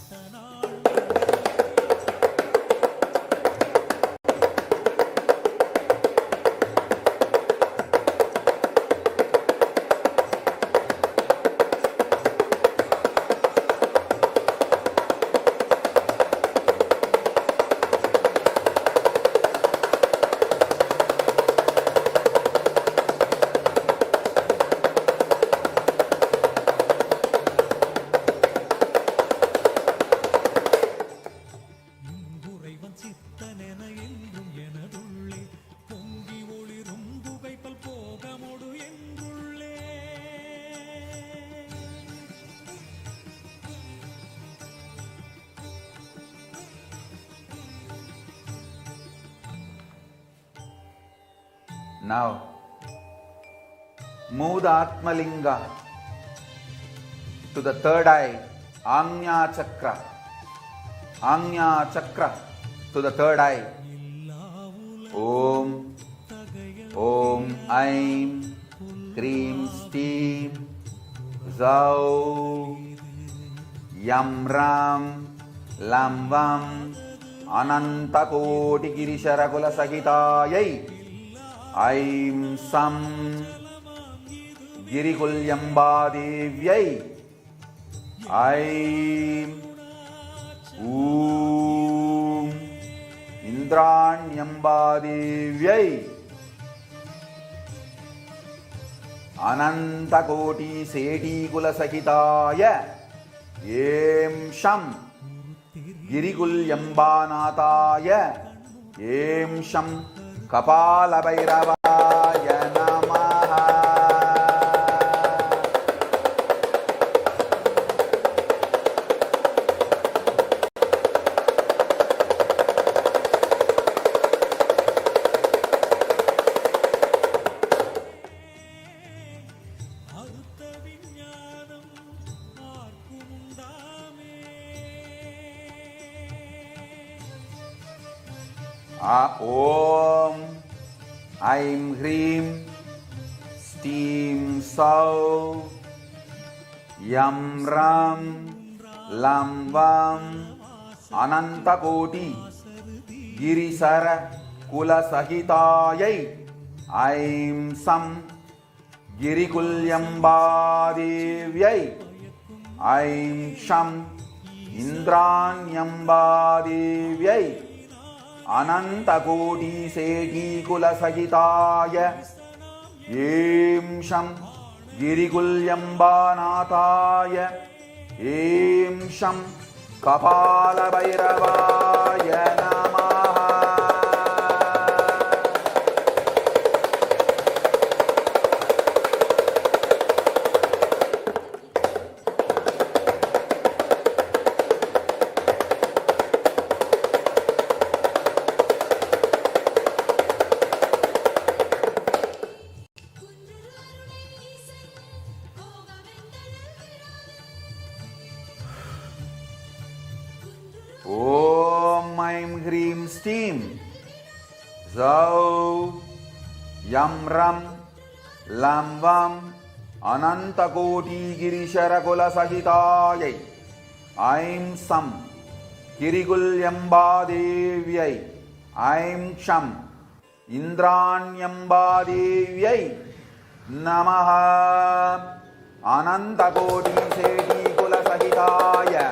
Speaker 3: Now, move the Atmalinga to the third eye, Agnya Chakra. Agnya Chakra to the third eye. Om, Om, Aim, Krim, Steam, Zau, Yam, Ram, Lam, Vam, Anantakoti Girishara Sagitayai. Aim Sam Girikulyamba Devyai. Aim Om Indranyamba Devyai. Anantakoti Seti Kulasakitaya. Em Sham Girikulyambanataya. Em Sham Kalabhairavaya Namaha. Om Aim Hrim Steam Sau Yam Ram lam vam anantakoti girisara kula sahitayai aim sam girikulyambadevyai aim sham indranyambadevyai anantakoti seki kula sahitaya aim sham girikulyambanataya aim sham Kalabhairavaya Namaha. Om Aim Hrim Steam Zau Yam Ram Lam Vam Anantakoti Girisharakola Sahitayai Aim Sam Girikulyambadevyai Aim Sham Indranyambadevyai Namaha Anantakoti Seti Kula Sahitaya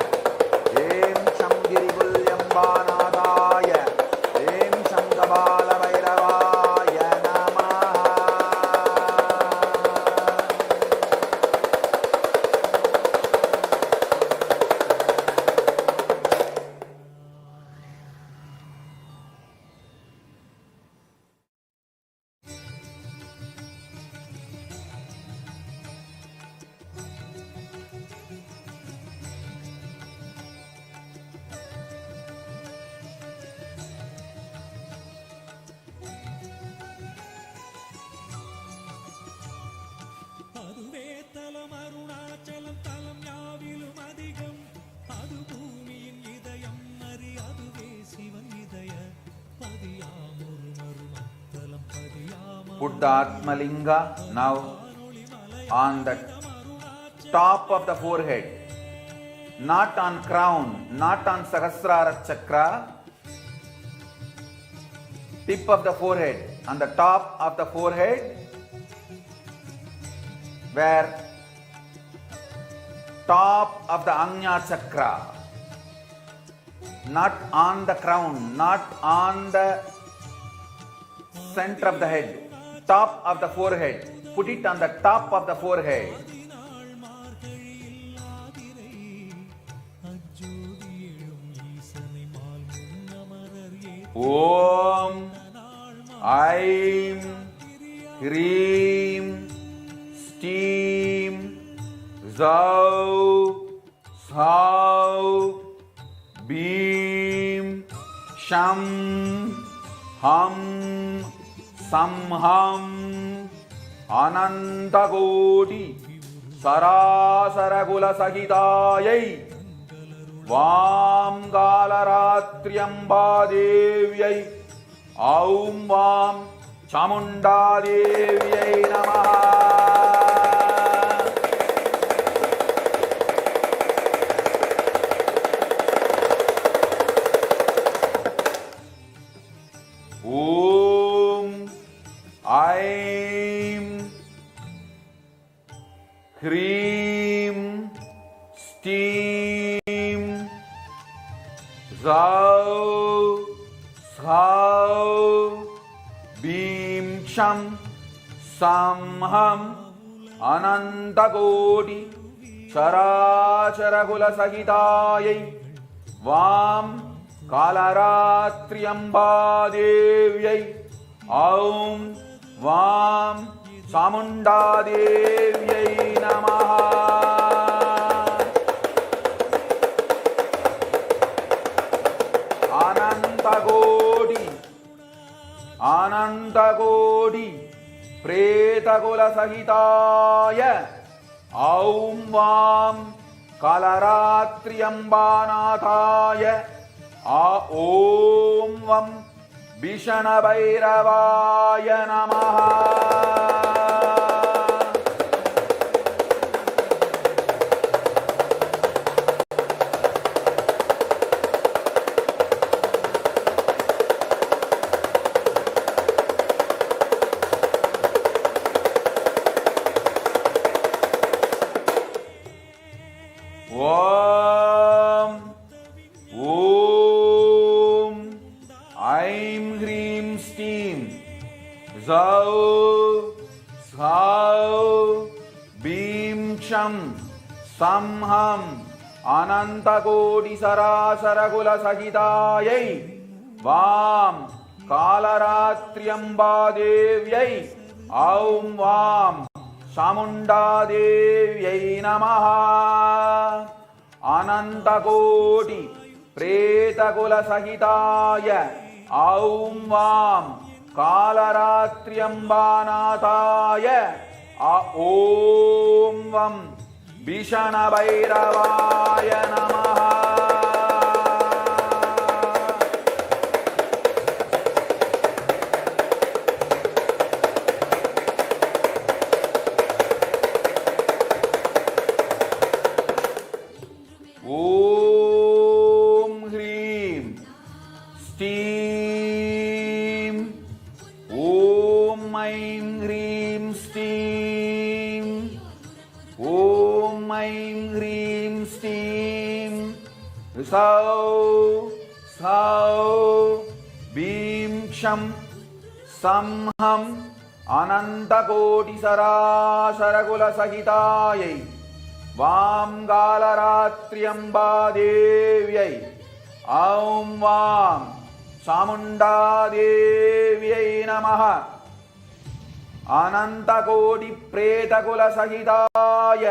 Speaker 3: Aim Sham Girikulyambanataya Aim Sham Kalabhairavaya Namaha. Put the Atmalinga now on the top of the forehead, not on crown, not on Sahasrara Chakra, tip of the forehead, on the top of the forehead, where top of the Anya Chakra, not on the crown, not on the center of the head, top of the forehead. Put it on the top of the forehead. Om Aim Hrim Steam Zau Sau Beam Sham Ham Samham Anantakoti Sarasaragula Sahitayai Vam Kalaratriambadevyai Aum Vam Chamundadevyai Namaha. Aim Hrim Steam Zau Sau Beam Sham Samham Anantakoti Sarachara Sahitayai Vam Kalaratriambadevyai Aum Vam Chamundadevyai Namaha. Anantakoti Pretakula Sahitaya Aum Vam Kalaratriambanataya Om Vam Kalabhairavaya Namaha. शं संहं अनन्तकोटिसरासरकुलसहितायै वां कालरात्र्यम्बादेव्यै ॐ वां चामुण्डादेव्यै नमः। अनन्तकोटि प्रेतकुलसहिताय ॐ वां कालरात्र्यम्बानाथाय ॐ वं भीषणभैरवाय नमः। ॐ ह्रीं स्टीं ॐ ऐं ह्रीं स्टीं ॐ ऐं ह्रीं स्टीं सौः सौः बीं क्षं संहं अनन्तकोटिसरासरकुलसहितायै वां कालरात्र्यम्बादेव्यै ॐ वां चामुण्डादेव्यै नमः। अनन्तकोटिप्रेतकुलसहिताय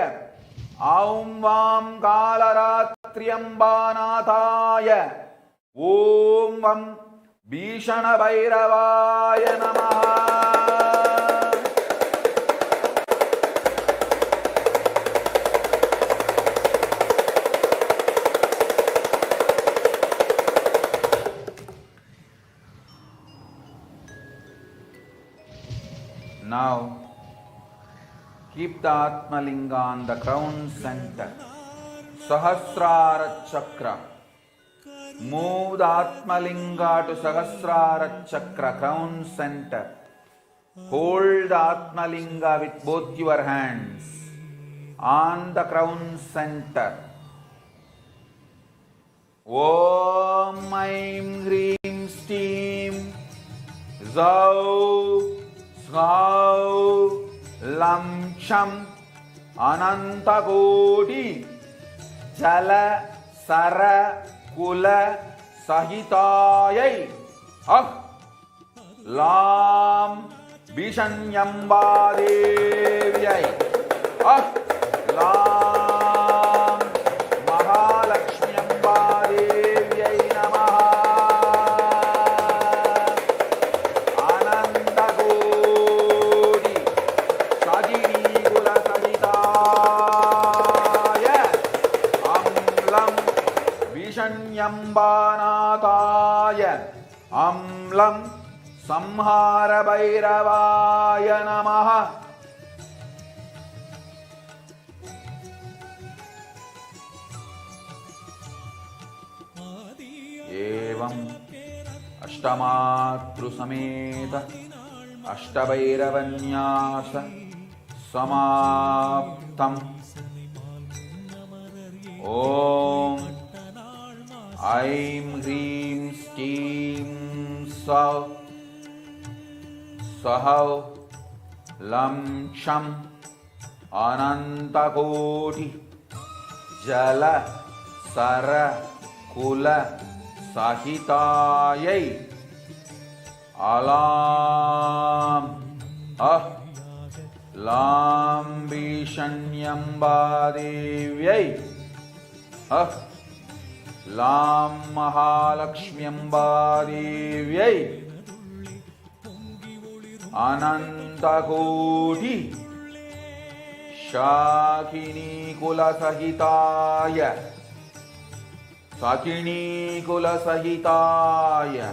Speaker 3: ॐ वां कालरात्र्यम्बानाथाय ॐ वं भीषणभैरवाय नमः। Now, keep the Atmalinga on the crown center, Sahasrara Chakra. Move the Atmalinga to Sahasrara Chakra, crown center. Hold the Atmalinga with both your hands on the crown center. Om Aim Hrim Steam Zau Svau Lam Cham Anantakoti Jala Sara Kula Sahitayai Ah Lam Bishanyambadevyai Ah Lam Mahalakshmiyambadevyai Namaha. Yambanathaya Amlam Samhara Bhairavaya Namaha. Evam Ashtamatru Sameta Ashtabhairavanyasa Samaptam. Om Aim Hrim Steam Sav Sahav Lam Cham Anantakoti Jala Sara Kula Sahitayai Alam Lam Bishanyambadevyai Lam Mahalakshmiyambadevyai Anantakoti Shakini Kula Sahitaya Sakini Kula Sahitaya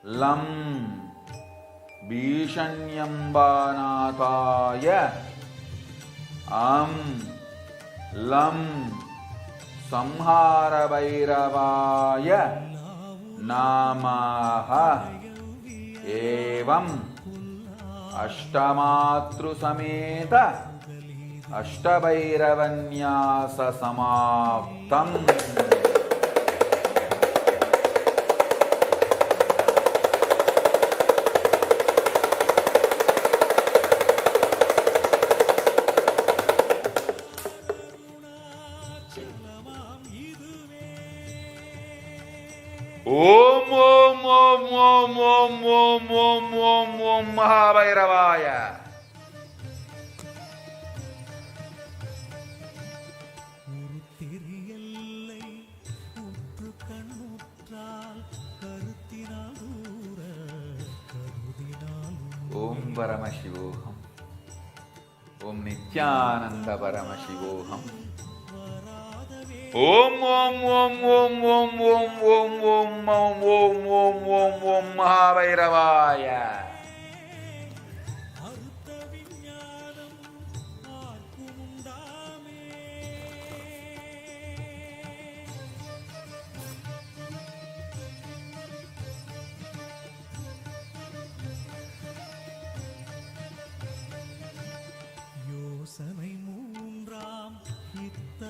Speaker 3: Lam Bishanyambanathaya Lam Samhara Bhairavaya Namaha. Evam Ashtamatru Sameta Ashtabhairavanyasa Samaptam. Om Om Om Om Om Om Om Om Om Mahabhairavaya. Om Paramashivoham. Om Nithyananda Paramashivoham. Om Om Om Om Om Om Om Om Om Om Om Om Om Mahabhairavaya.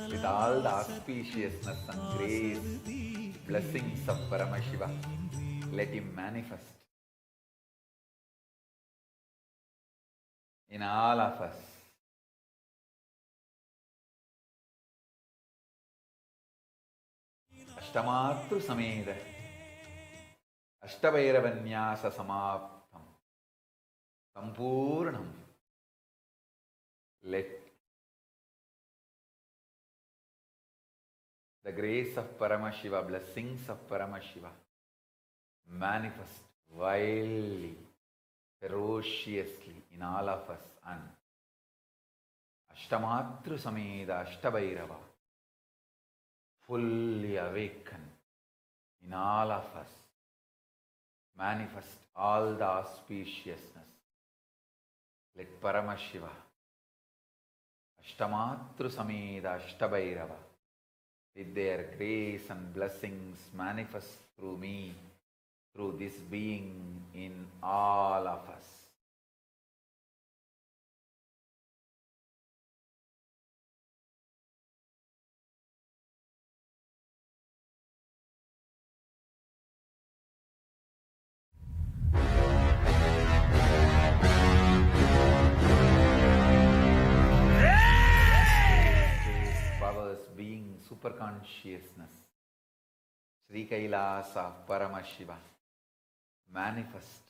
Speaker 3: With all the auspiciousness and grace, blessings of Paramashiva, let him manifest in all of us. Ashtamatru Sameda, Ashtabhairavanyasa Samaptam, Sampurnam. Let the grace of Paramashiva, blessings of Paramashiva manifest wildly, ferociously in all of us, and Ashtamatru Sameda Ashtabhairava fully awaken in all of us, manifest all the auspiciousness. Let Paramashiva Ashtamatru Sameda Ashtabhairava with their grace and blessings manifest through me, through this being in all of us. Superconsciousness, Sri Kailasa of Paramashiva, manifest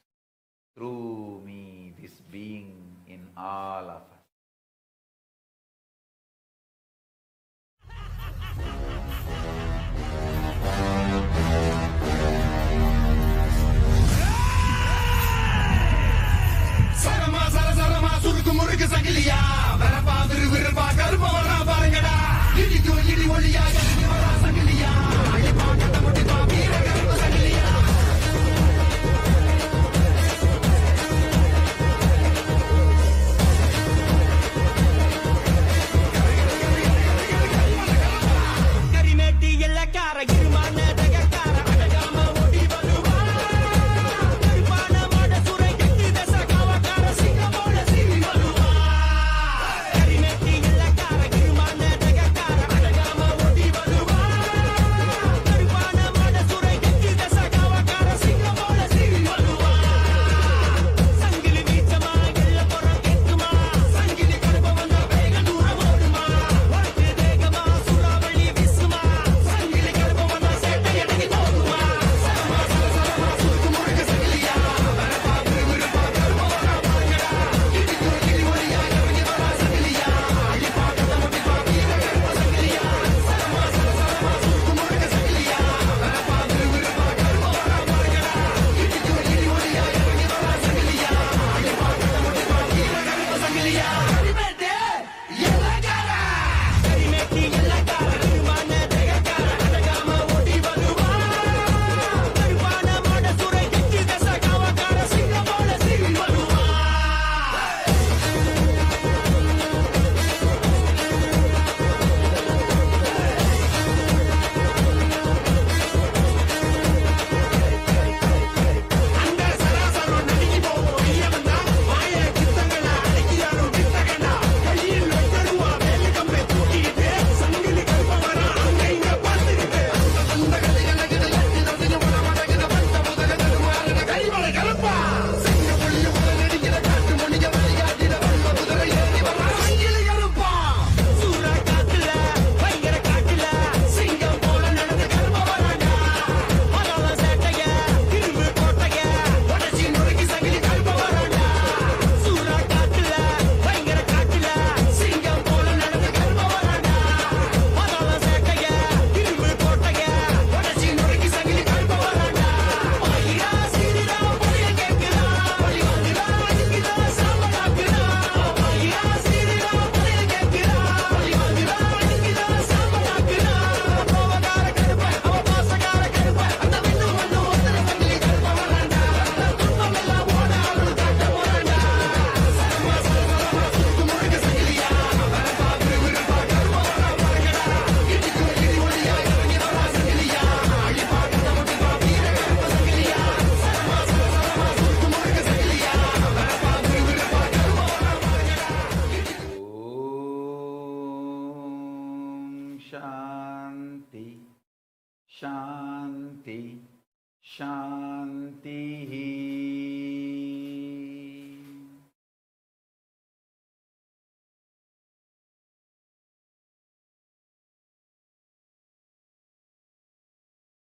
Speaker 3: through me, this being in all of us.
Speaker 14: Sarama Sara Sarama Surku Murku Sakiliya Varapa Virpa Karpavara Barangada Idiku Idi Oliya Yara Sakiliya Ayapa Katamudipa Vira Karpa Sakiliya
Speaker 3: Shanti, Shanti.